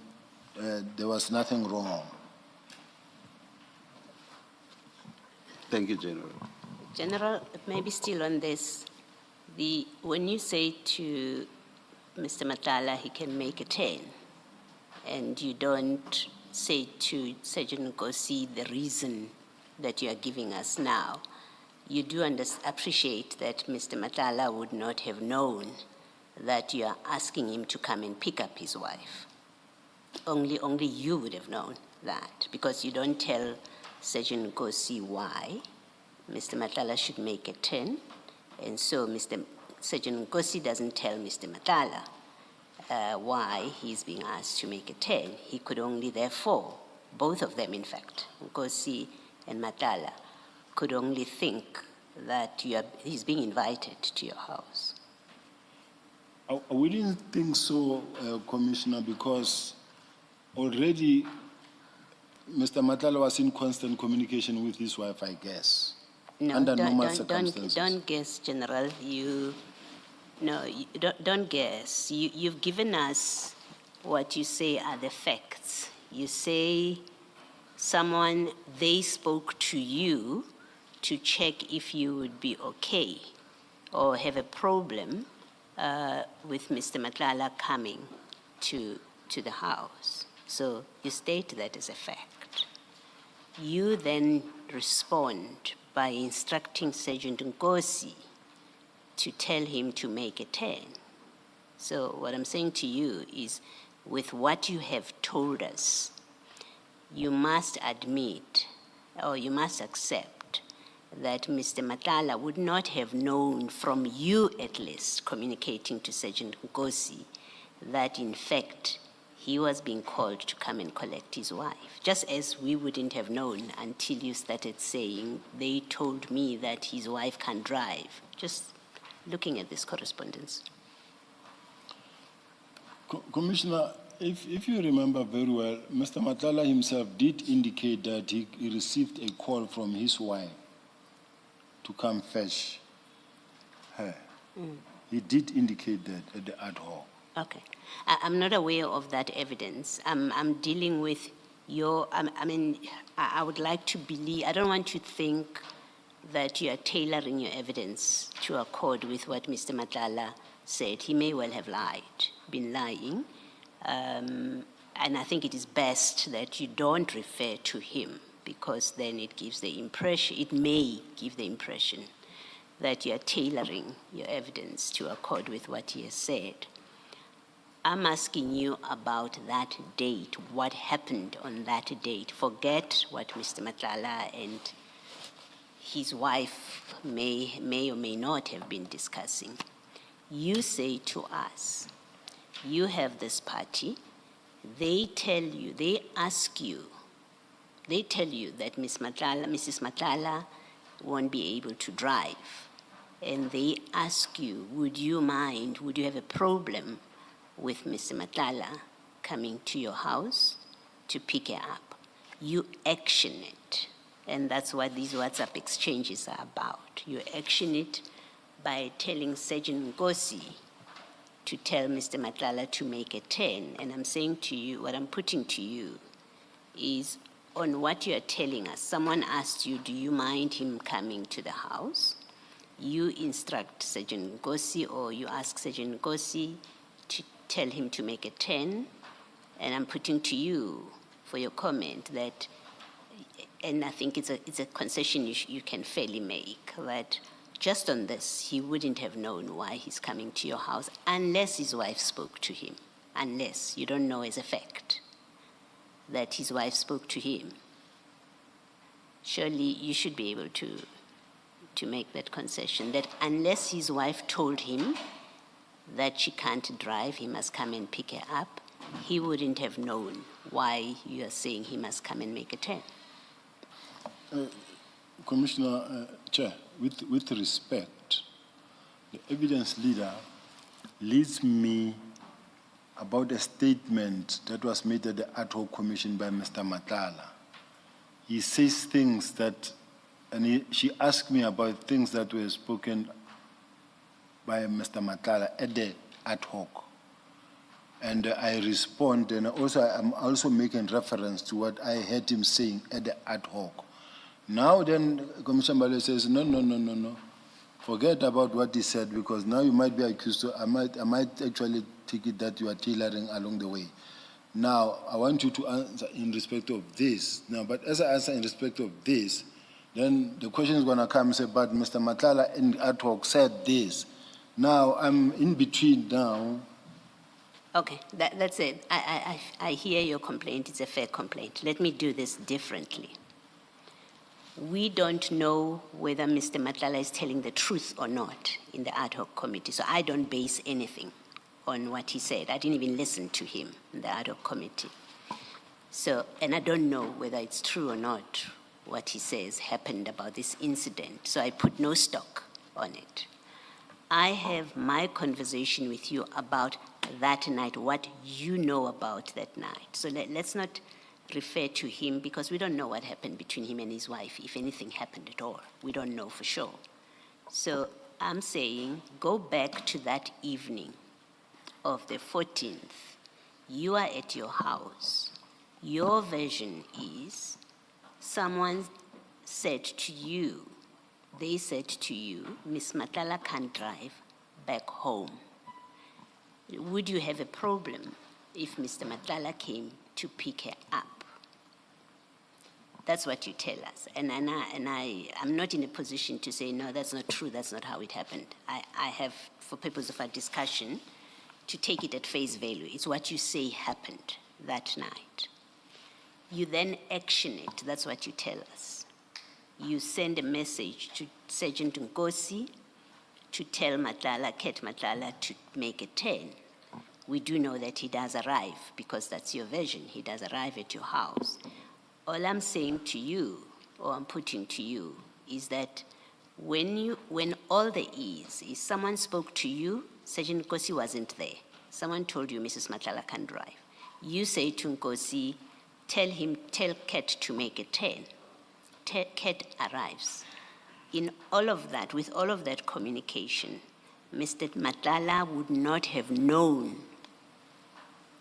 there was nothing wrong. Thank you, General. General, maybe still on this, when you say to Mr. Matala he can make a 10, and you don't say to Sergeant Nkosi the reason that you are giving us now, you do appreciate that Mr. Matala would not have known that you are asking him to come and pick up his wife. Only you would have known that, because you don't tell Sergeant Nkosi why Mr. Matala should make a 10, and so Sergeant Nkosi doesn't tell Mr. Matala why he's being asked to make a 10. He could only, therefore, both of them, in fact, Nkosi and Matala, could only think that he's being invited to your house. We didn't think so, Commissioner, because already Mr. Matala was in constant communication with his wife, I guess. No, under normal circumstances. don't guess, General. Don't guess. You've given us what you say are the facts. You say they spoke to you to check if you would be okay or have a problem with Mr. Matala coming to the house. So you state that as a fact. You then respond by instructing Sergeant Nkosi to tell him to make a 10. So what I'm saying to you is, with what you have told us, you must admit, or you must accept, that Mr. Matala would not have known from you, at least, communicating to Sergeant Nkosi, that in fact he was being called to come and collect his wife. Just as we wouldn't have known until you started saying, they told me that his wife can drive. Just looking at this correspondence. Commissioner, if you remember very well, Mr. Matala himself did indicate that he received a call from his wife to come fetch her. He did indicate that at the ad hoc. Okay. I'm not aware of that evidence. I'm dealing with I would like to believe, I don't want to think that you are tailoring your evidence to accord with what Mr. Matala said. He may well have been lying. And I think it is best that you don't refer to him, because then it may give the impression that you are tailoring your evidence to accord with what he has said. I'm asking you about that date, what happened on that date. Forget what Mr. Matala and his wife may or may not have been discussing. You say to us, you have this party, they tell you that Mrs. Matala won't be able to drive. And they ask you, would you have a problem with Mr. Matala coming to your house to pick her up? You action it. And that's what these WhatsApp exchanges are about. You action it by telling Sergeant Nkosi to tell Mr. Matala to make a 10. And I'm saying to you, what I'm putting to you is, on what you are telling us, someone asked you, do you mind him coming to the house? You instruct Sergeant Nkosi, or you ask Sergeant Nkosi to tell him to make a 10. And I'm putting to you for your comment that, and I think it's a concession you can fairly make, that just on this, he wouldn't have known why he's coming to your house unless his wife spoke to him. Unless you don't know as a fact that his wife spoke to him. Surely you should be able to make that concession, that unless his wife told him that she can't drive, he must come and pick her up, he wouldn't have known why you are saying he must come and make a 10. Commissioner, Chair, with respect, the evidence leader leads me about a statement that was made at the ad hoc commission by Mr. Matala. He says things that, she asked me about things that were spoken by Mr. Matala at the ad hoc. And I respond, and I'm also making reference to what I heard him saying at the ad hoc, Now then, Commissioner Mbale says, no. Forget about what he said, because now you might be accused. I might actually take it that you are tailoring along the way. Now, I want you to answer in respect of this. Now, but as I answer in respect of this, then the question is going to come and say, but Mr. Matlala in ad hoc said this. Now, I'm in between now. Okay, that's it. I hear your complaint. It's a fair complaint. Let me do this differently. We don't know whether Mr. Matlala is telling the truth or not in the ad hoc committee, so I don't base anything on what he said. I didn't even listen to him in the ad hoc committee. So, and I don't know whether it's true or not what he says happened about this incident, so I put no stock on it. I have my conversation with you about that night, what you know about that night. So let's not refer to him, because we don't know what happened between him and his wife, if anything happened at all. We don't know for sure. So I'm saying go back to that evening of the 14th. You are at your house. Your version is someone said to you, they said to you, Miss Matlala can't drive back home. Would you have a problem if Mr. Matlala came to pick her up? That's what you tell us. And I'm not in a position to say, no, that's not true, that's not how it happened. I have, for purpose of our discussion, to take it at face value. It's what you say happened that night. You then action it, that's what you tell us. You send a message to Sergeant Nkosi to tell Ket Matlala to make a turn. We do know that he does arrive, because that's your version. He does arrive at your house. All I'm saying to you, or I'm putting to you, is that when all there is someone spoke to you, Sergeant Nkosi wasn't there. Someone told you Mrs. Matlala can drive. You say to Nkosi, tell Ket to make a turn. Ket arrives. In all of that, with all of that communication, Mr. Matlala would not have known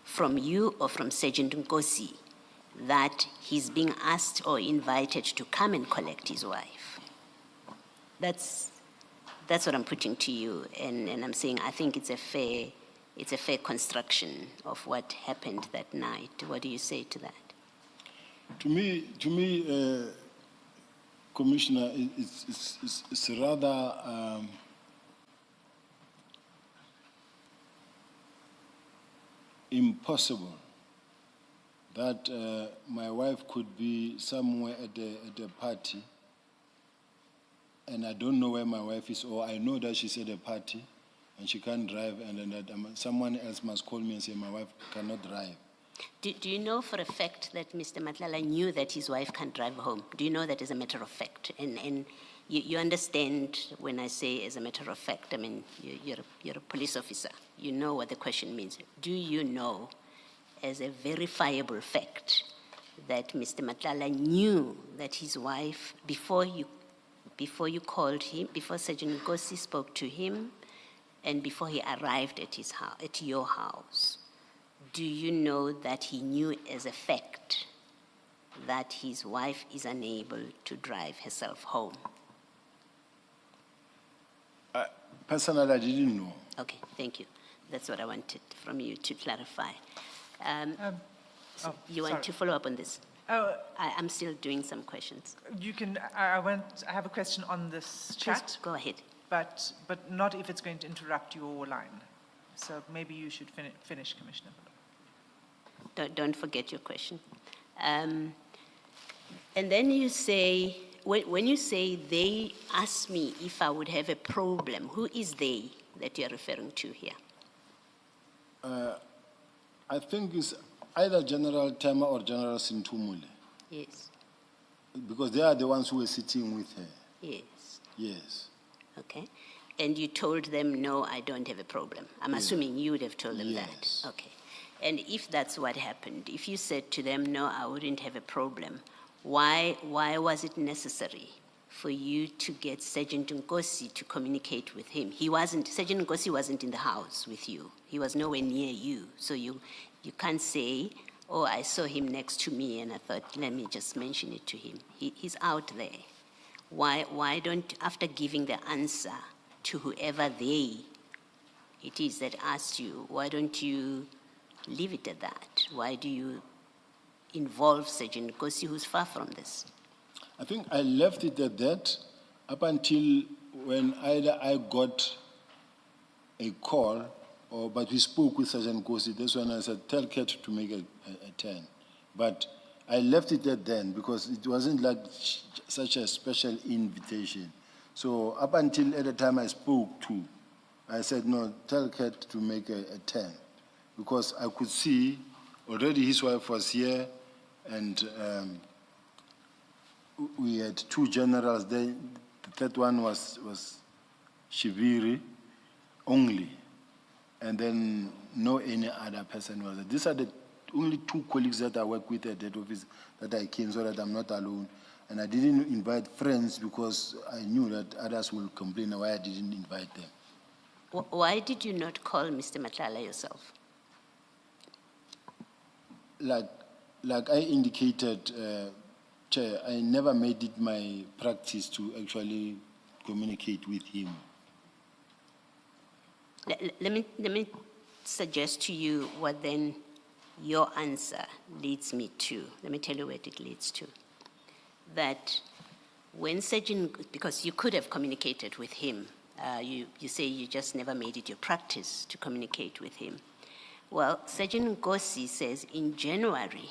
from you or from Sergeant Nkosi that he's being asked or invited to come and collect his wife. That's what I'm putting to you, and I'm saying I think it's a fair construction of what happened that night. What do you say to that? To me, Commissioner, it's rather impossible that my wife could be somewhere at a party, and I don't know where my wife is, or I know that she's at a party and she can't drive, and then that someone else must call me and say my wife cannot drive. Do you know for a fact that Mr. Matlala knew that his wife can't drive home? Do you know that as a matter of fact? And you understand when I say as a matter of fact, I mean, you're a police officer. You know what the question means. Do you know as a verifiable fact that Mr. Matlala knew that his wife, before you called him, before Sergeant Nkosi spoke to him, and before he arrived at his house, at your house, do you know that he knew as a fact that his wife is unable to drive herself home? Personally, I didn't know. Okay, thank you. That's what I wanted from you to clarify. You want to follow up on this? I'm still doing some questions. You can, I have a question on this chat. Please go ahead. But not if it's going to interrupt your line. So maybe you should finish, Commissioner. Don't forget your question. And then you say, when you say they asked me if I would have a problem, who is they that you're referring to here? I think it's either General Tema or General Sintumule, Yes, because they are the ones who were sitting with her. yes, Yes. okay. And you told them, no, I don't have a problem. I'm assuming you would have told them Yes. that. Okay. And if that's what happened, if you said to them, no, I wouldn't have a problem, why was it necessary for you to get Sergeant Nkosi to communicate with him? Sergeant Nkosi wasn't in the house with you. He was nowhere near you. So you can't say, or I saw him next to me and I thought, let me just mention it to him. He's out there. Why don't, after giving the answer to whoever it is that asked you, why don't you leave it at that? Why do you involve Sergeant Nkosi, who's far from this? I think I left it at that up until when either I got a call but we spoke with Sergeant Nkosi. That's when I said, tell Kat to make a 10. But I left it at then because it wasn't like such a special invitation. So up until at the time I spoke to, I said, no, tell Kat to make a 10. Because I could see already his wife was here and we had two generals there. The third one was Shiviri only. And then no any other person was there. These are the only two colleagues that I work with at that office that I came so that I'm not alone. And I didn't invite friends because I knew that others will complain why I didn't invite them. Why did you not call Mr. Matlala yourself? Like I indicated, Chair, I never made it my practice to actually communicate with him. Let me suggest to you what then your answer leads me to. Let me tell you what it leads to. That when Sergeant, because you could have communicated with him, you say you just never made it your practice to communicate with him. Well, Sergeant Nkosi says in January,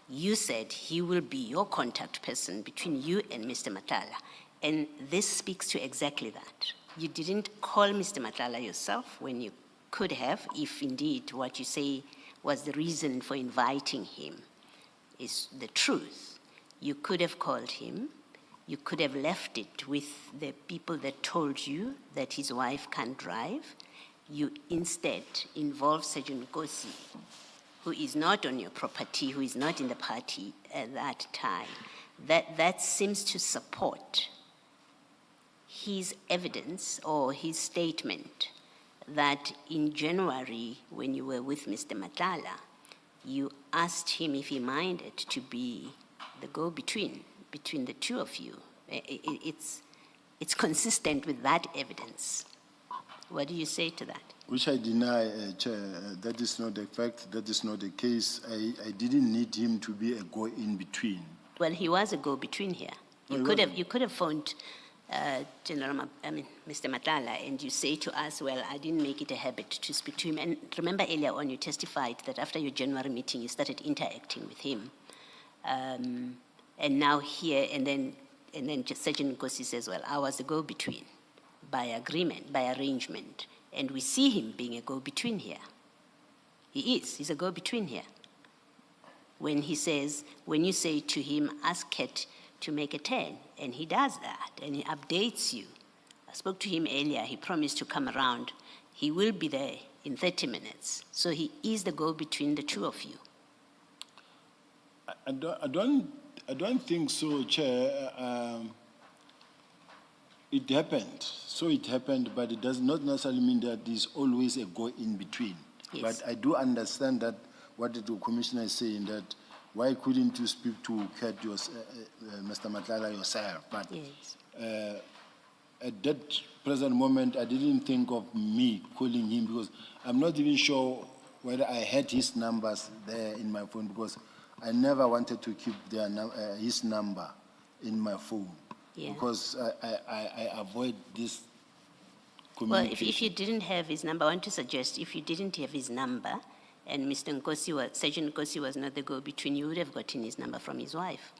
you said he will be your contact person between you and Mr. Matlala. And this speaks to exactly that. You didn't call Mr. Matlala yourself when you could have, if indeed what you say was the reason for inviting him is the truth. You could have called him. You could have left it with the people that told you that his wife can't drive. You instead involved Sergeant Nkosi, who is not on your property, who is not in the party at that time. That seems to support his evidence or his statement that in January, when you were with Mr. Matlala, you asked him if he minded to be the go-between between the two of you. It's consistent with that evidence. What do you say to that? Which I deny, Chair. That is not the fact. That is not the case. I didn't need him to be a go-in-between. Well, he was a go-between here. You could have phoned Mr. Matlala, and you say to us, well, I didn't make it a habit to speak to him. And remember earlier on, you testified that after your January meeting, you started interacting with him. And now here, and then Sergeant Nkosi says, well, I was a go-between by agreement, by arrangement. And we see him being a go-between here. He's a go-between here. When he says, when you say to him, ask Kat to make a 10, and he does that, and he updates you. I spoke to him earlier, he promised to come around. He will be there in 30 minutes. So he is the go-between the two of you. I don't think so, Chair. It happened. So it happened, but it does not necessarily mean that there's always a go-in-between. Yes. But I do understand that what the commissioner is saying, that why couldn't you speak to Kat, Mr. Matlala yourself? But Yes. At that present moment, I didn't think of me calling him because I'm not even sure whether I had his numbers there in my phone because I never wanted to keep his number in my phone. Yeah. Because I avoid this Well, communication. if you didn't have his number, I want to suggest if you didn't have his number and Mr. Nkosi Sergeant Nkosi was not the go-between, you would have gotten his number from his wife,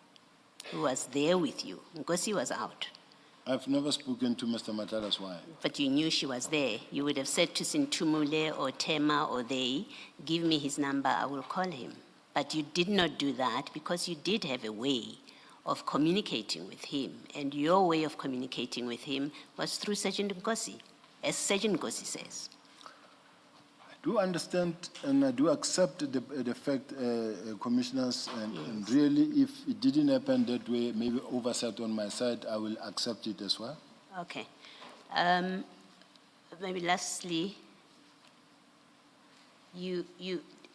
who was there with you. Nkosi was out, I've never spoken to Mr. Matlala's wife. but you knew she was there. You would have said to Sintumule or Tema or they, give me his number, I will call him. But you did not do that because you did have a way of communicating with him, and your way of communicating with him was through Sergeant Nkosi, as Sergeant Nkosi says. I do understand and I do accept the fact, commissioners, and really if it didn't happen that way, maybe oversight on my side, I will accept it as well. Okay. Maybe lastly,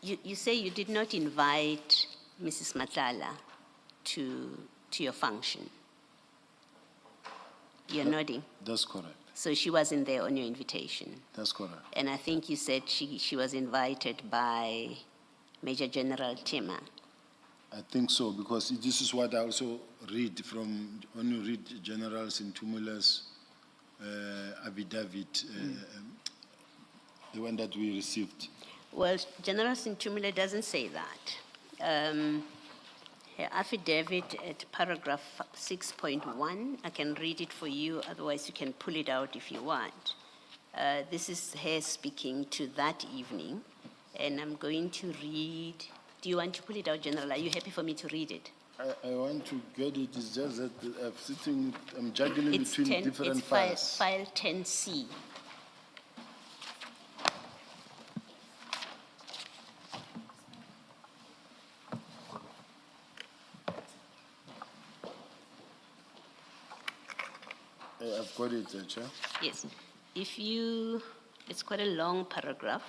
You say you did not invite Mrs. Matlala to your function. You're nodding. That's correct. So she wasn't there on your invitation. That's correct. And I think you said she was invited by Major General Tema. I think so, because this is what I also read from, when you read General Sintumule's affidavit, the one that we received. Well, General Sintumile doesn't say that. Her affidavit at paragraph 6.1, I can read it for you, otherwise you can pull it out if you want. This is her speaking to that evening, and I'm going to read. Do you want to pull it out, General? Are you happy for me to read it? I want to get it, it's just that I'm juggling between different it's files. File 10C. I've got it, Chair. Yes. It's quite a long paragraph.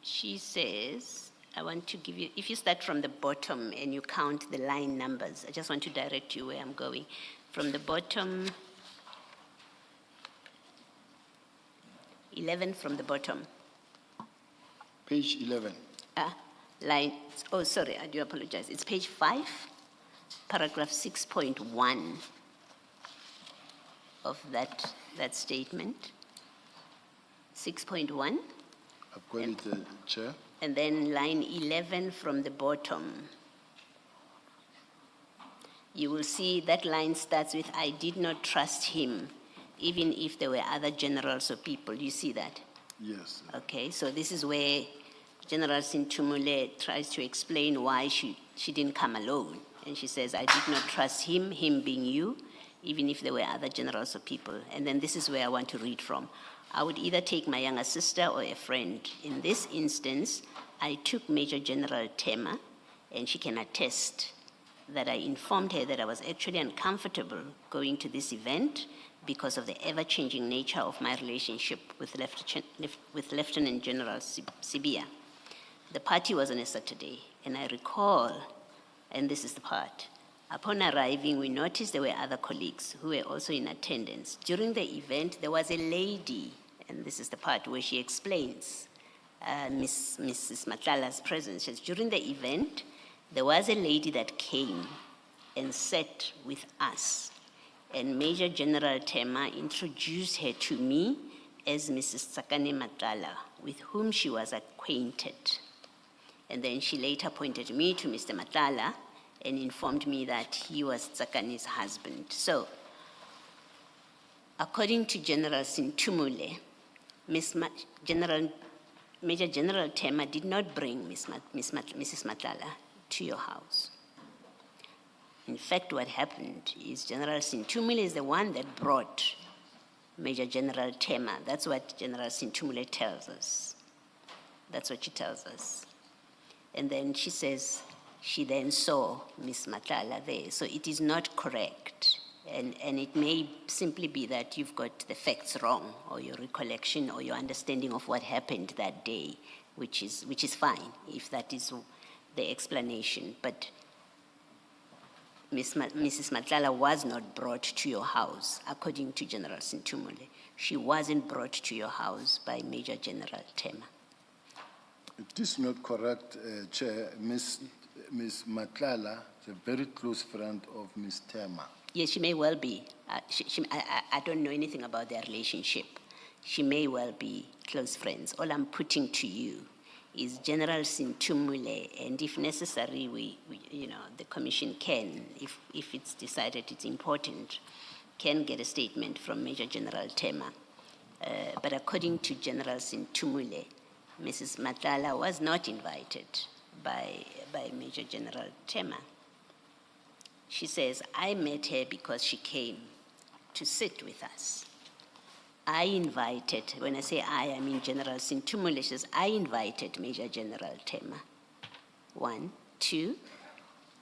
She says, I want to give you, if you start from the bottom and you count the line numbers, I just want to direct you where I'm going. From the bottom, 11 from the bottom. Page 11. Sorry, I do apologize. It's page 5, paragraph 6.1 of that statement. 6.1. I've got it, Chair. And then line 11 from the bottom. You will see that line starts with, I did not trust him, even if there were other generals or people. You see that? Yes. Okay, so this is where General Sintumule tries to explain why she didn't come alone. And she says, I did not trust him being you, even if there were other generals or people. And then this is where I want to read from. I would either take my younger sister or a friend. In this instance, I took Major General Tema, and she can attest that I informed her that I was actually uncomfortable going to this event because of the ever-changing nature of my relationship with Lieutenant General Sibiya. The party was on a Saturday, and I recall, and this is the part, upon arriving, we noticed there were other colleagues who were also in attendance. During the event, there was a lady, and this is the part where she explains Mrs. Matlala's presence. She says, during the event, there was a lady that came and sat with us, and Major General Tema introduced her to me as Mrs. Tsakane Matlala, with whom she was acquainted. And then she later pointed me to Mr. Matlala and informed me that he was Tsakane's husband. So, according to General Sintumule, Major General Tema did not bring Mrs. Matlala to your house. In fact, what happened is General Sintumule is the one that brought Major General Tema. That's what General Sintumule tells us. That's what she tells us. And then she says she then saw Miss Matlala there. So it is not correct. And it may simply be that you've got the facts wrong, or your recollection or your understanding of what happened that day, which is fine, if that is the explanation. But Mrs. Matlala was not brought to your house, according to General Sintumule. She wasn't brought to your house by Major General Tema. It is not correct, Chair. Miss Matlala is a very close friend of Miss Tema. Yes, she may well be. I don't know anything about their relationship. She may well be close friends. All I'm putting to you is General Sintumule, and if necessary, the commission can, if it's decided it's important, can get a statement from Major General Tema. But according to General Sintumule, Mrs. Matlala was not invited by Major General Tema. She says, I met her because she came to sit with us. I invited, when I say I mean General Sintumule, she says, I invited Major General Tema. 1, 2,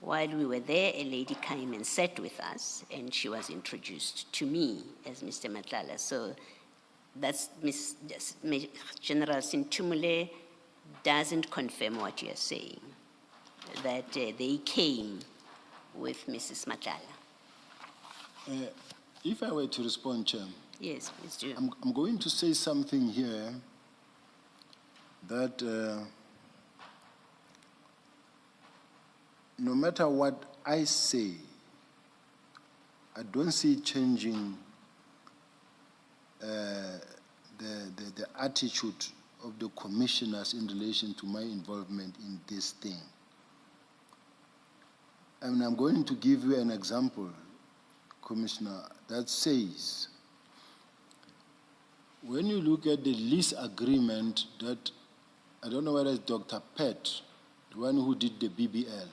while we were there, a lady came and sat with us, and she was introduced to me as Mr. Matlala. So that's General Sintumule doesn't confirm what you're saying, that they came with Mrs. Matlala. If I were to respond, Chair, Yes, please do. I'm going to say something here that no matter what I say, I don't see it changing the attitude of the commissioners in relation to my involvement in this thing. And I'm going to give you an example, Commissioner, that says, when you look at the lease agreement that, I don't know whether it's Dr. Pett, the one who did the BBL,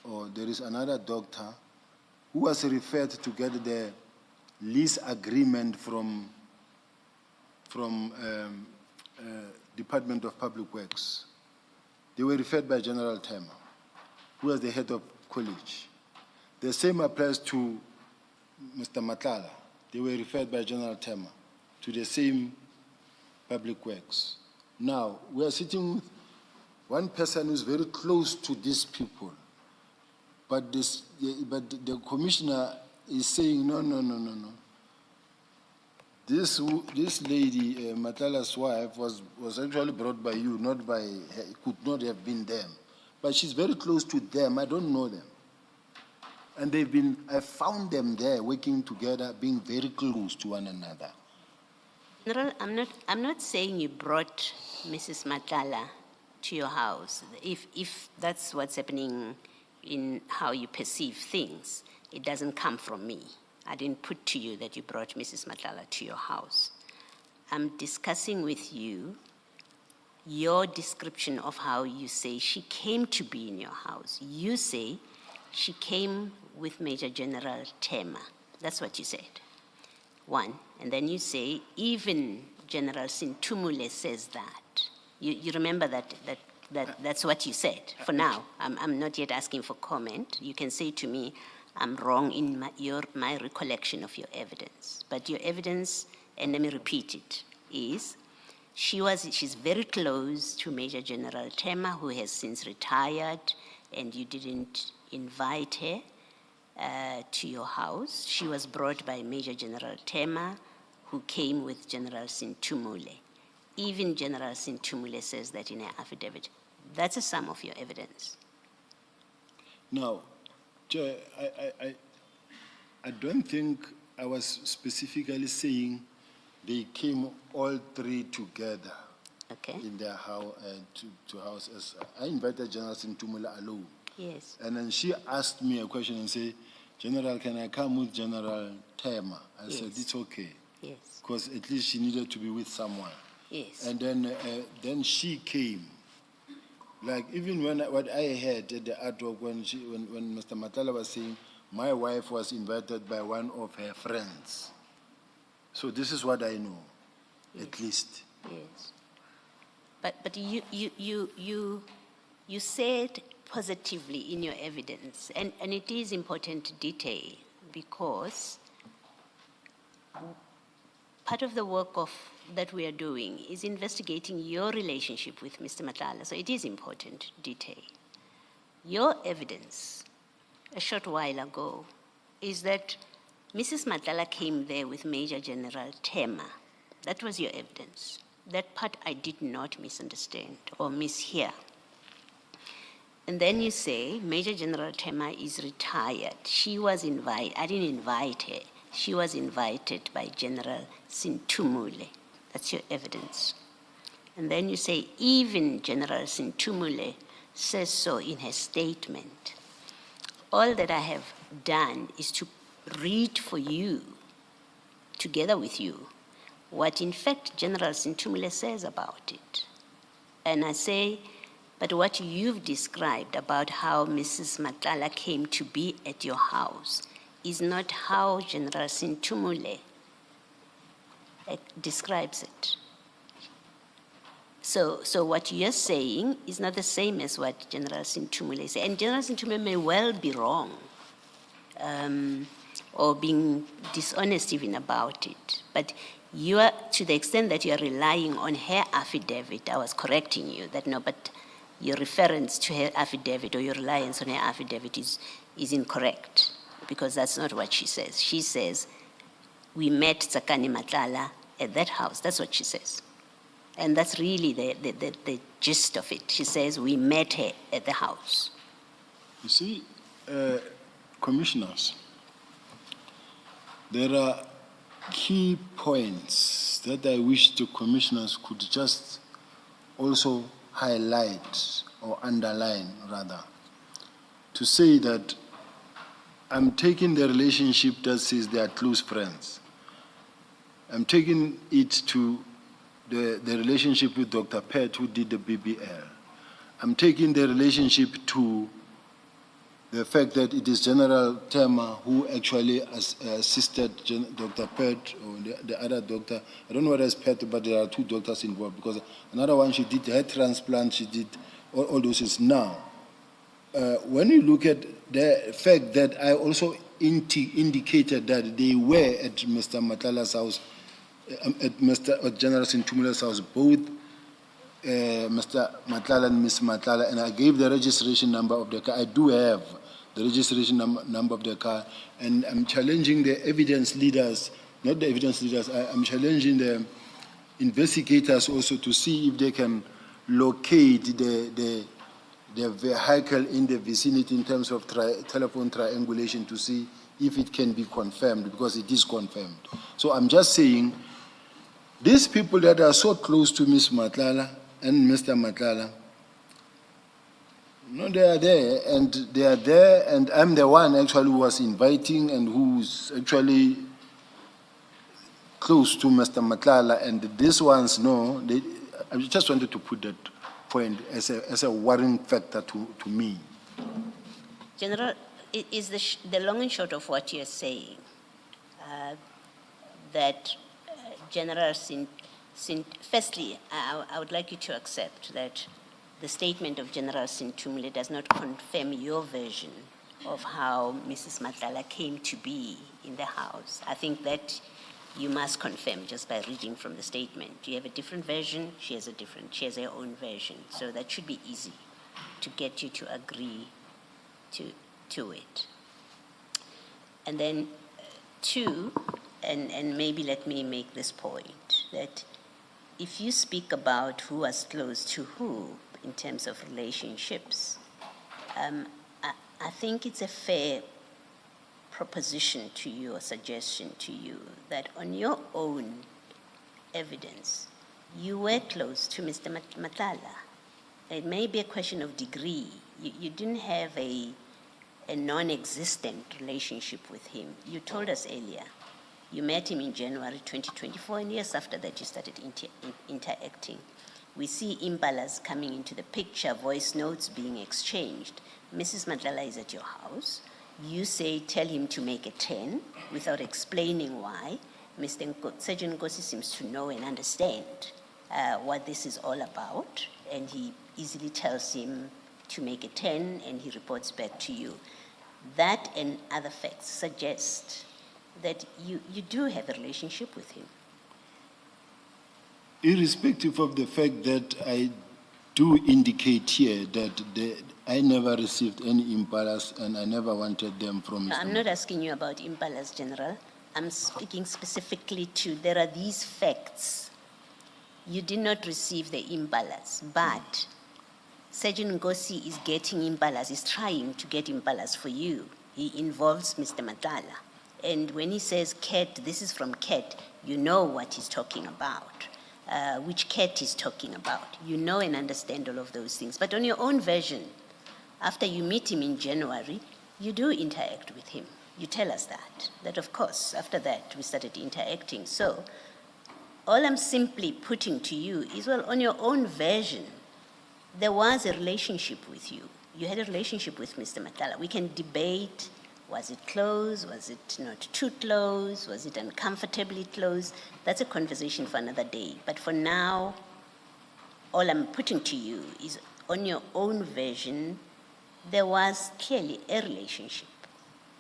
or there is another doctor who was referred to get the lease agreement from Department of Public Works. They were referred by General Tema, who was the head of college. The same applies to Mr. Matlala. They were referred by General Tema to the same Public Works. Now, we are sitting with one person who's very close to these people, but the commissioner is saying, no. This lady, Matlala's wife, was actually brought by you, not by her. It could not have been them. But she's very close to them. I don't know them. And I found them there working together, being very close to one another. General, I'm not saying you brought Mrs. Matlala to your house. If that's what's happening in how you perceive things, it doesn't come from me. I didn't put to you that you brought Mrs. Matlala to your house. I'm discussing with you your description of how you say she came to be in your house. You say she came with Major General Tema. That's what you said. One. And then you say, even General Sintumule says that. You remember that's what you said. For now, I'm not yet asking for comment. You can say to me, I'm wrong in my recollection of your evidence. But your evidence, and let me repeat it, is she's very close to Major General Tema, who has since retired, and you didn't invite her to your house. She was brought by Major General Tema, who came with General Sintumule. Even General Sintumule says that in her affidavit. That's a sum of your evidence. Now, Chair, I don't think I was specifically saying they came all three together in their house to houses. I invited General Sintumula alone. Yes. And then she asked me a question and said, General, can I come with General Tema? I said, it's okay. Yes. Because at least she needed to be with someone. Yes. And then she came. Like even what I heard at the artwork when Mr. Matlala was saying, my wife was invited by one of her friends. So this is what I know, at least. Yes. But you said positively in your evidence, and it is important detail, because part of the work that we are doing is investigating your relationship with Mr. Matlala, so it is important detail. Your evidence a short while ago is that Mrs. Matlala came there with Major General Tema. That was your evidence. That part I did not misunderstand or mishear. And then you say Major General Tema is retired. She was invited. I didn't invite her. She was invited by General Sintumule. That's your evidence. And then you say even General Sintumule says so in her statement. All that I have done is to read for you, together with you, what in fact General Sintumule says about it. And I say, but what you've described about how Mrs. Matlala came to be at your house is not how General Sintumule describes it. So what you're saying is not the same as what General Sintumule said. And General Sintumule may well be wrong or being dishonest even about it. But You are, to the extent that you are relying on her affidavit, I was correcting you that no, but your reference to her affidavit or your reliance on her affidavit is incorrect, because that's not what she says. She says, we met Tsakani Matlala at that house. That's what she says. And that's really the gist of it. She says, we met her at the house. You see, commissioners, there are key points that I wish the commissioners could just also highlight or underline, rather, to say that I'm taking the relationship that says they are close friends. I'm taking it to the relationship with Dr. Pett, who did the BBL. I'm taking the relationship to the fact that it is General Tema who actually assisted Dr. Pett or the other doctor. I don't know whether it's Pett, but there are two doctors involved, because another one, she did head transplant, she did all those things. Now, when you look at the fact that I also indicated that they were at Mr. Matlala's house, at General Sintumula's house, both Mr. Matlala and Ms. Matlala, and I gave the registration number of the car. I do have the registration number of the car, and I'm challenging the evidence leaders, not the evidence leaders, I'm challenging the investigators also to see if they can locate the vehicle in the vicinity in terms of telephone triangulation to see if it can be confirmed, because it is confirmed. So I'm just saying, these people that are so close to Ms. Matlala and Mr. Matlala, no, they are there, and I'm the one actually who was inviting and who's actually close to Mr. Matlala, and these ones, no, I just wanted to put that point as a worrying factor to me. General, is the long and short of what you're saying that General firstly, I would like you to accept that the statement of General Sintumule does not confirm your version of how Mrs. Matlala came to be in the house. I think that you must confirm just by reading from the statement. You have a different version, she has her own version. So that should be easy to get you to agree to it. And then two, and maybe let me make this point, that if you speak about who was close to who in terms of relationships, I think it's a fair proposition to you or suggestion to you that on your own evidence, you were close to Mr. Matlala. It may be a question of degree. You didn't have a non-existent relationship with him. You told us earlier, you met him in January 2024, and years after that you started interacting. We see impalas coming into the picture, voice notes being exchanged. Mrs. Matlala is at your house. You say, tell him to make a 10 without explaining why. Sergeant Nkosi seems to know and understand what this is all about, and he easily tells him to make a 10, and he reports back to you. That and other facts suggest that you do have a relationship with him. Irrespective of the fact that I do indicate here that I never received any impalas and I never wanted them from No, I'm not asking you about impalas, General. I'm speaking specifically to, there are these facts. You did not receive the impalas, but Sergeant Nkosi is getting impalas, is trying to get impalas for you. He involves Mr. Matlala. And when he says Cat, this is from Cat, you know what he's talking about. Which Cat he's talking about. You know and understand all of those things. But on your own version, after you meet him in January, you do interact with him. You tell us that of course, after that, we started interacting. So all I'm simply putting to you is, well, on your own version, there was a relationship with you. You had a relationship with Mr. Matlala. We can debate, was it close? Was it not too close? Was it uncomfortably close? That's a conversation for another day. But for now, all I'm putting to you is, on your own version, there was clearly a relationship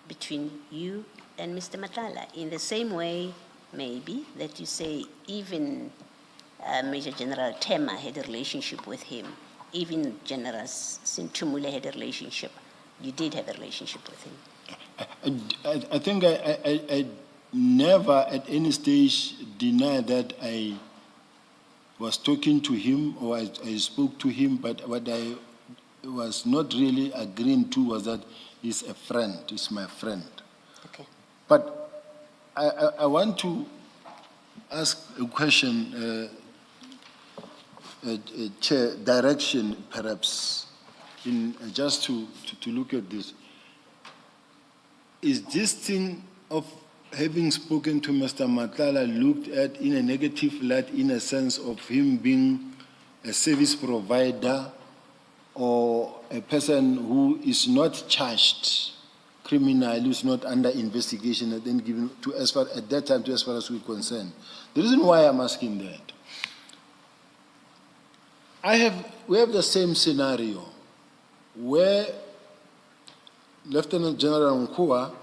between you and Mr. Matlala, in the same way maybe, that you say even Major General Tema had a relationship with him, even General Sintumule had a relationship. You did have a relationship with him. I think I never at any stage denied that I was talking to him or I spoke to him, but what I was not really agreeing to was that he's a friend, he's my friend. Okay. But I want to ask a question, Chair, direction perhaps, in just to look at this. Is this thing of having spoken to Mr. Matala looked at in a negative light, in a sense of him being a service provider or a person who is not charged criminally, who's not under investigation, and then given to as far at that time to as far as we're concerned? The reason why I'm asking that, we have the same scenario where Lieutenant General Nkua,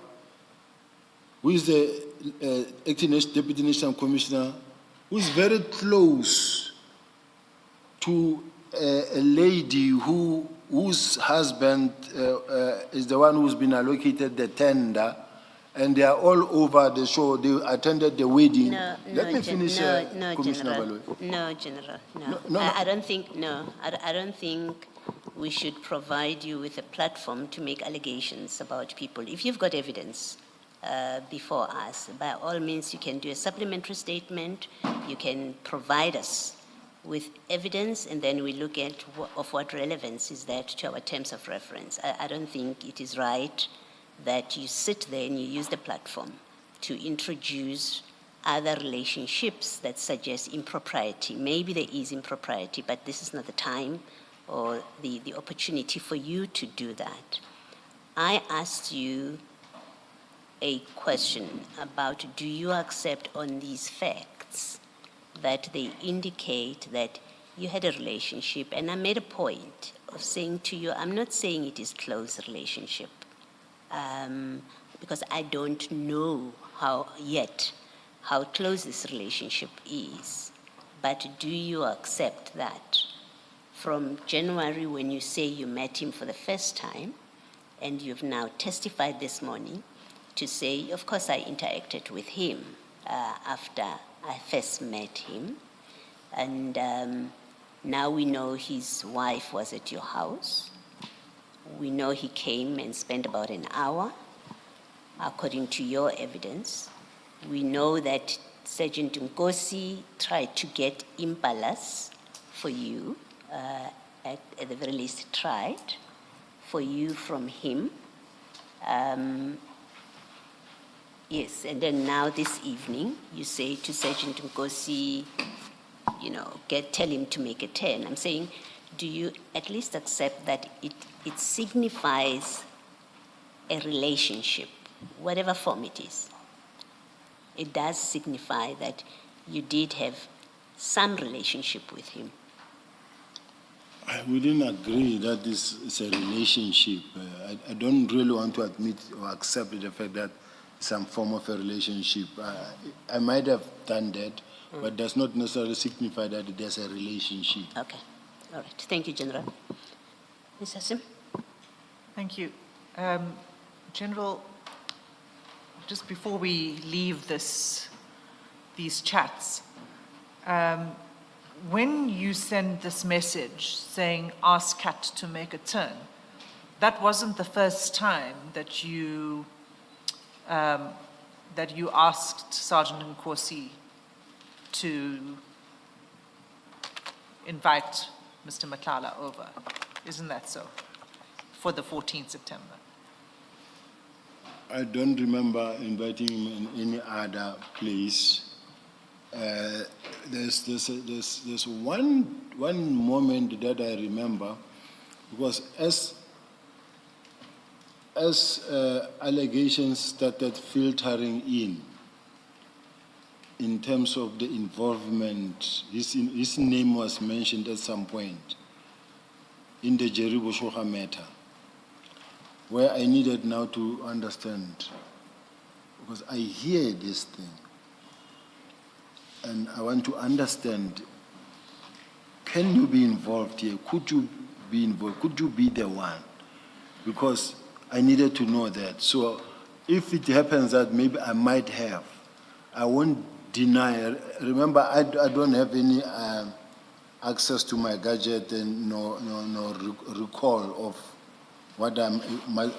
who is the acting Deputy National Commissioner, who is very close to a lady whose husband is the one who's been allocated the tender, and they are all over the show. They attended the wedding. Let me finish, Commissioner General. Baloyi. No, General, no. No. I don't think, no. I don't think we should provide you with a platform to make allegations about people. If you've got evidence before us, by all means, you can do a supplementary statement. You can provide us with evidence, and then we look at of what relevance is that to our terms of reference. I don't think it is right that you sit there and you use the platform to introduce other relationships that suggest impropriety. Maybe there is impropriety, but this is not the time or the opportunity for you to do that. I asked you a question about, do you accept on these facts that they indicate that you had a relationship? And I made a point of saying to you, I'm not saying it is close relationship, because I don't know how close this relationship is. But do you accept that from January, when you say you met him for the first time, and you've now testified this morning to say, of course, I interacted with him after I first met him, and now we know his wife was at your house. We know he came and spent about an hour, according to your evidence. We know that Sergeant Nkosi tried to get impalas for you, at the very least tried, for you from him. Yes, and then now this evening, you say to Sergeant Nkosi, tell him to make a turn. I'm saying, do you at least accept that it signifies a relationship, whatever form it is? It does signify that you did have some relationship with him. I wouldn't agree that this is a relationship. I don't really want to admit or accept the fact that some form of a relationship. I might have done that, but does not necessarily signify that there's a relationship. Okay. All right. Thank you, General. Ms. Hassim? Thank you. General, just before we leave these chats, when you send this message saying, ask Kat to make a turn, that wasn't the first time that you asked Sergeant Nkosi to invite Mr. Matlala over. Isn't that so? For the 14th September. I don't remember inviting him in any other place. There's one moment that I remember, because as allegations started filtering in terms of the involvement, his name was mentioned at some point in the Jerry Boshoga matter, where I needed now to understand, because I hear this thing, and I want to understand, can you be involved here? Could you be involved? Could you be the one? Because I needed to know that. So if it happens that maybe I might have, I won't deny. Remember, I don't have any access to my gadget and no recall of what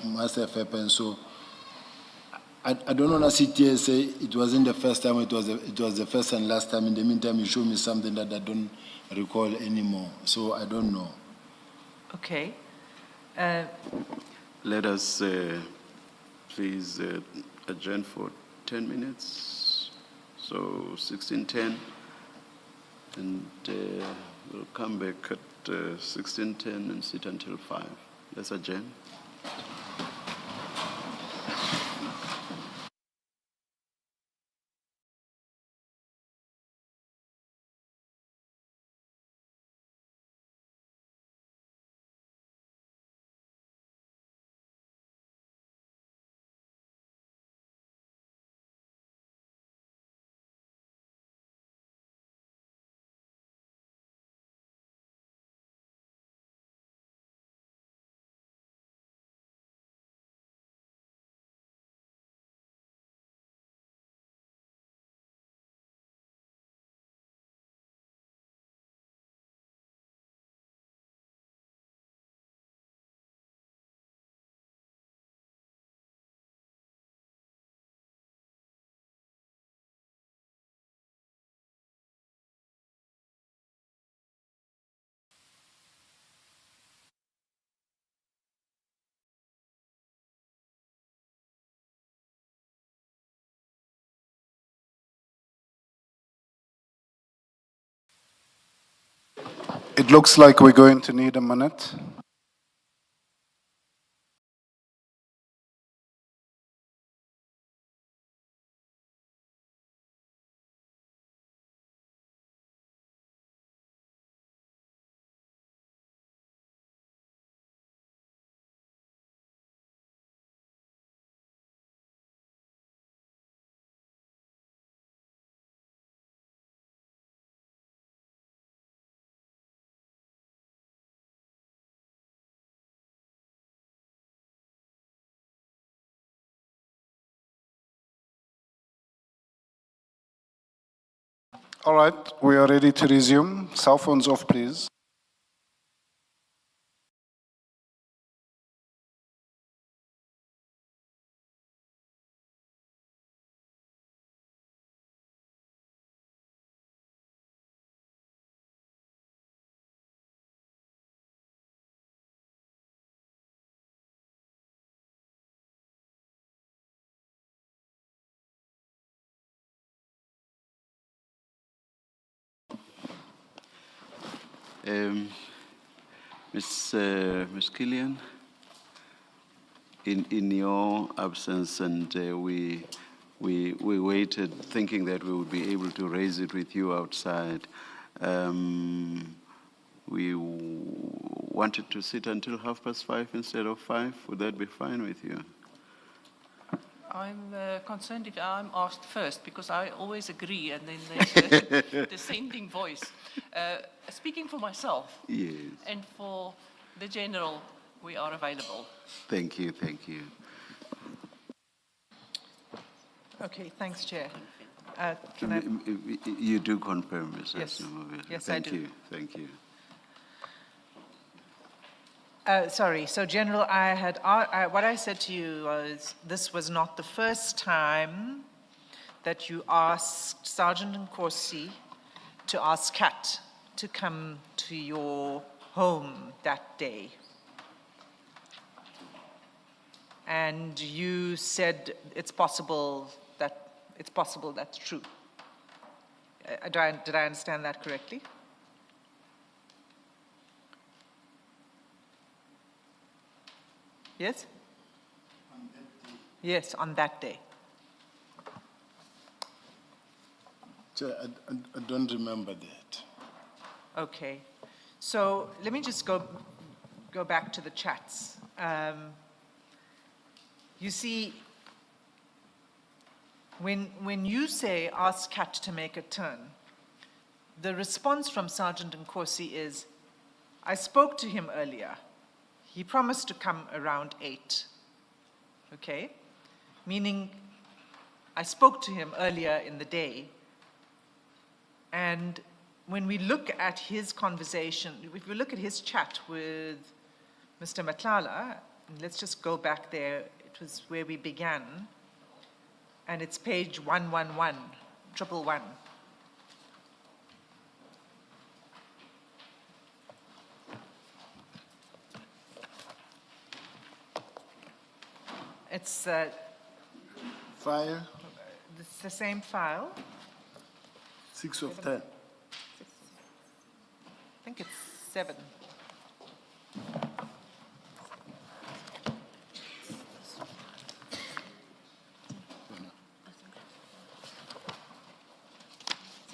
must have happened. So I don't want to sit here and say it wasn't the first time, it was the first and last time. In the meantime, you show me something that I don't recall anymore. So I don't know. Okay. Let us please adjourn for 10 minutes, so 16:10, and we'll come back at 16:10 and sit until 5. Let's adjourn. It looks like we're going to need a minute. All right, we are ready to resume. Cell phones off, please. Ms. Killian, in your absence, and we waited thinking that we would be able to raise it with you outside. We wanted to sit until 5:30 instead of 5. Would that be fine with you? I'm concerned if I'm asked first, because I always agree, and then there's a dissenting voice. Speaking for myself Yes. and for the general, we are available. Thank you, thank you. Okay, thanks, Chair. Can I? You do confirm, Ms. Yes. SMWX. Yes, I Thank do. you, thank you. Sorry, so General, what I said to you was this was not the first time that you asked Sergeant Nkosi to ask Kat to come to your home that day. And you said it's possible that's true. Did I understand that correctly? Yes? On that day. Yes, on that day. Chair, I don't remember that. Okay. So let me just go back to the chats. You see, When you say, ask Kat to make a turn, the response from Sergeant Nkosi is, I spoke to him earlier. He promised to come around 8. Okay? Meaning, I spoke to him earlier in the day, and when we look at his conversation, if we look at his chat with Mr. Matlala, let's just go back there, it was where we began, and it's page 111, 111. It's File, it's the same file. 6 of 10. I think it's 7.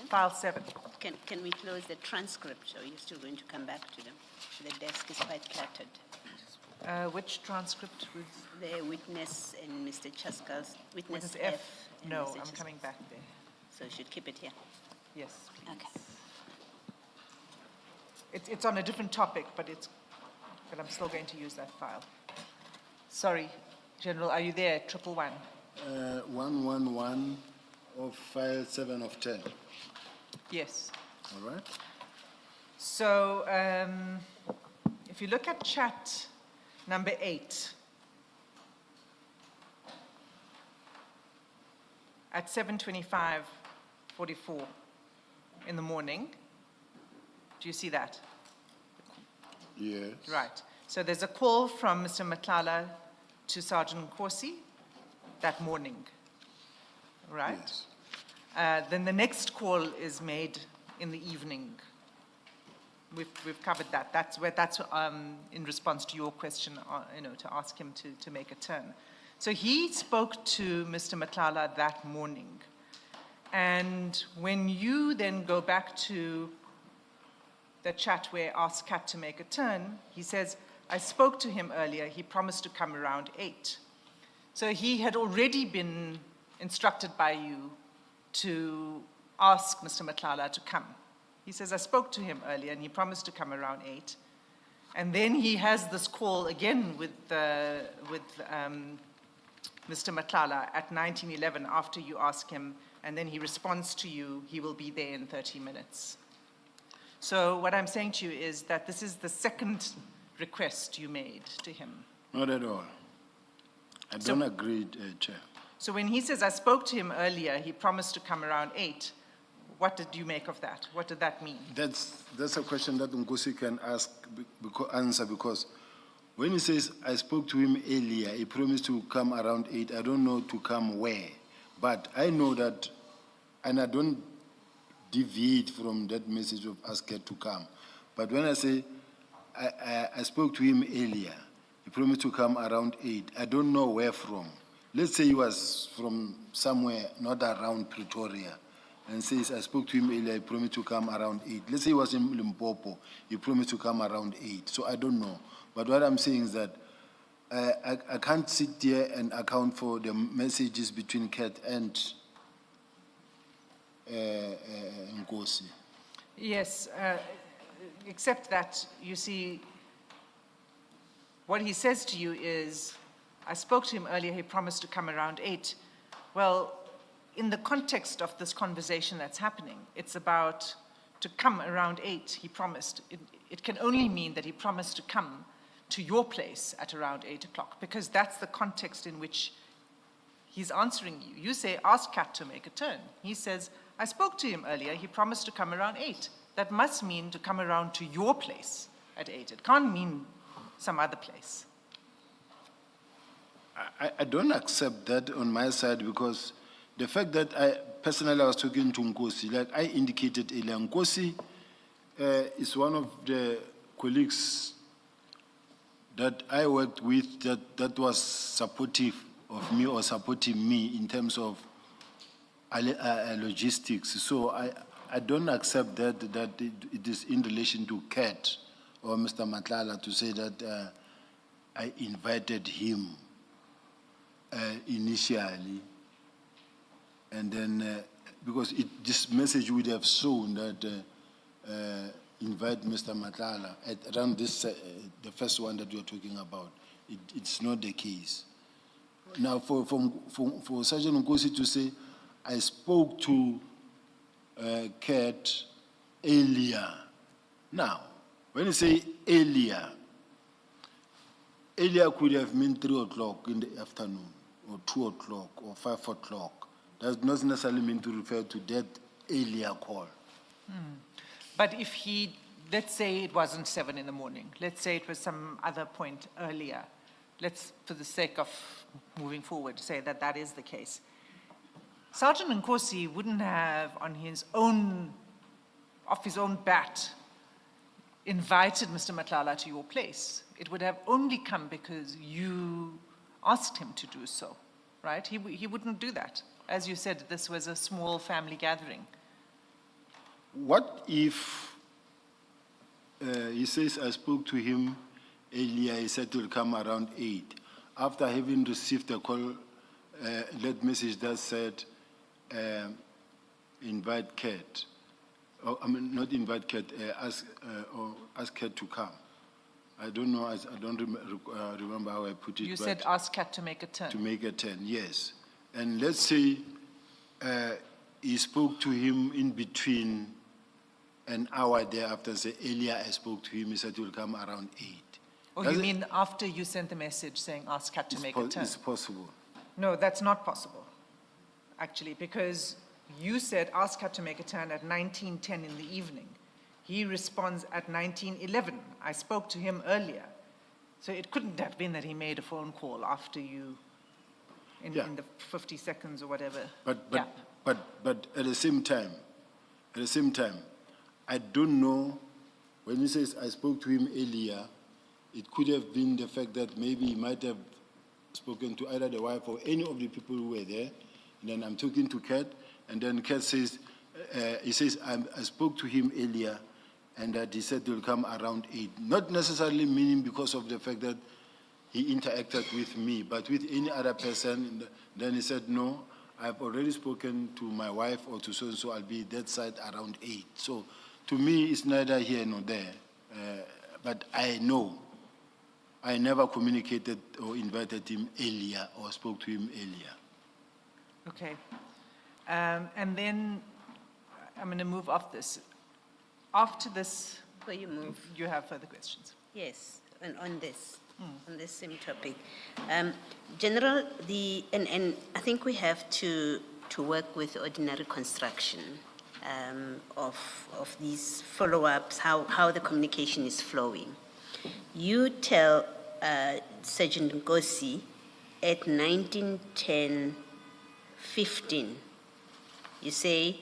File 7. Can we close the transcript, or you're still going to come back to them? The desk is quite cluttered. Which transcript was The witness and Mr. Chaska's, witness witness F. F? and No, Mr. I'm Chaska's. coming back there. So you should keep it here. Yes, please. Okay. It's on a different topic, but I'm still going to use that file. Sorry, General, are you there? 111. 111 of file 7 of 10. Yes. All right? So if you look at chat number 8, at 7:25:44 in the morning, do you see that? Yes. Right. So there's a call from Mr. Matlala to Sergeant Nkosi that morning, right? Yes. Then the next call is made in the evening. We've covered that. That's in response to your question, to ask him to make a turn. So he spoke to Mr. Matlala that morning. And when you then go back to the chat where ask Kat to make a turn, he says, I spoke to him earlier. He promised to come around 8. So he had already been instructed by you to ask Mr. Matlala to come. He says, I spoke to him earlier and he promised to come around 8. And then he has this call again with Mr. Matlala at 19:11 after you ask him, and then he responds to you, he will be there in 30 minutes. So what I'm saying to you is that this is the second request you made to him. Not at all. I don't agree, Chair. So when he says, I spoke to him earlier, he promised to come around 8, what did you make of that? What did that mean? That's a question that Nkosi can answer, because when he says, I spoke to him earlier, he promised to come around 8, I don't know to come where. But I know that, and I don't deviate from that message of ask her to come. But when I say, I spoke to him earlier, he promised to come around 8, I don't know where from. Let's say he was from somewhere not around Pretoria, and says, I spoke to him earlier, he promised to come around 8. Let's say he was in Limpopo, he promised to come around 8. So I don't know. But what I'm saying is that I can't sit here and account for the messages between Kat and Nkosi. Yes, except that, you see, what he says to you is, I spoke to him earlier, he promised to come around 8. Well, in the context of this conversation that's happening, it's about to come around 8, he promised. It can only mean that he promised to come to your place at around 8 o'clock, because that's the context in which he's answering you. You say, ask Kat to make a turn. He says, I spoke to him earlier, he promised to come around 8. That must mean to come around to your place at 8. It can't mean some other place. I don't accept that on my side, because the fact that I was talking to Nkosi, like I indicated earlier, Nkosi is one of the colleagues that I worked with that was supportive of me or supporting me in terms of logistics. So I don't accept that it is in relation to Kat or Mr. Matlala to say that I invited him initially And then, because this message would have shown that invite Mr. Madlanga at around this, the first one that you're talking about. It's not the case. Now, for Sergeant Nkosi to say, I spoke to Kat earlier. Now, when you say earlier could have meant 3 o'clock in the afternoon, or 2 o'clock, or 5 o'clock. Does not necessarily mean to refer to that earlier call. But if he, let's say it wasn't 7 in the morning, let's say it was some other point earlier, let's, for the sake of moving forward, say that that is the case. Sergeant Nkosi wouldn't have, on his own, off his own bat, invited Mr. Madlanga to your place. It would have only come because you asked him to do so, right? He wouldn't do that. As you said, this was a small family gathering. What if he says, I spoke to him earlier, he said he'll come around 8. After having received a call, that message that said, invite Kat. I mean, not invite Kat, ask Kat to come. I don't know, I don't remember how I put it. You said ask Kat to make a turn. To make a turn, yes. And let's say he spoke to him in between an hour thereafter. Say earlier I spoke to him, he said he will come around 8. Or you mean after you sent the message saying ask Kat to make a turn? It's possible. No, that's not possible, actually, because you said ask Kat to make a turn at 19:10 in the evening. He responds at 19:11. I spoke to him earlier. So it couldn't have been that he made a phone call after you, in the 50 seconds or whatever. But at the same time, I don't know, when he says I spoke to him earlier, it could have been the fact that maybe he might have spoken to either the wife or any of the people who were there. And then I'm talking to Kat, and then Kat says, he says, I spoke to him earlier, and that he said he'll come around 8. Not necessarily meaning because of the fact that he interacted with me, but with any other person. Then he said, no, I've already spoken to my wife or to so-and-so, I'll be that side around 8. So to me, it's neither here nor there. But I know I never communicated or invited him earlier or spoke to him earlier. Okay. And then I'm going to move off this. After this, Before you move, you have further questions. yes, and on this same topic. General, and I think we have to work with ordinary construction of these follow-ups, how the communication is flowing. You tell Sergeant Nkosi at 19:10:15, you say,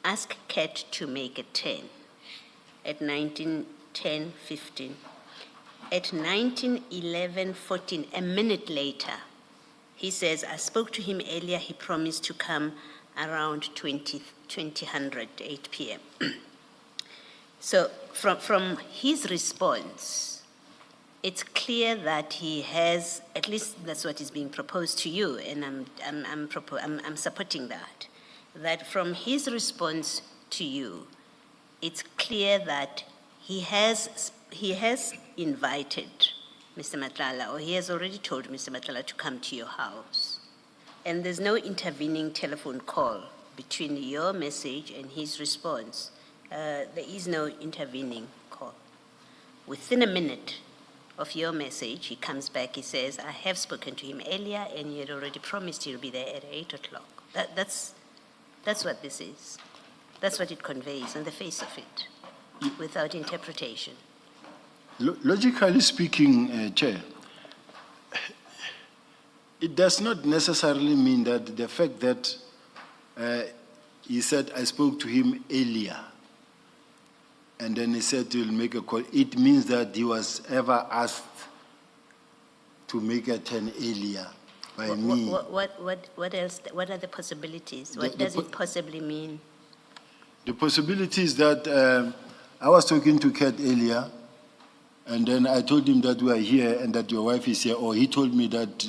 ask Kat to make a turn. At 19:10:15. At 19:11:14, a minute later, he says, I spoke to him earlier, he promised to come around 8 p.m. So from his response, it's clear that he has, at least that's what is being proposed to you, and I'm supporting that from his response to you, it's clear that he has invited Mr. Madlanga, or he has already told Mr. Madlanga to come to your house. And there's no intervening telephone call between your message and his response. There is no intervening call. Within a minute of your message, he comes back, he says, I have spoken to him earlier, and he had already promised he'll be there at 8 o'clock. That's what this is. That's what it conveys on the face of it, without interpretation. Logically speaking, Chair, it does not necessarily mean that the fact that he said, I spoke to him earlier, and then he said he'll make a call, it means that he was ever asked to make a turn earlier by me. What else? What are the possibilities? What does it possibly mean? The possibility is that I was talking to Kat earlier, And then I told him that we are here and that your wife is here, or he told me that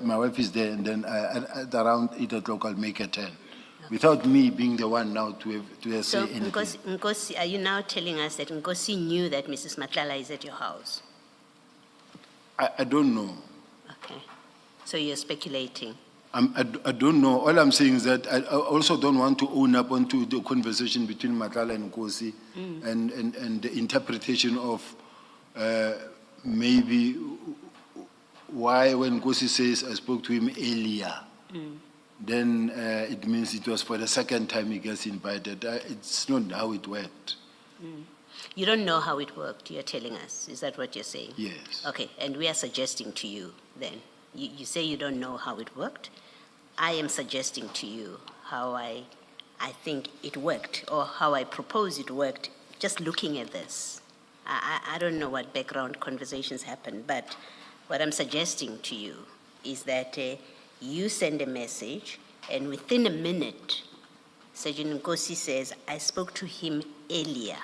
my wife is there, and then at around 8 o'clock I'll make a turn. Without me being the one now to have So, say anything. Nkosi, are you now telling us that Nkosi knew that Mrs. Matlala is at your house? I don't know. Okay. So you're speculating. I don't know. All I'm saying is that I also don't want to own up onto the conversation between Matlala and Nkosi and the interpretation of maybe why when Nkosi says I spoke to him earlier, then it means it was for the second time he gets invited. It's not how it worked. You don't know how it worked, you're telling us. Is that what you're saying? Yes. Okay, and we are suggesting to you then. You say you don't know how it worked. I am suggesting to you how I think it worked, or how I propose it worked, just looking at this. I don't know what background conversations happened, but what I'm suggesting to you is that you send a message, and within a minute, Sergeant Nkosi says, I spoke to him earlier.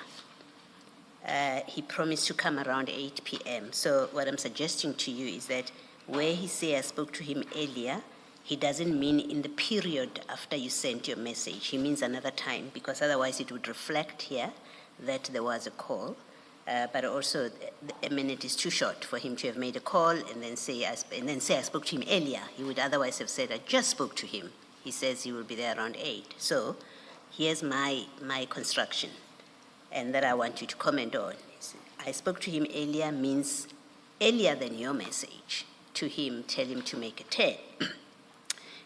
He promised to come around 8 p.m. So what I'm suggesting to you is that where he says I spoke to him earlier, he doesn't mean in the period after you sent your message. He means another time, because otherwise it would reflect here that there was a call. But also a minute is too short for him to have made a call and then say I spoke to him earlier. He would otherwise have said I just spoke to him. He says he will be there around 8. So here's my construction, and that I want you to comment on. I spoke to him earlier means earlier than your message to him. Tell him to make a 10.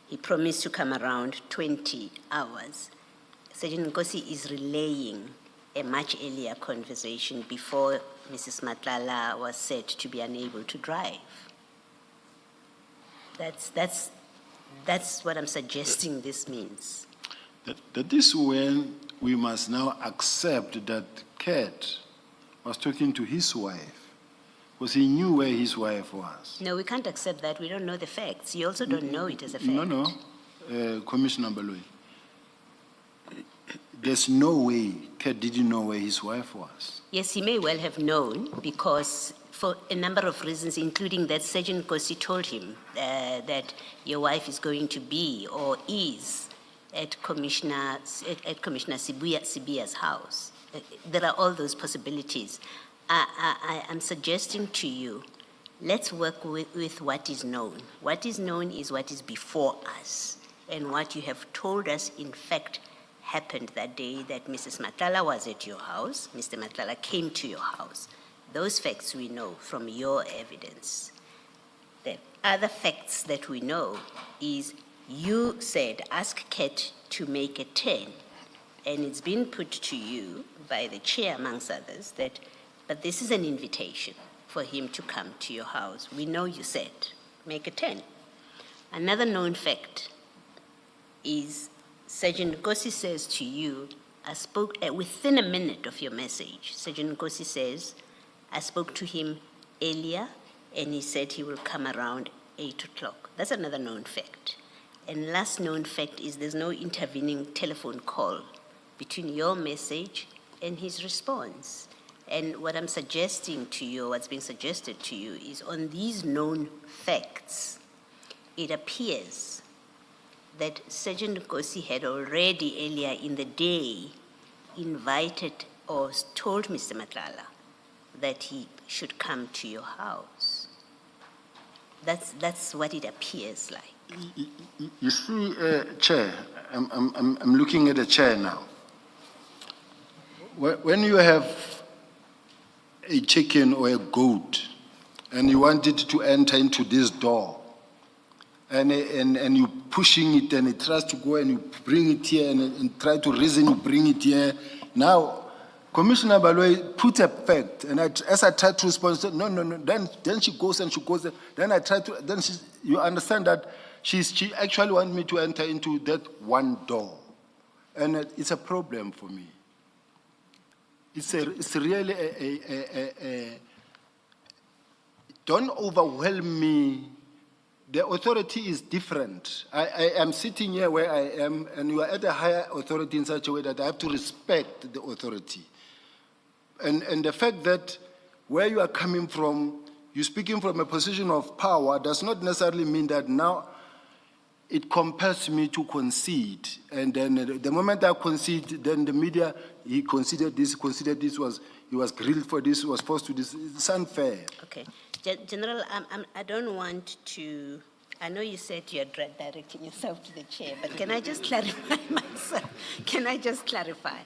He promised to come around 20 hours. Sergeant Nkosi is relaying a much earlier conversation before Mrs. Matlala was said to be unable to drive. That's what I'm suggesting this means. That is when we must now accept that Kurt was talking to his wife, because he knew where his wife was. No, we can't accept that. We don't know the facts. You also don't know it as a fact. No, Commissioner Baloi. There's no way Kurt didn't know where his wife was. Yes, he may well have known, because for a number of reasons, including that Sergeant Nkosi told him that your wife is going to be or is at Commissioner Sibiya's house. There are all those possibilities. I'm suggesting to you, let's work with what is known. What is known is what is before us, and what you have told us, in fact, happened that day that Mrs. Matlala was at your house, Mr. Matlala came to your house. Those facts we know from your evidence. The other facts that we know is you said, ask Kate to make a 10, and it's been put to you by the chair, amongst others, but this is an invitation for him to come to your house. We know you said, make a 10. Another known fact is Sergeant Nkosi says to you, I spoke, within a minute of your message, Sergeant Nkosi says, I spoke to him earlier, and he said he will come around 8 o'clock. That's another known fact. And last known fact is there's no intervening telephone call between your message and his response. And what I'm suggesting to you, what's being suggested to you, is on these known facts, it appears that Sergeant Nkosi had already earlier in the day invited or told Mr. Matlala that he should come to your house. That's what it appears like. You see, Chair, I'm looking at the chair now. When you have a chicken or a goat and you want it to enter into this door, and you're pushing it and it tries to go, and you bring it here and try to reason, you bring it here. Now, Commissioner Baloi put a fact, and as I tried to respond, said, no. Then she goes and she goes. Then I try to. Then you understand that she actually wants me to enter into that one door, and it's a problem for me. It's really a don't overwhelm me. The authority is different. I am sitting here where I am, and you are at a higher authority in such a way that I have to respect the authority. And the fact that where you are coming from, you're speaking from a position of power, does not necessarily mean that now it compels me to concede. And then the moment I concede, then the media, he considered this, he was grilled for this, was forced to this. It's unfair. Okay. General, I don't want to, I know you said you're directing yourself to the chair, but can I just clarify myself? Can I just clarify?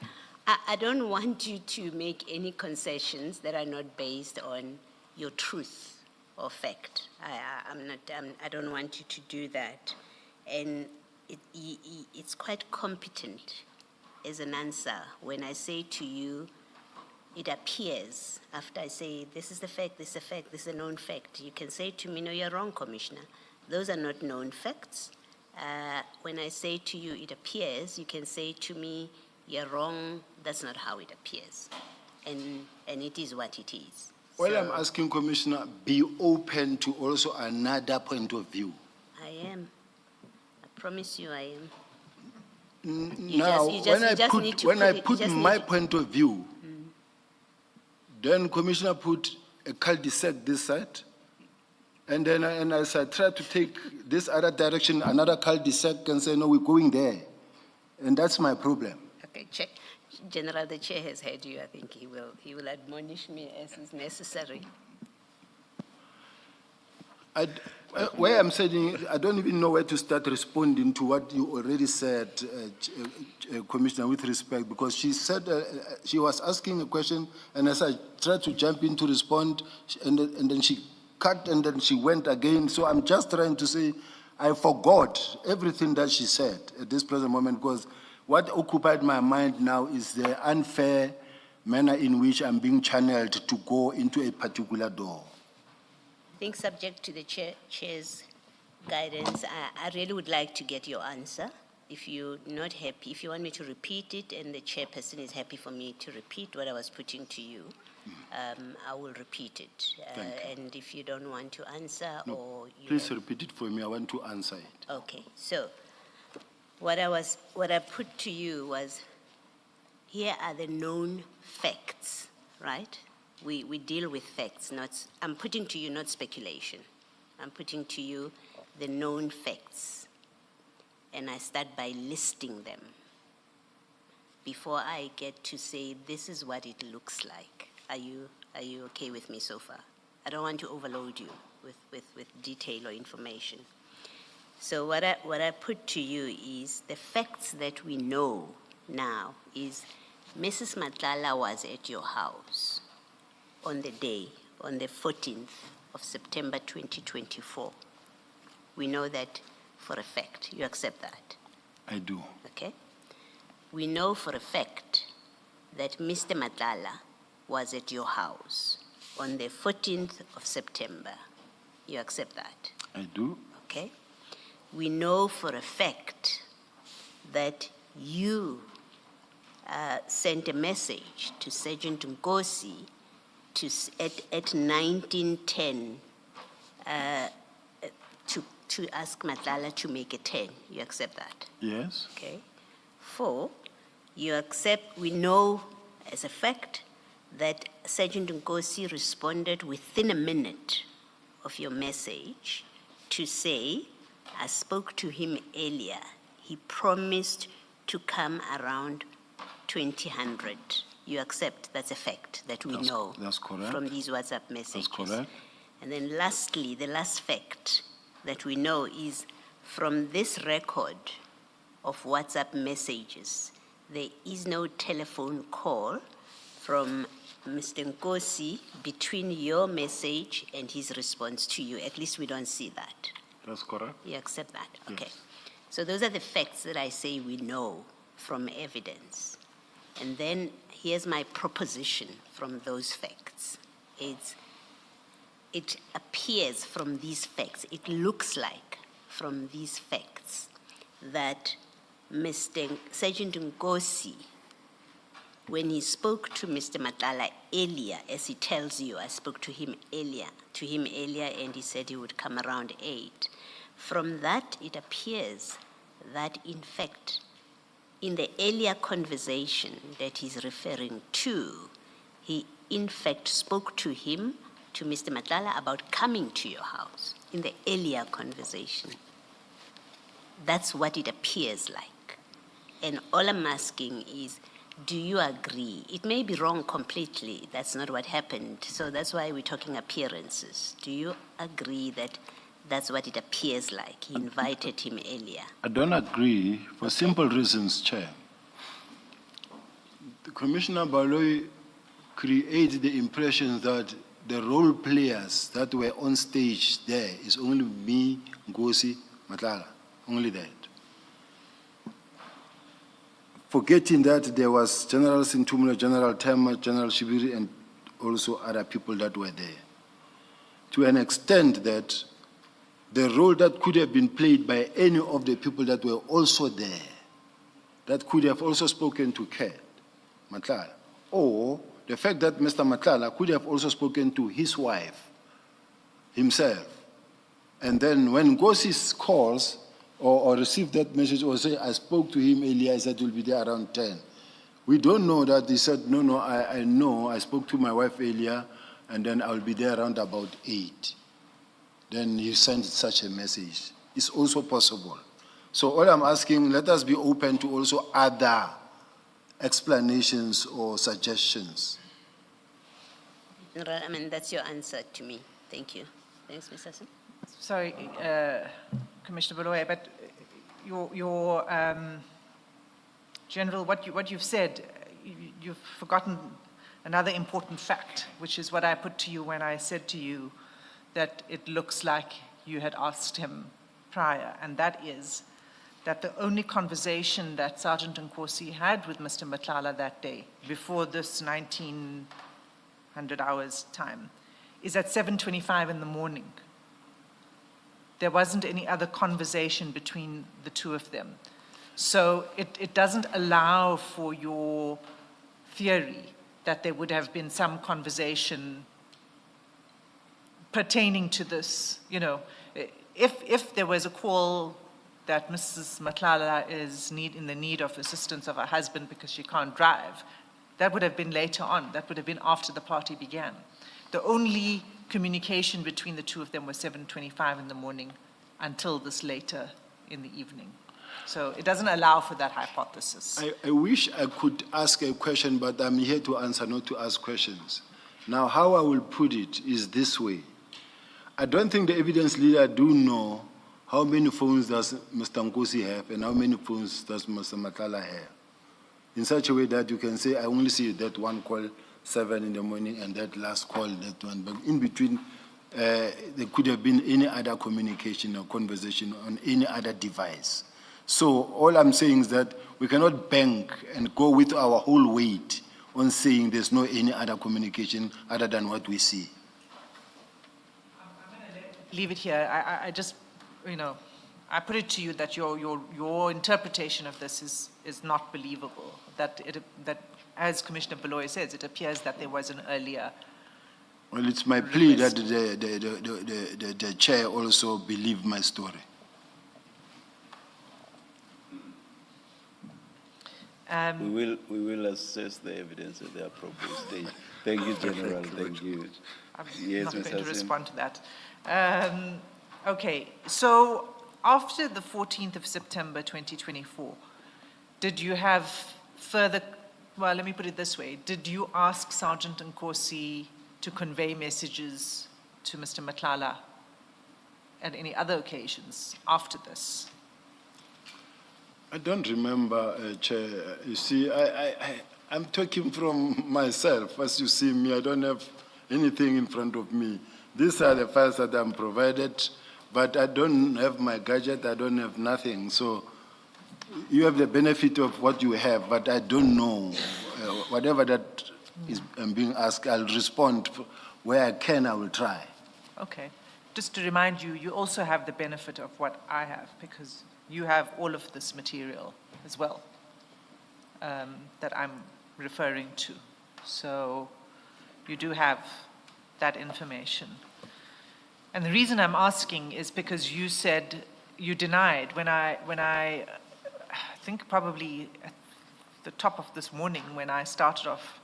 I don't want you to make any concessions that are not based on your truth or fact. I don't want you to do that. And it's quite competent as an answer when I say to you, it appears, after I say, this is the fact, this is a fact, this is a known fact, you can say to me, no, you're wrong, Commissioner. Those are not known facts. When I say to you, it appears, you can say to me, you're wrong, that's not how it appears. And it is what it is. Well, So, I'm asking, Commissioner, be open to also another point of view. I am. I promise you I am. Now, you just need to when I put it- put you just my need to- point of view, then Commissioner put a cul-de-sac this side, and then as I try to take this other direction, another cul-de-sac, and say, no, we're going there. And that's my problem. Okay, check. General, the chair has heard you. I think he will admonish me as is necessary. Where I'm saying, I don't even know where to start responding to what you already said, Commissioner, with respect, because she said, she was asking a question, and as I tried to jump in to respond, and then she cut, and then she went again. So I'm just trying to say, I forgot everything that she said at this present moment, because what occupied my mind now is the unfair manner in which I'm being channeled to go into a particular door. I think subject to the chair's guidance, I really would like to get your answer. If you're not happy, if you want me to repeat it and the chairperson is happy for me to repeat what I was putting to you, I will repeat it. And if you don't want to answer or you... Please repeat it for me. I want to answer it. Okay, so what I put to you was, here are the known facts, right? We deal with facts, I'm putting to you not speculation. I'm putting to you the known facts. And I start by listing them before I get to say, this is what it looks like. Are you okay with me so far? I don't want to overload you with detail or information. So what I put to you is the facts that we know now is Mrs. Madlanga was at your house on the 14th of September 2024. We know that for a fact. You accept that? I do. Okay. We know for a fact that Mr. Madlanga was at your house on the 14th of September. You accept that? I do. Okay. We know for a fact that you sent a message to Sergeant Nkosi at 19:10 to ask Madlanga to make a 10. You accept that? Yes. Okay. 4, we know as a fact that Sergeant Nkosi responded within a minute of your message to say, I spoke to him earlier. He promised to come around 2000. You accept that's a fact that we know that's correct. from these WhatsApp messages. That's correct. And then lastly, the last fact that we know is from this record of WhatsApp messages, there is no telephone call from Mr. Nkosi between your message and his response to you. At least we don't see that. That's correct. You accept that? Yes. Okay. So those are the facts that I say we know from evidence. And then here's my proposition from those facts. It appears from these facts, it looks like from these facts that Mr. Sergeant Nkosi, when he spoke to Mr. Madlanga earlier, as he tells you, I spoke to him earlier, and he said he would come around 8. From that, it appears that, in fact, in the earlier conversation that he's referring to, he in fact spoke to him, to Mr. Matlala, about coming to your house in the earlier conversation. That's what it appears like. And all I'm asking is, do you agree? It may be wrong completely. That's not what happened. So that's why we're talking appearances. Do you agree that that's what it appears like? He invited him earlier. I don't agree for simple reasons, Chair. The Commissioner Baloyi created the impression that the role players that were on stage there is only me, Ngosi, Matlala, only that. Forgetting that there was General Sintumula, General Tema, General Shibiri, and also other people that were there. To an extent that the role that could have been played by any of the people that were also there, that could have also spoken to Kat, Matlala, or the fact that Mr. Matlala could have also spoken to his wife, himself. And then when Ngosi calls or received that message or say, I spoke to him earlier, I said he'll be there around 10. We don't know that he said, no, I know, I spoke to my wife earlier, and then I'll be there around about 8. Then he sent such a message. It's also possible. So all I'm asking, let us be open to also other explanations or suggestions. I mean, that's your answer to me. Thank you. Thanks, Ms. Hassan. Sorry, Commissioner Baloyi, but your General, what you've said, you've forgotten another important fact, which is what I put to you when I said to you that it looks like you had asked him prior, and that is that the only conversation that Sergeant Nkosi had with Mr. Matlala that day, before this 1900 hours time, is at 7:25 in the morning. There wasn't any other conversation between the two of them. So it doesn't allow for your theory that there would have been some conversation pertaining to this. You know, if there was a call that Mrs. Matlala is in the need of assistance of her husband because she can't drive, that would have been later on. That would have been after the party began. The only communication between the two of them was 7:25 in the morning until this later in the evening. So it doesn't allow for that hypothesis. I wish I could ask a question, but I'm here to answer, not to ask questions. Now, how I will put it is this way. I don't think the evidence leader do know how many phones does Mr. Nkosi have and how many phones does Mr. Matlala have, in such a way that you can say, I only see that one call 7 in the morning and that last call, that one. But in between, there could have been any other communication or conversation on any other device. So all I'm saying is that we cannot bank and go with our whole weight on saying there's no any other communication other than what we see. I'm going to leave it here. I just, you know, I put it to you that your interpretation of this is not believable. That as Commissioner Baloyi says, it appears that there was an earlier. Well, it's my plea that the chair also believe my story. We will assess the evidence at the appropriate stage. Thank you, General. Thank you. I'm Yes, not Ms. going to Hassan. respond to that. Okay, so after the 14th of September 2024, did you have further, well, let me put it this way. Did you ask Sergeant Nkosi to convey messages to Mr. Matlala at any other occasions after this? I don't remember, Chair. You see, I'm talking from myself. As you see me, I don't have anything in front of me. These are the files that I'm provided, but I don't have my gadget, I don't have nothing. So you have the benefit of what you have, but I don't know. Whatever that is I'm being asked, I'll respond. Where I can, I will try. Okay. Just to remind you, you also have the benefit of what I have, because you have all of this material as well that I'm referring to. So you do have that information. And the reason I'm asking is because you said, you denied, when I think probably at the top of this morning when I started off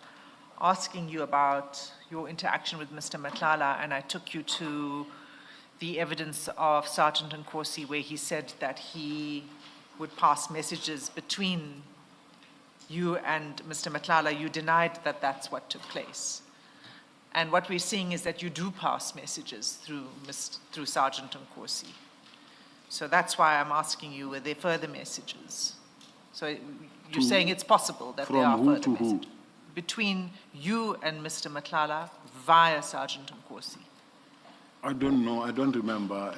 asking you about your interaction with Mr. Matlala, and I took you to the evidence of Sergeant Nkosi, where he said that he would pass messages between you and Mr. Matlala. You denied that that's what took place. And what we're seeing is that you do pass messages through Sergeant Nkosi. So that's why I'm asking you, were there further messages? So you're saying it's possible that there are From who further to who? messages? Between you and Mr. Matlala via Sergeant Nkosi. I don't know, I don't remember.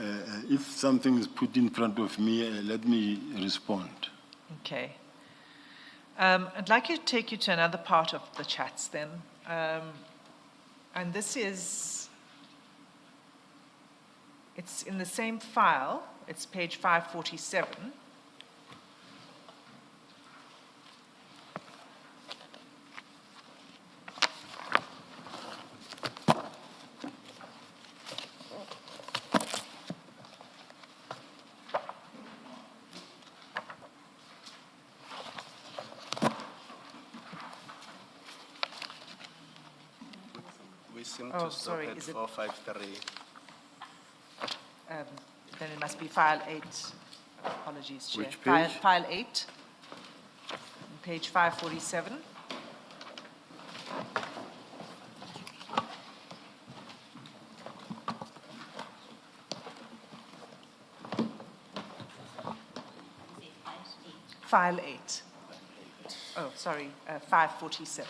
If something is put in front of me, let me respond. Okay. I'd like to take you to another part of the chats then. And this is, it's in the same file, it's page 547. We seem Oh, to stop sorry, at is it- 453. Then it must be file 8. Apologies, Chair. Which page? File 8, page 547. File 8. Oh, sorry, 547.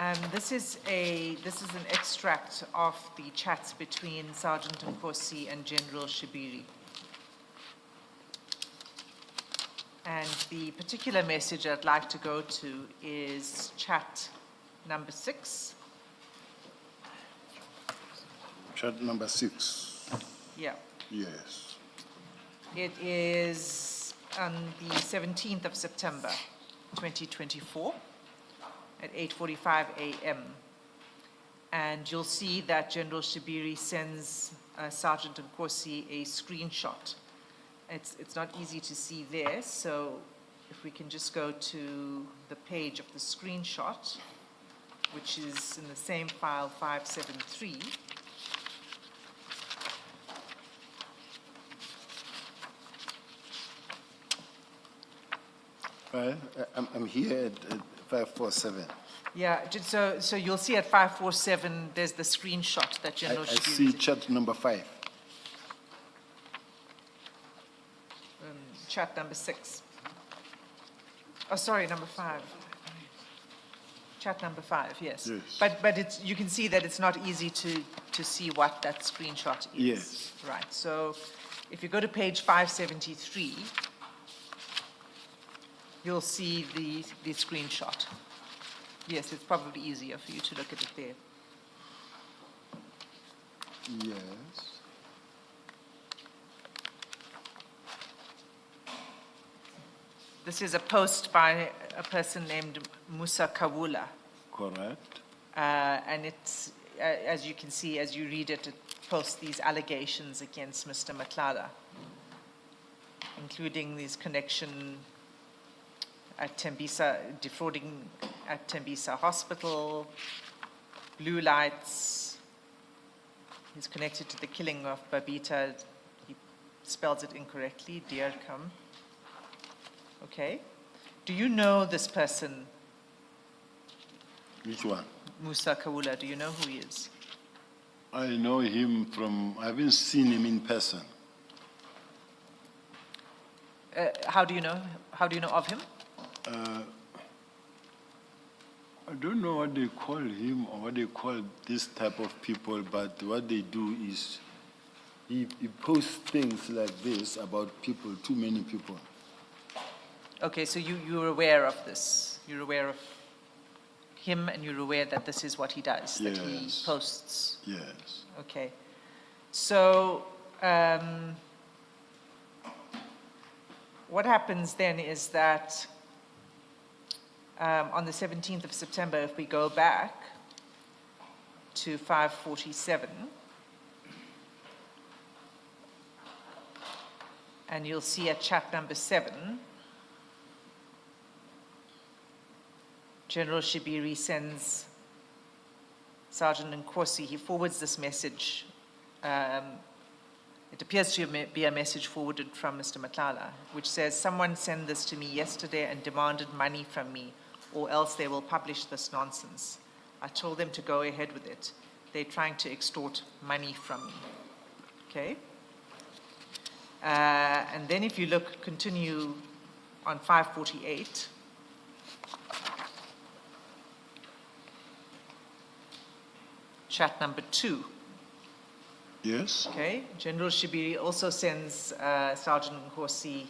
And this is an extract of the chats between Sergeant Nkosi and General Shibiri. And the particular message I'd like to go to is chat number 6. Chat number 6. Yeah. Yes. It is on the 17th of September, 2024, at 8:45 a.m. And you'll see that General Shibiri sends Sergeant Nkosi a screenshot. It's not easy to see there, so if we can just go to the page of the screenshot, which is in the same file 573. I'm here at 547. Yeah, so you'll see at 547, there's the screenshot that I General Shibiri. see chat number 5. Chat number 6. Oh, sorry, number 5. Chat number 5, yes. Yes. But it's, you can see that it's not easy to see what that screenshot is. Yes. Right, so if you go to page 573, you'll see the screenshot. Yes, it's probably easier for you to look at it there. Yes. This is a post by a person named Musa Kawula. Correct. And it's, as you can see, as you read it, it posts these allegations against Mr. Matlala, including this connection at Tembisa, defrauding at Tembisa Hospital, blue lights. He's connected to the killing of Babita. He spells it incorrectly, Dearkam. Okay. Do you know this person, Which one? Musa Kawula? Do you know who he is? I know him from, I haven't seen him in person. How do you know of him? I don't know what they call him or what they call this type of people, but what they do is he posts things like this about people, too many people. Okay, so you're aware of this. You're aware of him and you're aware that this is what he does, that he Yes. posts. Yes. Okay. So what happens then is that on the 17th of September, if we go back to 547, and you'll see at chat number 7, General Shibiri sends Sergeant Nkosi, he forwards this message. It appears to be a message forwarded from Mr. Matlala, which says, "Someone sent this to me yesterday and demanded money from me, or else they will publish this nonsense. I told them to go ahead with it. They're trying to extort money from me." Okay? And then if you continue on 548, chat number 2. Yes. Okay, General Shibiri also sends Sergeant Nkosi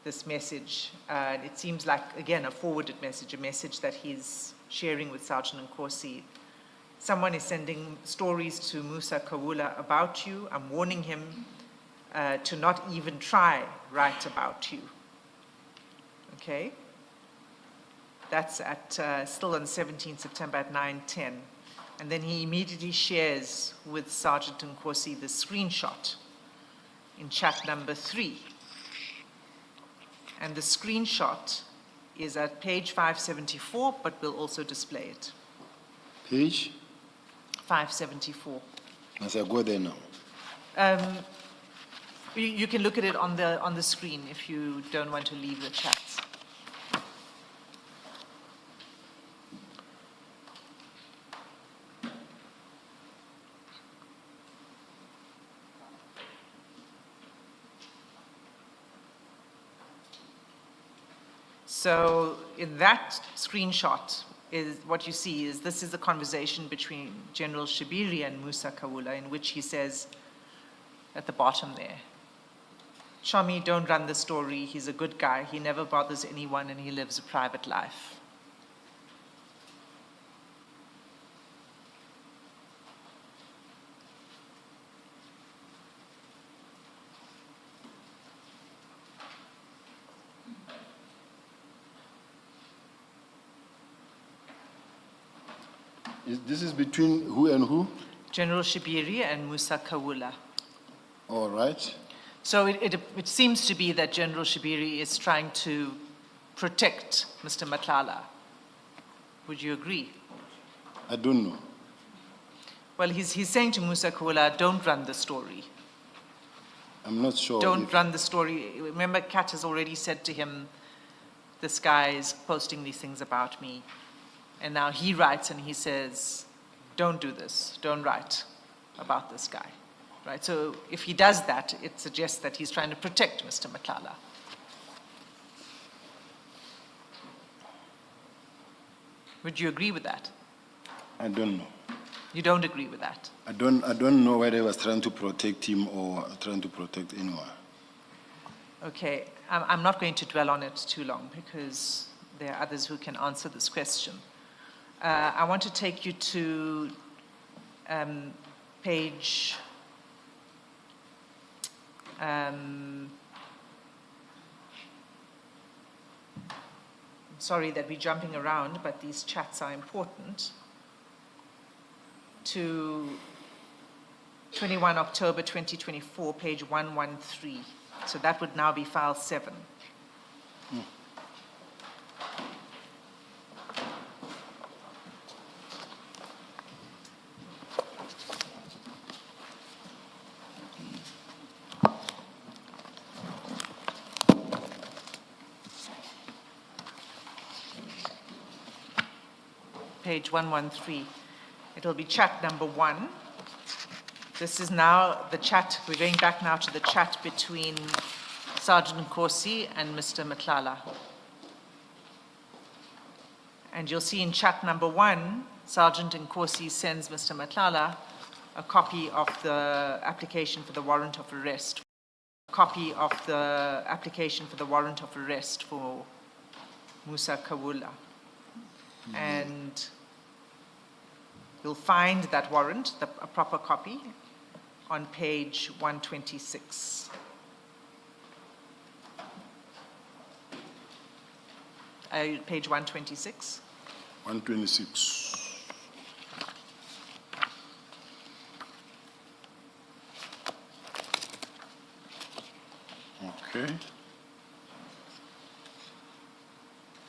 this message. It seems like, again, a forwarded message, a message that he's sharing with Sergeant Nkosi. "Someone is sending stories to Musa Kawula about you. I'm warning him to not even try write about you." Okay, that's at still on 17 September at 9:10. And then he immediately shares with Sergeant Nkosi the screenshot in chat number 3. And the screenshot is at page 574, but we'll also display it. Page? 574. As I go there now. You can look at it on the screen if you don't want to leave the chats. So in that screenshot, is what you see is this is a conversation between General Shibiri and Musa Kawula, in which he says at the bottom there, "Shami, don't run the story. He's a good guy. He never bothers anyone and he lives a private life." This is between who and who? General Shibiri and Musa Kawula. All right. So it seems to be that General Shibiri is trying to protect Mr. Matlala. Would you agree? I don't know. Well, he's saying to Musa Kawula, "Don't run the story. I'm not sure. Don't run the story." Remember, Kat has already said to him, "This guy is posting these things about me." And now he writes and he says, "Don't do this. Don't write about this guy." Right? So if he does that, it suggests that he's trying to protect Mr. Matlala. Would you agree with that? I don't know. You don't agree with that? I don't know whether he was trying to protect him or trying to protect anyone. Okay, I'm not going to dwell on it too long because there are others who can answer this question. I want to take you to page sorry that we're jumping around, but these chats are important. To 21 October 2024, page 113. So that would now be file 7. Page 113. It'll be chat number 1. This is now the chat. We're going back now to the chat between Sergeant Nkosi and Mr. Matlala. And you'll see in chat number 1, Sergeant Nkosi sends Mr. Matlala a copy of the application for the warrant of arrest. A copy of the application for the warrant of arrest for Musa Kawula. And you'll find that warrant, a proper copy, on page 126. page 126. 126. Okay.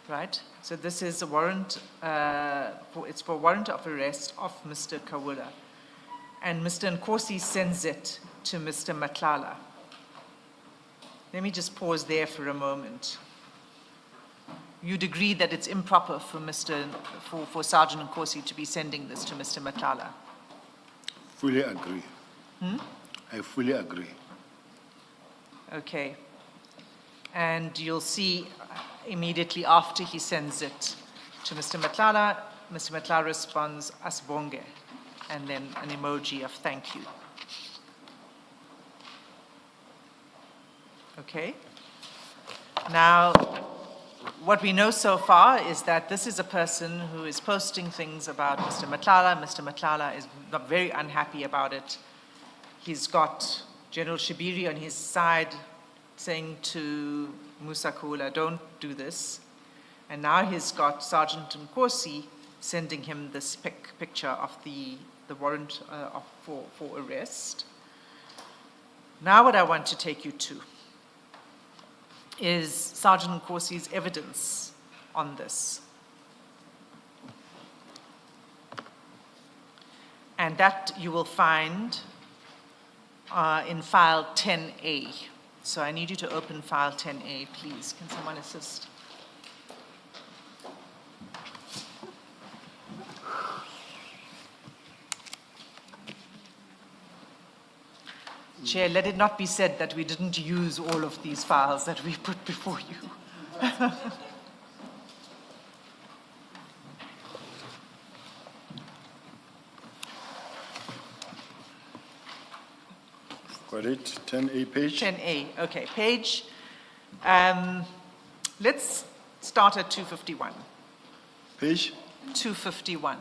Right, so this is a warrant, it's for warrant of arrest of Mr. Kawula. And Mr. Nkosi sends it to Mr. Matlala. Let me just pause there for a moment. You'd agree that it's improper for for Sergeant Nkosi to be sending this to Mr. Matlala? Fully agree. I fully agree. Okay. And you'll see immediately after he sends it to Mr. Matlala responds, Asbonge, and then an emoji of thank you. Okay. Now, what we know so far is that this is a person who is posting things about Mr. Matlala. Mr. Matlala is not very unhappy about it. He's got General Shibiri on his side saying to Musa Kawula, don't do this. And now he's got Sergeant Nkosi sending him this picture of the warrant for arrest. Now what I want to take you to is Sergeant Nkosi's evidence on this. And that you will find in file 10A. So I need you to open file 10A, please. Can someone assist? Chair, let it not be said that we didn't use all of these files that we put before you. Got it? 10A page? 10A, okay. Page, let's start at 251. Page? 251.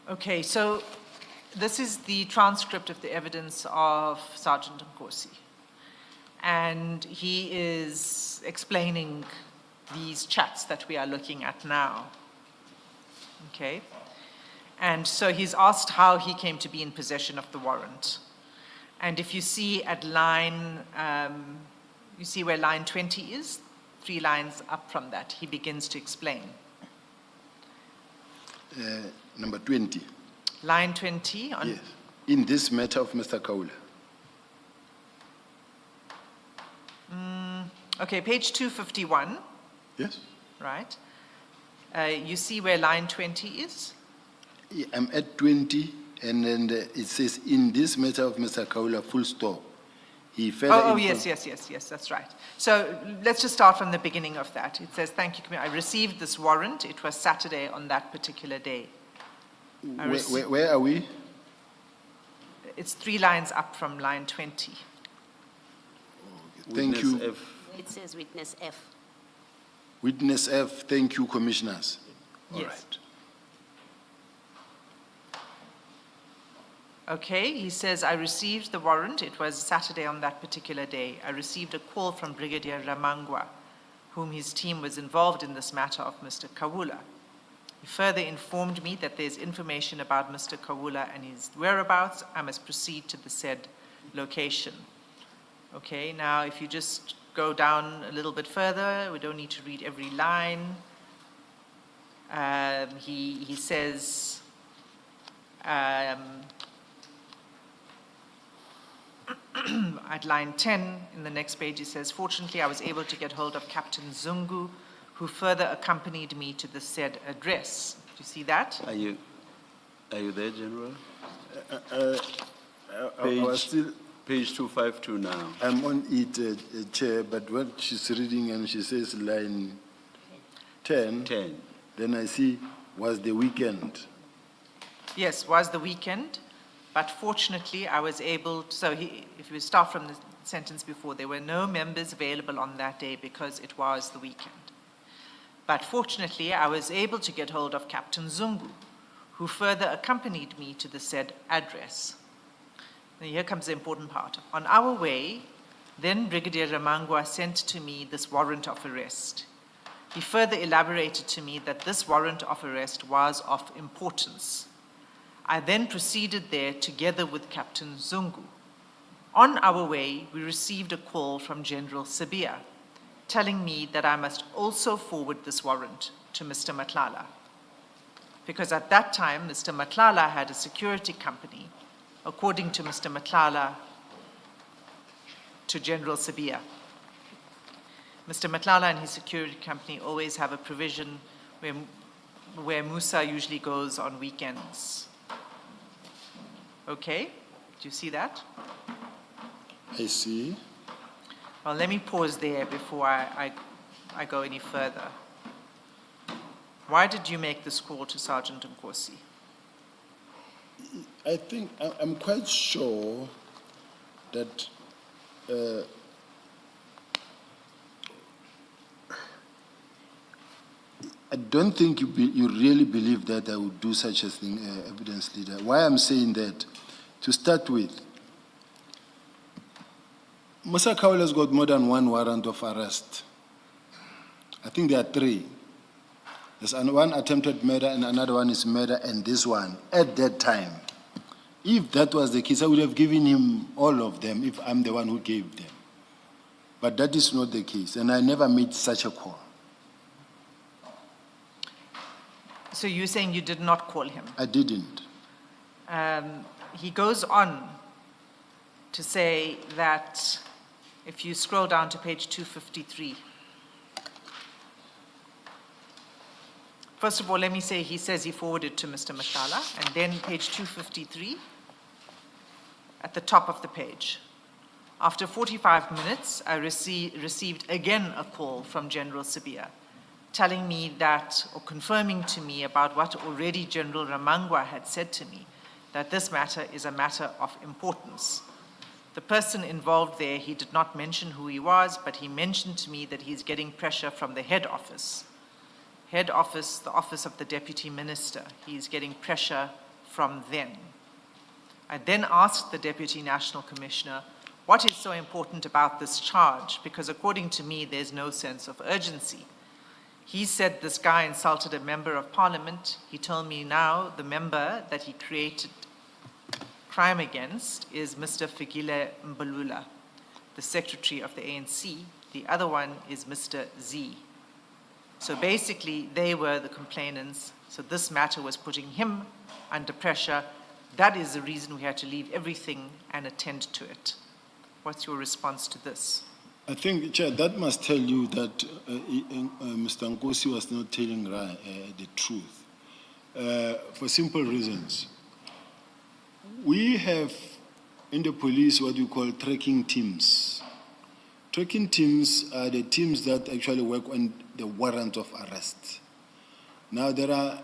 Okay, so this is the transcript of the evidence of Sergeant Nkosi. And he is explaining these chats that we are looking at now. Okay? And so he's asked how he came to be in possession of the warrant. And if you see at line, you see where line 20 is, 3 lines up from that, he begins to explain. Number 20. Line 20 on. Yes. In this matter of Mr. Kawula. Okay, page 251, Yes. right? You see where line 20 is? I'm at 20, and then it says, in this matter of Mr. Kawula, full stop. He further Oh, yes, that's right. So let's just start from the beginning of that. It says, thank you, Commissioner. I received this warrant. It was Saturday on that particular day. Where are we? It's 3 lines up from line 20. Thank you. Witness F. It says witness F. Witness F, thank you, commissioners. All Yes. right. Okay, he says, I received the warrant. It was Saturday on that particular day. I received a call from Brigadier Ramangwa, whom his team was involved in this matter of Mr. Kawula. He further informed me that there's information about Mr. Kawula and his whereabouts. I must proceed to the said location. Okay, now if you just go down a little bit further, we don't need to read every line. He says, at line 10, in the next page, he says, fortunately, I was able to get hold of Captain Zungu, who further accompanied me to the said address. Do you see that? Are you there, General? I was still, Page 252 now. I'm on it, Chair, but what she's reading and she says line 10, 10. then I see, was the weekend. Yes, was the weekend, but fortunately I was able to, so if we start from the sentence before, there were no members available on that day because it was the weekend. But fortunately I was able to get hold of Captain Zungu, who further accompanied me to the said address. Now, here comes the important part. On our way, then Brigadier Ramangwa sent to me this warrant of arrest. He further elaborated to me that this warrant of arrest was of importance. I then proceeded there together with Captain Zungu. On our way, we received a call from General Sibiya, telling me that I must also forward this warrant to Mr. Matlala. Because at that time, Mr. Matlala had a security company, according to Mr. Matlala, to General Sibiya. Mr. Matlala and his security company always have a provision where Musa usually goes on weekends. Okay, do you see that? I see. Well, let me pause there before I go any further. Why did you make this call to Sergeant Nkosi? I think, I'm quite sure that I don't think you really believe that I would do such a thing, evidence leader. Why I'm saying that, to start with, Musa Kaula's got more than one warrant of arrest. I think there are 3. There's one attempted murder and another one is murder, and this one, at that time. If that was the case, I would have given him all of them if I'm the one who gave them. But that is not the case, and I never made such a call. So you're saying you did not call him? I didn't. He goes on to say that, if you scroll down to page 253, first of all, let me say he says he forwarded to Mr. Matlala, and then page 253, at the top of the page. After 45 minutes, I received again a call from General Sibiya, telling me that, or confirming to me about what already General Ramangwa had said to me, that this matter is a matter of importance. The person involved there, he did not mention who he was, but he mentioned to me that he's getting pressure from the head office. Head office, the office of the deputy minister. He's getting pressure from them. I then asked the deputy national commissioner, what is so important about this charge? Because according to me, there's no sense of urgency. He said this guy insulted a member of parliament. He told me now the member that he created crime against is Mr. Fikile Mbalula, the secretary of the ANC. The other one is Mr. Z. So basically, they were the complainants. So this matter was putting him under pressure. That is the reason we had to leave everything and attend to it. What's your response to this? I think, Chair, that must tell you that Mr. Nkosi was not telling the truth. For simple reasons. We have in the police what we call tracking teams. Tracking teams are the teams that actually work on the warrant of arrest. Now there are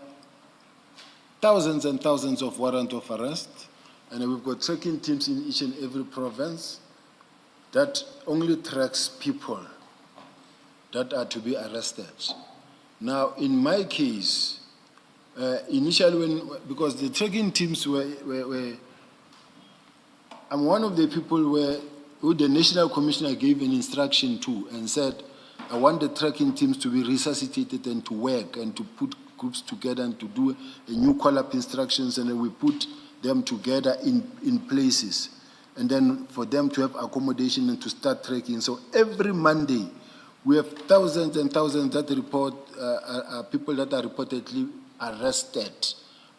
thousands and thousands of warrants of arrest, and we've got tracking teams in each and every province that only tracks people that are to be arrested. Now, in my case, initially because the tracking teams were I'm one of the people who the National Commissioner gave an instruction to and said, I want the tracking teams to be resuscitated and to work and to put groups together and to do a new call-up instructions, and then we put them together in places. And then for them to have accommodation and to start tracking. So every Monday, we have thousands and thousands that report, people that are reportedly arrested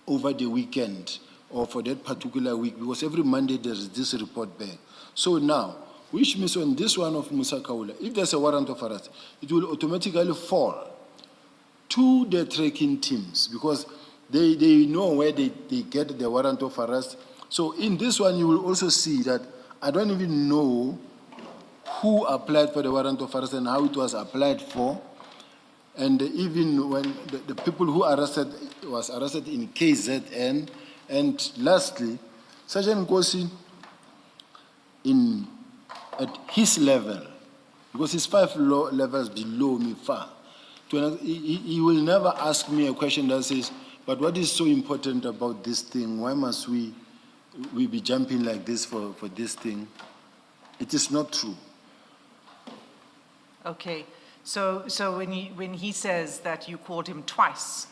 over the weekend or for that particular week, because every Monday there's this report back. So now, which means on this one of Musa Kaula, if there's a warrant of arrest, it will automatically fall to the tracking teams because they know where they get the warrant of arrest. So in this one, you will also see that I don't even know who applied for the warrant of arrest and how it was applied for. And even when the people who was arrested in KZN. And lastly, Sergeant Nkosi, at his level, because he's 5 levels below me far, he will never ask me a question that says, but what is so important about this thing? Why must we we be jumping like this for this thing. It is not true. Okay, so when he says that you called him twice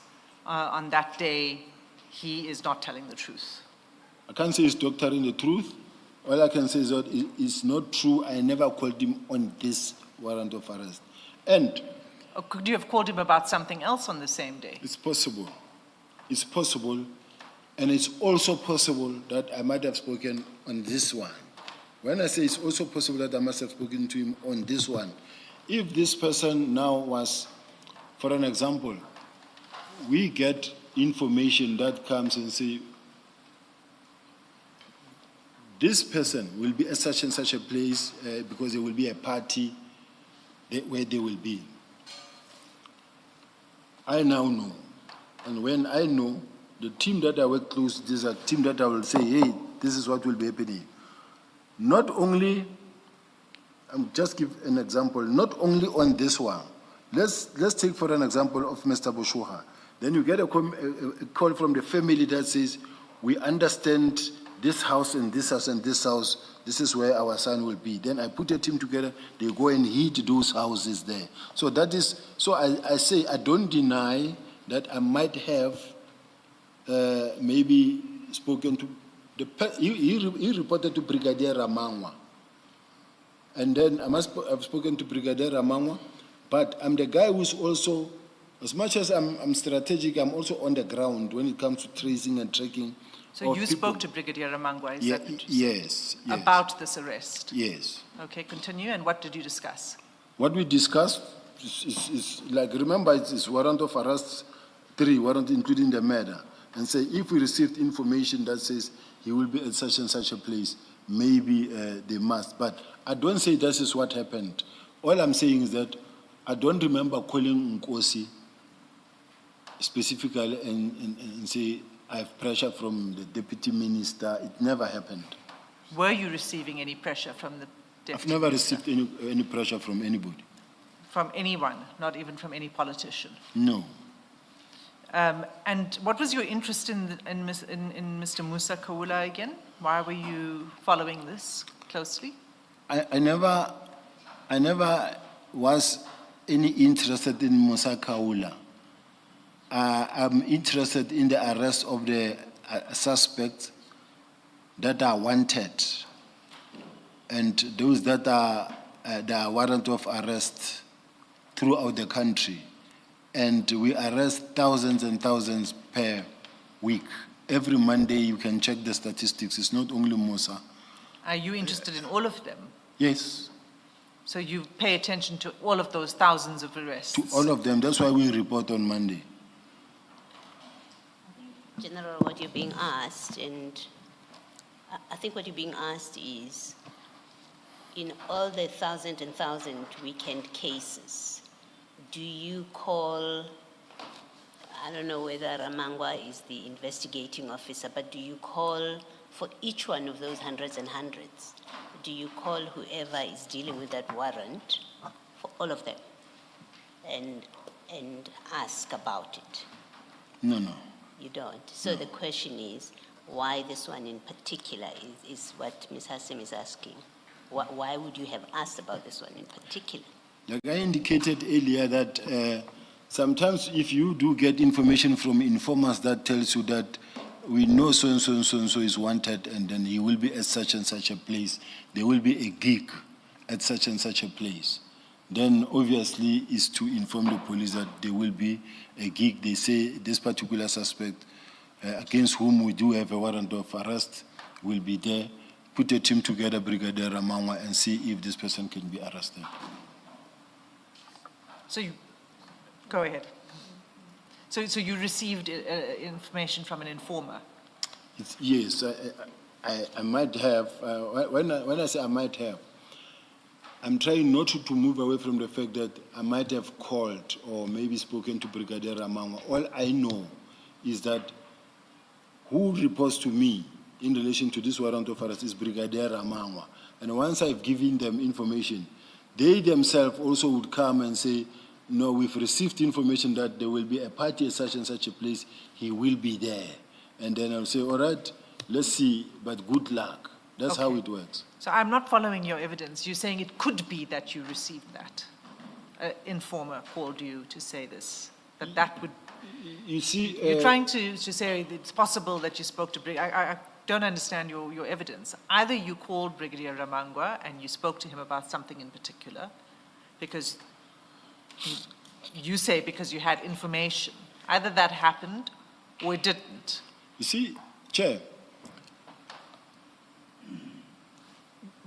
on that day, he is not telling the truth. I can't say he's doctoring the truth. All I can say is that it's not true. I never called him on this warrant of arrest. And Or could you have called him about something else on the same day? it's possible. It's possible. And it's also possible that I might have spoken on this one. When I say it's also possible that I must have spoken to him on this one, if this person now was, for an example, we get information that comes and say, this person will be at such and such a place because there will be a party where they will be. I now know. And when I know, the team that I work close, this is a team that I will say, hey, this is what will be happening. Not only, just give an example, not only on this one. Let's take for an example of Mr. Boshuha. Then you get a call from the family that says, we understand this house and this house and this house, this is where our son will be. Then I put a team together, they go and hit those houses there. So that is, so I say, I don't deny that I might have maybe spoken to, he reported to Brigadier Ramangwa. And then I must have spoken to Brigadier Ramangwa, but I'm the guy who's also, as much as I'm strategic, I'm also on the ground when it comes to tracing and tracking. So you spoke to Brigadier Ramangwa, is that what you said? Yes. About this arrest? Yes. Okay, continue. And what did you discuss? What we discussed is like, remember, it's warrant of arrest 3, warrant including the murder, and say if we received information that says he will be at such and such a place, maybe they must. But I don't say this is what happened. All I'm saying is that I don't remember calling Nkosi specifically and say, I have pressure from the deputy minister. It never happened. Were you receiving any pressure from the deputy I've never minister? received any pressure from anybody. From anyone, not even from any politician? No. And what was your interest in Mr. Musa Kaula again? Why were you following this closely? I never was any interested in Musa Kaula. I'm interested in the arrest of the suspects that are wanted and those that are the warrant of arrest throughout the country. And we arrest thousands and thousands per week. Every Monday you can check the statistics. It's not only Musa. Are you interested in all of them? Yes. So you pay attention to all of those thousands of arrests? To all of them. That's why we report on Monday. General, what you're being asked, and I think what you're being asked is, in all the thousand and thousand weekend cases, do you call, I don't know whether Ramangwa is the investigating officer, but do you call for each one of those hundreds and hundreds? Do you call whoever is dealing with that warrant for all of them and ask about it? No. You don't. So the question is, why this one in particular is what Ms. Hassim is asking. Why would you have asked about this one in particular? Like I indicated earlier that sometimes if you do get information from informers that tells you that we know so-and-so and so-and-so is wanted and then he will be at such and such a place, there will be a gig at such and such a place, then obviously is to inform the police that there will be a gig. They say this particular suspect against whom we do have a warrant of arrest will be there. Put a team together, Brigadier Ramangwa, and see if this person can be arrested. So you, go ahead. So you received information from an informer? Yes, I might have. When I say I might have, I'm trying not to move away from the fact that I might have called or maybe spoken to Brigadier Ramangwa. All I know is that who reports to me in relation to this warrant of arrest is Brigadier Ramangwa. And once I've given them information, they themselves also would come and say, no, we've received information that there will be a party at such and such a place, he will be there. And then I'll say, all right, let's see, but good luck. That's how Okay. it works. So I'm not following your evidence. You're saying it could be that you received that. An informer called you to say this, that would, You see, you're trying to say it's possible that you spoke to I don't understand your evidence. Either you called Brigadier Ramangwa and you spoke to him about something in particular, because you say because you had information. Either that happened or it didn't. you see, Chair,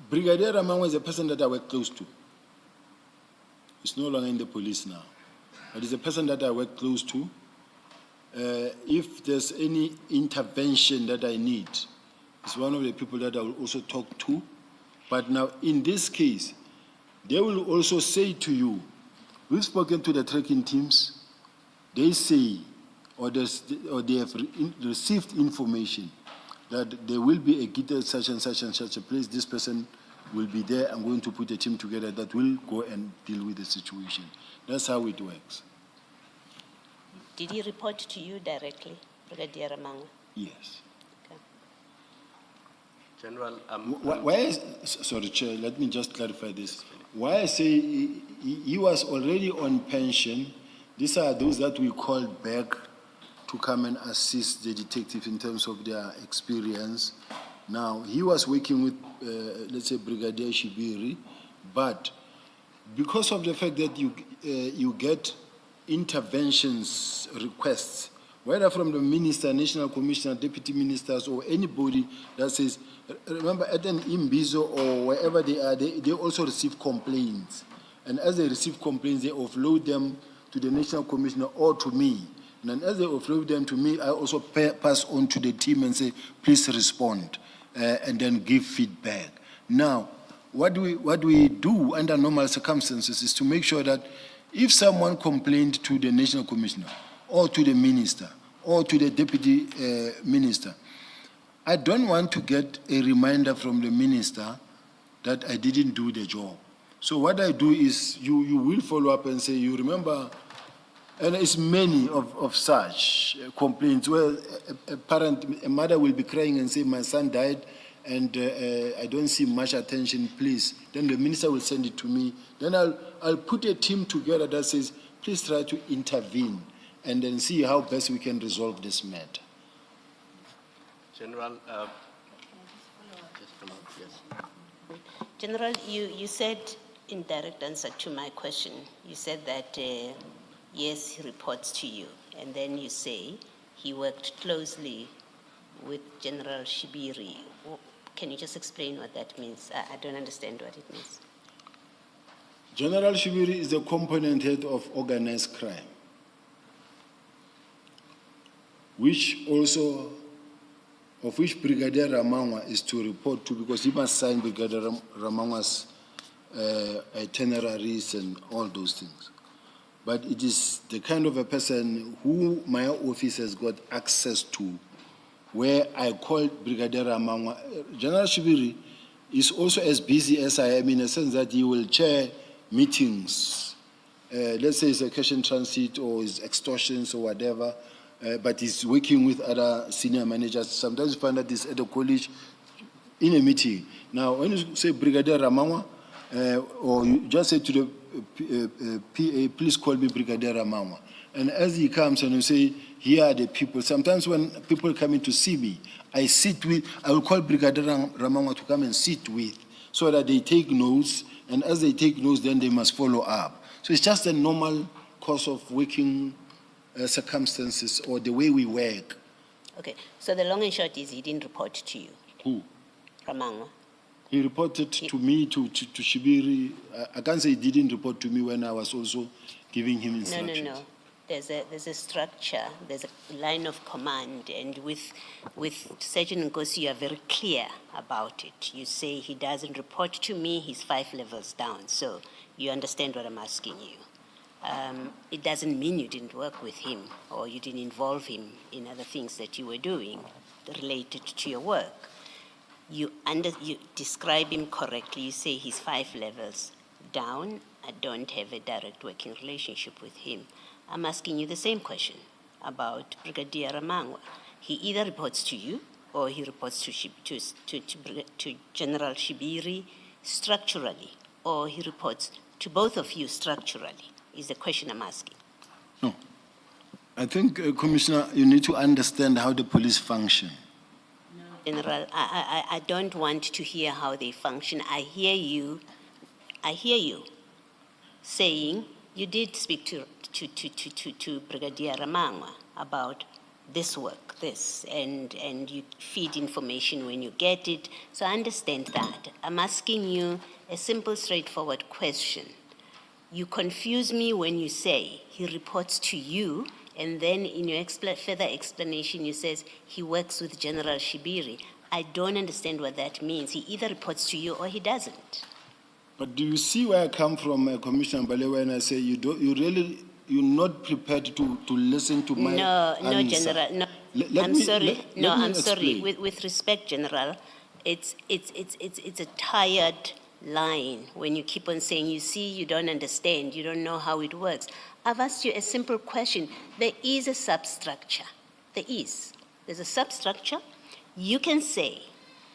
Brigadier Ramangwa is a person that I work close to. He's no longer in the police now, but he's a person that I work close to. If there's any intervention that I need, he's one of the people that I will also talk to. But now, in this case, they will also say to you, we've spoken to the tracking teams, they say, or they have received information that there will be a gate at such and such and such a place. This person will be there. I'm going to put a team together that will go and deal with the situation. That's how it works. Did he report to you directly, Brigadier Ramangwa? Yes. Okay. General, Sorry, Chair, let me just clarify this. Why I say he was already on pension, these are those that we called back to come and assist the detective in terms of their experience. Now, he was working with, let's say, Brigadier Shibiri, but because of the fact that you get interventions requests, whether from the minister, national commissioner, deputy ministers, or anybody that says, remember at an Imbizo or wherever they are, they also receive complaints. And as they receive complaints, they offload them to the national commissioner or to me. And as they offload them to me, I also pass on to the team and say, please respond, and then give feedback. Now, what we do under normal circumstances is to make sure that if someone complained to the national commissioner or to the minister or to the deputy minister, I don't want to get a reminder from the minister that I didn't do the job. So what I do is you will follow up and say, you remember, and it's many of such complaints where a mother will be crying and say, my son died and I don't see much attention, please. Then the minister will send it to me. Then I'll put a team together that says, please try to intervene and then see how best we can resolve this matter. General, just follow up, yes. General, you said in direct answer to my question, you said that, yes, he reports to you. And then you say he worked closely with General Shibiri. Can you just explain what that means? I don't understand what it means. General Shibiri is the component head of organized crime, of which Brigadier Ramangwa is to report to, because he must sign Brigadier Ramangwa's itineraries and all those things. But it is the kind of a person who my office has got access to, where I call Brigadier Ramangwa. General Shibiri is also as busy as I am, in a sense that he will chair meetings. Let's say it's a cash in transit or it's extortions or whatever, but he's working with other senior managers. Sometimes you find that he's at the college in a meeting. Now, when you say Brigadier Ramangwa, or you just say to the PA, please call me Brigadier Ramangwa. And as he comes and you say, here are the people. Sometimes when people come in to see me, I will call Brigadier Ramangwa to come and sit with, so that they take notes, and as they take notes, then they must follow up. So it's just a normal course of working circumstances or the way we work. Okay, so the long and short is he didn't report to you. Who? Ramangwa. He reported to me, to Shibiri. I can't say he didn't report to me when I was also giving him instructions. No. There's a structure, there's a line of command, and with Sergeant Nkosi, you are very clear about it. You say he doesn't report to me, he's 5 levels down. So you understand what I'm asking you. It doesn't mean you didn't work with him or you didn't involve him in other things that you were doing related to your work. You describe him correctly. You say he's 5 levels down. I don't have a direct working relationship with him. I'm asking you the same question about Brigadier Ramangwa. He either reports to you or he reports to General Shibiri structurally, or he reports to both of you structurally, is the question I'm asking. No. I think, Commissioner, you need to understand how the police function. General, I don't want to hear how they function. I hear you saying you did speak to Brigadier Ramangwa about this work, and you feed information when you get it. So I understand that. I'm asking you a simple, straightforward question. You confuse me when you say he reports to you, and then in your further explanation you says he works with General Shibiri. I don't understand what that means. He either reports to you or he doesn't. But do you see where I come from, Commissioner Mbale, when I say you're not prepared to listen to my No, answer? General, no. I'm sorry. With respect, General, it's a tired line when you keep on saying, you see, you don't understand, you don't know how it works. I've asked you a simple question. There is a substructure. There's a substructure. You can say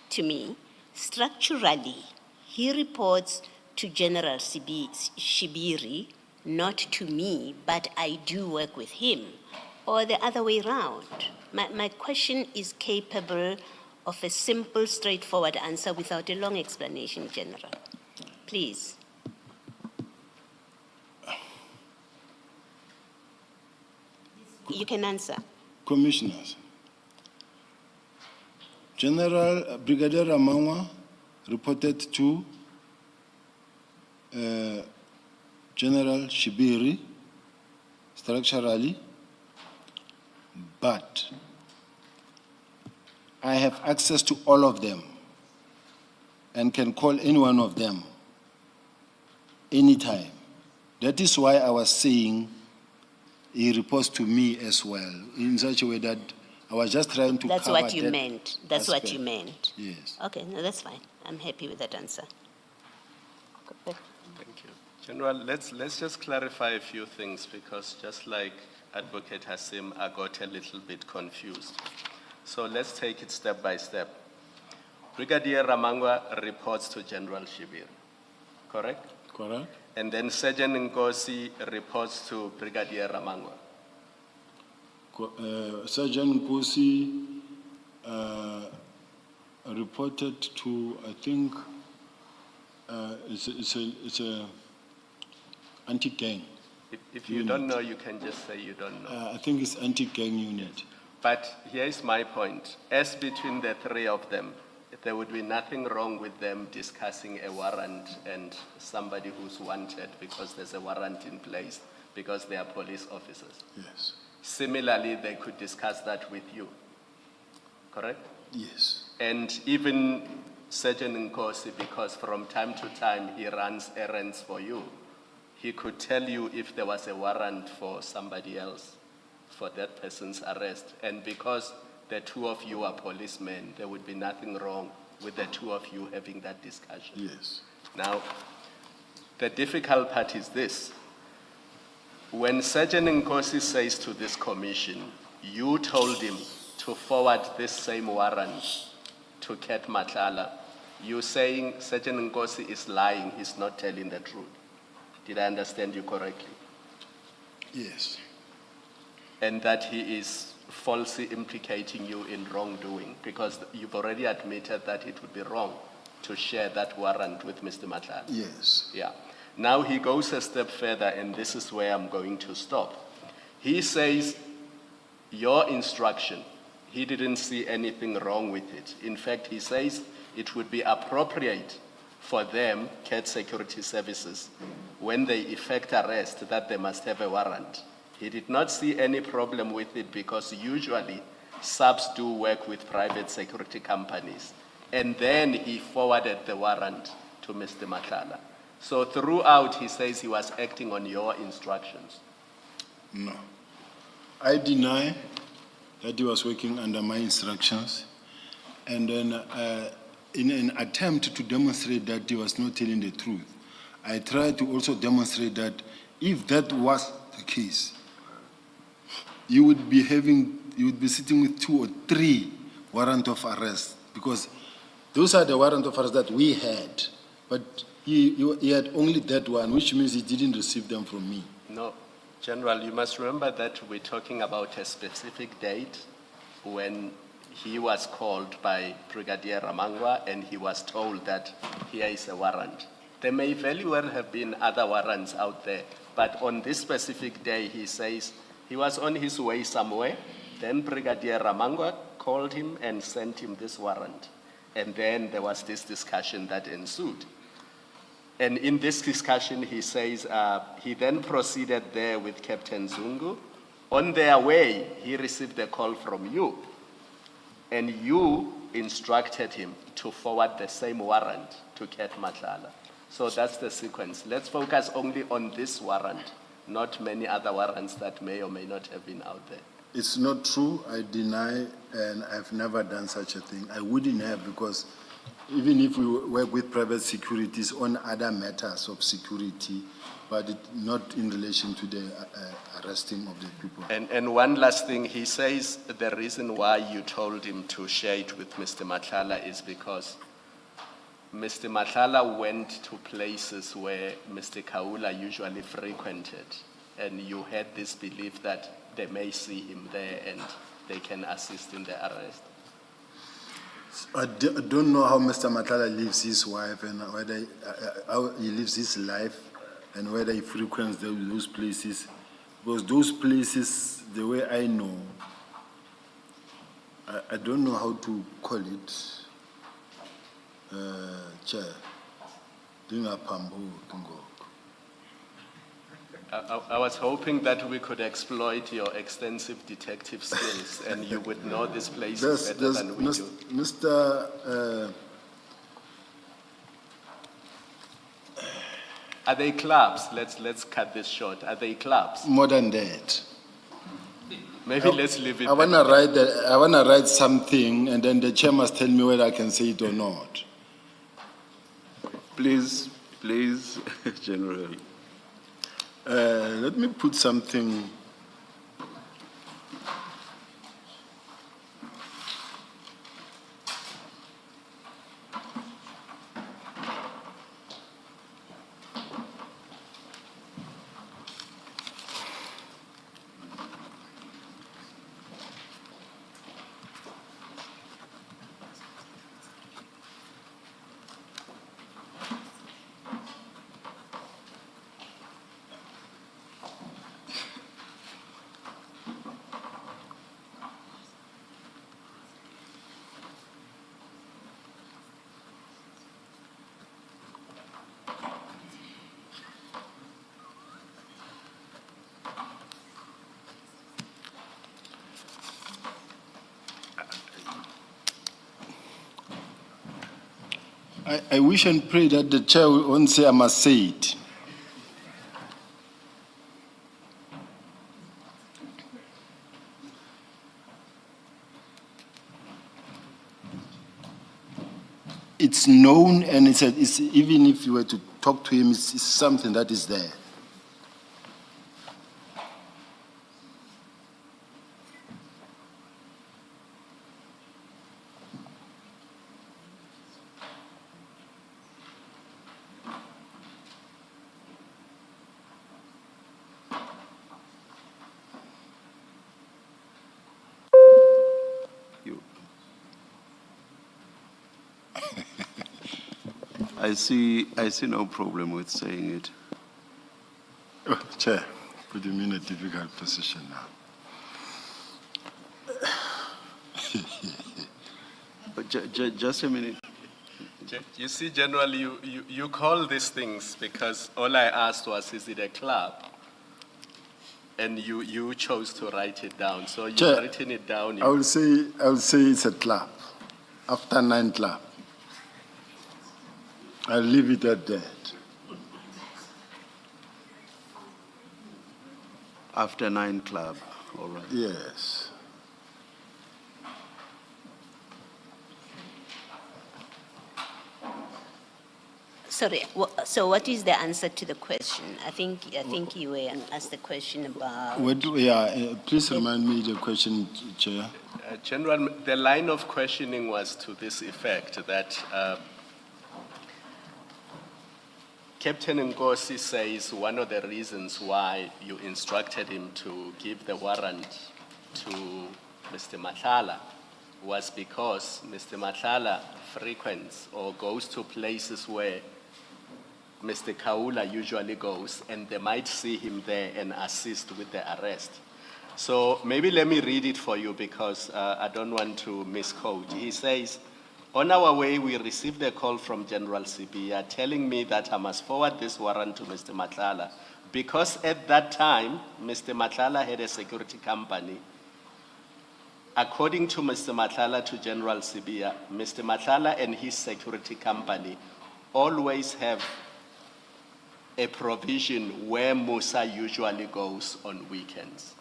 to me, structurally, he reports to General Shibiri, not to me, but I do work with him, or the other way around. My question is capable of a simple, straightforward answer without a long explanation, General. Please. You can answer. Commissioners, Brigadier Ramangwa reported to General Shibiri structurally, but I have access to all of them and can call any one of them anytime. That is why I was saying he reports to me as well, in such a way that I was just trying to That's cover what you that meant. That's what aspect. you meant. Yes. Okay, no, that's fine. I'm happy with that answer. Thank you. General, let's just clarify a few things, because just like Advocate Hasim, I got a little bit confused. So let's take it step by step. Brigadier Ramangwa reports to General Shibiri, correct? Correct. And then Sergeant Nkosi reports to Brigadier Ramangwa. Sergeant Nkosi reported to, I think, it's a anti-gang. If you don't know, you can just say you don't know. I think it's anti-gang unit. But here's my point. As between the three of them, there would be nothing wrong with them discussing a warrant and somebody who's wanted because there's a warrant in place, because they are police officers. Yes. Similarly, they could discuss that with you, correct? Yes. And even Sergeant Nkosi, because from time to time he runs errands for you, he could tell you if there was a warrant for somebody else for that person's arrest. And because the two of you are policemen, there would be nothing wrong with the two of you having that discussion. Yes. Now, the difficult part is this. When Sergeant Nkosi says to this commission, you told him to forward this same warrant to Ket Matlala, you're saying Sergeant Nkosi is lying, he's not telling the truth. Did I understand you correctly? Yes. And that he is falsely implicating you in wrongdoing, because you've already admitted that it would be wrong to share that warrant with Mr. Matlala. Yes. Yeah. Now he goes a step further, and this is where I'm going to stop. He says, your instruction, he didn't see anything wrong with it. In fact, he says it would be appropriate for them, Cat Security Services, when they effect arrest, that they must have a warrant. He did not see any problem with it, because usually subs do work with private security companies. And then he forwarded the warrant to Mr. Matlala. So throughout, he says he was acting on your instructions. No. I deny that he was working under my instructions. And then in an attempt to demonstrate that he was not telling the truth, I tried to also demonstrate that if that was the case, you would be sitting with 2 or 3 warrant of arrest? Because those are the warrant of arrest that we had, but he had only that one, which means he didn't receive them from me. No, General, you must remember that we're talking about a specific date when he was called by Brigadier Ramangwa and he was told that here is a warrant. There may very well have been other warrants out there, but on this specific day, he says he was on his way somewhere. Then Brigadier Ramangwa called him and sent him this warrant. And then there was this discussion that ensued. And in this discussion, he says, he then proceeded there with Captain Zungu. On their way, he received a call from you. And you instructed him to forward the same warrant to Ket Matlala. So that's the sequence. Let's focus only on this warrant, not many other warrants that may or may not have been out there. It's not true. I deny, and I've never done such a thing. I wouldn't have, because even if we work with private securities on other matters of security, but not in relation to the arresting of the people. And one last thing, he says the reason why you told him to share it with Mr. Matlala is because Mr. Matlala went to places where Mr. Kaula usually frequented, and you had this belief that they may see him there and they can assist in the arrest. I don't know how Mr. Matlala lives his wife and whether how he lives his life and whether he frequents those places. Because those places, the way I know, I don't know how to call it, Chair, doing a pambo tungo. I was hoping that we could exploit your extensive detective skills and you would know this place better than we do. Mr. Are they clubs? Let's cut this short. Are they clubs? More than that. Maybe let's leave it. I wanna write something, and then the chair must tell me whether I can say it or not. Please, General. Let me put something. I wish and pray that the chair won't say I must say it. It's known, and it's even if you were to talk to him, it's something that is there. I see no problem with saying it. Oh, Chair, put him in a difficult position now. But just a minute. You see, General, you call these things because all I asked was, is it a club? And you chose to write it down. So you've Chair, written it down. I will say it's a club. After 9 club. I'll leave it at that. After 9 club, all right. Yes. Sorry, so what is the answer to the question? I think you were asked the question about. Please remind me the question, Chair. General, the line of questioning was to this effect, that Captain Nkosi says one of the reasons why you instructed him to give the warrant to Mr. Matlala was because Mr. Matlala frequents or goes to places where Mr. Kaula usually goes, and they might see him there and assist with the arrest. So maybe let me read it for you because I don't want to misquote. He says, on our way, we received a call from General Sibiya telling me that I must forward this warrant to Mr. Matlala because at that time, Mr. Matlala had a security company. According to Mr. Matlala to General Sibiya, Mr. Matlala and his security company always have a provision where Musa usually goes on weekends.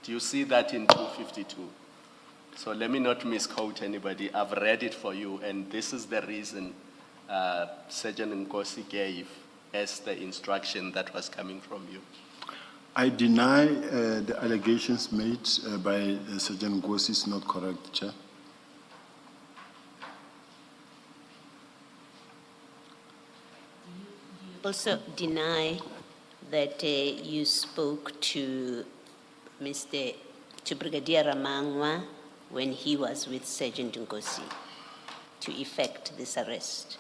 Do you see that in 252? So let me not misquote anybody. I've read it for you, and this is the reason Sergeant Nkosi gave as the instruction that was coming from you. I deny the allegations made by Sergeant Nkosi is not correct, Chair. Also deny that you spoke to Brigadier Ramangwa when he was with Sergeant Nkosi to effect this arrest.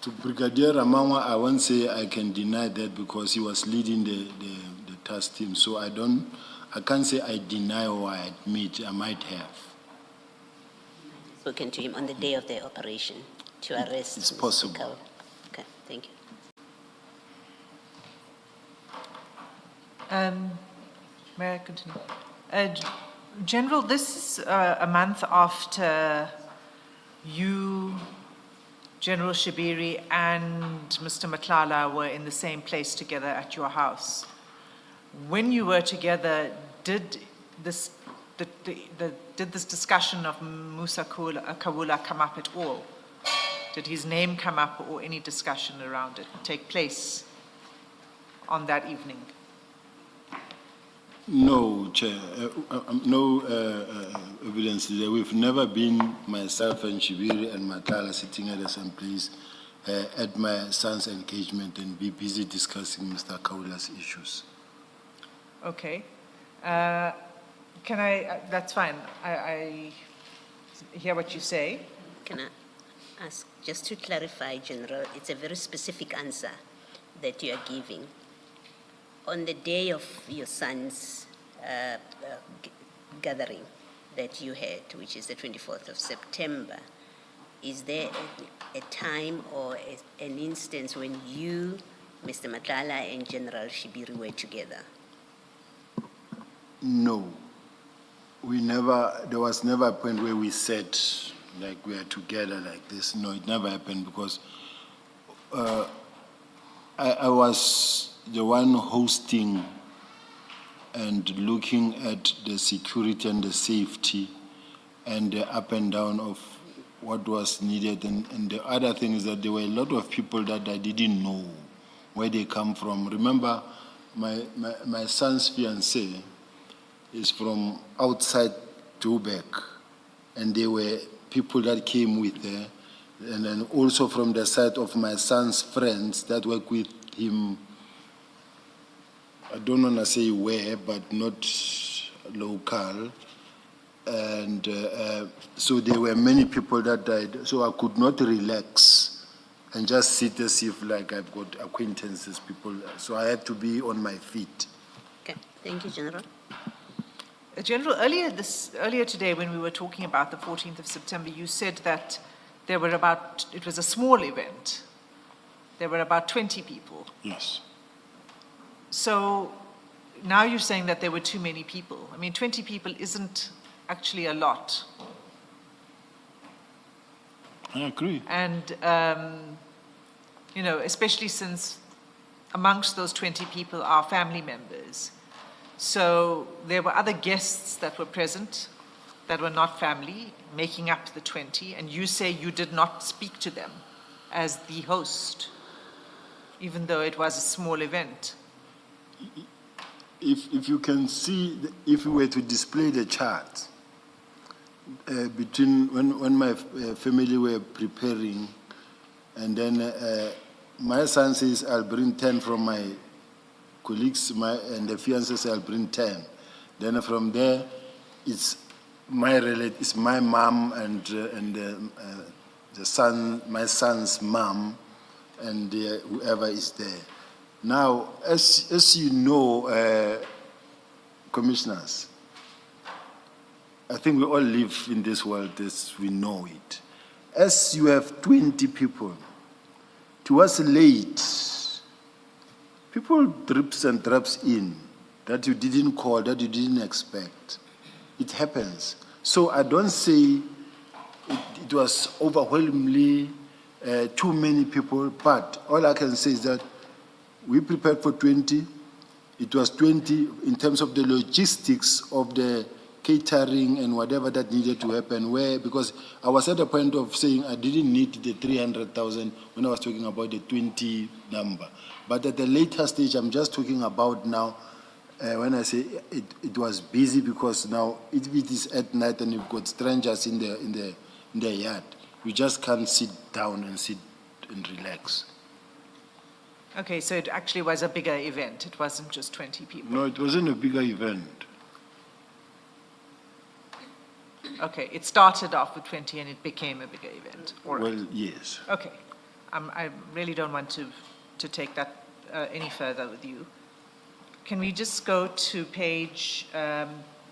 To Brigadier Ramangwa, I won't say I can deny that because he was leading the task team. So I can't say I deny or I admit. I might have spoken to him on the day of the operation to arrest. It's possible. Mr. Kaula. Okay, thank you. May I continue? General, this is a month after you, General Shibiri, and Mr. Matlala were in the same place together at your house. When you were together, did this discussion of Musa Kaula come up at all? Did his name come up or any discussion around it take place on that evening? No, Chair. No evidence there. We've never been, myself and Shibiri and Matlala, sitting at the same place at my son's engagement and be busy discussing Mr. Kaula's issues. Okay. Can I, that's fine. I hear what you say. Can I ask, just to clarify, General, it's a very specific answer that you are giving. On the day of your son's gathering that you had, which is the 24th of September, is there a time or an instance when you, Mr. Matlala, and General Shibiri were together? No. There was never a point where we said, like, we are together like this. No, it never happened because I was the one hosting and looking at the security and the safety and the up and down of what was needed. And the other thing is that there were a lot of people that I didn't know where they come from. Remember, my son's fiancée is from outside Joburg, and there were people that came with her, and then also from the side of my son's friends that work with him. I don't want to say where, but not local. And so there were many people that died. So I could not relax and just sit as if like I've got acquaintances, people. So I had to be on my feet. Okay, thank you, General. General, earlier today when we were talking about the 14th of September, you said that it was a small event. There were about 20 people. Yes. So now you're saying that there were too many people. I mean, 20 people isn't actually a lot. I agree. And, especially since amongst those 20 people are family members. So there were other guests that were present that were not family, making up the 20, and you say you did not speak to them. as the host, even though it was a small event. If you can see, if we were to display the chart, between when my family were preparing, and then my son says, I'll bring 10 from my colleagues, and the fiancé says, I'll bring 10. Then from there, it's it's my mom and the son, my son's mom, and whoever is there. Now, as you know, commissioners, I think we all live in this world as we know it. As you have 20 people, towards late, people drips and drops in that you didn't call, that you didn't expect. It happens. So I don't say it was overwhelmingly too many people, but all I can say is that we prepared for 20. It was 20 in terms of the logistics of the catering and whatever that needed to happen, because I was at a point of saying I didn't need the 300,000 when I was talking about the 20 number. But at the later stage, I'm just talking about now, when I say it was busy, because now if it is at night and you've got strangers in the yard, you just can't sit down and relax. Okay, so it actually was a bigger event. It wasn't just 20 people. No, it wasn't a bigger event. Okay, it started off with 20 and it became a bigger event. All right. Well, yes. Okay, I really don't want to take that any further with you. Can we just go to page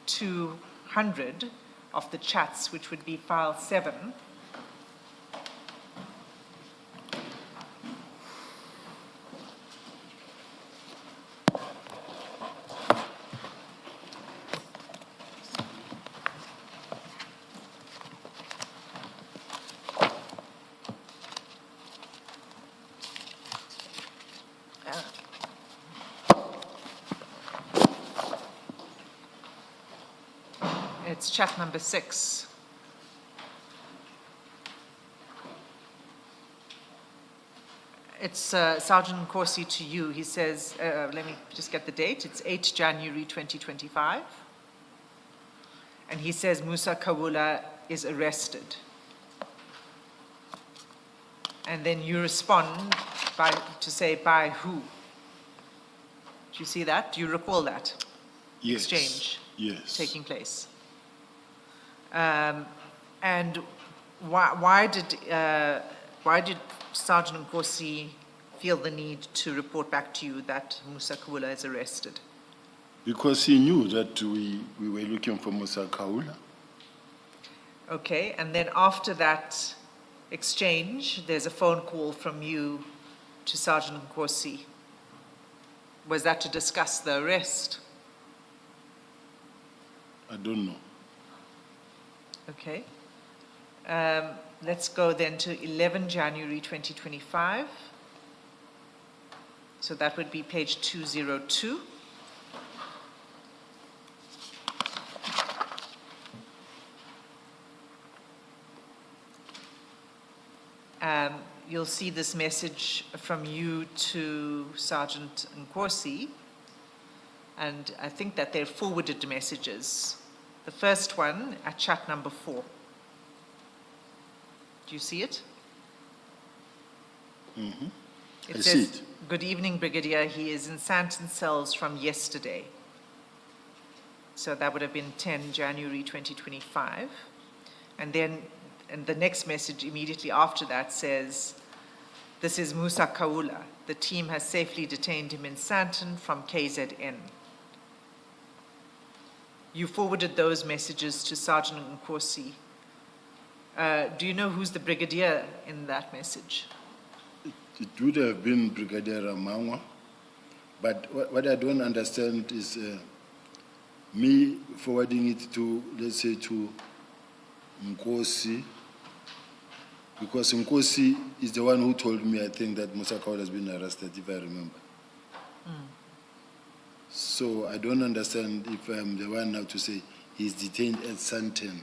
200 of the chats, which would be file 7. It's chat number 6. It's Sergeant Nkosi to you. He says, let me just get the date. It's 8 January 2025. And he says Musa Kawula is arrested. And then you respond to say by who. Do you see that? Do you recall that? Yes. Exchange Yes. taking place? And why did Sergeant Nkosi feel the need to report back to you that Musa Kawula is arrested? Because he knew that we were looking for Musa Kawula. Okay, and then after that exchange, there's a phone call from you to Sergeant Nkosi. Was that to discuss the arrest? I don't know. Okay. Let's go then to 11 January 2025. So that would be page 202. You'll see this message from you to Sergeant Nkosi, and I think that they're forwarded messages. The first one at chat number 4. Do you see it? Mm-hmm. It I says, see it. "Good evening, Brigadier. He is in Santon cells from yesterday." So that would have been 10 January 2025. And then and the next message immediately after that says, "This is Musa Kawula. The team has safely detained him in Santon from KZN." You forwarded those messages to Sergeant Nkosi. Do you know who's the brigadier in that message? It would have been Brigadier Ramangwa, but what I don't understand is me forwarding it to, let's say, to Nkosi, because Nkosi is the one who told me, I think, that Musa Kawula has been arrested, if I remember. So I don't understand if I'm the one now to say he's detained at Santon,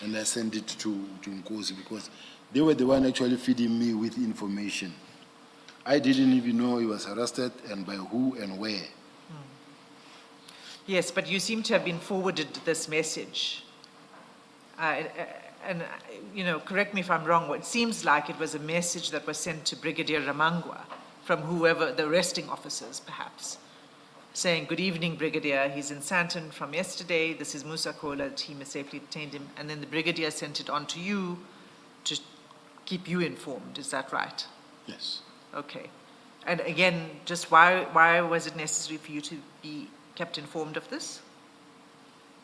and I send it to Nkosi, because they were the one actually feeding me with information. I didn't even know he was arrested and by who and where. Yes, but you seem to have been forwarded this message. And, you know, correct me if I'm wrong, it seems like it was a message that was sent to Brigadier Ramangwa from whoever, the arresting officers perhaps, saying, good evening, Brigadier, he's in Sandton from yesterday, this is Musa Kola, the team has safely detained him, and then the Brigadier sent it on to you to keep you informed, is that right? Yes. Okay. And again, just why was it necessary for you to be kept informed of this?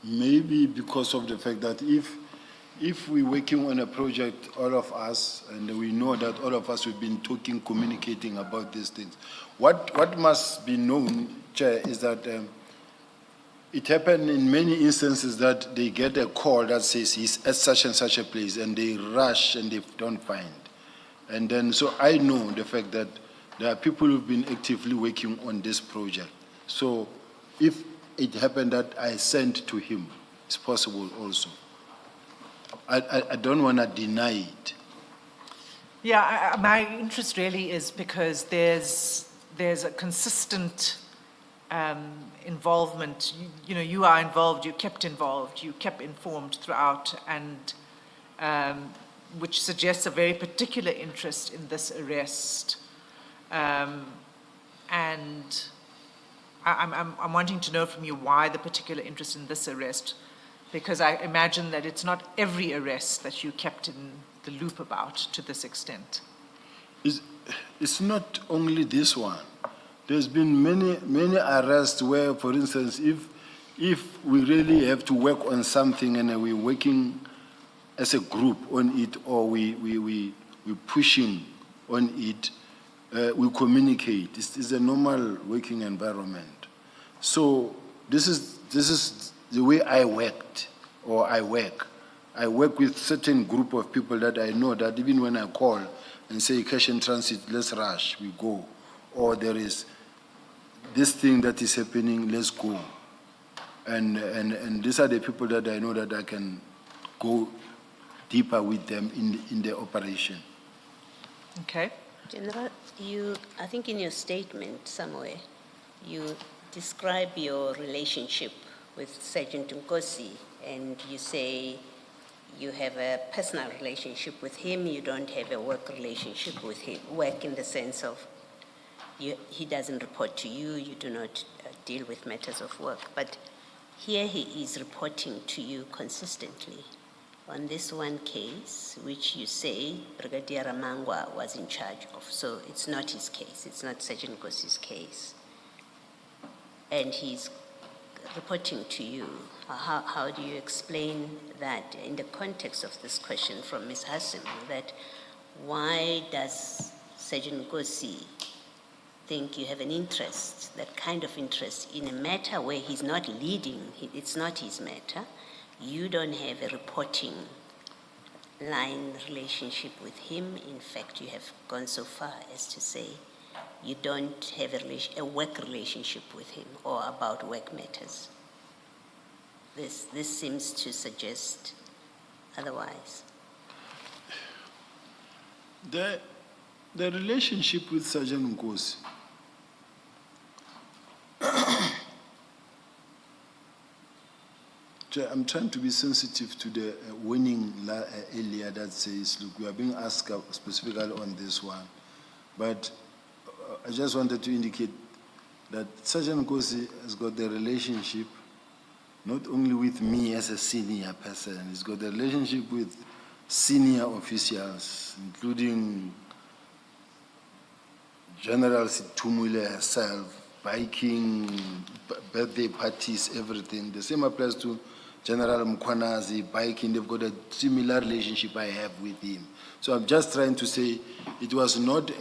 Maybe because of the fact that if we're working on a project, all of us, and we know that all of us have been talking, communicating about these things, what must be known, Chair, is that it happened in many instances that they get a call that says he's at such and such a place, and they rush and they don't find. And then, so I know the fact that there are people who've been actively working on this project. So if it happened that I sent to him, it's possible also. I don't want to deny it. Yeah, my interest really is because there's a consistent involvement. You know, you are involved, you kept informed throughout, and which suggests a very particular interest in this arrest. And I'm wanting to know from you why the particular interest in this arrest, because I imagine that it's not every arrest that you kept in the loop about to this extent. It's not only this one. There's been many arrests where, for instance, if we really have to work on something and we're working as a group on it, or we're pushing on it, we communicate. It's a normal working environment. So this is the way I worked, or I work. I work with certain group of people that I know that even when I call and say, cash in transit, let's rush, we go. Or there is this thing that is happening, let's go. And these are the people that I know that I can go deeper with them in the operation. Okay. General, I think in your statement somewhere, you describe your relationship with Sergeant Nkosi, and you say you have a personal relationship with him, you don't have a work relationship with him. Work in the sense of he doesn't report to you, you do not deal with matters of work. But here he is reporting to you consistently. On this one case, which you say Brigadier Ramangwa was in charge of, so it's not his case, it's not Sergeant Nkosi's case. And he's reporting to you. How do you explain that in the context of this question from Ms. Hassim, that why does Sergeant Nkosi think you have an interest, that kind of interest, in a matter where he's not leading, it's not his matter, you don't have a reporting line relationship with him. In fact, you have gone so far as to say you don't have a work relationship with him or about work matters. This seems to suggest otherwise. The relationship with Sergeant Nkosi, I'm trying to be sensitive to the warning earlier that says, look, we are being asked specifically on this one. But I just wanted to indicate that Sergeant Nkosi has got the relationship not only with me as a senior person, he's got a relationship with senior officials, including General Situmule herself, biking, birthday parties, everything. The same applies to General Mkwanazi, biking. They've got a similar relationship I have with him. So I'm just trying to say it was not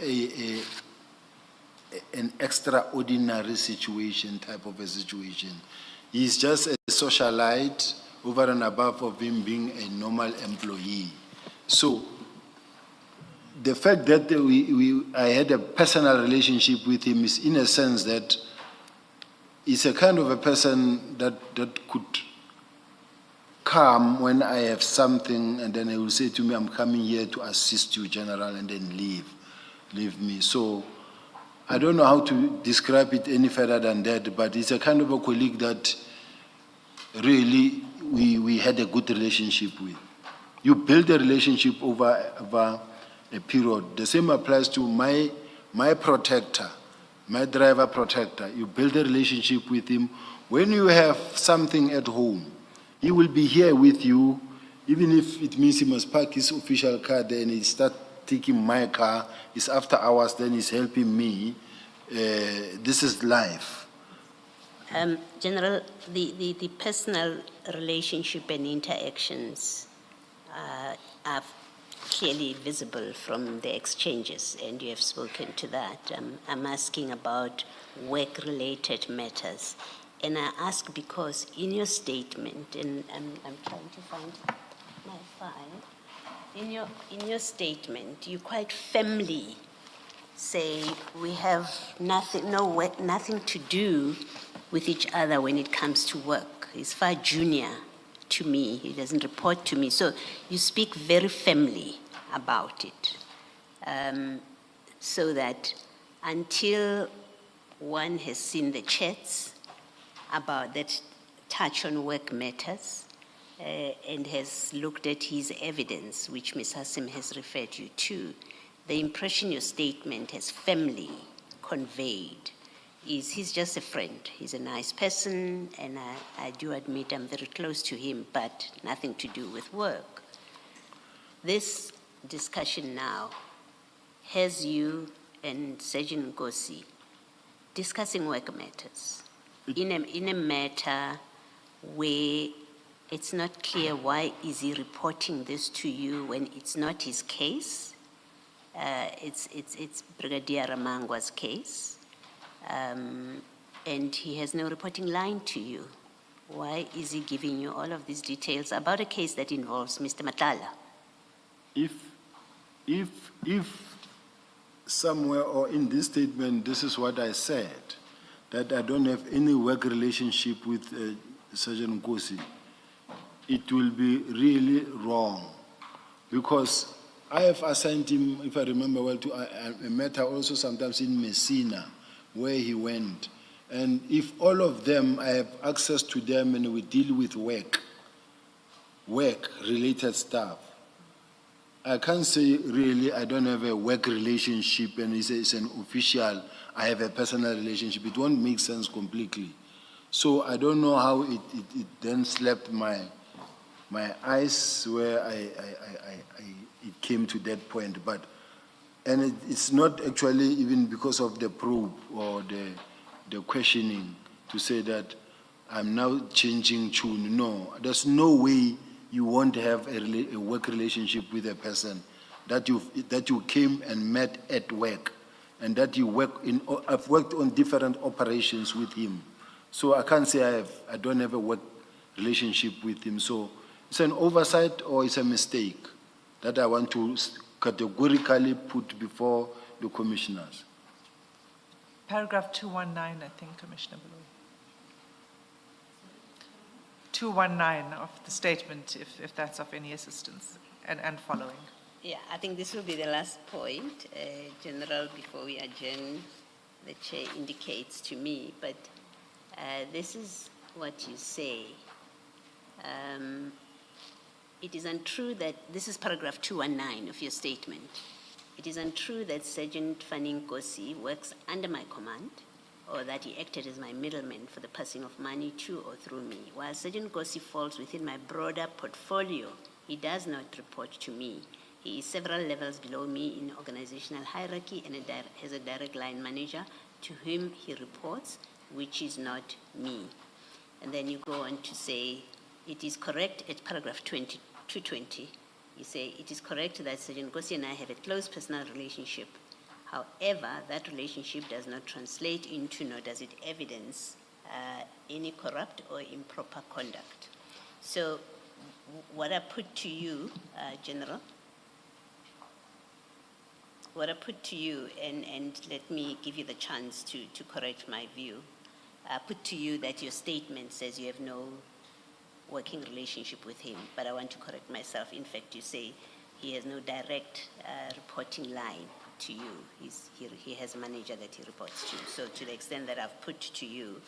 an extraordinary situation, type of a situation. He's just a socialite over and above of him being a normal employee. So the fact that I had a personal relationship with him is in a sense that he's a kind of a person that could come when I have something, and then he will say to me, I'm coming here to assist you, General, and then leave me. So I don't know how to describe it any further than that, but it's a kind of a colleague that really we had a good relationship with. You build a relationship over a period. The same applies to my protector, my driver protector. You build a relationship with him. When you have something at home, he will be here with you, even if it means he must park his official car there and he start taking my car. It's after hours, then he's helping me. This is life. General, the personal relationship and interactions are clearly visible from the exchanges, and you have spoken to that. I'm asking about work-related matters. And I ask because in your statement, and I'm trying to find my file, in your statement, you quite firmly say we have nothing to do with each other when it comes to work. He's far junior to me. He doesn't report to me. So you speak very firmly about it, so that until one has seen the chats about that touch on work matters and has looked at his evidence, which Ms. Hassim has referred you to, the impression your statement has firmly conveyed is he's just a friend. He's a nice person, and I do admit I'm very close to him, but nothing to do with work. This discussion now has you and Sergeant Nkosi discussing work matters in a matter where it's not clear why is he reporting this to you when it's not his case. It's Brigadier Ramangwa's case. And he has no reporting line to you. Why is he giving you all of these details about a case that involves Mr. Matala? If somewhere or in this statement, this is what I said, that I don't have any work relationship with Sergeant Nkosi, it will be really wrong, because I have assigned him, if I remember well, to a matter also sometimes in Messina, where he went. And if all of them, I have access to them and we deal with work-related stuff, I can't say really I don't have a work relationship and it's an official, I have a personal relationship. It won't make sense completely. So I don't know how it then slapped my eyes where it came to that point. But and it's not actually even because of the probe or the questioning to say that I'm now changing tune. No, there's no way you won't have a work relationship with a person that you came and met at work, and that you work in. I've worked on different operations with him, so I can't say I don't have a work relationship with him. So it's an oversight or it's a mistake that I want to categorically put before the commissioners. Paragraph 219, I think, Commissioner Baloyi. 219 of the statement, if that's of any assistance, and following. Yeah, I think this will be the last point, General, before we adjourn. The chair indicates to me, but this is what you say. It is untrue that, this is paragraph 219 of your statement. It is untrue that Sergeant Fanny Nkosi works under my command, or that he acted as my middleman for the passing of money to or through me. While Sergeant Nkosi falls within my broader portfolio, he does not report to me. He is several levels below me in organizational hierarchy and has a direct line manager to whom he reports, which is not me. And then you go on to say, it is correct at paragraph 220, you say, it is correct that Sergeant Nkosi and I have a close personal relationship. However, that relationship does not translate into, nor does it evidence any corrupt or improper conduct. So what I put to you, General, what I put to you, and let me give you the chance to correct my view, I put to you that your statement says you have no working relationship with him, but I want to correct myself. In fact, you say he has no direct reporting line to you. He has a manager that he reports to. So to the extent that I've put to you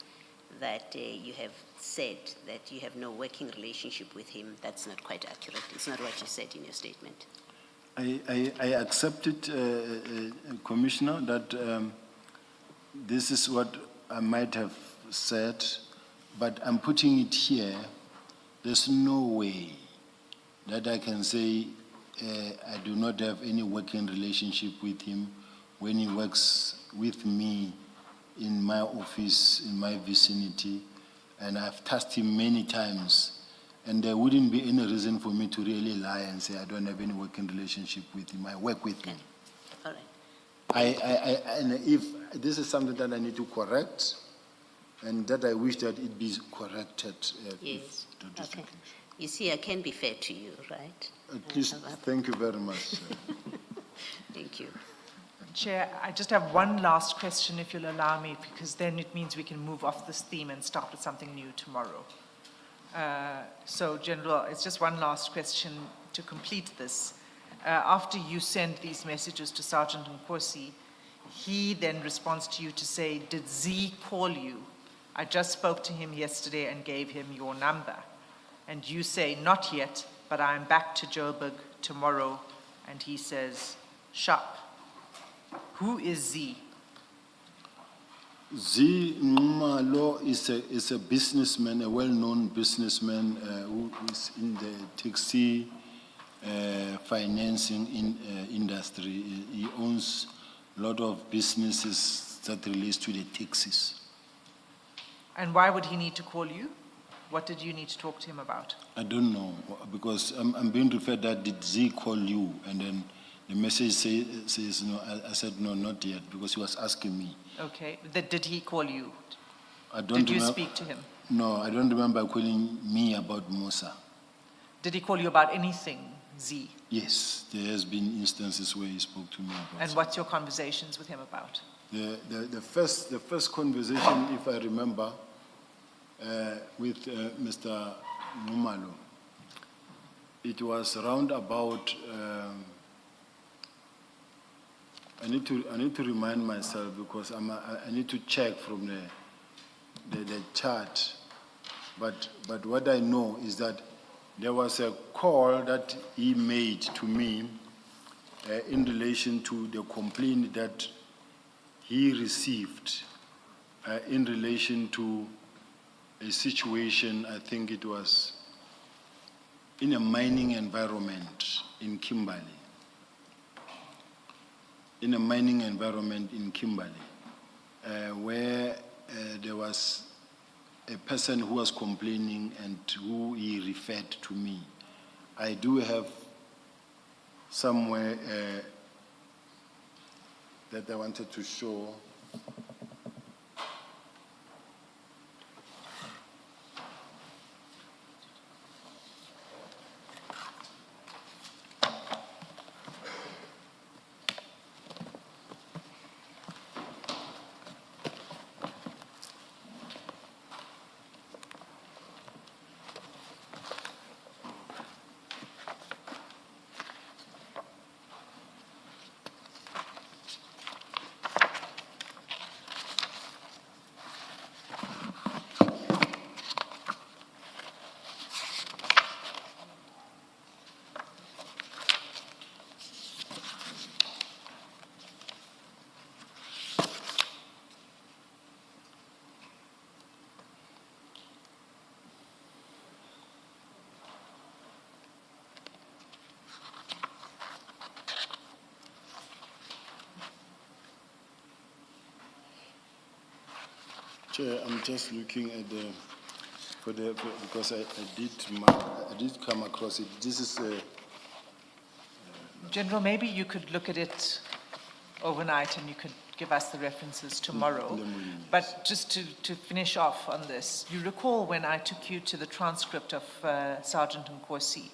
that you have said that you have no working relationship with him, that's not quite accurate. It's not what you said in your statement. I accept it, Commissioner, that this is what I might have said, but I'm putting it here. There's no way that I can say I do not have any working relationship with him when he works with me in my office, in my vicinity, and I've tasked him many times. And there wouldn't be any reason for me to really lie and say I don't have any working relationship with him. I work with him. All right. And if this is something that I need to correct, and that I wish that it be corrected. Yes. Okay. You see, I can be fair to you, right? At least, thank you very much. Thank you. Chair, I just have one last question, if you'll allow me, because then it means we can move off this theme and start with something new tomorrow. So, General, it's just one last question to complete this. After you send these messages to Sergeant Nkosi, he then responds to you to say, did Z call you? I just spoke to him yesterday and gave him your number. And you say, not yet, but I'm back to Joburg tomorrow. And he says, sharp. Who is Z? Z Malo is a businessman, a well-known businessman who is in the taxi financing industry. He owns a lot of businesses that relates to the taxis. And why would he need to call you? What did you need to talk to him about? I don't know, because I'm being referred that did Z call you, and then the message says no. I said no, not yet, because he was asking me. Okay, did he call you? I don't Did you remem- speak to him? No, I don't remember calling me about Musa. Did he call you about anything, Z? Yes, there has been instances where he spoke to me about. And what's your conversations with him about? The first conversation, if I remember, with Mr. Nomaan, it was around about. I need to remind myself, because I need to check from the chart. But what I know is that there was a call that he made to me in relation to the complaint that he received in relation to a situation, I think it was in a mining environment in Kimberley. In a mining environment in Kimberley, where there was a person who was complaining and who he referred to me. I do have somewhere that I wanted to show. Chair, I'm just looking at because I did come across it. This is General, maybe you could look at it overnight and you could give us the references tomorrow. But just to finish off on this, you recall when I took you to the transcript of Sergeant Nkosi.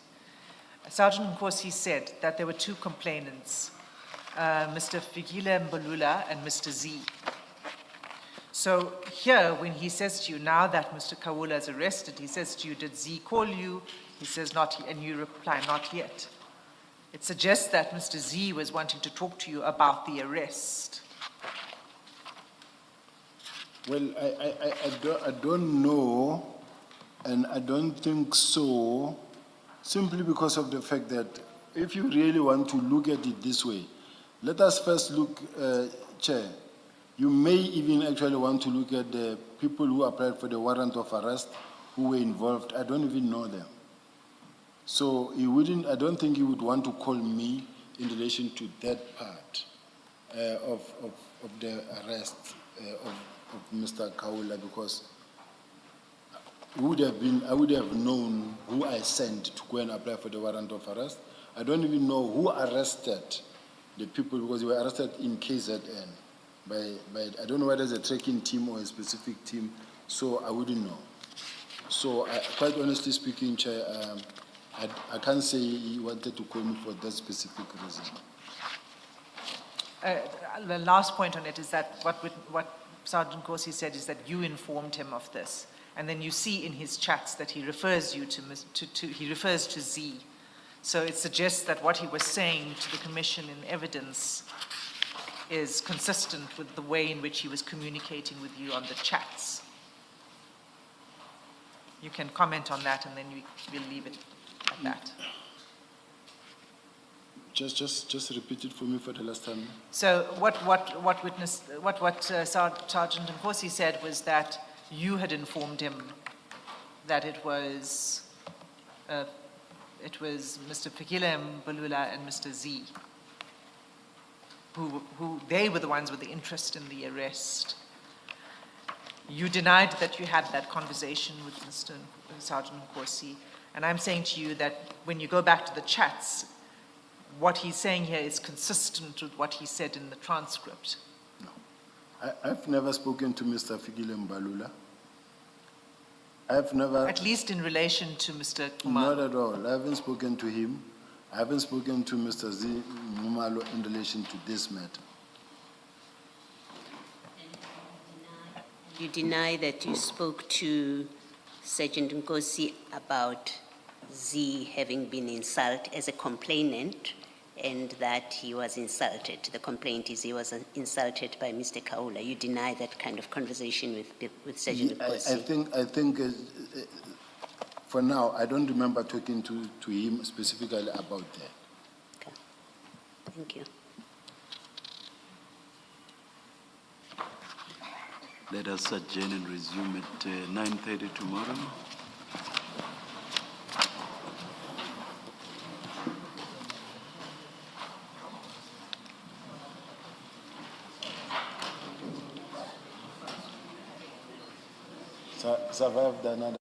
Sergeant Nkosi said that there were two complainants, Mr. Fikile Mbalula and Mr. Z. So here, when he says to you, now that Mr. Kawula is arrested, he says to you, did Z call you? He says not, and you reply, not yet. It suggests that Mr. Z was wanting to talk to you about the arrest. Well, I don't know, and I don't think so, simply because of the fact that if you really want to look at it this way, let us first look, Chair, you may even actually want to look at the people who applied for the warrant of arrest who were involved. I don't even know them. So he wouldn't, I don't think he would want to call me in relation to that part of the arrest of Mr. Kawula, because I would have known who I sent to go and apply for the warrant of arrest. I don't even know who arrested the people, because they were arrested in KZN. By I don't know whether it's a tracking team or a specific team, so I wouldn't know. So quite honestly speaking, Chair, I can't say he wanted to call me for that specific reason. The last point on it is that what Sergeant Corsi said is that you informed him of this, and then you see in his chats that he refers you he refers to Z. So it suggests that what he was saying to the Commission in evidence is consistent with the way in which he was communicating with you on the chats. You can comment on that, and then we'll leave it at that. Just repeat it for me for the last time. So what Sergeant Nkosi said was that you had informed him that it was Mr. Fikile Mbalula and Mr. Z, who they were the ones with the interest in the arrest. You denied that you had that conversation with Mr. Sergeant Nkosi, and I'm saying to you that when you go back to the chats, what he's saying here is consistent with what he said in the transcript. No. I've never spoken to Mr. Fikile Mbalula. I've never... At least in relation to Mr. Nomaan. Not at all. I haven't spoken to him. I haven't spoken to Mr. Z Mumalo in relation to this matter. You deny that you spoke to Sergeant Nkosi about Z having been insulted as a complainant, and that he was insulted. The complaint is he was insulted by Mr. Kawula. You deny that kind of conversation with Sergeant Nkosi? I think for now, I don't remember talking to him specifically about that. Okay. Thank you. Let us adjourn and resume at 9:30 tomorrow. Survived another.